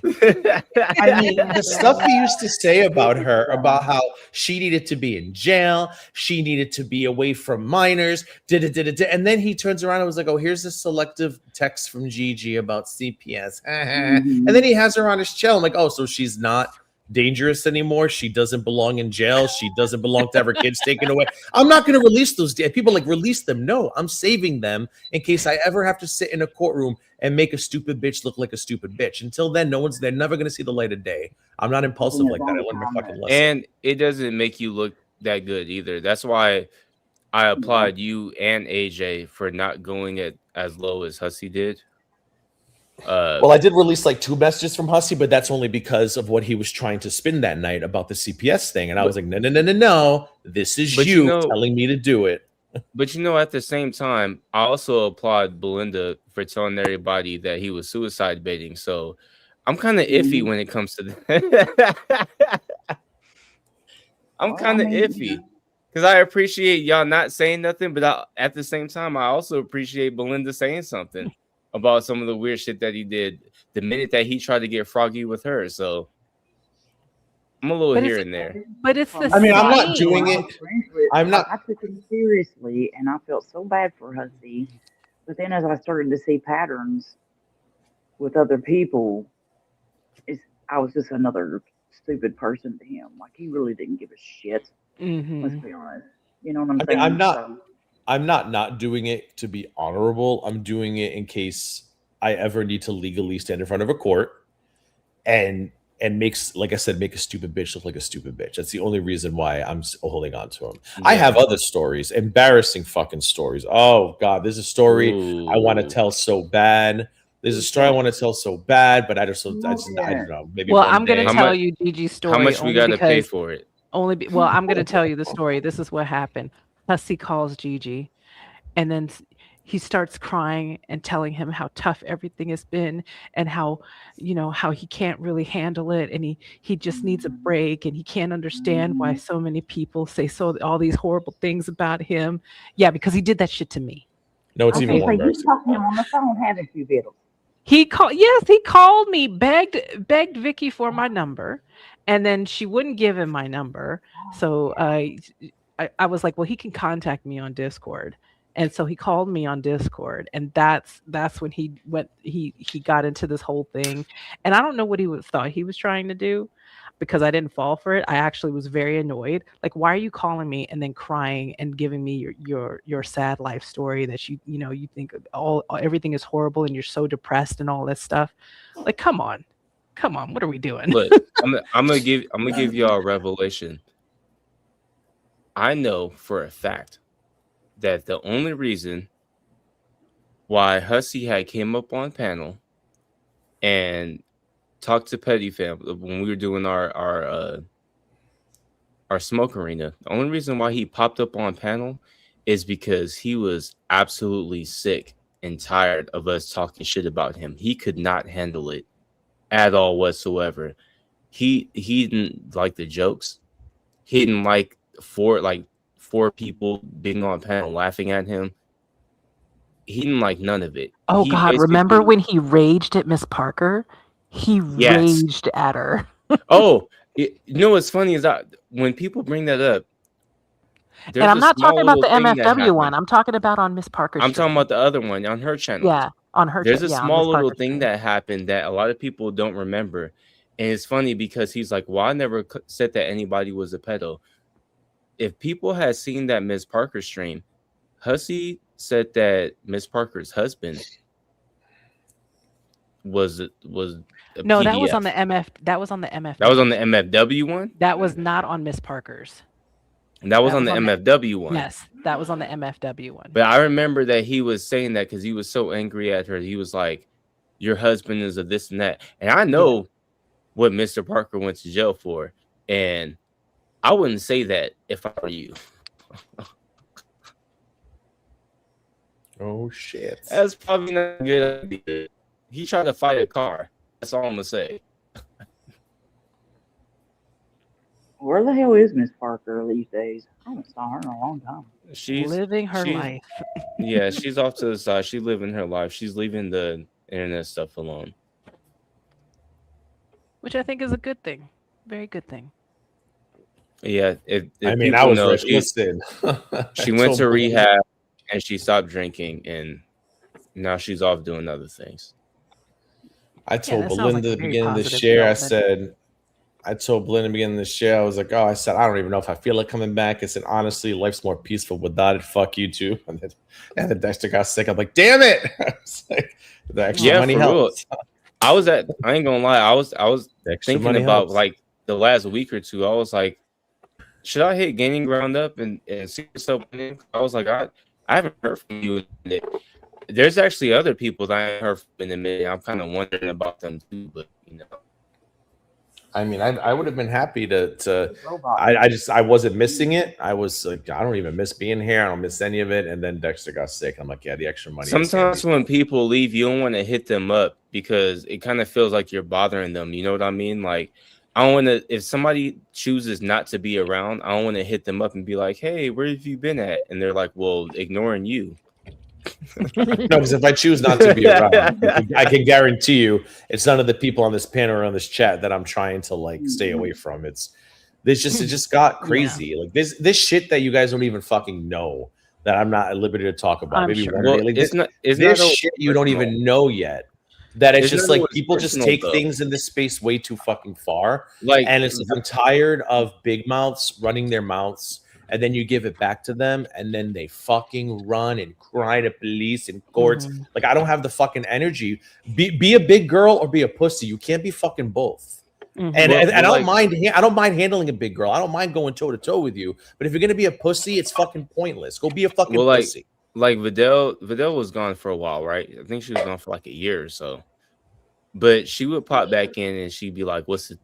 I mean, the stuff he used to say about her, about how she needed to be in jail, she needed to be away from minors, and then he turns around and was like, oh, here's a selective text from Gigi about CPS. And then he has her on his channel. I'm like, oh, so she's not dangerous anymore. She doesn't belong in jail. She doesn't belong to have her kids taken away. I'm not going to release those. People like release them. No, I'm saving them in case I ever have to sit in a courtroom and make a stupid bitch look like a stupid bitch. Until then, they're never going to see the light of day. I'm not impulsive like that. I learned my fucking lesson. And it doesn't make you look that good either. That's why I applaud you and AJ for not going at as low as Hussey did. Well, I did release like 2 messages from Hussey, but that's only because of what he was trying to spin that night about the CPS thing. And I was like, no. This is you telling me to do it. But at the same time, I also applaud Belinda for telling everybody that he was suicide baiting. So I'm kind of iffy when it comes to that. I'm kind of iffy. Because I appreciate y'all not saying nothing, but at the same time, I also appreciate Belinda saying something about some of the weird shit that he did the minute that he tried to get froggy with her. So I'm a little here and there. But it's the I'm not doing it. I'm not. I took him seriously, and I felt so bad for Hussey. But then as I started to see patterns with other people, I was just another stupid person to him. Like, he really didn't give a shit. Let's be honest. You know what I'm saying? I'm not doing it to be honorable. I'm doing it in case I ever need to legally stand in front of a court and makes, like I said, make a stupid bitch look like a stupid bitch. That's the only reason why I'm holding on to him. Yeah. I have other stories, embarrassing fucking stories. Oh God, there's a story I want to tell so bad. There's a story I want to tell so bad, but I don't know. Maybe. Well, I'm going to tell you Gigi's story. How much we got to pay for it? I'm going to tell you the story. This is what happened. Hussey calls Gigi, and then he starts crying and telling him how tough everything has been, and how he can't really handle it, and he just needs a break, and he can't understand why so many people say all these horrible things about him. Yeah, because he did that shit to me. No, it's even more embarrassing. You talked to him on the phone, haven't you, Biddle? He called me, begged Vicky for my number, and then she wouldn't give him my number. So I was like, well, he can contact me on Discord. And so he called me on Discord, and that's when he got into this whole thing. And I don't know what he thought he was trying to do, because I didn't fall for it. I actually was very annoyed. Like, why are you calling me and then crying and giving me your sad life story that you think everything is horrible and you're so depressed and all that stuff? Like, come on, what are we doing? Look, I'm gonna give y'all a revelation. I know for a fact that the only reason why Hussey had came up on panel and talked to Petty Fam when we were doing our smoke arena, the only reason why he popped up on panel is because he was absolutely sick and tired of us talking shit about him. He could not handle it at all whatsoever. He didn't like the jokes. He didn't like four people being on panel laughing at him. He didn't like none of it. Oh God, remember when he raged at Miss Parker? He raged at her. Oh, you know what's funny is that when people bring that up, and I'm not talking about the MFW one. I'm talking about on Miss Parker's I'm talking about the other one on her channel. Yeah, on her channel. There's a small little thing that happened that a lot of people don't remember. And it's funny because he's like, well, I never said that anybody was a pedo. If people had seen that Miss Parker stream, Hussey said that Miss Parker's husband was no, that was on the MF. That was on the MF. That was on the MFW one. That was not on Miss Parker's. That was on the MFW one. Yes, that was on the MFW one. But I remember that he was saying that because he was so angry at her. He was like, "Your husband is a this and that," and I know what Mr. Parker went to jail for, and I wouldn't say that if I were you. Oh shit! That's probably not a good idea. He tried to fight a car. That's all I'm gonna say. Where the hell is Miss Parker these days? I haven't saw her in a long time. She's living her life. Yeah, she's off to the side. She's living her life. She's leaving the internet stuff alone. Which I think is a good thing. Very good thing. Yeah, I mean, I was like, listen. She went to rehab and she stopped drinking, and now she's off doing other things. I told Belinda at the beginning of the share, I told Belinda beginning of the show, I was like, I said, I don't even know if I feel like coming back. I said, honestly, life's more peaceful without it. Fuck you too. And then Dexter got sick. I'm like, damn it. I was like, the extra money for real. helps. I ain't gonna lie, I was thinking about helps. like the last week or two. I was like, should I hit Gaining Ground up and see what's up? I was like, I haven't heard from you in a minute. There's actually other people that I haven't heard from in a minute. I'm kind of wondering about them too, but you know. I mean, I would have been happy to I wasn't missing it. I was like, I don't even miss being here. I don't miss any of it. And then Dexter got sick. I'm like, yeah, the extra money. Sometimes when people leave, you don't want to hit them up because it kind of feels like you're bothering them. You know what I mean? Like, I don't want to, if somebody chooses not to be around, I don't want to hit them up and be like, hey, where have you been at? And they're like, well, ignoring you. No, because if I choose not to be around, I can guarantee you it's none of the people on this panel or on this chat that I'm trying to like stay away from. It just got crazy. Like this shit that you guys don't even fucking know that I'm not at liberty to talk about. Maybe sure. one day. Like this shit you don't even know yet. That it's just like people just take things in this space way too fucking far. Like, and it's I'm tired of big mouths running their mouths. And then you give it back to them, and then they fucking run and cry to police and courts. Like, I don't have the fucking energy. Be a big girl or be a pussy. You can't be fucking both. And I don't mind. I don't mind handling a big girl. I don't mind going toe to toe with you. But if you're gonna be a pussy, it's fucking pointless. Go be a fucking pussy. Like Vidal was gone for a while, right? I think she was gone for like a year or so. But she would pop back in and she'd be like, "What's the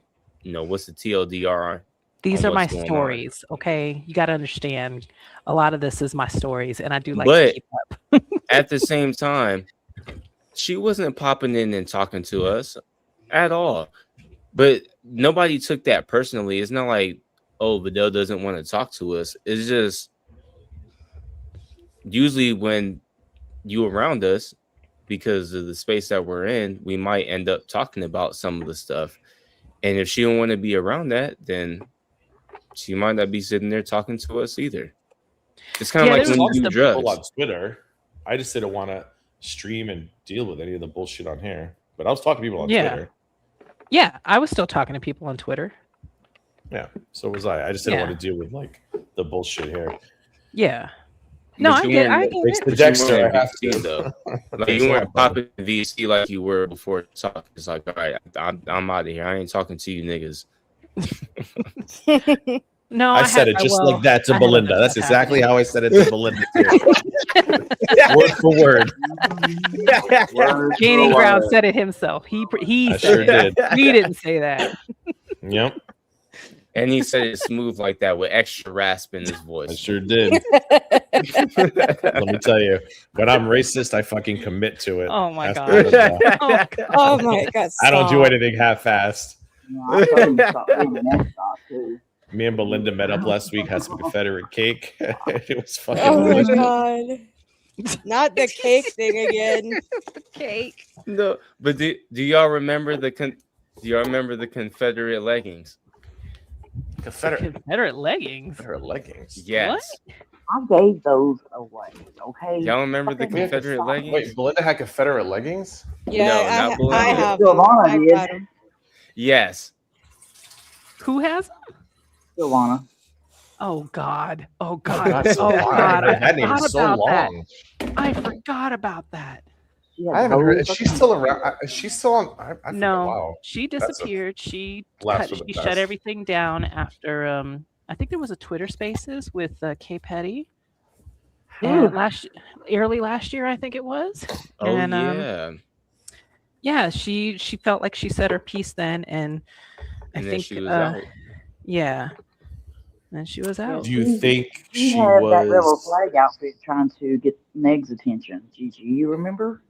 TLDR?" These are my stories, okay? You got to understand, a lot of this is my stories, and I do like to keep up. At the same time, she wasn't popping in and talking to us at all. But nobody took that personally. It's not like, oh, Vidal doesn't want to talk to us. It's just usually when you around us, because of the space that we're in, we might end up talking about some of the stuff. And if she don't want to be around that, then she might not be sitting there talking to us either. It's kind of like when you do drugs. On Twitter, I just didn't want to stream and deal with any of the bullshit on here. But I was talking to people on Twitter. Yeah, I was still talking to people on Twitter. Yeah, so was I. I just didn't want to deal with like the bullshit here. Yeah. No, I get it. The Dexter, I have to though. Like you weren't popping VC like you were before talk. It's like, all right, I'm out of here. I ain't talking to you niggas. No, I said it just like that to Belinda. That's exactly how I said it to Belinda. Word for word. Gaining Ground said it himself. He said it. We didn't say that. Yep. And he said it smooth like that with extra rasp in his voice. I sure did. Let me tell you, when I'm racist, I fucking commit to it. Oh my god. Oh my god. I don't do anything half-assed. No, Me and Belinda met up last week, had some Confederate cake. It was fucking Oh my delicious. god. Not the cake thing again. Cake. No, but do y'all remember the Confederate leggings? Confederate leggings. Confederate leggings. Yes. I gave those away. Okay. Y'all remember the Confederate leggings? Wait, Belinda had Confederate leggings? Yeah, No, not Belinda. I have them. I got them. Yes. Who has them? Silvana. Oh God. Oh God. That's Oh God. I that name forgot is so about that. long. I forgot about that. I haven't heard. Is she still around? Is she still on? I forget. No, Wow. she disappeared. She Laughs for the shut best. everything down after I think there was a Twitter Spaces with K Petty. Early last year, I think it was. Oh and, yeah. Yeah, she felt like she said her piece then, and I And then think she was out. yeah, and she was out. Do you think She she had that rebel was? flag outfit trying to get Meg's attention. Gigi, you remember?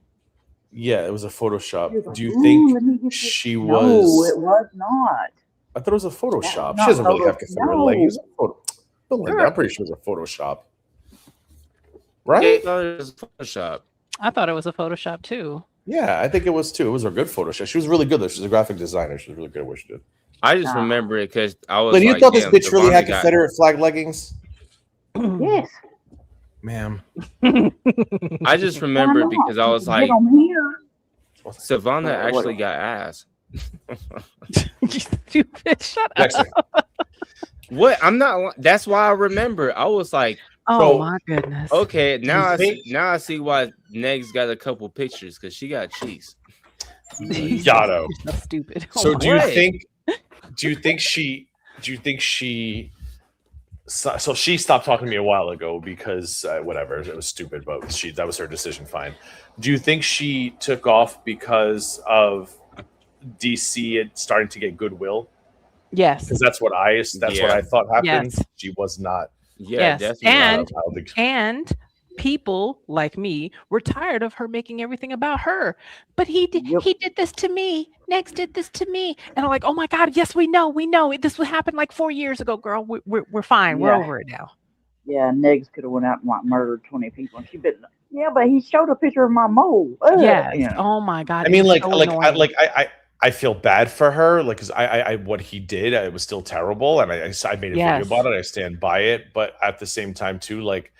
Yeah, it was a Photoshop. She was like, Do you "Ooh, think let me get this-" she No, was? it was not. I thought it was a Photoshop. That's She doesn't not really have Photoshop. Confederate No. leggings. Belinda, I'm pretty sure it was a Photoshop. Right? I thought it was Photoshop. I thought it was a Photoshop too. Yeah, I think it was too. It was a good Photoshop. She was really good though. She's a graphic designer. She was really good at what she did. I just remember it because I was. Lynn, you like, thought this damn, bitch really had Giovanni got- Confederate flag leggings? Yes. Ma'am. I just remember because I was like, Get 'em here. Savannah actually got ass. stupid. Shut Dexter. up. What? I'm not. That's why I remember. I was like, Oh my goodness. okay, now I think- see. Now I see why Neg's got a couple pictures because she got cheeks. Yotto. You're so stupid. So Oh do you What? think so she stopped talking to me a while ago because whatever, it was stupid, but that was her decision. Fine. Do you think she took off because of DC starting to get goodwill? yes. Because that's what I thought happened. Yes. She was not. Yeah, Yes. definitely. And people like me were tired of her making everything about her. But he did this to me. Next did this to me. And I'm like, oh my God, yes, we know. This would happen like 4 years ago, girl. We're fine. We're Yeah. over it now. Yeah, Negs could have went out and like murdered 20 people, and she been. Yeah, but he showed a picture of my mole. Ugh, Yes. you know. Oh my God. I mean, it was so annoying. I feel bad for her, like, because I what he did, it was still terrible, and I made a video about it. I stand by it, but at the same time, too, like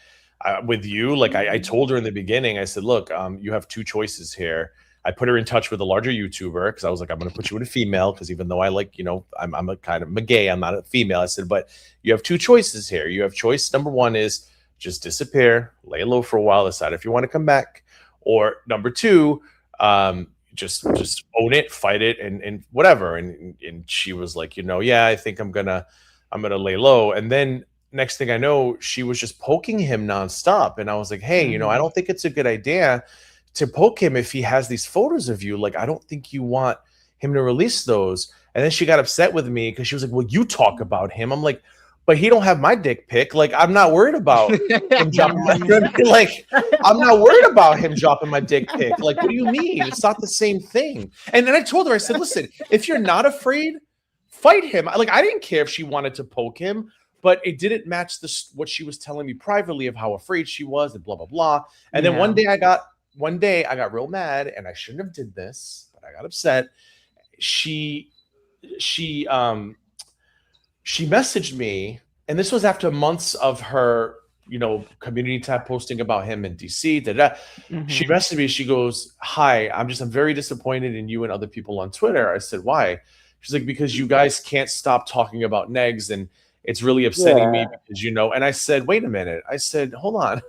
with you, like I told her in the beginning, I said, look, you have two choices here. I put her in touch with a larger YouTuber because I was like, I'm going to put you with a female because even though I like, I'm a kind of gay, I'm not a female. I said, but you have two choices here. You have choice number one is just disappear, lay low for a while, decide if you want to come back, or number two, just own it, fight it, and whatever. And she was like, yeah, I think I'm gonna lay low. And then next thing I know, she was just poking him nonstop. And I was like, hey, I don't think it's a good idea to poke him if he has these photos of you. Like, I don't think you want him to release those. And then she got upset with me because she was like, well, you talk about him. I'm like, but he don't have my dick pic. Like, I'm not worried about him dropping my like, I'm not worried about him dropping my dick pic. Like, what do you mean? It's not the same thing. And then I told her, I said, listen, if you're not afraid, fight him. Like, I didn't care if she wanted to poke him, but it didn't match what she was telling me privately of how afraid she was and blah, blah, blah. And then one day I got real mad, and I shouldn't have did this, but I got upset. She messaged me, and this was after months of her, community tab posting about him in DC. She messaged me. She goes, hi, I'm very disappointed in you and other people on Twitter. I said, why? She's like, because you guys can't stop talking about negs, and it's really upsetting me because, and I said, wait a minute. I said, hold on.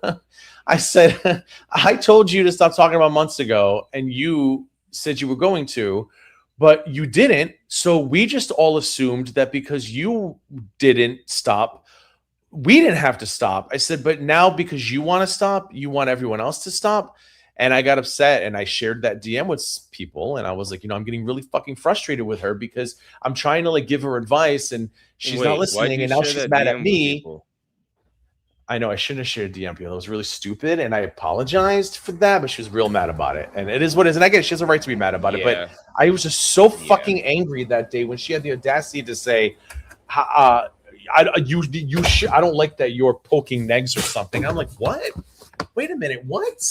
I said, I told you to stop talking about months ago, and you said you were going to, but you didn't. So we just all assumed that because you didn't stop, we didn't have to stop. I said, but now because you want to stop, you want everyone else to stop. And I got upset, and I shared that DM with people, and I was like, I'm getting really fucking frustrated with her because I'm trying to give her advice, and she's not listening, and now she's mad at me. I know I shouldn't have shared DM people. That was really stupid, and I apologized for that, but she was real mad about it. And it is what it is. And I guess she has a right to be mad about it, but I was just so fucking angry that day when she had the audacity to say, I don't like that you're poking negs or something. I'm like, what? Wait a minute, what?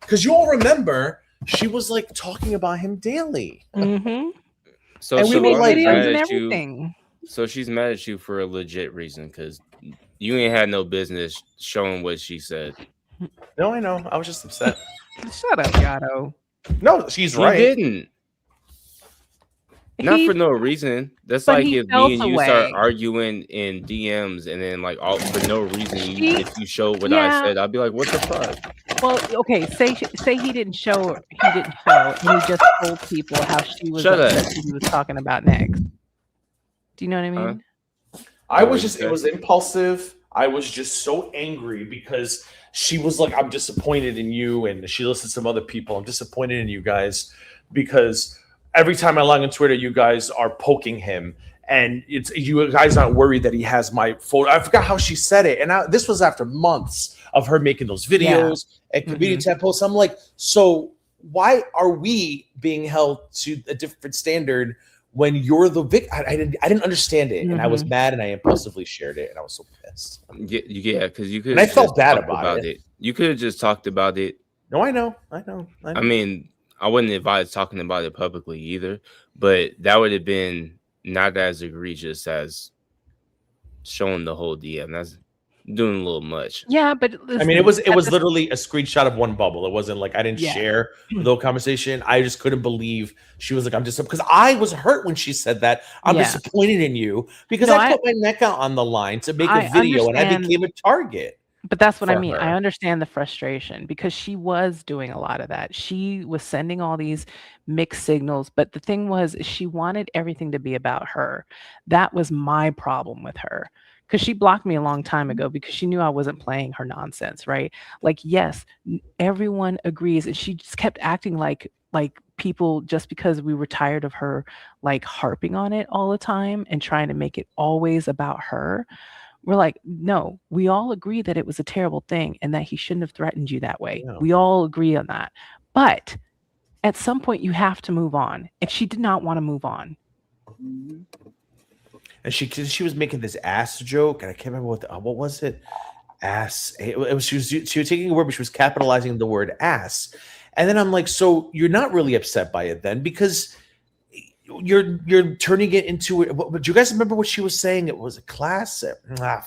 Because you all remember she was talking about him daily. So and she we made was videos mad and at you. everything. So she's mad at you for a legit reason because you ain't had no business showing what she said. No, I know. I was just upset. Shut up, Yotto. No, she's right. You didn't. Not for no reason. That's like if me and you start arguing in DMs and then for no reason, if you show what I said, I'd be like, what the fuck? Well, okay, say he didn't show, and he just told people how she was upset he was talking about next. Do you know what I mean? It was impulsive. I was just so angry because she was like, I'm disappointed in you. And she listed some other people. I'm disappointed in you guys because every time I log on Twitter, you guys are poking him. And you guys aren't worried that he has my photo. I forgot how she said it. And this was after months of her making those videos and community tab posts. I'm like, so why are we being held to a different standard when you're the victim? I didn't understand it, and I was mad, and I impulsively shared it, and I was so pissed. Yeah, because you could. And I felt bad about it. You could have just talked about it. No, I know. I mean, I wouldn't advise talking about it publicly either, but that would have been not as egregious as showing the whole DM. doing a little much. Yeah, but I mean, it listen, was literally a screenshot of one bubble. It wasn't like I didn't Yeah. share the whole conversation. I just couldn't believe she was like, I'm just because I was hurt when she said that. I'm Yeah. disappointed in you because No, I put my neck out on the line to make I a video and I understand. became a target. But that's what I for mean. I her. understand the frustration because she was doing a lot of that. She was sending all these mixed signals, but the thing was, she wanted everything to be about her. That was my problem with her because she blocked me a long time ago because she knew I wasn't playing her nonsense, right? Like, yes, everyone agrees, and she just kept acting like people just because we were tired of her like harping on it all the time and trying to make it always about her. We're like, no, we all agree that it was a terrible thing and that he shouldn't have threatened you that way. Yeah. We all agree on that. But at some point, you have to move on. And she did not want to move on. Mhm. And she was making this ass joke, and I can't remember what was it? Ass. It was she was taking a word, but she was capitalizing the word ass. And then I'm like, so you're not really upset by it then because you're turning it into it. Do you guys remember what she was saying? It was a class.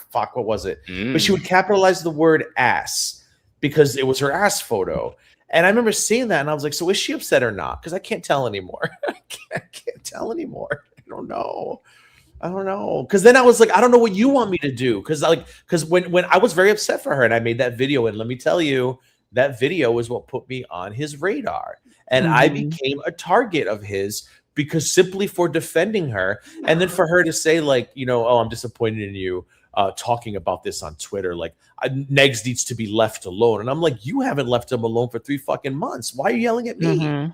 Fuck, what was it? But she would capitalize the word ass because it was her ass photo. And I remember seeing that, and I was like, so is she upset or not? Because I can't tell anymore. I can't tell anymore. I don't know. Because then I was like, I don't know what you want me to do. Because when I was very upset for her, and I made that video, and let me tell you, that video is what put me on his radar, and I became a target of his because simply for defending her, and then for her to say like, oh, I'm disappointed in you. Talking about this on Twitter, like Negs needs to be left alone, and I'm like, you haven't left him alone for 3 fucking months. Why are you yelling at me?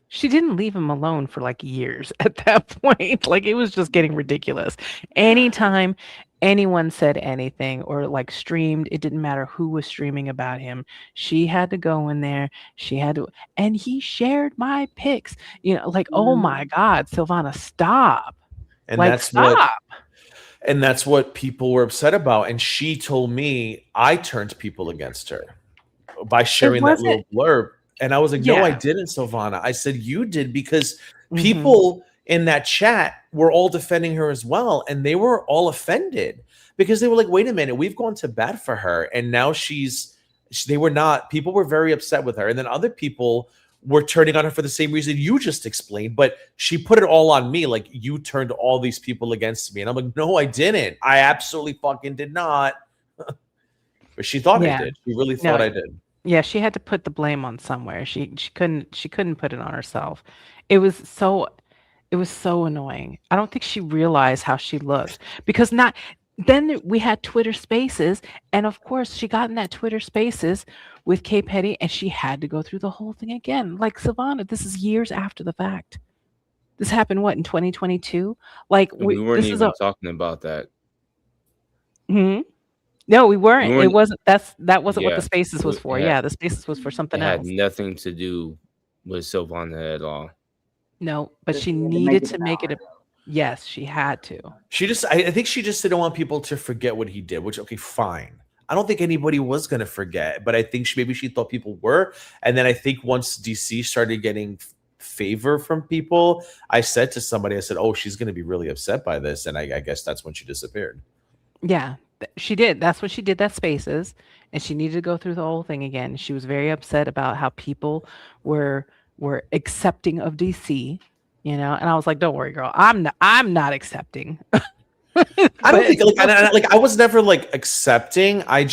She didn't leave him alone for like years at that point. Like it was just getting ridiculous. Anytime anyone said anything or like streamed, it didn't matter who was streaming about him. She had to go in there. She had to, and he shared my pics. Like, oh my God, Silvana, stop. And like, stop. And that's what people were upset about. And she told me I turned people against her by sharing that little blurb. And I was like, no, I didn't, Silvana. I said, you did, because people in that chat were all defending her as well. And they were all offended because they were like, wait a minute, we've gone to bat for her. And now people were very upset with her. And then other people were turning on her for the same reason you just explained. But she put it all on me. Like, you turned all these people against me. And I'm like, no, I didn't. I absolutely fucking did not. But she thought I did. She really thought I did. Yeah, she had to put the blame on somewhere. She couldn't put it on herself. It was so annoying. I don't think she realized how she looked because then we had Twitter Spaces, and of course she got in that Twitter Spaces with K Petty, and she had to go through the whole thing again. Like, Silvana, this is years after the fact. This happened in 2022? Like, we weren't even talking about that. No, we weren't. It wasn't. That wasn't what the Spaces was for. The Spaces was for something else. It had nothing to do with Silvana at all. No, but she needed to make it yes, she had to. I think she just didn't want people to forget what he did, which, okay, fine. I don't think anybody was going to forget, but I think maybe she thought people were. And then I think once DC started getting favor from people, I said to somebody, I said, oh, she's going to be really upset by this. And I guess that's when she disappeared. Yeah, she did. That's when she did that Spaces, and she needed to go through the whole thing again. She was very upset about how people were accepting of DC, and I was like, don't worry, girl, I'm not accepting. I don't think I was never like accepting. I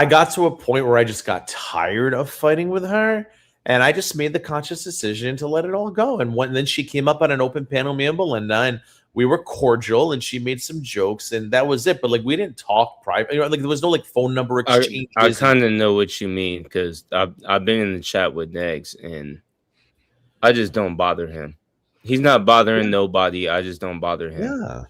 got to a point where I just got tired of fighting with her, and I just made the conscious decision to let it all go. And then she came up on an open panel, me and Belinda, and we were cordial, and she made some jokes, and that was it. But like, we didn't talk private. Like, there was no like phone number exchange. I kind of know what you mean, because I've been in the chat with Negs, and I just don't bother him. He's not bothering nobody. I just don't bother him. Yeah.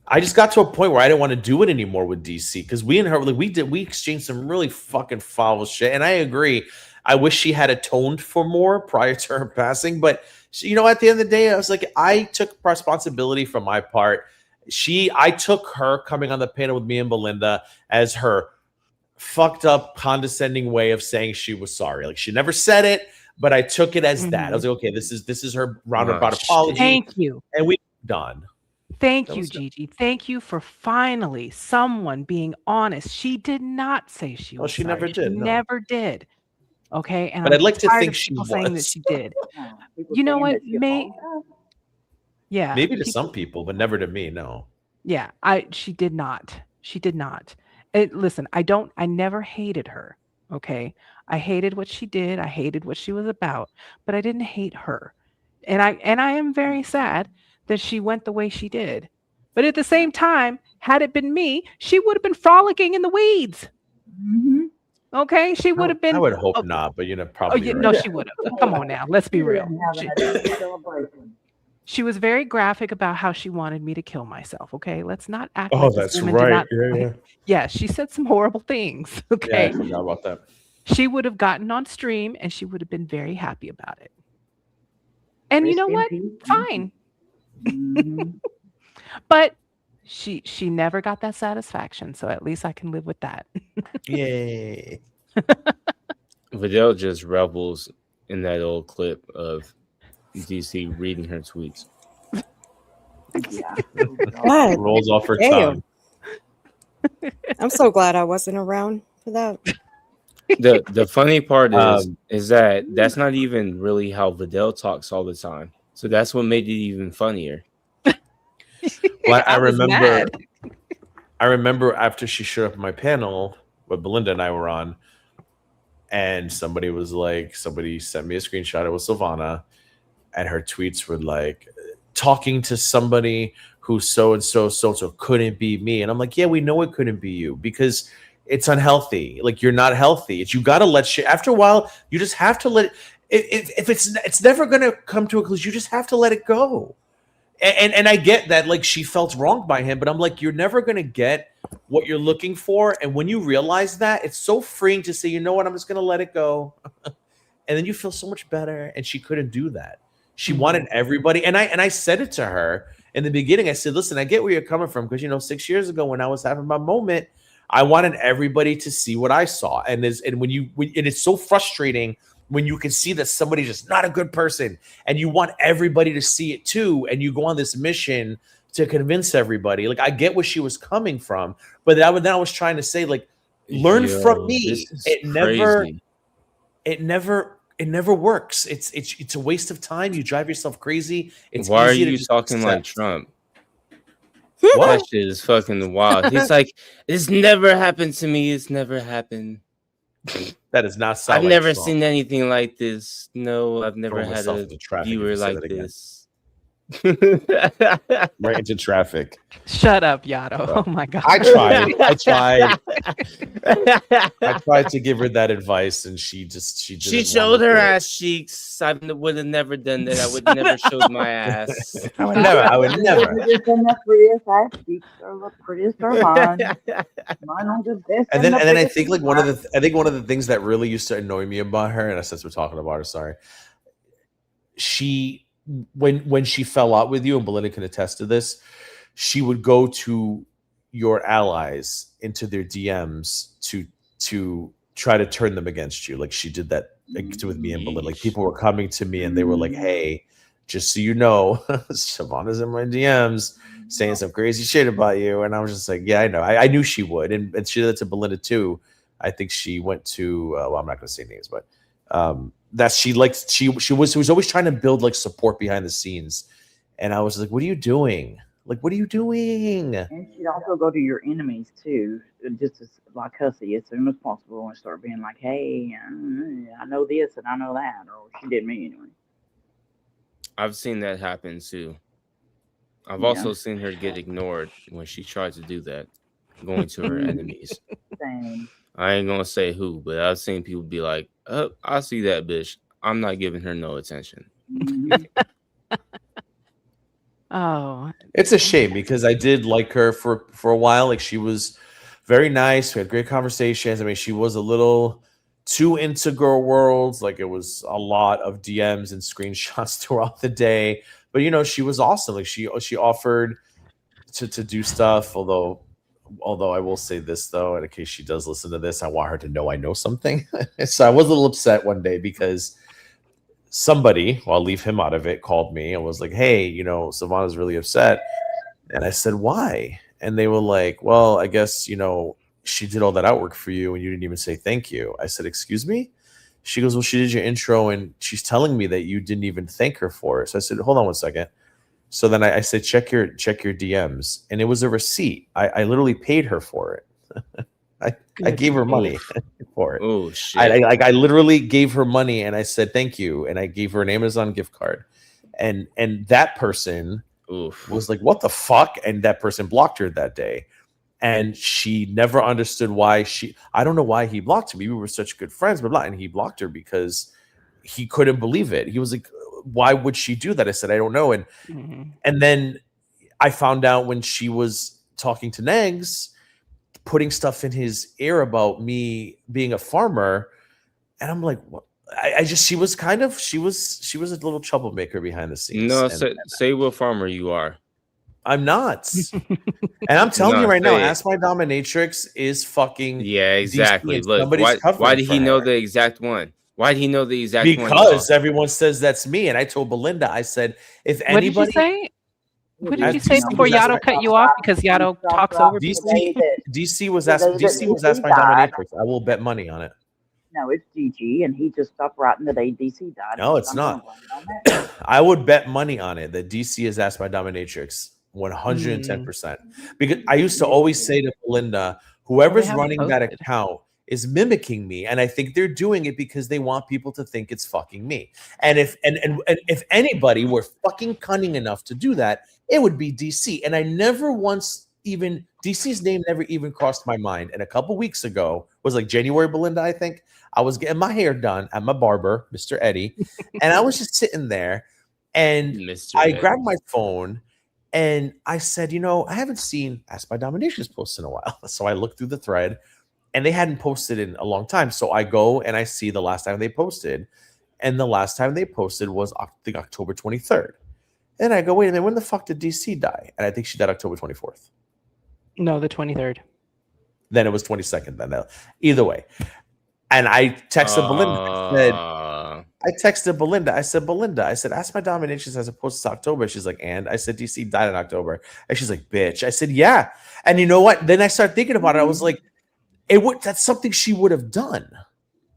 I just got to a point where I didn't want to do it anymore with DC, because we and her, like, we exchanged some really fucking foul shit. And I agree. I wish she had atoned for more prior to her passing, but she, at the end of the day, I was like, I took responsibility for my part. I took her coming on the panel with me and Belinda as her fucked up, condescending way of saying she was sorry. Like, she never said it, but I took it as that. I was like, okay, this is her roundabout apology. Thank you. And we done. Thank That you, was good. Gigi. Thank you for finally someone being honest. She did not say she Oh, was she sorry. never She did. No, never did. Okay, and but I'm I'd like to tired think of she people saying that was. she did. No, people You know saying what? that shit all the time. Yeah, Maybe to people. some people, but never to me. No. Yeah, she did not. She did not. Listen, I never hated her. Okay. I hated what she did. I hated what she was about, but I didn't hate her. And I am very sad that she went the way she did. But at the same time, had it been me, she would have been frolicking in the weeds. Mm-hmm. Okay? She would have I been would hope oh, not, but oh probably yeah, right. no, she would have. Come on now. Let's be real. Having a dance celebration. She was very graphic about how she wanted me to kill myself. Okay, let's not act Oh, like this that's woman did right. not. Yeah. Yeah, she said some horrible things. Yeah, I Okay, forgot about that. she would have gotten on stream and she would have been very happy about it. And you Rest know in what? peace. Fine, Mm-hmm. but she never got that satisfaction. So at least I can live with that. Yay. Vidal just revels in that old clip of DC reading her tweets. Yeah. What? Rolls off her Damn. tongue. I'm so glad I wasn't around for that. The funny part is Um, that that's not even really how Vidal talks all the time. So that's what made it even funnier. Well, I was remember. mad. I remember after she showed up at my panel, what Belinda and I were on, and somebody sent me a screenshot. It was Silvana, and her tweets were like, talking to somebody who so and so couldn't be me, and I'm like, yeah, we know it couldn't be you because it's unhealthy. Like you're not healthy. You got to let shit. After a while, you just have to let. If it's never gonna come to a conclusion, you just have to let it go. And I get that, like, she felt wronged by him, but I'm like, you're never gonna get what you're looking for, and when you realize that, it's so freeing to say, you know what, I'm just gonna let it go, and then you feel so much better. And she couldn't do that. She wanted everybody, and I said it to her in the beginning. I said, listen, I get where you're coming from because 6 years ago when I was having my moment, I wanted everybody to see what I saw, and it's so frustrating when you can see that somebody's just not a good person and you want everybody to see it too. And you go on this mission to convince everybody. Like, I get where she was coming from, but then I was trying to say, like, learn from me. It never works. It's a waste of time. You drive yourself crazy. It's Why are easy to you just talking like accept. Trump? What? That shit is fucking wild. He's like, this never happened to me. It's never happened. That does not sound I've like never Trump. seen anything like this. No, I've never Throw had myself a into traffic if viewer you say like that again. this. Right into traffic. Shut up, Yato. Bro. Oh my god. I tried to give her that advice, and she showed her ass cheeks. I would have never done that. I would never showed my ass. I would never. Prettiest and the prettiest ass cheeks are the prettiest are mine. Mine are the best. And then I prettiest think like are one of the things that really used to annoy me about her, and since we're talking about her, sorry, she when she fell out with you, and Belinda can attest to this, she would go to your allies into their DMs to try to turn them against you. Like she did that with me and Belinda. Like people were coming to me and they were like, "Hey, just so you know, Shavana's in my DMs saying some crazy shit about you." And I was just like, "Yeah, I know. I knew she would." And she did that to Belinda too. I think she went to well, I'm not going to say names, but that she was always trying to build like support behind the scenes. And I was like, "What are you doing? Like, what are you doing?" And she'd also go to your enemies too, just as like hussy as soon as possible and start being like, "Hey, I know this and I know that," or she did me anyway. I've seen that happen too. I've also seen her get ignored when she tried to do that, going to her enemies. Same. I ain't gonna say who, but I've seen people be like, "Oh, I see that bitch. I'm not giving her no attention." Oh, it's a shame because I did like her for a while. Like she was very nice. We had great conversations. I mean, she was a little too into girl worlds. Like it was a lot of DMs and screenshots throughout the day. But she was awesome. Like she offered to do stuff. Although I will say this though, in case she does listen to this, I want her to know I know something. So I was a little upset one day because somebody, I'll leave him out of it, called me and was like, "Hey, Savannah's really upset And I said, why? And they were like, well, I guess, she did all that outwork for you and you didn't even say thank you. I said, excuse me? She goes, well, she did your intro and she's telling me that you didn't even thank her for it. So I said, hold on one second. So then I said, check your DMs. And it was a receipt. I literally paid her for it. I gave her money for it. Oh shit! I literally gave her money and I said thank you, and I gave her an Amazon gift card, and that person was like, "What the fuck?" And that person blocked her that day, and she never understood why I don't know why he blocked me. We were such good friends, blah blah, and he blocked her because he couldn't believe it. He was like, "Why would she do that?" I said, "I don't know," and then I found out when she was talking to Negs, putting stuff in his ear about me being a farmer, and I'm like, what? She was a little troublemaker behind the scenes. No, say what farmer you are. I'm not, and I'm telling you right now, Ask My Dominatrix is fucking exactly. Look, why did he know the exact one? Why did he know the exact one? Because everyone says that's me, and I told Belinda, I said, if anybody, what did you say? What did you say before Yato cut you off? Because Yato talks over DC was Ask My Dominatrix. I will bet money on it. No, it's GG, and he just stopped writing the day DC died. No, it's not. I would bet money on it that DC is Ask My Dominatrix 110%. Because I used to always say to Belinda, whoever's running that account is mimicking me, and I think they're doing it because they want people to think it's fucking me. And if anybody were fucking cunning enough to do that, it would be DC. And I never once even DC's name never even crossed my mind. And a couple weeks ago, was like January, Belinda, I think, I was getting my hair done at my barber, Mr. Eddie, and I was just sitting there, and I grabbed my phone and I said, I haven't seen Ask My Dominatrix post in a while. So I looked through the thread, and they hadn't posted in a long time. So I go and I see the last time they posted, and the last time they posted was October 23rd. And I go, wait a minute, when the fuck did DC die? And I think she died October 24th. No, the 23rd. Then it was 22nd. Then either way. And I texted Belinda. I said, Belinda, Ask My Dominatrix as opposed to October. She's like, and I said, DC died in October. And she's like, bitch. I said, yeah. And you know what? Then I started thinking about it. I was like, that's something she would have done.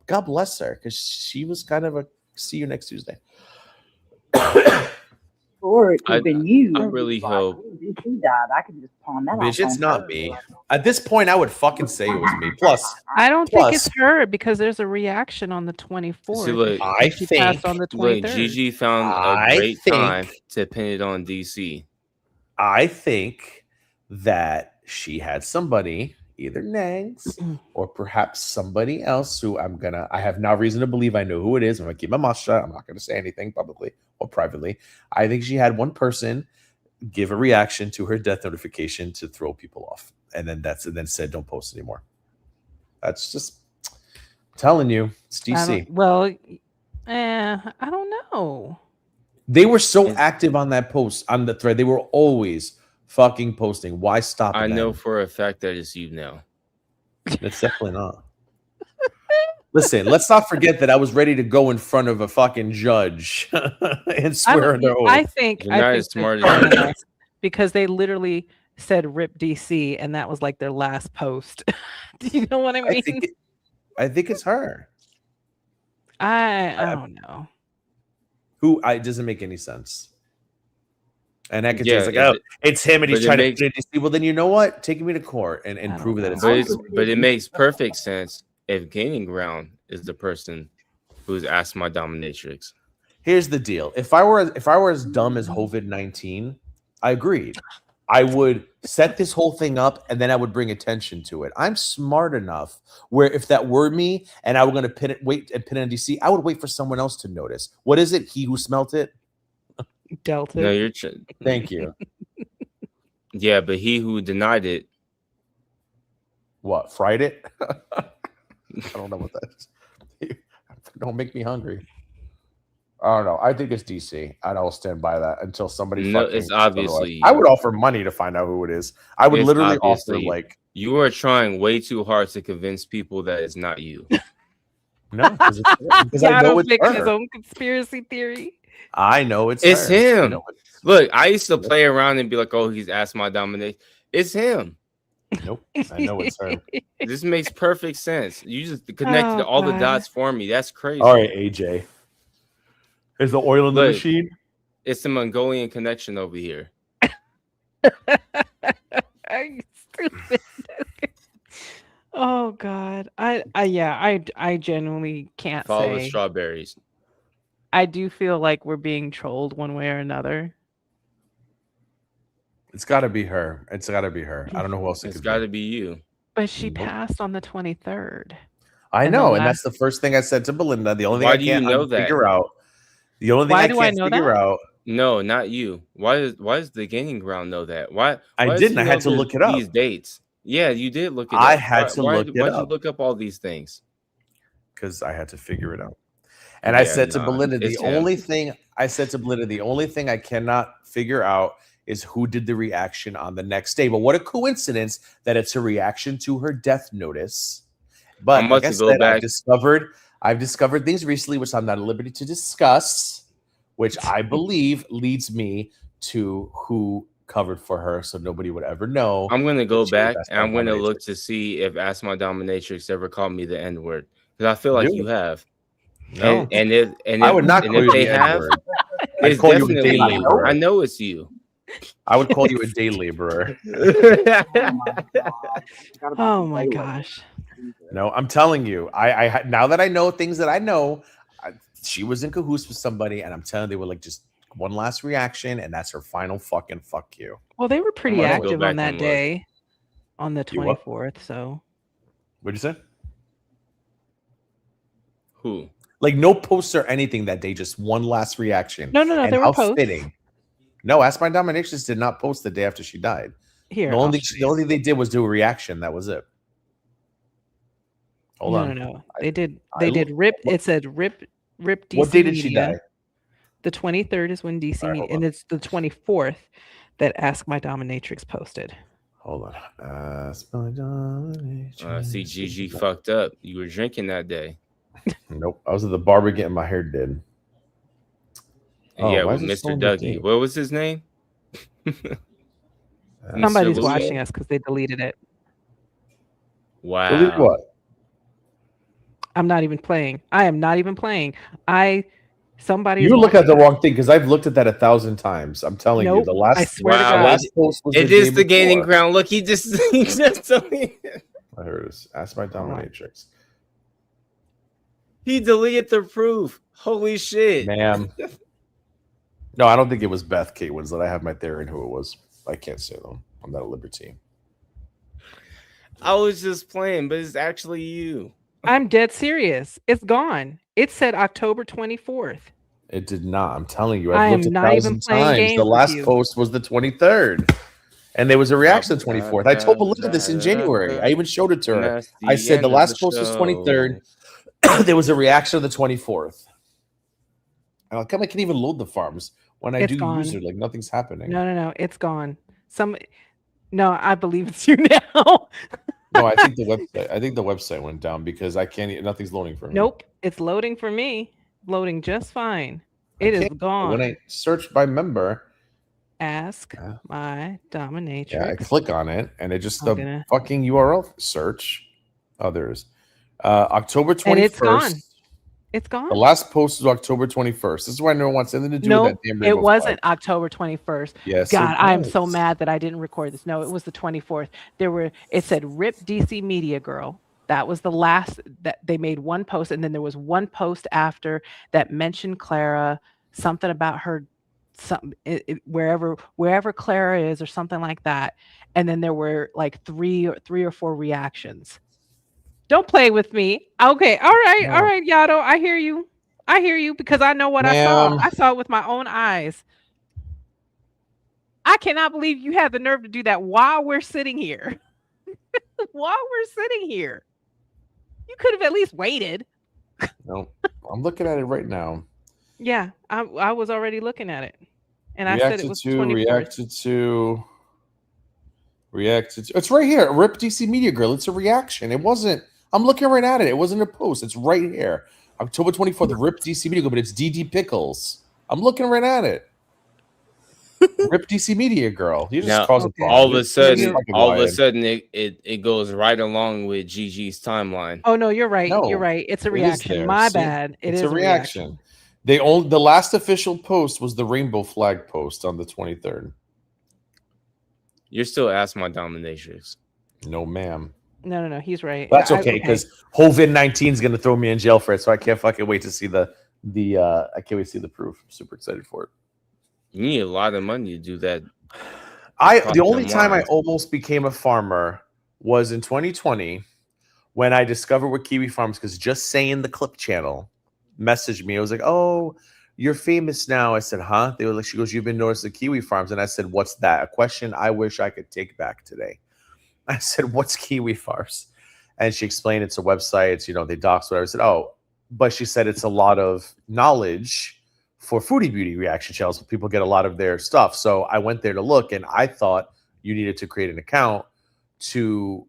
God bless her, because she was kind of a see you next Tuesday. Or it could have been you. I really hope. If he died, I could just pawn that. Bitch, it's not me. At this point, I would fucking say it was me. Plus, I don't think it's her because there's a reaction on the 24th. See, look, I think on the 23rd. Look, Gigi found a great time to pin it on DC. I think that she had somebody, either Nags or perhaps somebody else who I have now reason to believe I know who it is. I'm gonna keep my mouth shut. I'm not gonna say anything publicly or privately. I think she had one person give a reaction to her death notification to throw people off, and then said don't post anymore. That's just telling you, it's DC. I don't know. They were so active on that post, on the thread. They were always fucking posting. Why stop? I know for a fact that it's you now. It's definitely not. Listen, let's not forget that I was ready to go in front of a fucking judge and swear under oath. I think you're not as smart as you. Because they literally said "Rip DC" and that was like their last post. Do you know what I mean? I think it's her. I don't know. It doesn't make any sense. And I could just like, oh, it's him, and he's trying to do DC. Well, then you know what? Take me to court and prove that it's. But it makes perfect sense if TheGGround is the person who's Asked My Dominatrix. Here's the deal: if I were as dumb as COVID-19, I agreed. I would set this whole thing up, and then I would bring attention to it. I'm smart enough where if that were me, and I were going to pin it on DC, I would wait for someone else to notice. What is it? He who smelt it. Dealt it. No, you're. Thank you. Yeah, but he who denied it. What? Fried it? I don't know what that is. Don't make me hungry. I don't know. I think it's DC. And I'll stand by that until somebody. No, it's obviously. I would offer money to find out who it is. I would literally offer like. You are trying way too hard to convince people that it's not you. No, because I know it's her. His own conspiracy theory. I know it's him. Look, I used to play around and be like, "Oh, he's asked my domination." It's him. Nope, I know it's her. This makes perfect sense. You just connected all the dots for me. That's crazy. All right, AJ. Is the oil in the machine? It's the Mongolian connection over here. Are you stupid? Oh God, I genuinely can't Follow the say. strawberries. I do feel like we're being trolled one way or another. It's got to be her. It's got to be her. I don't know who else it It's could got be. to be you. But she passed on the 23rd. I know, and that's the first thing I said to Belinda. The only thing Why I do you can't know that? figure out. The only thing Why I do can't I know figure that? out. No, not you. Why does the gaining ground know that? Why I does didn't. he I had know to look it up. These dates. Yeah, you did look it I up. had to look it Why'd you up. look up all these things? Because I had to figure it out. And I said to Belinda, the only thing I cannot figure out is who did the reaction on the next day. But what a coincidence that it's a reaction to her death notice. But like I said, I've discovered things recently which I'm not at liberty to discuss, which I believe leads me to who covered for her, so nobody would ever know. I'm gonna go back and I'm gonna look to see if Ask My Dominatrix ever called me the N-word. Because I feel like you have. No. And if I would not call you the N-word. I'd call you a day laborer. I know it's you. I would call you a day laborer. Oh my gosh. No, I'm telling you. I now that I know things that I know, she was in cahoots with somebody, and I'm telling you, they were like just one last reaction, and that's her final fucking fuck you. Well, they were pretty active on that day, on the 24th. So, What'd you say? Who? Like no posts or anything that day, just one last reaction. No, and there were posts. Fitting. No, Ask My Dominatrix did not post the day after she died. Here, the only thing they did was do a reaction. That was it. Hold on. No. They did rip. It said rip DC. What day did she die? The 23rd is when DC media, and it's the 24th that Ask My Dominatrix posted. Hold on. Ask My Dominatrix. See, Gigi fucked up. You were drinking that day. Nope. I was at the barber getting my hair did. Yeah, with Mr. Dougie. What was his name? Somebody's watching us because they deleted it. Wow. Delete what? I'm not even playing. I am not even playing. You look at the wrong thing because I've looked at that 1,000 times. I'm telling you, the last. I swear to God. Last post was it is the gaining ground. Look, he just deleted. I heard it. Ask My Dominatrix. He deleted the proof. Holy shit, ma'am. No, I don't think it was Beth Kate Winslet. I have my theory on who it was. I can't say though. I'm not a libertine. I was just playing, but it's actually you. I'm dead serious. It's gone. It said October 24th. It did not. I'm telling you. I I've am looked not even 1,000 playing times. games The last with you. post was the 23rd. And there was a reaction the 24th. I told Belinda this in January. I even showed it to her. I said the last post was 23rd. There was a reaction on the 24th. How come I can't even load the farms when I use it? Like nothing's happening. No. It's gone. No, I believe it's you now. No, I think the website went down because I can't. Nothing's loading for me. Nope, it's loading for me. Loading just fine. It is gone. When I search by member, Ask My Dominatrix. Yeah, I click on it and it just the fucking URL search. Oh, there is. October 21st. And it's gone. It's gone. The last post is October 21st. This is why no one wants anything to do with that damn it wasn't October 21st. Yes. God, I am so mad that I didn't record this. No, it was the 24th. It said Rip DC Media Girl. That was the last that they made one post, and then there was one post after that mentioned Clara, something about her, wherever Clara is or something like that. And then there were like three or four reactions. Don't play with me. Okay. All right, Yato. I hear you because I know what I saw. I saw it with my own eyes. I cannot believe you had the nerve to do that while we're sitting here. You could have at least waited. No, I'm looking at it right now. Yeah, I was already looking at it. And I said it was 24th. Reacted to. It's right here. Rip DC Media Girl. It's a reaction. It wasn't. I'm looking right at it. It wasn't a post. It's right here. October 24th, Rip DC Media Girl, but it's DD Pickles. I'm looking right at it. Rip DC Media girl. You just Now, cause a Okay. problem. all of a Just sudden, fucking all of a lying. sudden, it goes right along with Gigi's timeline. Oh no, you're right. You're No, right. It's a it is reaction. there. My See? bad. It's is a reaction. The last official post was the rainbow flag post on the 23rd. You're still Ask My Dominatrix. No, ma'am. No. He's right. That's okay because COVID-19 is going to throw me in jail for it, so I can't fucking wait to see the I can't wait to see the proof. I'm super excited for it. You need a lot of money to do that. The only time I almost became a farmer was in 2020 when I discovered what Kiwi Farms, because just saying the clip channel messaged me. I was like, "Oh, you're famous now." I said, "Huh?" They were like, she goes, "You've been noticed at Kiwi Farms." And I said, "What's that?" A question I wish I could take back today. I said, "What's Kiwi Farms?" And she explained it's a website. It's, they dox whatever. I said, "Oh," but she said it's a lot of knowledge for foodie beauty reaction channels. People get a lot of their stuff. So I went there to look, and I thought you needed to create an account to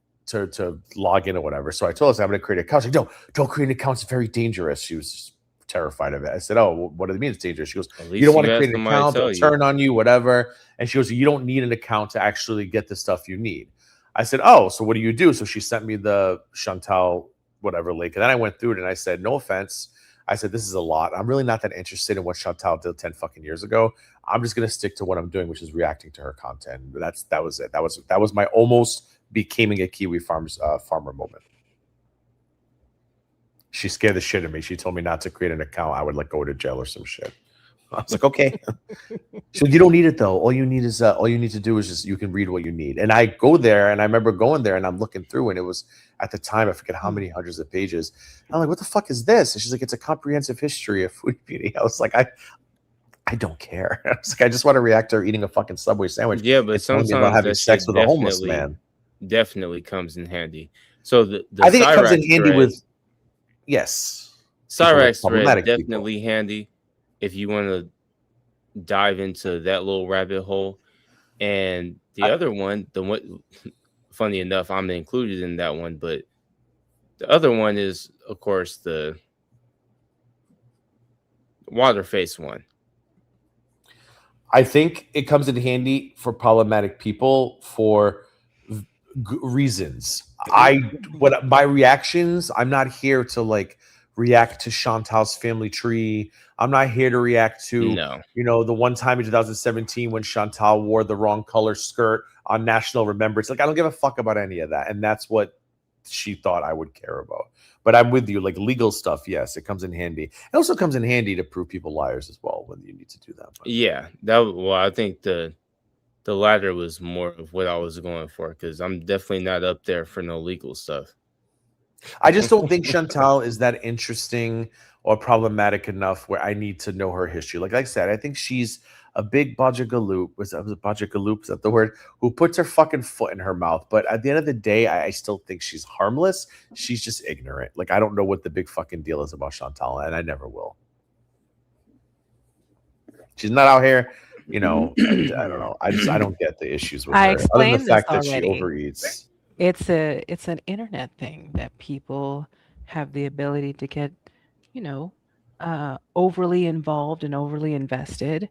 log in or whatever. So I told her, I'm going to create an account. She's like, "No, don't create an account. It's very dangerous." She was just terrified of it. I said, "Oh, well, what do you mean it's dangerous?" She goes, "You don't want to create an account, they'll turn on you, whatever." And she goes, "You don't need an account to actually get the stuff you need." I said, "Oh, so what do you do?" So she sent me the Chantal whatever link. And then I went through it and I said, "No offense." I said, "This is a lot. I'm really not that interested in what Chantal did 10 fucking years ago. I'm just going to stick to what I'm doing, which is reacting to her content." That was it. That was my almost becoming a Kiwi Farms farmer moment. She scared the shit of me. She told me not to create an account. I would go to jail or some shit. I was like, "Okay." She said, "You don't need it though. All you need to do is just, you can read what you need." And I go there, and I remember going there and I'm looking through, and it was, at the time, I forget how many hundreds of pages. I'm like, "What the fuck is this?" And she's like, "It's a comprehensive history of food beauty." I was like, I don't care. I was like, I just want to react to her eating a fucking Subway sandwich. Yeah, but sometimes about having sex with a homeless man. Definitely comes in handy. So the I think it comes in Cyrax handy thread, with, yes, Cyrax thread problematic definitely handy if you want to dive into that little rabbit hole. And the other one, funny enough, I'm included in that one, but the other one is, of course, the Waterface one. I think it comes in handy for problematic people for reasons. My reactions, I'm not here to react to Chantal's family tree. I'm not here to react to, the one time in 2017 when Chantal wore the wrong color skirt on National Remembrance. I don't give a fuck about any of that. And that's what she thought I would care about. But I'm with you. Legal stuff, yes, it comes in handy. It also comes in handy to prove people liars as well when you need to do that. But. Yeah, I think the latter was more of what I was going for, because I'm definitely not up there for no legal stuff. I just don't think Chantal is that interesting or problematic enough where I need to know her history. Like I said, I think she's a big Bajagaloop. Was Bajagaloop? Is that the word? Who puts her fucking foot in her mouth. But at the end of the day, I still think she's harmless. She's just ignorant. I don't know what the big fucking deal is about Chantal, and I never will. She's not out here, I don't know. I don't get the issues with her. I explained other than the fact this that already. she overeats. It's an internet thing that people have the ability to get, overly involved and overly invested.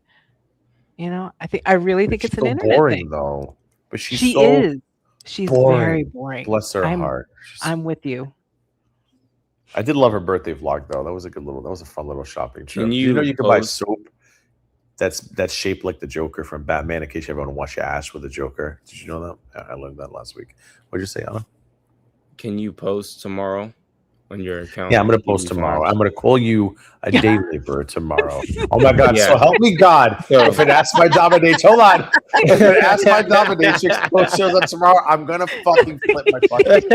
I really think it's an internet boring thing. though. But she's She's boring. very boring. Bless her heart. I'm with you. I did love her birthday vlog though. That was a fun little shopping trip. You can buy soap that's shaped like the Joker from Batman in case you ever want to wash your ass with the Joker. Did you know that? Yeah, I learned that last week. What'd you say, Anna? Can you post tomorrow on your account? Yeah, I'm going to post tomorrow. I'm going to call you a day laborer tomorrow. Oh my God. So help me God. If it asks my dominatrix, hold on. If it asks my dominatrix post shows up tomorrow, I'm going to fucking flip my fucking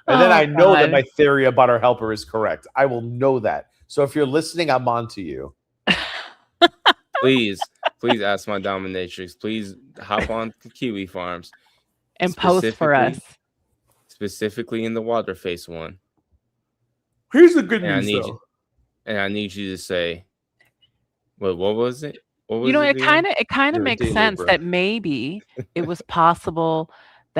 And then I know that my theory about our helper is correct. I will know that. So if you're listening, I'm on to you. Please ask my dominatrix. Please hop on to Kiwi Farms and post for us. Specifically in the Waterface one. Here's the good news, though. I need you to say, what was it? What was it kind of makes sense that maybe it was possible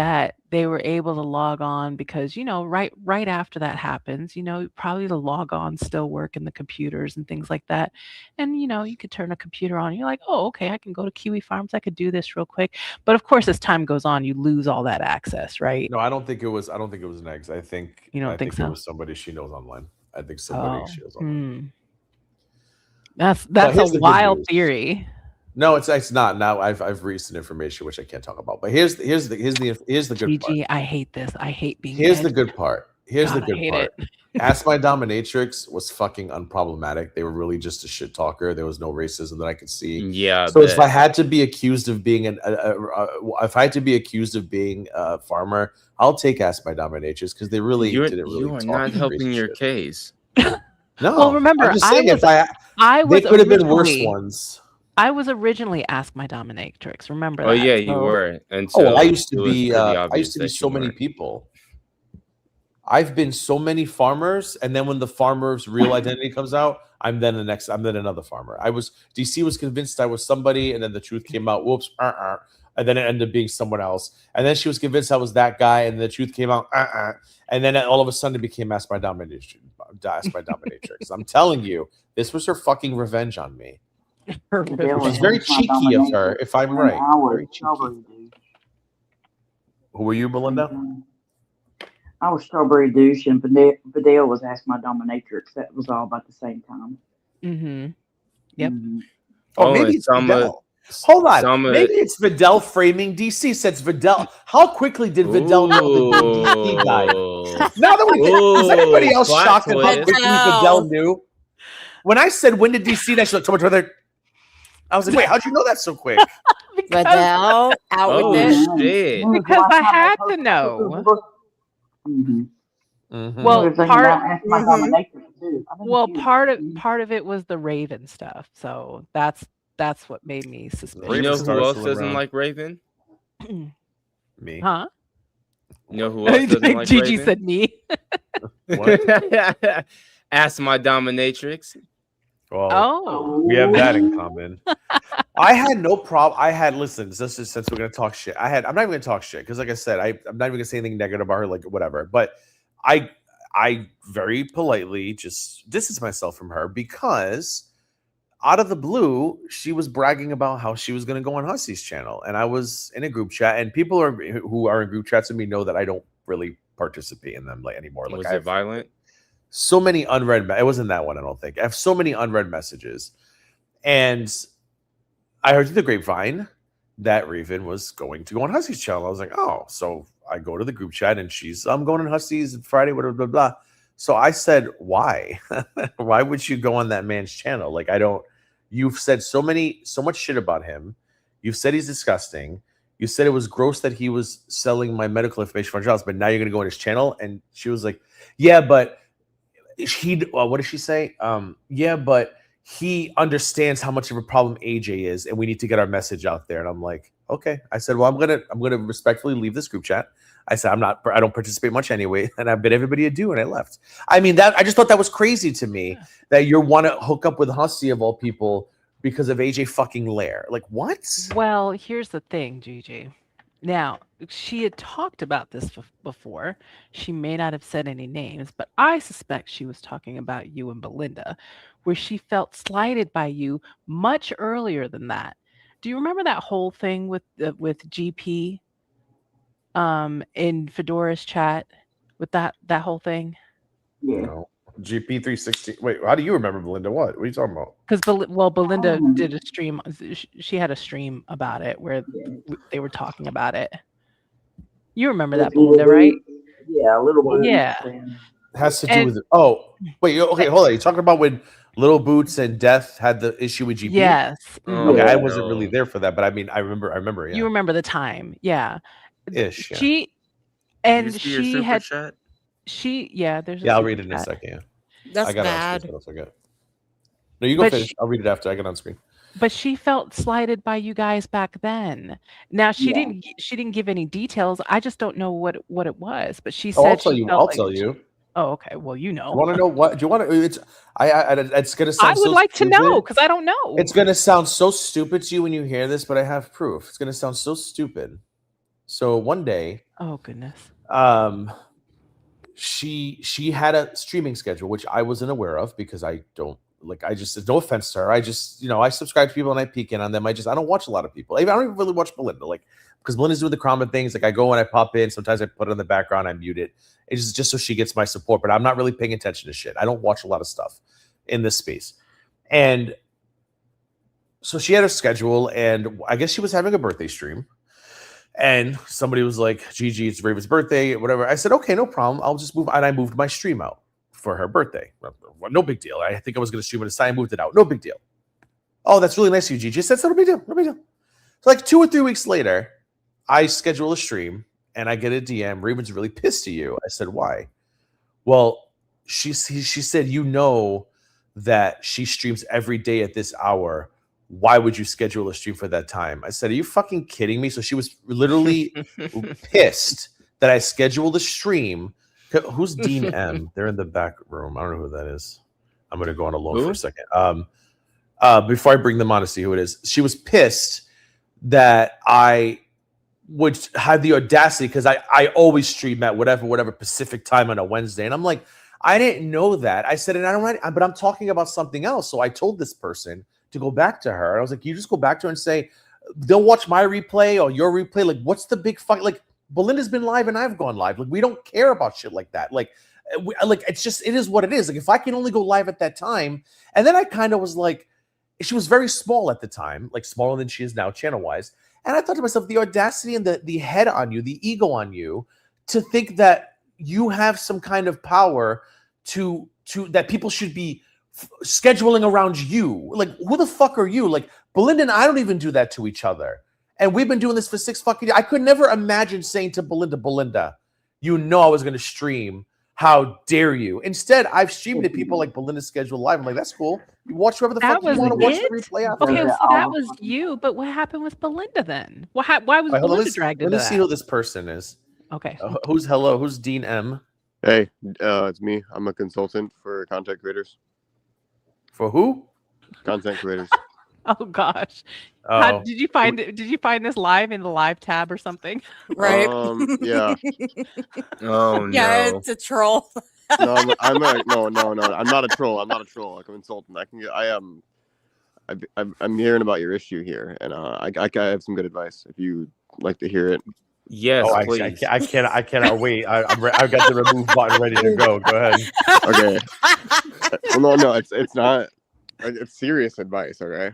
that they were able to log on because, right after that happens, probably the log on still work in the computers and things like that. And, you could turn a computer on. And you're like, oh, okay, I can go to Kiwi Farms. I could do this real quick. But of course, as time goes on, you lose all that access, right? No, I don't think it was an ex. I think You don't think so? it was somebody she knows online. I think somebody she knows online. That's here's a the good wild news. theory. No, it's not. Now I've recent information which I can't talk about. But here's the good part. I hate this. I hate being. Here's dead. the good part. Here's God, the good I hate part. it. Ask My Dominatrix was fucking unproblematic. They were really just a shit talker. There was no racism that I could see. Yeah. So if I had to be accused of being if I had to be accused of being a farmer, I'll take Ask My Dominatrix because they really didn't really. You are not helping your case. No. Well, remember, I'm just saying they could have been worse ones. I was originally Ask My Dominatrix. Remember that? Oh yeah, you were. I used to be. I used to be so many people. I've been so many farmers, and then when the farmer's real identity comes out, I'm then another farmer. DC was convinced I was somebody, and then the truth came out. Whoops, and then it ended up being someone else. And then she was convinced I was that guy, and the truth came out. And then all of a sudden it became Ask My Dominatrix. I'm telling you, this was her fucking revenge on me. She's very cheeky of her, if I'm right. Very cheeky. Who were you, Belinda? I was Strawberry Douche, and Vidal was Ask My Dominatrix. That was all about the same time. Mm-hmm. Yep. Mm-hmm. Oh, maybe it's Vidal. Hold on. Maybe it's Vidal framing DC. Says Vidal. How quickly did Vidal know that DC died? Now that we is anybody else shocked at how quickly Vidal knew? When I said, when did DC die? She's like, so much further. I was like, wait, how'd you know that so quick? Vidal out with it. Shit. Because I had to know. Mm-hmm. Mm-hmm. Well, Mm-hmm. part of it was the Raven stuff. So that's what made me suspicious. You know who else doesn't like Raven? Me. Huh? You know who else doesn't like Gigi Raven? said me. What? Ask My Dominatrix. Well, we have that in common. I had no problem. Listen, since we're gonna talk shit, I'm not even gonna talk shit because, like I said, I'm not even gonna say anything negative about her, like whatever. But I very politely just distance myself from her because out of the blue, she was bragging about how she was gonna go on Hussey's channel, and I was in a group chat, and people who are in group chats with me know that I don't really participate in them anymore. Was it violent? So many unread. It wasn't that one, I don't think. I have so many unread messages, and I heard through the grapevine that Raven was going to go on Hussey's channel. I was like, oh, so I go to the group chat, and I'm going on Hussey's Friday, whatever, blah, blah. So I said, why? Why would you go on that man's channel? Like, you've said so much shit about him. You've said he's disgusting. You said it was gross that he was selling my medical information for jobs, but now you're going to go on his channel. And she was like, yeah, but what did she say? Yeah, but he understands how much of a problem AJ is, and we need to get our message out there. And I'm like, okay. I said, well, I'm gonna respectfully leave this group chat. I said, I don't participate much anyway, and I bet everybody to do, and I left. I mean, I just thought that was crazy to me that you want to hook up with Hussey of all people because of AJ fucking Lair. Like, what? Well, here's the thing, Gigi. Now, she had talked about this before. She may not have said any names, but I suspect she was talking about you and Belinda, where she felt slighted by you much earlier than that. Do you remember that whole thing with GP in Fedora's chat with that whole thing? Yeah. No. GP 360. Wait, how do you remember Belinda? What are you talking about? Because Belinda did a stream. She had a stream about it where they were talking about it. You remember that, Belinda, right? Yeah, a little bit. Yeah. It has to do with it. Oh, wait. Okay, hold on. You're talking about when Little Boots and Death had the issue with GP? Yes. Okay, I wasn't really there for that, but I mean, I remember. Yeah. You remember the time, yeah. Ish. Yeah. She There's I'll read it in a second. Yeah. That's bad. So no, you go finish. I'll read it after I get on screen. But she felt slighted by you guys back then. Now she didn't give any details. I just don't know what it was. But she said I'll tell you. I'll tell you. Oh, okay. Well, you know. You want to know what? Do you want to? It's gonna sound. I would like to know because I don't know. It's gonna sound so stupid to you when you hear this, but I have proof. It's gonna sound so stupid. So one day, Oh goodness. she had a streaming schedule which I wasn't aware of because I don't like. I just, no offense to her, I just, I subscribe to people and I peek in on them. I don't watch a lot of people. I don't even really watch Belinda, like, because Belinda's doing the Crown and things. Like, I go and I pop in. Sometimes I put it in the background. I mute it. It's just so she gets my support. But I'm not really paying attention to shit. I don't watch a lot of stuff in this space. And so she had a schedule, and I guess she was having a birthday stream. And somebody was like, Gigi, it's Raven's birthday, whatever. I said, okay, no problem. I'll just move. And I moved my stream out for her birthday. No big deal. I think I was going to stream it aside. I moved it out. No big deal. Oh, that's really nice of you, Gigi. I said, no big deal. No big deal. So like 2 or 3 weeks later, I schedule a stream and I get a DM. Raven's really pissed at you. I said, why? Well, she said, that she streams every day at this hour. Why would you schedule a stream for that time? I said, are you fucking kidding me? So she was literally pissed that I scheduled a stream. Who's Dean M? They're in the back room. I don't know who that is. I'm going to go on alone for a second. Before I bring them on to see who it is. She was pissed that I would have the audacity, because I always stream at whatever Pacific time on a Wednesday. And I'm like, I didn't know that. I said, and I don't, but I'm talking about something else. So I told this person to go back to her. I was like, you just go back to her and say, they'll watch my replay or your replay. Like, what's the big fuck? Like, Belinda's been live and I've gone live. Like, we don't care about shit like that. Like, it's just, it is what it is. Like, if I can only go live at that time. And then I kind of was like, she was very small at the time, like smaller than she is now channel wise. And I thought to myself, the audacity and the head on you, the ego on you, to think that you have some kind of power to that people should be scheduling around you. Like, who the fuck are you? Like, Belinda and I don't even do that to each other. And we've been doing this for 6 fucking years. I could never imagine saying to Belinda, I was going to stream. How dare you? Instead, I've streamed to people like Belinda's schedule live. I'm like, that's cool. You watch whoever the fuck you want to watch the replay after. Okay, so that was you, but what happened with Belinda then? Why was Belinda dragged into that? Let me see who this person is. Okay. Who's Dean M? Hey, it's me. I'm a consultant for content creators. For who? Content creators. Oh gosh. Oh. Did you find this live in the live tab or something? Right. Yeah. Oh no. Yeah, it's a troll. No, I'm not a troll. I'm not a troll. I'm a consultant. I'm hearing about your issue here, and I have some good advice if you like to hear it. Yes, please. I cannot wait. I've got the remove button ready to go. Go ahead. Okay. Well, no, it's not. It's serious advice. Okay.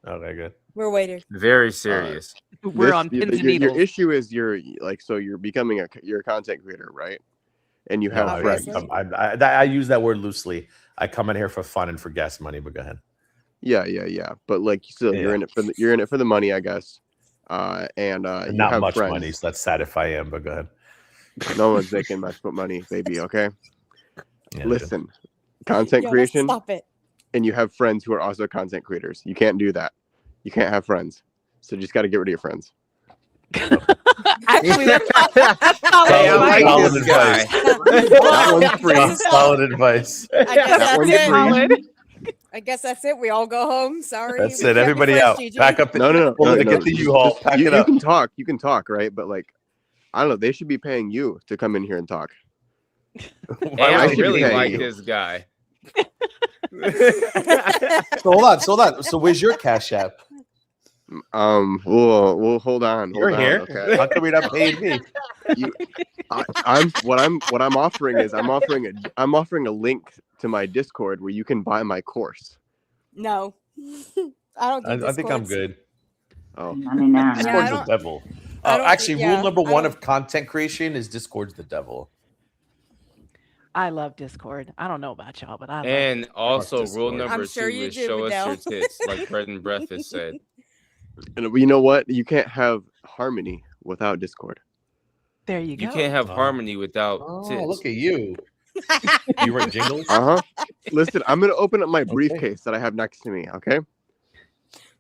Okay, good. We're waiting. Very serious. We're on pins and needles. Your issue is you're becoming you're a content creator, right? And you have friends. I use that word loosely. I come in here for fun and for gas money, but go ahead. Yeah. But like, still, you're in it for the money, I guess. And you not have much friends. money. So that's sad if I am, but go ahead. No one's making much money, baby. Okay. Yeah, listen, content creation. Stop it. And you have friends who are also content creators. You can't do that. You can't have friends. So you just got to get rid of your friends. Actually, that's solid advice. That one's free. Solid advice. I guess that's it. We all go home. Sorry. That's it. Everybody out. Gigi. Pack up. No. Get the U-Haul. Pack it up. You can talk, right? But like, I don't know. They should be paying you to come in here and talk. I really like this guy. So hold on. So where's your Cash App? We'll hold on. You're here. Okay. How come you're not paying me? I'm offering a link to my Discord where you can buy my course. No. I don't think I'm good. Oh, Discord's the devil. Actually, rule number 1 of content creation is Discord's the devil. I love Discord. I don't know about y'all, but I love And Discord. also, rule number I'm sure 2 you is do, show Vidal. us your tits, like Bread and Breath has said. and you know what? You can't have harmony without Discord. There you go. You can't have harmony without tits. Look at you. You write jingles? Listen, I'm gonna open up my briefcase that I have next to me. Okay.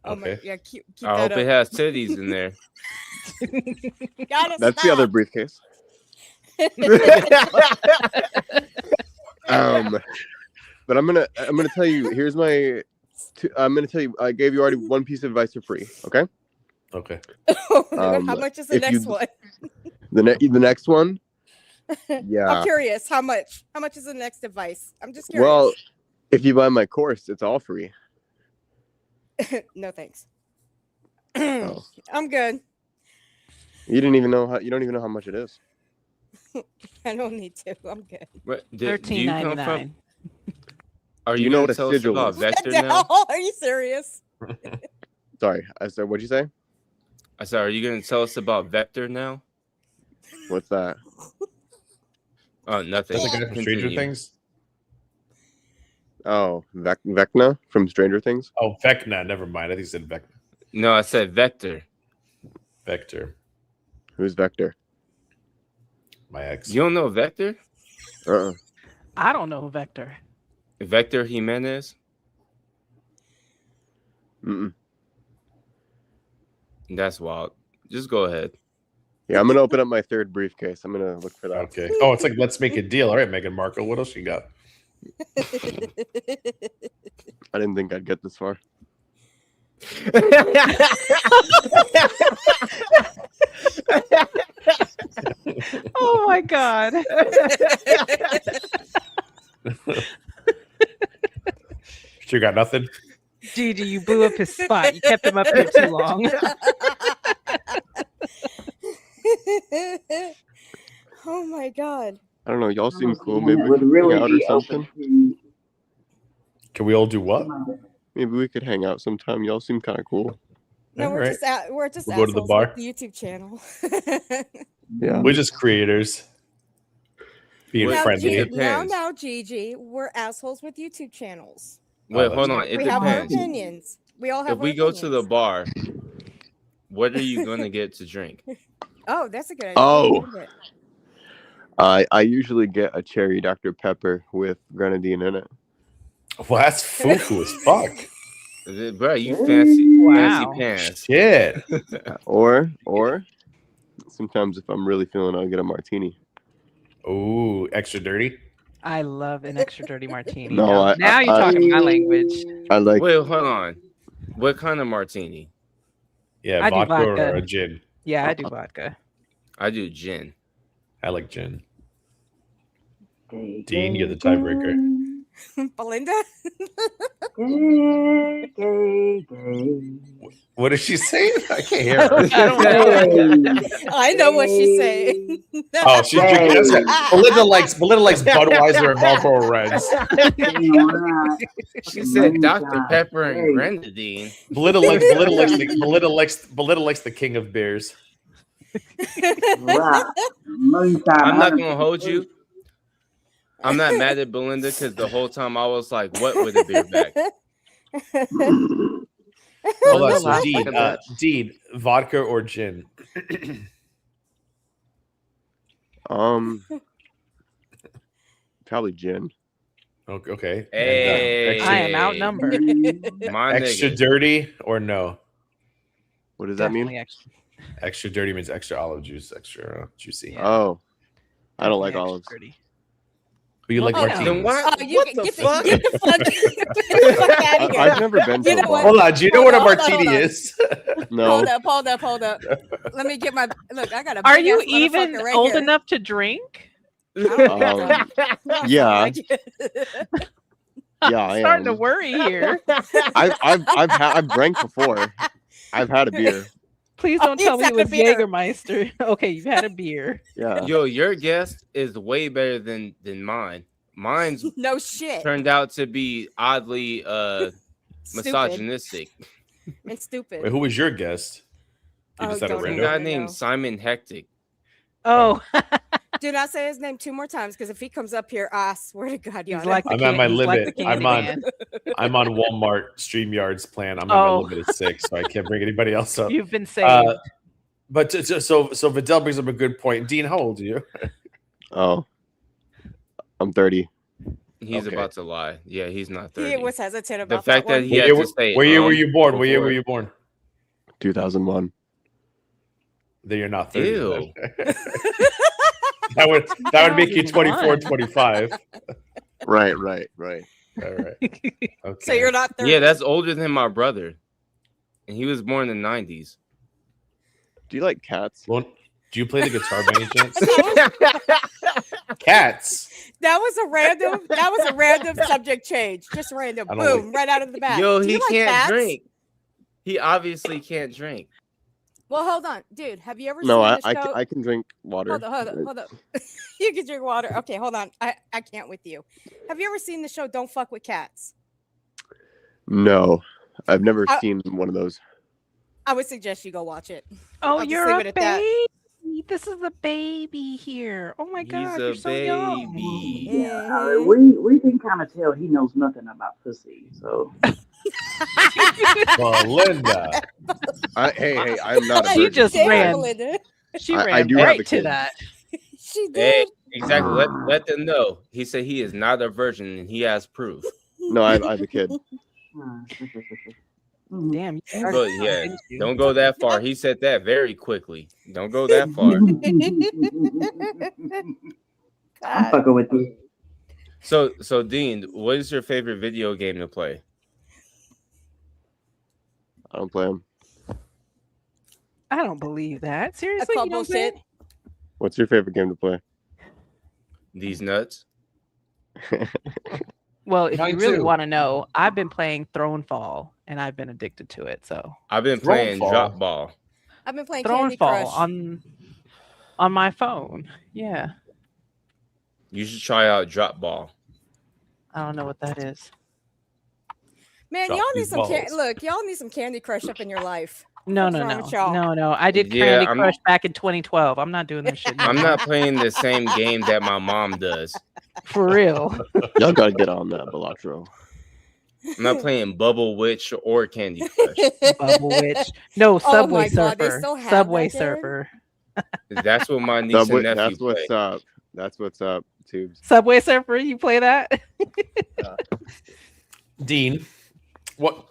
Oh my, Okay. yeah, keep I that hope up. it has titties in there. That's the other briefcase. But I'm gonna tell you. I'm gonna tell you. I gave you already one piece of advice for free. Okay. Okay. How much is the if next you- one? The next one? Yeah. I'm curious. How much? How much is the next device? I'm just curious. Well, if you buy my course, it's all free. No thanks. Oh. I'm good. You don't even know how much it is. I don't need to. I'm good. What, do you come from? $13.99. Are Do you you know going what to a tell us sigil about is? Vector What the now? hell? Are you serious? Sorry, I said, what'd you say? I said, are you going to tell us about Vector now? What's that? Oh, nothing. That's the guy from Stranger Continue. Things. Oh, Vecna from Stranger Things. Oh, Vecna. Never mind. I think you said Vecna. No, I said Vector. Vector. Who's Vector? My ex. You don't know Vector? I don't know Vector. Vector Jimenez? Mm-mm. That's wild. Just go ahead. Yeah, I'm gonna open up my third briefcase. I'm gonna look for that. Okay. Oh, it's like let's make a deal. All right, Meghan Markle. What else you got? I didn't think I'd get this far. Oh my god. You got nothing? Gigi, you blew up his spot. You kept him up here too long. Oh my god. I don't know. Y'all seem cool. Maybe we Would could really hang out or be something. open to Can we all do what? Maybe we could hang out sometime. Y'all seem kind of cool. No, All we're right. just we're just We'll go to the assholes bar. with the YouTube channel. Yeah. We're just creators. Being Now, friendly. It depends. now, Gigi, we're assholes with YouTube channels. Wait, Oh, hold that's on. It we have our depends. opinions. We all have. If we our go to the opinions. bar, what are you going to get to drink? Oh, that's a good idea. Oh. What is it? I usually get a cherry Dr. Pepper with grenadine in it. Well, that's foo-foo as fuck. Bro, you fancy Wow. pants. Shit. Or sometimes if I'm really feeling it, I'll get a martini. Ooh, extra dirty. I love an extra dirty martini. No, now you're talking my language. I like Wait, hold on. What kind of martini? Yeah, I do vodka or vodka. a gin. Yeah, I do vodka. I do gin. I like gin. gay, Dean, you're the gay, tiebreaker. Belinda? Gay, gay, gay. What is she saying? I can't hear I her. don't know. I know what she's saying. Oh, she's drinking. That's it. Belinda likes Budweiser and Marlboro Reds. She said Dr. Pepper and grenadine. Belinda likes the king of beers. Right. Moonshine. I'm not going to hold you. I'm not mad at Belinda because the whole time I was like, what with a beer back? Hold on, so Laugh Dean, like a bitch. Dean, vodka or gin? probably gin. Okay. Hey. I am outnumbered. My Extra nigga. dirty or no? What does that mean? Definitely extra. Extra dirty means extra olive juice, extra juicy. Yeah. Oh, I don't like Definitely olives. extra dirty. But you like Oh, martinis. Then what? Oh, you What get the the fuck? get the fuck, get the fuck out of here. I've never been to You a know what? bar. Hold on, do you know Hold what a on, hold on, martini hold on. is? No. Hold up. Let me get my look. I got a. Are big you ass even motherfucker right old here. enough to drink? No, Yeah. like it. Yeah, I'm I starting to am. worry here. I've drank before. I've had a beer. Please Oh, don't he's tell me it had a was beer. Jägermeister. Okay, you've had a beer. Yeah. Yo, your guest is way better than mine. Mine's No shit. turned out to be oddly Stupid misogynistic. and stupid. Wait, who was your guest? You Oh, just had a don't Some even random. guy named know. Simon Hectic. Oh, Do not say his name 2 more times because if he comes up here, I swear to God, he's y'all. like the I'm at my he's like limit. the I'm on- Candyman. I'm on Walmart StreamYard's plan. I'm at Oh. my limit of 6, so I can't bring anybody else up. You've been saved. But so Vidal brings up a good point. Dean, how old are you? Oh, I'm 30. He's Okay. about to lie. Yeah, he's not 30. He was hesitant The about fact that one. he had to say, What year were you born? What year before. were you born? 2001. Then you're not 30. Ew. then. that would make you 24, 25. Right. All right. Okay. So you're not 30. Yeah, that's older than my brother. And he was born in the 90s. Do you like cats? Well, do you play the guitar by any chance? Cats. That was a random subject change. Just random. I don't Boom, like- right out of the bat. Yo, Do he you like can't cats? drink. He obviously can't drink. Well, hold on, dude. Have you ever No, seen I the show? I can drink water. Hold up. You can drink water. Okay, hold on. I can't with you. Have you ever seen the show Don't Fuck with Cats? No, I've never I- seen one of those. I would suggest you go watch it. Oh, I'll just you're leave a it at that. baby. This is a baby here. Oh my He's God, a you're so young. baby. Mhm. We can kind of tell he knows nothing about pussy. So Belinda. Hey, I'm not a She virgin. just Damn, ran. Belinda. She I ran do have a right to kid. that. She Hey, did. exactly. Let them know. He said he is not a virgin and he has proof. No, I have a kid. Damn. You started But young, yeah, didn't you? don't go that far. He said that very quickly. Don't go that far. I'm fucking with you. So Dean, what is your favorite video game to play? I don't play them. I don't believe that. I Seriously, call you don't bullshit. play? What's your favorite game to play? These nuts? Well, if Mine you really too. want to know, I've been playing Throne Fall and I've been addicted to it. So I've been Throw playing ball. drop ball. I've been playing Throne Candy Fall Crush. on my phone. Yeah. You should try out drop ball. I don't know what that is. Man, Drop y'all need these some balls. look. Y'all need some Candy Crush up in your life. No, What's no, wrong no, with y'all? no. I did Yeah, Candy I'm- Crush back in 2012. I'm not doing this shit. I'm anymore. not playing the same game that my mom does. For real. Y'all gotta get on that, Belatro. I'm not playing Bubble Witch or Candy Crush. Bubble Witch. No, Oh Subway my God, they Surfer. still have Subway that game? Surfer. That's what my niece and nephew That's play. what's up. That's what's up, Tubes. Subway Surfer, you play that? Dean, what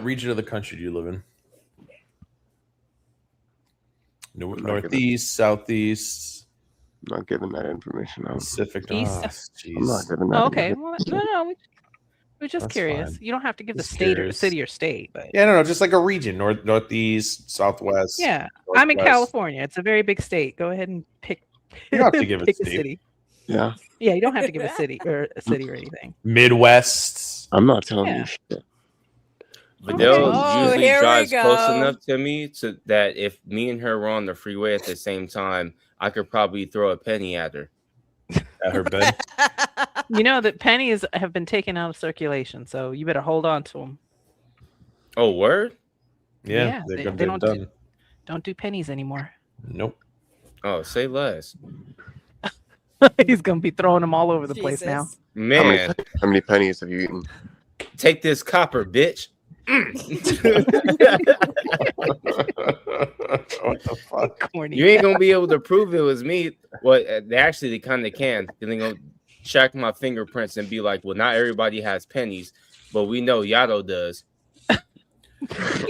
region of the country do you live in? Northeast, southeast, I'm not giving that information out. Pacific. East. Oh, I'm not jeez. giving that. Oh, okay. Well, no. We're just That's curious. fine. You don't have to give Just the state or curious. city or state, but Yeah, no, just like a region, northeast, southwest. yeah. I'm in northwest. California. It's a very big state. Go ahead and pick. You don't have to give a pick a state. city. Yeah, Yeah, you don't have to give a city or anything. Midwest. I'm not telling Yeah. you shit. But Okay. they'll Oh, usually here we drive close go. enough to me so that if me and her were on the freeway at the same time, I could probably throw a penny at her. At her bed. You know that pennies have been taken out of circulation, so you better hold on to them. Oh, word? Yeah, Yeah, they're, they they're don't done. Don't do pennies anymore. Nope. Oh, say less. He's gonna be throwing them all over the place now. Jesus. Man, How many pennies have you eaten? take this copper, bitch. What the fuck? Corny. You ain't gonna be able to prove it was me. Well, they kind of can. Then they gonna check my fingerprints and be like, "Well, not everybody has pennies, but we know Yato does."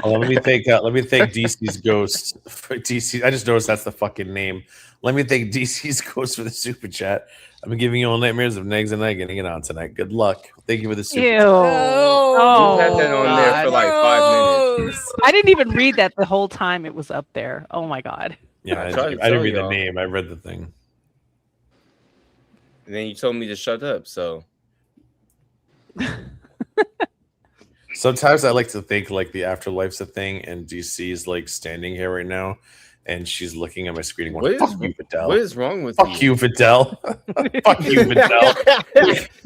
Oh, let me thank DC's Ghost for DC. I just noticed that's the fucking name. Let me thank DC's Ghost for the super chat. I've been giving you all nightmares of Negs and I getting it on tonight. Good luck. Thank you for the super Ew. chat. Oh, You had that on there for like 5 minutes. Gross. I didn't even read that the whole time it was up there. Oh my god. Yeah, I I tried didn't, to I didn't tell read the y'all. name. I read the thing. And then you told me to shut up. So Sometimes I like to think like the afterlife's a thing, and DC's like standing here right now, and she's looking at my screen and what going, is "Fuck you, Fidel. what is wrong with Fuck you, Fidel. Fuck you, Fidel.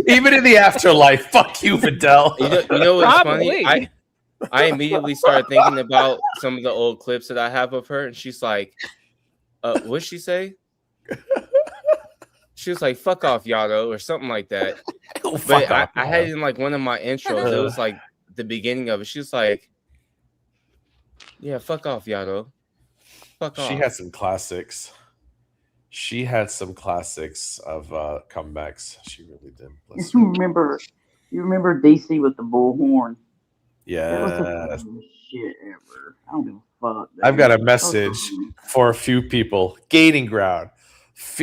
Even in the afterlife, fuck you, Fidel." You know what's Probably. funny? I immediately started thinking about some of the old clips that I have of her, and she's like, what'd she say? She was like, "Fuck off, Yato," or something like that. Oh, But fuck off, I had it in like one of my intros. It was like the beginning of it. She was like, "Yeah, fuck off, Yato. Fuck off." She had some classics. She had some classics of comebacks. She really did. Bless her. You remember DC with the bullhorn? That was the Yes. funniest shit ever. I don't give a fuck. I've got a dude. message for a few people. Gaining ground.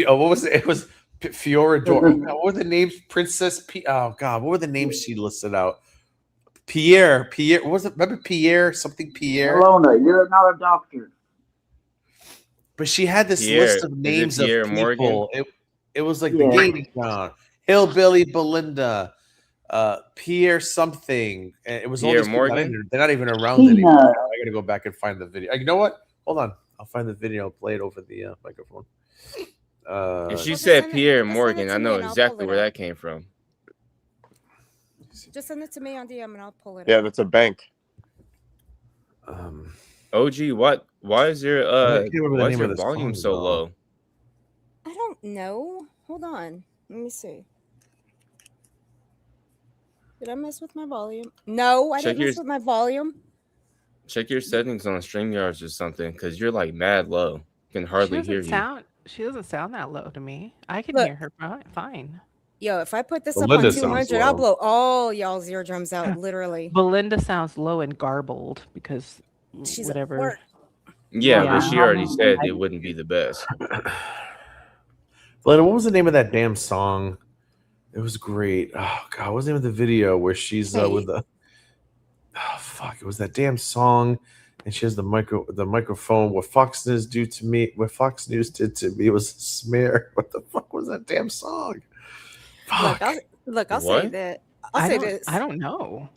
What was it? It was Fiorador. What were the names? Princess P. Oh God, what were the names she listed out? Pierre. What was it? Remember Pierre? Something Pierre. Alona, you're not a doctor. But she had this Pierre- list of is it names of Pierre people. It was like Yeah. the Gaming Ground, Hillbilly Belinda, Pierre something. And it was all Pierre these people that Morgan? they're not even around Peanut. anymore. I gotta go back and find the video. You know what? Hold on. I'll find the video and play it over the microphone. If she just said send it- Pierre just send it Morgan, to I me know and I'll exactly pull it where up. that came from. Just send it to me on DM and I'll pull it Yeah, up. that's a bank. OG, why is your I can't remember the why is name your of the volume song, so though. low? I don't know. Hold on. Let me see. Did I mess with my volume? No, I Check didn't mess your- with my volume. Check your settings on StreamYards or something, because you're like mad low. Can She hardly doesn't hear you. sound. She doesn't sound that low to me. I can Look. hear her fine. Yo, if I put this Belinda up on sounds 200, I'll low. blow all y'all's eardrums out, literally. Belinda sounds low and garbled because She's at whatever. work. Yeah, Yeah. but she already said it wouldn't be the best. Belinda, what was the name of that damn song? It was great. Oh god, what was the name of the video where she's with the it was that damn song, and she has the microphone. What Fox News did to me it was a smear. What the fuck was that damn song? Fuck. I'll say What? that. I'll say this. I don't know.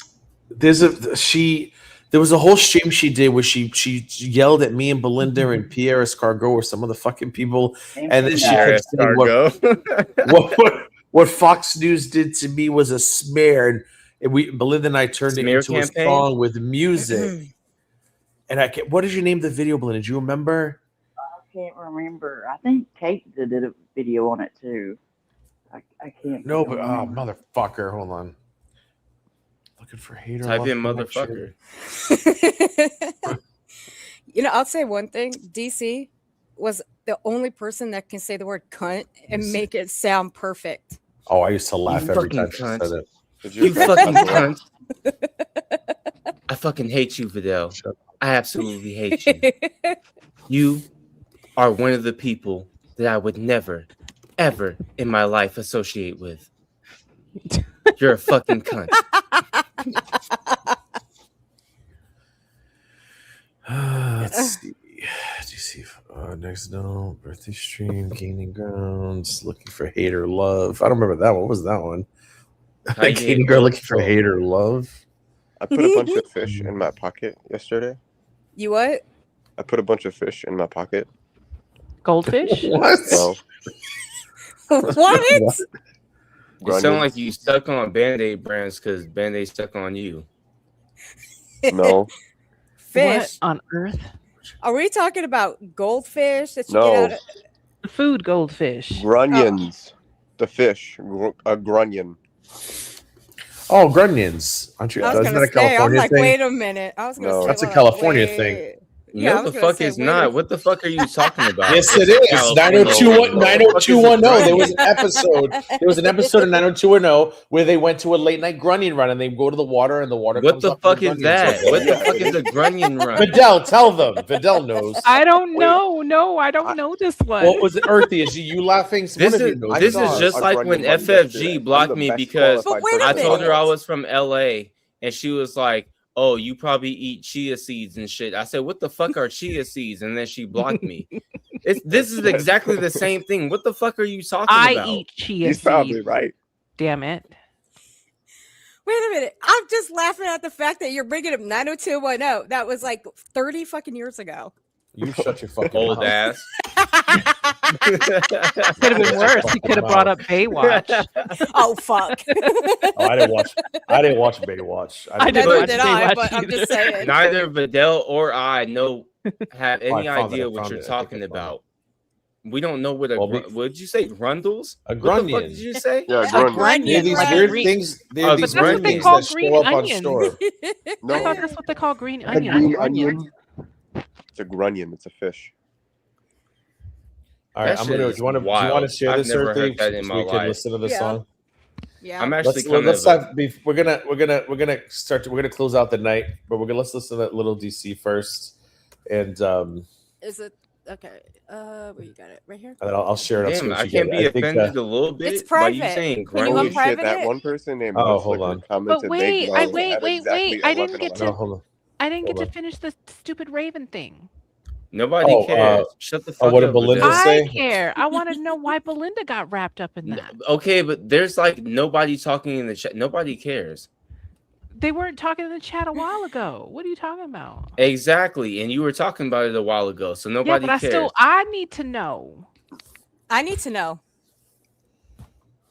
There was a whole stream she did where she yelled at me and Belinda and Pierre Escargot or some of the fucking people, and then she Pierre kept saying Escargot. what Fox News did to me was a smear, and Belinda and I turned Smear it into campaign? a song with music. And what did you name the video, Belinda? Do you remember? I can't remember. I think Kate did a video on it too. I can't. No, but remember. motherfucker, hold on. Looking for hater. Type love in connection. motherfucker. You know, I'll say one thing. DC was the only person that can say the word cunt and make it sound perfect. Oh, I used to laugh every fucking time she cunt. said it. Did You fucking cunt. I fucking hate you, Vidal. I absolutely hate you. You are one of the people that I would never, ever in my life associate with. You're a fucking cunt. Let's see. DC next no birthday stream, gaining grounds, looking for hater love. I don't remember that one. What was that one? How you Gaining ain't girl no looking for troll. hater love. I put a bunch of fish in my pocket yesterday. You what? I put a bunch of fish in my pocket. Goldfish? What? No, What? You sound Grunions. like you stuck on Band-Aid brands because Band-Aid stuck on you. No, Fish. What on earth? Are we talking about goldfish that you No. get out of? Food goldfish. grunions. The fish, a grunion. Oh, Grunions. Aren't you? I was Isn't gonna that a say, I'm California like, thing? wait a minute. I was gonna No. say, That's a well, California wait. thing. Yeah, I No, was the gonna fuck say, is wait not. a- What the fuck are you talking about? Yes, it It's is. California. 90210. There was an episode. There was an episode of 90210 where they went to a late night grunion run and they go to the water and the water What comes the up and fuck is grunions that? are What the there. fuck is a grunion run? Vidal, tell them. Vidal knows. I don't Wait. know. No, I don't know this one. What was it? Earthy? Is you laughing? This One of you is knows. this saw is just a like grunion when run yesterday. FFG I'm blocked the me best because But qualified wait a person I told in her I the was from LA and she was like, "Oh, you probably eat chia seeds and shit." I said, "What the fuck are chia seeds?" And then she blocked me. This is exactly the same thing. What the fuck are you talking I about? eat chia He's seeds. probably right. Damn it. Wait a minute. I'm just laughing at the fact that you're bringing up 90210. That was like 30 fucking years ago. You shut your fucking Old mouth. ass. Could have been worse. He could have brought up Baywatch. Oh, fuck. Oh, I didn't watch Baywatch. I didn't Neither watch did I, Baywatch but I'm just either. saying. Neither Vidal or I have any I found it, idea I what found you're it. I think talking I found about. We don't know what a Well, what did you say? Grundles? A What the fuck grunion. did you say? Yeah, A grunion. grunion, They're these right. weird green- things. They're But these that's what weird they things call that green show up on onions. store. I No, thought that's what they call green a onions. green Onions. onion. It's a grunion. It's a fish. All right, That I'm shit gonna. is Do you want to wild. share I've this, never Earthy, heard that in so my we can life. listen to this Yeah. song? Yeah. I'm actually kind Let's of have. We're gonna close out the night, but let's listen to that little DC first, and Is it okay? Where you got it? Right here? then I'll share it on damn. screen. I can't be offended a little bit It's by you private. saying Can you Holy grunion. unprivate shit! That it? one person named Oh, Mudslicker hold on. commented But they wait, glow wait, at wait, exactly wait. I didn't get 11:11. to. No, hold on. I didn't get Hold to on. finish the stupid Raven thing. Nobody cares. Shut the fuck what did up. Belinda Liddell. say? I care. I want to know why Belinda got wrapped up in that. Okay, but there's like nobody talking in the chat. Nobody cares. They weren't talking in the chat a while ago. What are you talking about? Exactly, and you were talking about it a while ago, so nobody cares. I need to know. I need to know.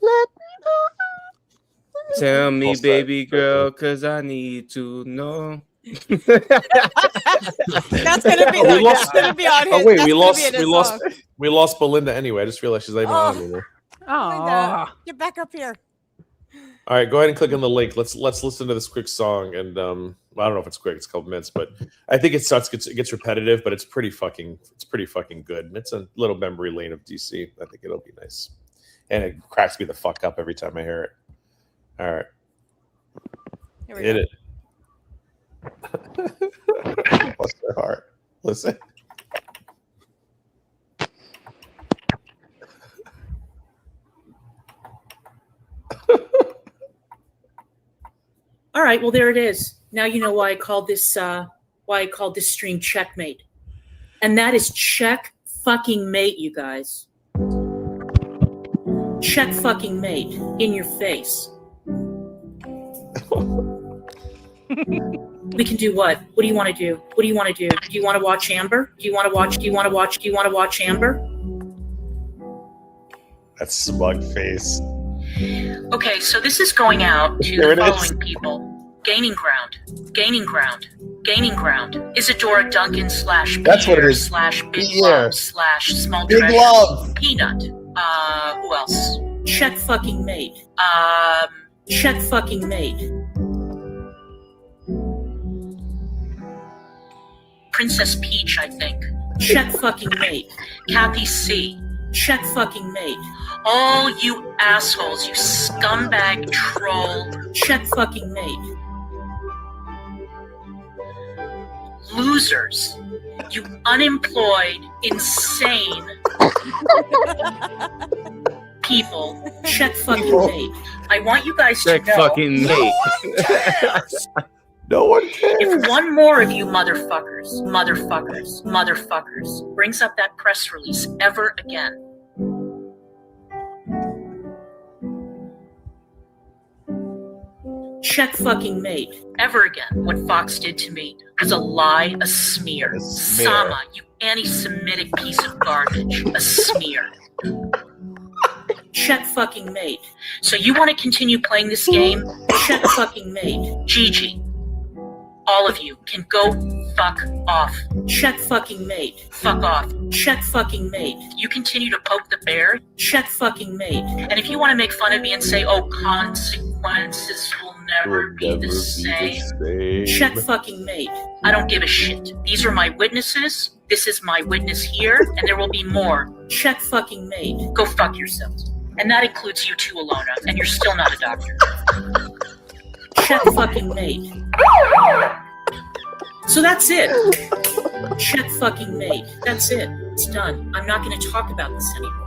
Let me know. Tell me, baby girl, because I need to know. That's gonna be. That's gonna be on his. Oh wait, that's we lost Belinda anyway. I just realized she's not even on Oh. anymore. Oh, Get back up here. All right, go ahead and click on the link. Let's listen to this quick song, and I don't know if it's quick. It's a couple minutes, but I think it gets repetitive, but it's pretty fucking good. And it's a little memory lane of DC. I think it'll be nice, and it cracks me the fuck up every time I hear it. All right, Here we hit go. it. Bless their heart. Listen. All right, well there it is. Now you know why I called this stream Checkmate. And that is check fucking mate, you guys. Check fucking mate in your face. We can do what? What do you want to do? What do you want to do? Do you want to watch Amber? Do you want to watch Amber? That smug face. Okay, so this is going out to There the it is. following people. Gaining ground. Isadora Duncan / That's what it is. / Big Pierre. Love / Small Big Treasure. Love. Peanut. Who else? Check fucking mate. Check fucking mate. Princess Peach, I think. Check fucking mate. Kathy C. Check fucking mate. All you assholes, you scumbag troll. Check fucking mate. Losers. You unemployed, insane people. Check fucking mate. I want you guys Check to know. fucking mate. No one cares. If one more of you motherfuckers brings up that press release ever again, check fucking mate. Ever again, what Fox did to me was a lie, a smear. A smear. Sama, you anti-Semitic piece of garbage. A smear. Check fucking mate. So you want to continue playing this game? Check fucking mate. Gigi. All of you can go fuck off. Check fucking mate. Fuck off. Check fucking mate. You continue to poke the bear? Check fucking mate. And if you want to make fun of me and say, oh, consequences will never be the same. Check fucking mate. I don't give a shit. These are my witnesses. This is my witness here, and there will be more. Check fucking mate. Go fuck yourselves. And that includes you too, Alona, and you're still not a doctor. Check fucking mate. So that's it. Check fucking mate. That's it. It's done. I'm not going to talk about this anymore.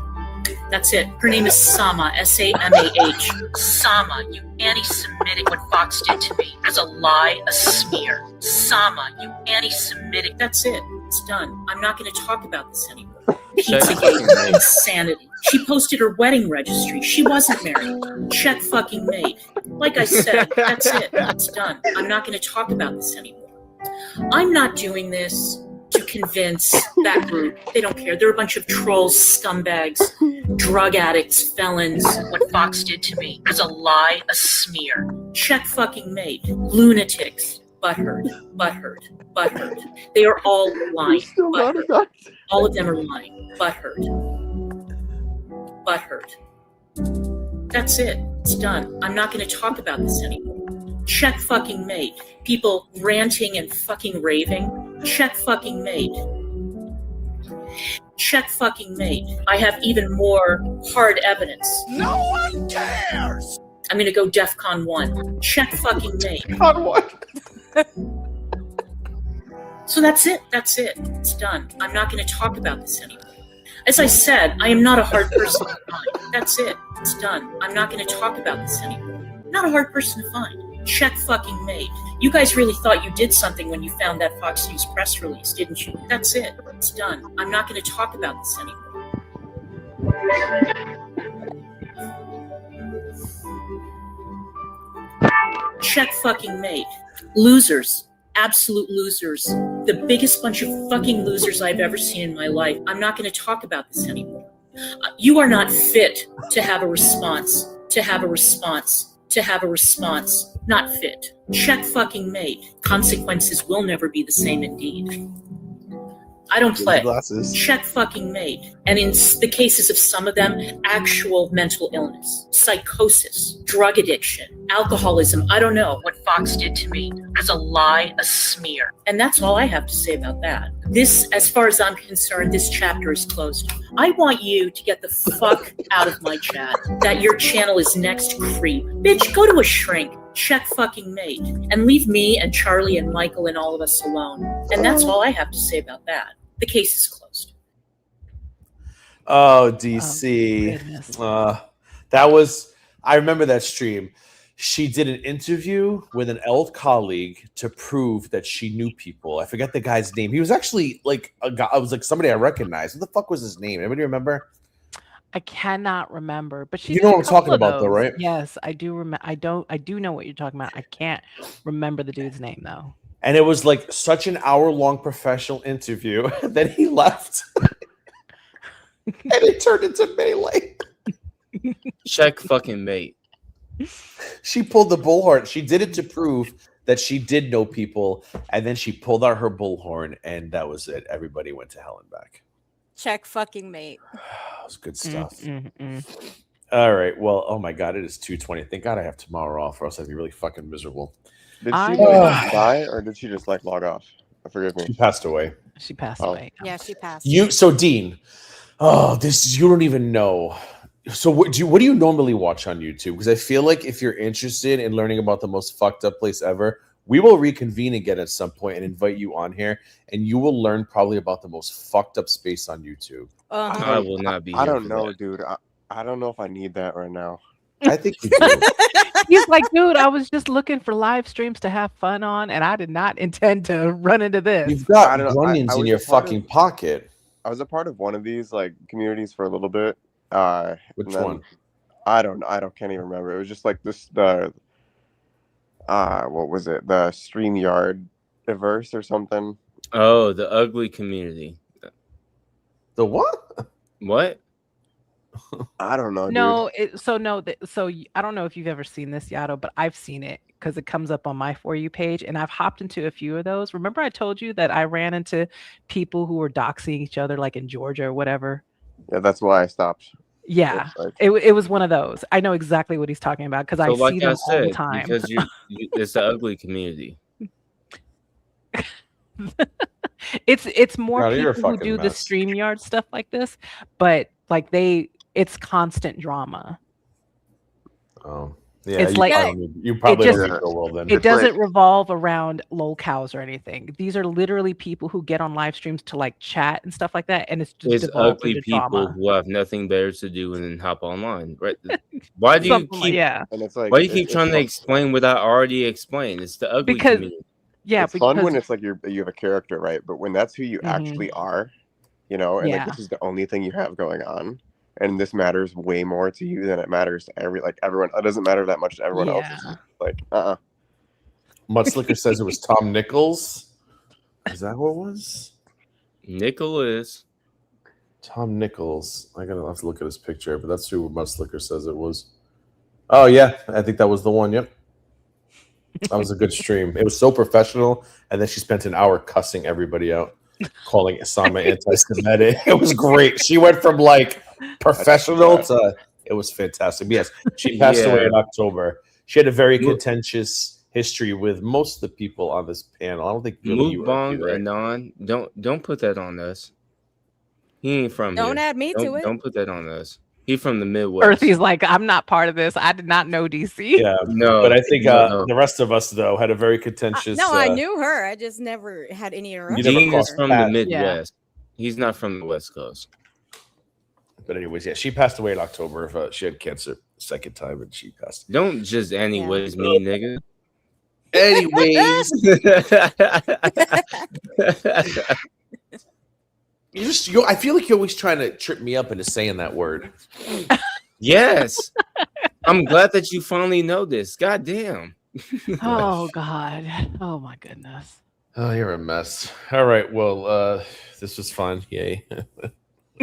That's it. Her name is Sama, S-A-M-A-H. Sama, you anti-Semitic. What Fox did to me was a lie, a smear. Sama, you anti-Semitic. That's it. It's done. I'm not going to talk about this anymore. Pizzagate, insanity. She posted her wedding registry. She wasn't married. Check fucking mate. Like I said, that's it. It's done. I'm not going to talk about this anymore. I'm not doing this to convince that group. They don't care. They're a bunch of trolls, scumbags, drug addicts, felons. What Fox did to me was a lie, a smear. Check fucking mate. Lunatics. Butthurt. They are all lying. Butthurt. All of them are lying. Butthurt. That's it. It's done. I'm not going to talk about this anymore. Check fucking mate. People ranting and fucking raving. Check fucking mate. Check fucking mate. I have even more hard evidence. No one cares. I'm going to go DEFCON 1. Check fucking mate. On what? So that's it. That's it. It's done. I'm not going to talk about this anymore. As I said, I am not a hard person to find. That's it. It's done. I'm not going to talk about this anymore. Not a hard person to find. Check fucking mate. You guys really thought you did something when you found that Fox News press release, didn't you? That's it. It's done. I'm not going to talk about this anymore. Check fucking mate. Losers. Absolute losers. The biggest bunch of fucking losers I've ever seen in my life. I'm not going to talk about this anymore. You are not fit to have a response. To have a response. To have a response. Not fit. Check fucking mate. Consequences will never be the same indeed. I don't play. Check fucking mate. And in the cases of some of them, actual mental illness, psychosis, drug addiction, alcoholism. I don't know. What Fox did to me was a lie, a smear. And that's all I have to say about that. This, as far as I'm concerned, this chapter is closed. I want you to get the fuck out of my chat. That your channel is next creep. Bitch, go to a shrink. Check fucking mate. And leave me and Charlie and Michael and all of us alone. And that's all I have to say about that. The case is closed. Oh, DC. That was, I remember that stream. She did an interview with an old colleague to prove that she knew people. I forget the guy's name. He was actually like a guy. I was like somebody I recognized. What the fuck was his name? Anybody remember? I cannot remember, but she. You know what I'm talking about, though, right? Yes, I do remember. I do know what you're talking about. I can't remember the dude's name though. And it was like such an hour-long professional interview that he left, and it turned into melee. Check fucking mate. She pulled the bullhorn. She did it to prove that she did know people, and then she pulled out her bullhorn, and that was it. Everybody went to hell and back. Check fucking mate. That was good stuff. All right. Well, oh my God, it is 2:20. Thank God I have tomorrow off, or else I'd be really fucking miserable. Did she die, or did she just like log off? Forgive me. She passed away. She passed away. Yeah, she passed. So Dean, you don't even know. So what do you normally watch on YouTube? Because I feel like if you're interested in learning about the most fucked up place ever, we will reconvene again at some point and invite you on here, and you will learn probably about the most fucked up space on YouTube. I will not be. I don't know, dude. I don't know if I need that right now. I think you do. He's like, dude, I was just looking for live streams to have fun on, and I did not intend to run into this. You've got onions in your fucking pocket. I was a part of one of these like communities for a little bit. Which one? I can't even remember. It was just like this what was it? The StreamYard diverse or something. Oh, the ugly community. The what? What? I don't know. No, so I don't know if you've ever seen this, Yato, but I've seen it because it comes up on my For You page, and I've hopped into a few of those. Remember I told you that I ran into people who were doxing each other, like in Georgia or whatever? Yeah, that's why I stopped. Yeah, it was one of those. I know exactly what he's talking about because I see them all the time. Because it's the ugly community. It's more people who do the StreamYard stuff like this, but like it's constant drama. Oh, yeah. It's you probably don't go well then. It doesn't revolve around lolcows or anything. These are literally people who get on live streams to like chat and stuff like that, and it's just ugly people drama. who have nothing better to do than hop online. Right? Why do you keep? And it's like, why do you keep trying to explain what I already explained? It's the ugly community. Yeah, it's fun when it's like you have a character, right? But when that's who you actually are, and like this is the only thing you have going on, and this matters way more to you than it matters to everyone. It doesn't matter that much to everyone else. It's like, Mudslicker says it was Tom Nichols. Is that who it was? Nicholas. Tom Nichols. I gotta have to look at his picture, but that's who Mudslicker says it was. Oh yeah, I think that was the one. Yep. That was a good stream. It was so professional, and then she spent an hour cussing everybody out, calling Sama anti-Semitic. It was great. She went from like professional to it was fantastic. But yes, she passed away in October. She had a very contentious history with most of the people on this panel. I don't think Mukbang Anon. Don't put that on us. He ain't from here. Don't add me to it. Don't put that on us. He's from the Midwest. Earthy's like, I'm not part of this. I did not know DC. Yeah, no, but I think the rest of us though had a very contentious. No, I knew her. I just never had any interruptions. Dean is from the Midwest. Yeah. He's not from the West Coast. But anyways, yeah, she passed away in October. She had cancer second time, and she passed. Don't just anyways me, nigga. Anyways. I feel like you're always trying to trip me up into saying that word. Yes. I'm glad that you finally know this. God damn. Oh God. Oh my goodness. Oh, you're a mess. All right. Well, this was fun. Yay.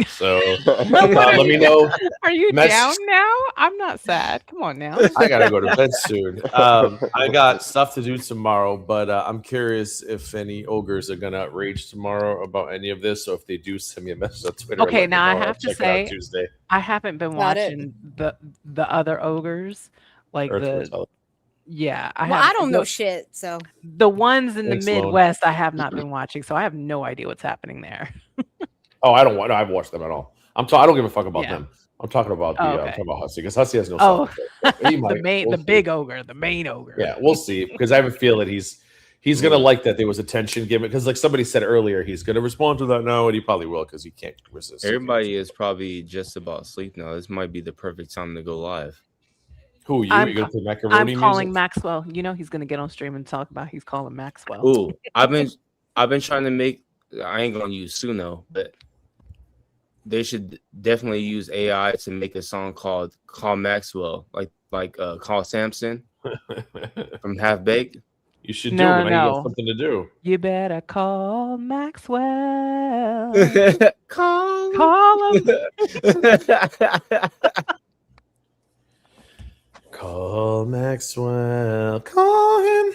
So let me know. Are you down now? I'm not sad. Come on now. I gotta go to bed soon. I got stuff to do tomorrow, but I'm curious if any ogres are gonna rage tomorrow about any of this. So if they do, send me a message on Twitter. Okay, now I have to say, Tuesday. I haven't been watching the other ogres, like yeah. I don't know shit. So the ones in Thanks, the Midwest, I have not been watching, so I have no idea what's happening there. Oh, I don't want. No, I've watched them at all. I don't give a fuck about them. I'm talking about the. I'm talking about Hussy because Hussy has no. The big ogre, the main ogre. Yeah, we'll see because I have a feel that he's gonna like that there was attention given because like somebody said earlier he's gonna respond to that now and he probably will because he can't resist. Everybody is probably just about asleep now. This might be the perfect time to go live. Who you? You gonna play macaroni I'm calling music? Maxwell. You know he's gonna get on stream and talk about he's calling Maxwell. Ooh, I've been trying to make. I ain't gonna use Suno, but they should definitely use AI to make a song called "Call Maxwell," like "Call Samson" from Half Baked. You should do it. You got something to do. You better call Maxwell. Call him. Call Maxwell. Call him.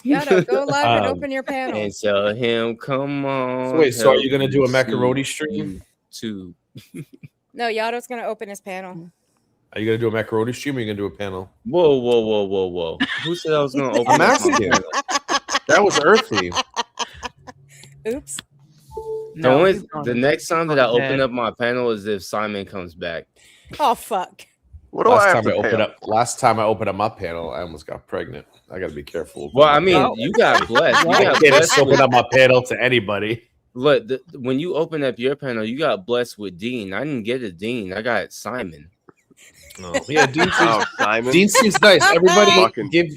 You gotta go live and open your panel. And tell him, come on. Wait, so are you gonna do a macaroni stream? No, Yato's gonna open his panel. Are you gonna do a macaroni stream or are you gonna do a panel? Whoa. Who said I was gonna open I'm asking. That was earthy. Oops. The next time that I open up my panel is if Simon comes back. Oh fuck. Last time I opened up my panel, I almost got pregnant. I gotta be careful. Well, I mean, you got blessed. I can't just open up my panel to anybody. Look, when you open up your panel, you got blessed with Dean. I didn't get a Dean. I got Simon. Oh, yeah, Dean. Simon. Dean seems nice. Everybody give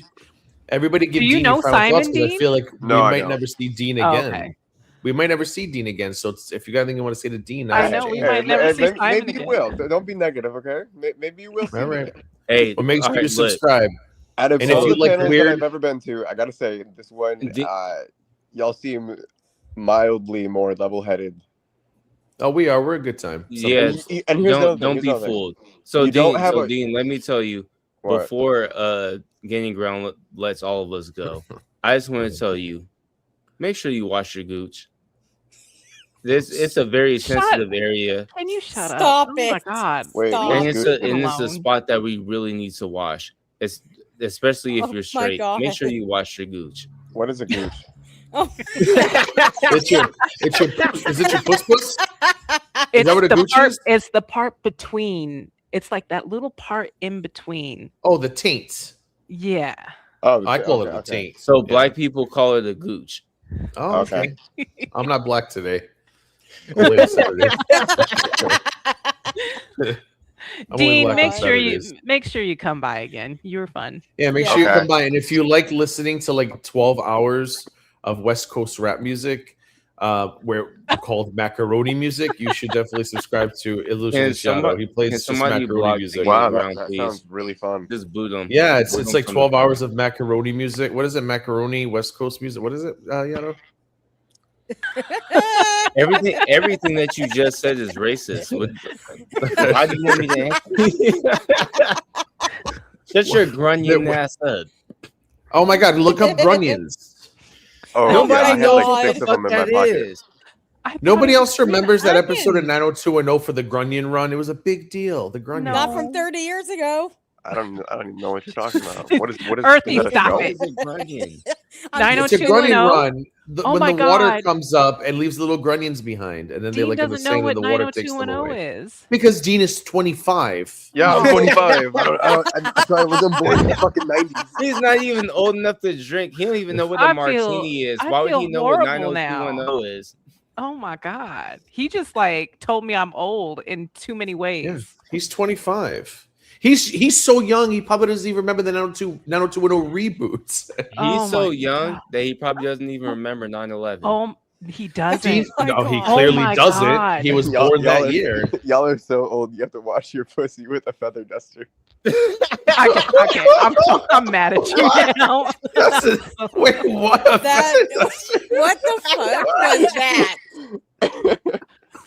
Do you Dean know Simon, Dean? I feel like we might never see Dean again. Okay. We might never see Dean again. So if you got anything you want to say to Dean, I know we might never see Simon maybe again. you will. Don't be negative, okay? Maybe you will. See all right. Hey, but make sure you subscribe. Out of and all if you the like panels weird, that I've ever been to, I gotta say this one, y'all seem mildly more level-headed. Oh, we are. We're a good time. Yes. And here's don't be fooled. So Dean, let me tell you, before Gaining Ground lets all of us go, I just want to tell you, make sure you wash your gooch. It's a very sensitive area. Can you shut up? Stop it. Oh my god. Wait, and it's a spot that we really need to wash. It's especially if you're straight. Make sure you wash your gooch. What is a gooch? Is it your puss? Is that what a gooch is? It's the part between. It's like that little part in between. Oh, the taint. Yeah. Oh, I call it the taint. So black people call it a gooch. Oh, okay. I'm not black today. Only Saturday. Dean, make sure you come by again. You were fun. Yeah, make sure you come by. And if you like listening to like 12 hours of West Coast rap music, where called macaroni music, you should definitely subscribe to Illusionist Shadow. He plays just macaroni music. Wow, that sounds really fun. Just boot him. Yeah, it's like 12 hours of macaroni music. What is it? Macaroni West Coast music. What is it, Yano? Everything that you just said is racist. Why do you want me to answer? Shut your grunion ass up. Oh my god, look up grunions. Nobody knows what the fuck that is. Nobody else remembers that episode of 90210 for the grunion run. It was a big deal. The grunion. Not from 30 years ago. I don't even know what you're talking about. What is Earthy, is stop it. It's a grunion run. When the water comes up and leaves little grunions behind, and then Dean they like in the sand and the water takes them away. Is. Because Dean is 25. Yeah, I'm 25. I wasn't born in the fucking 90s. He's not even old enough to drink. He don't even know what a martini is. Why would he know what 90210 is? Oh my god. He just like told me I'm old in too many ways. Yeah, he's 25. He's so young, he probably doesn't even remember the 90210 reboots. He's so young that he probably doesn't even remember 9/11. He doesn't. No, he God. clearly my doesn't. God. He was Y'all- born y'all that are- year. Y'all are so old. You have to wash your pussy with a feather duster. Okay, I'm mad at you now. Wait, what? What the fuck was that?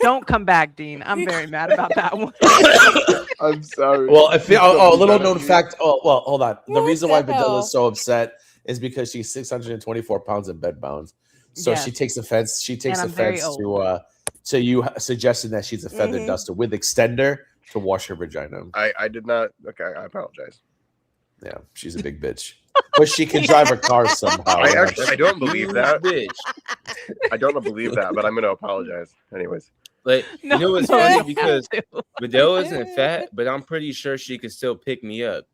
Don't come back, Dean. I'm very mad about that one. I'm sorry. Well, if Don't be little mad at known me. fact. Oh, well, hold on. The What reason the why Videla hell? is so upset is because she's 624 pounds in bed bound. So Yes. she takes offense. She takes And I'm very offense old. to you suggesting that she's a feather Mhm. duster with extender to wash her vagina. I did not. Okay, I apologize. Yeah, she's a big bitch, but she can drive a car somehow. I don't believe that. Bitch. I don't believe that, but I'm going to apologize. Anyways. Like, No, you know what's no, funny? you have Because to. Vidal isn't fat, but I'm pretty sure she could still pick me up.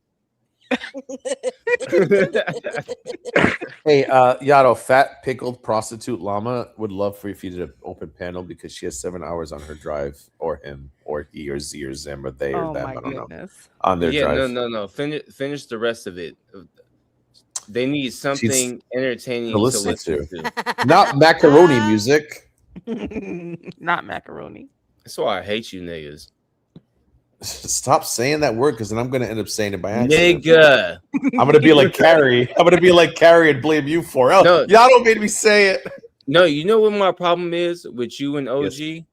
Hey, Yato, fat pickled prostitute llama would love for you to do an open panel because she has 7 hours on her drive, or him, or he, or Z, or Zim, or they, or Oh them. my I don't know. goodness. On their Yeah, drive. no. Finish the rest of it. They need something entertaining to to listen listen to. Not macaroni music. Not macaroni. That's why I hate you niggas. Stop saying that word, because then I'm going to end up saying it by accident. Nigga. I'm going to be like Carrie. I'm going to be like Carrie and blame you for it. No. Yato made me say it. No, you know what my problem is with you and OG?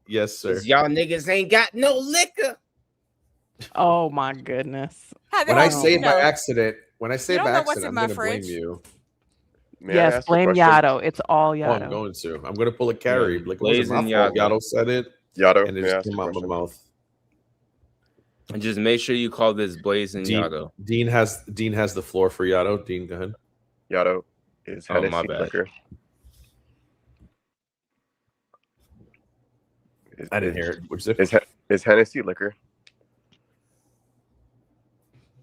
Yes, sir. Is y'all niggas ain't got no liquor. Oh my goodness. When I say it by accident, You don't know what's in I'm my going to blame fridge. you. May I Yes, ask a blame question? Yato. It's all Oh, Yato. I'm going to. I'm going to pull a Carrie. Yeah, Like, it wasn't my blazing fault. Yato. Yato said it, Yato, and it may I just ask a came out my question? mouth. And just make sure you call this Blazing Yato. Dean has the floor for Yato. Dean, go ahead. Yato, is Oh, my Hennessy bad. liquor? I didn't hear it. What'd you say? Is Hennessy liquor?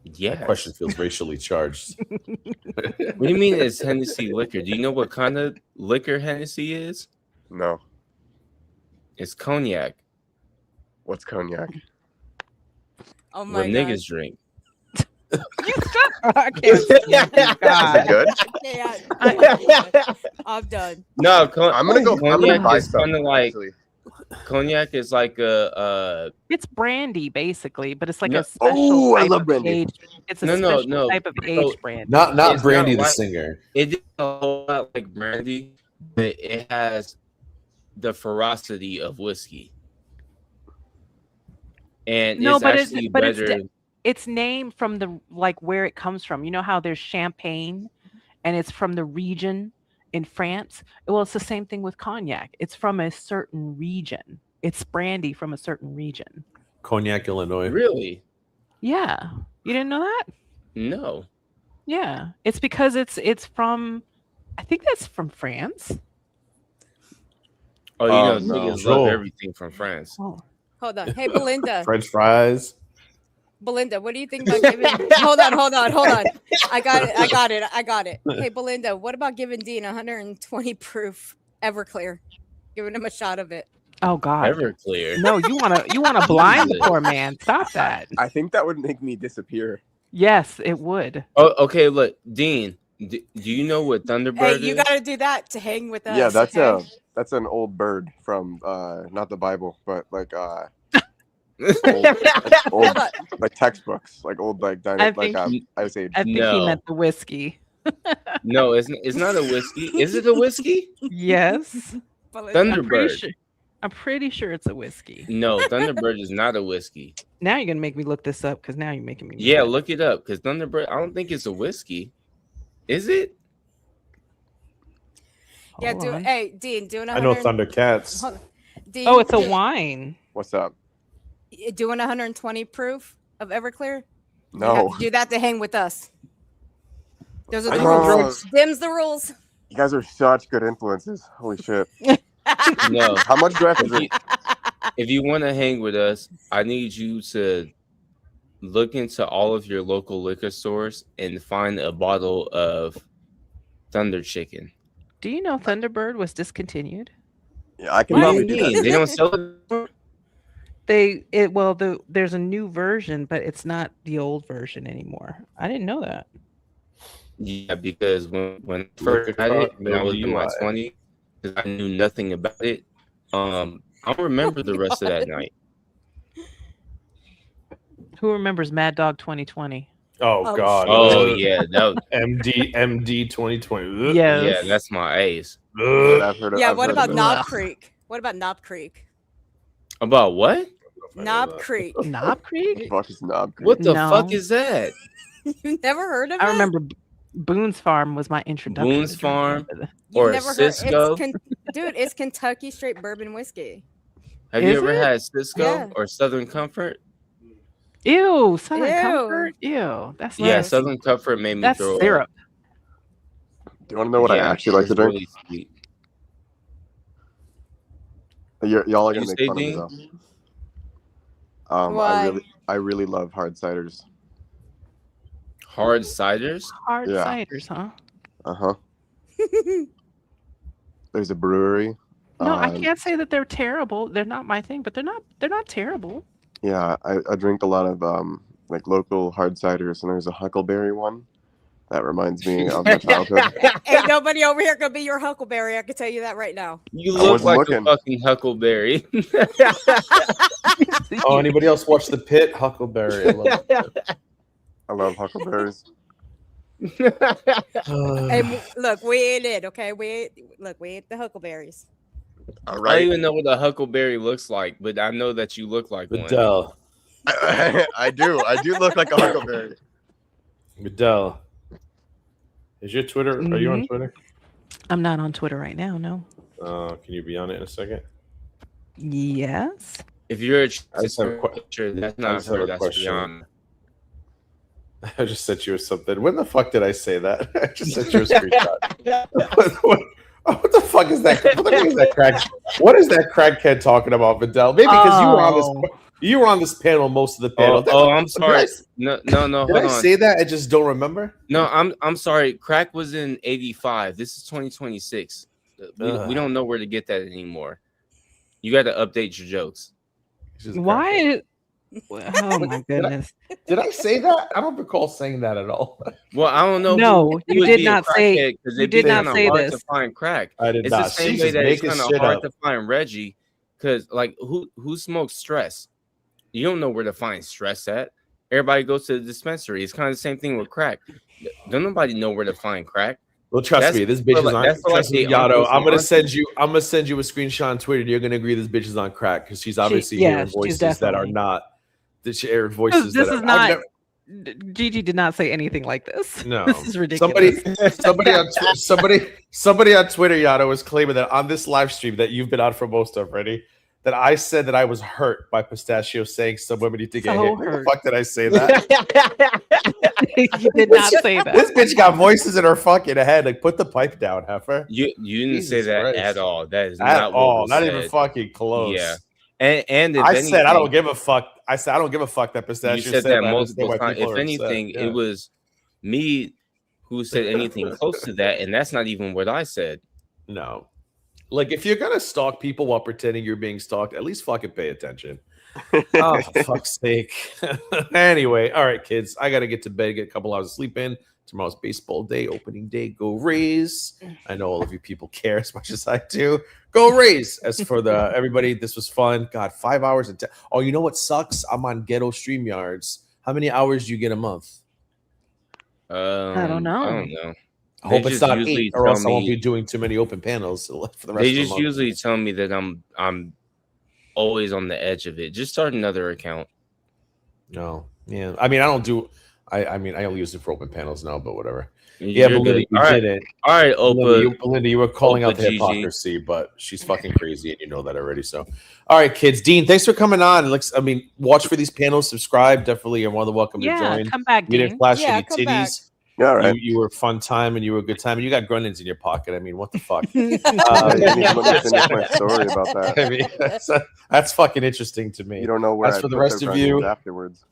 Yeah. That question feels racially charged. What do you mean it's Hennessy liquor? Do you know what kind of liquor Hennessy is? No. It's cognac. What's cognac? Oh What my god. niggas drink. I can't stand you, Is it God. good? Yeah, I'm done. No, I'm gonna buy is some. kind of like Actually. cognac is like a It's brandy, basically, but it's like No. a special Oh, I type love of brandy. aged. It's a No, special type of aged brandy. Not It's Brandy not the like- singer. it is a whole lot like brandy, but it has the ferocity of whiskey. And No, it's but actually it's but it's better. it's named from the like where it comes from. You know how there's champagne, and it's from the region in France. Well, it's the same thing with cognac. It's from a certain region. It's brandy from a certain region. Cognac, Illinois. Really? Yeah, you didn't know that? No. Yeah, it's because it's from. I think that's from France. Oh, you know, No. niggas Joel. love everything from France. Oh. Hold on. Hey, Belinda. French fries. Belinda, what do you think about giving? Hold on. I got it. Hey, Belinda, what about giving Dean 120 proof Everclear? Giving him a shot of it. Oh God. Everclear. No, you wanna blind the poor man. Stop that. I think that would make me disappear. Yes, it would. Oh, okay. Look, Dean, do you know what Thunderbird Hey, is? you got to do that to hang with us. Yeah, okay? that's an old bird from not the Bible, but like old Hold on. like textbooks, like old like I think Ice Age. I think he No. meant the whiskey. No, it's not a whiskey. Is it a whiskey? Yes. Belinda. Thunderbird. I'm pretty sure it's a whiskey. No, Thunderbird is not a whiskey. Now you're gonna make me look this up because now you're making me. Yeah, mad. look it up because Thunderbird. I don't think it's a whiskey. Is it? Yeah, Hold on. Hey, Dean, doing 100. I know Thundercats. Hold on. Dean, Oh, it's a wine. What's up? doing 120 proof of Everclear. You No. have to do that to hang with us. Those are the know. rules. Dim's the rules. You guys are such good influences. Holy shit. No. How much do I have to drink? If you want to hang with us, I need you to look into all of your local liquor stores and find a bottle of Thunder Chicken. Do you know Thunderbird was discontinued? Yeah, I can What do probably you do mean? that. They don't sell it anymore? There's a new version, but it's not the old version anymore. I didn't know that. Yeah, because when I first had it, when I was in my 20s, because I knew nothing about it. I don't remember the rest of that night. Who remembers Mad Dog 2020? Oh God! Oh yeah, that was, MD 2020. Yes. yeah, that's my ace. I've heard of, Yeah, I've what heard about of it. Knob Creek? What about Knob Creek? About what? Knob Creek. Knob Creek? What is Knob Creek? What the No. fuck is that? You never heard of it? I remember Boone's Farm was my introduction. Boone's to drink. Farm You've or never Cisco? heard. Dude, it's Kentucky straight bourbon whiskey. Have you Is ever it? had Cisco Yeah. or Southern Comfort? Ew, Southern Ew. Comfort. Ew, that's Yeah, nasty. Southern Comfort made me That's throw up. syrup. Do you want to know what I Yeah, actually like it's to drink? really sweet. Y'all are gonna You make say, fun of me Dean? though. Why? I really love hard ciders. Hard ciders? Hard Yeah. ciders, huh? There's a brewery. No, I can't say that they're terrible. They're not my thing, but they're not terrible. Yeah, I drink a lot of like local hard ciders, and there's a Huckleberry one that reminds me of my childhood. Ain't nobody over here gonna be your Huckleberry. I can tell you that right now. You I look wasn't like looking. a fucking Huckleberry. Oh, anybody else watch The Pit? Huckleberry. I love it. I love huckleberries. Hey, look, we ain't it, okay? We ain't the Huckleberries. All I don't right. even know what a Huckleberry looks like, but I know that you look like one. Goodell. I do look like a huckleberry. Goodell. Is your Twitter? Are you on Mhm. Twitter? I'm not on Twitter right now. No. Can you be on it in a second? Yes. If you're a I just have a picture, that's I not just have her, a that's question. Rihanna. I just sent you something. When the fuck did I say that? I just sent you a screenshot. What the fuck is that? What the fuck is that crack? What is that crackhead talking about, Vidal? Maybe because you were on this panel most of the panel. I'm sorry. No, Did hold I on. say that? I just don't remember. No, I'm sorry. Crack was in 85. This is 2026. We don't know where to get that anymore. You got to update your jokes. Why? Oh my goodness. Did I say that? I don't recall saying that at all. Well, I don't know. No, you did not say. Because You did not say hard this. to find crack. I did It's not. the same She's way just that it's making kind of shit hard up. to find Reggie. Because like who smokes stress? You don't know where to find stress at. Everybody goes to the dispensary. It's kind of the same thing with crack. Don't nobody know where to find crack. Well, trust me, this bitch is on. Trust me, Yato. I'm gonna send you a screenshot on Twitter. And you're gonna agree this bitch is on crack because she's obviously hearing voices that are not. She aired voices This that is are not. Gigi did not say anything like this. No, This is ridiculous. Somebody on Twitter, Yato, was claiming that on this live stream that you've been on for most of, ready? That I said that I was hurt by Pistachio saying some women need to get hit. Where the fuck did I say that? You did not say that. This bitch got voices in her fucking head. Like, put the pipe down, heifer. You didn't Jesus say that Christ. at all. That is At not what all. was Not said. even fucking close. Yeah. And if I anything, said I don't give a fuck. I said I don't give a fuck that Pistachio you said said that I understand multiple why times. people If are anything, upset. it Yeah. was me who said anything close to that, and that's not even what I said. No. Like, if you're gonna stalk people while pretending you're being stalked, at least fucking pay attention. Oh, for fuck's sake. Anyway, all right, kids. I gotta get to bed, get a couple hours of sleep in. Tomorrow's baseball day, opening day. Go Rays. I know all of you people care as much as I do. Go Rays. As for the everybody, this was fun. God, 5 hours and 10. Oh, you know what sucks? I'm on Ghetto StreamYards. How many hours do you get a month? I don't know. I don't know. I hope They it's just not usually 8, or else I tell won't me- be doing too many open panels for the rest They of the just month. usually tell me that I'm always on the edge of it. Just start another account. No, yeah. I mean, I don't do. I mean, I only use it for open panels now, but whatever. You're Yeah, Belinda, good. you All right. did it. All right, Opa. Belinda, you were calling out Opa the Gigi. hypocrisy, but she's fucking crazy, and you know that already. So, all right, kids. Dean, thanks for coming on. I mean, watch for these panels. Subscribe. Definitely, you're more than welcome to Yeah, join. come back, You didn't Dean. flash Yeah, any come back. titties. Yeah, all right. You were a fun time, and you were a good time, and you got Grunins in your pocket. I mean, what the fuck? You need to let me finish my story about that. I mean, that's fucking interesting to me. You don't know where As I for the put rest their of you, Grunins afterwards.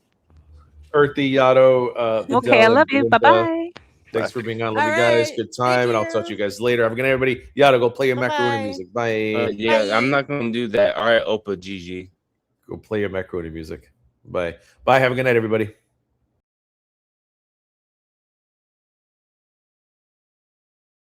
Earthy, Yato, Okay, Vidal, I and love you. Bye Belinda. bye. Thanks for being on. Love All you guys. right. Good time. And I'll talk to you guys later. Have a good night, everybody. Yato, go play your macaroni Bye-bye. music. Bye. Yeah, I'm not gonna do that. All right, Opa, GG. Go play your macaroni music. Bye. Bye. Have a good night, everybody.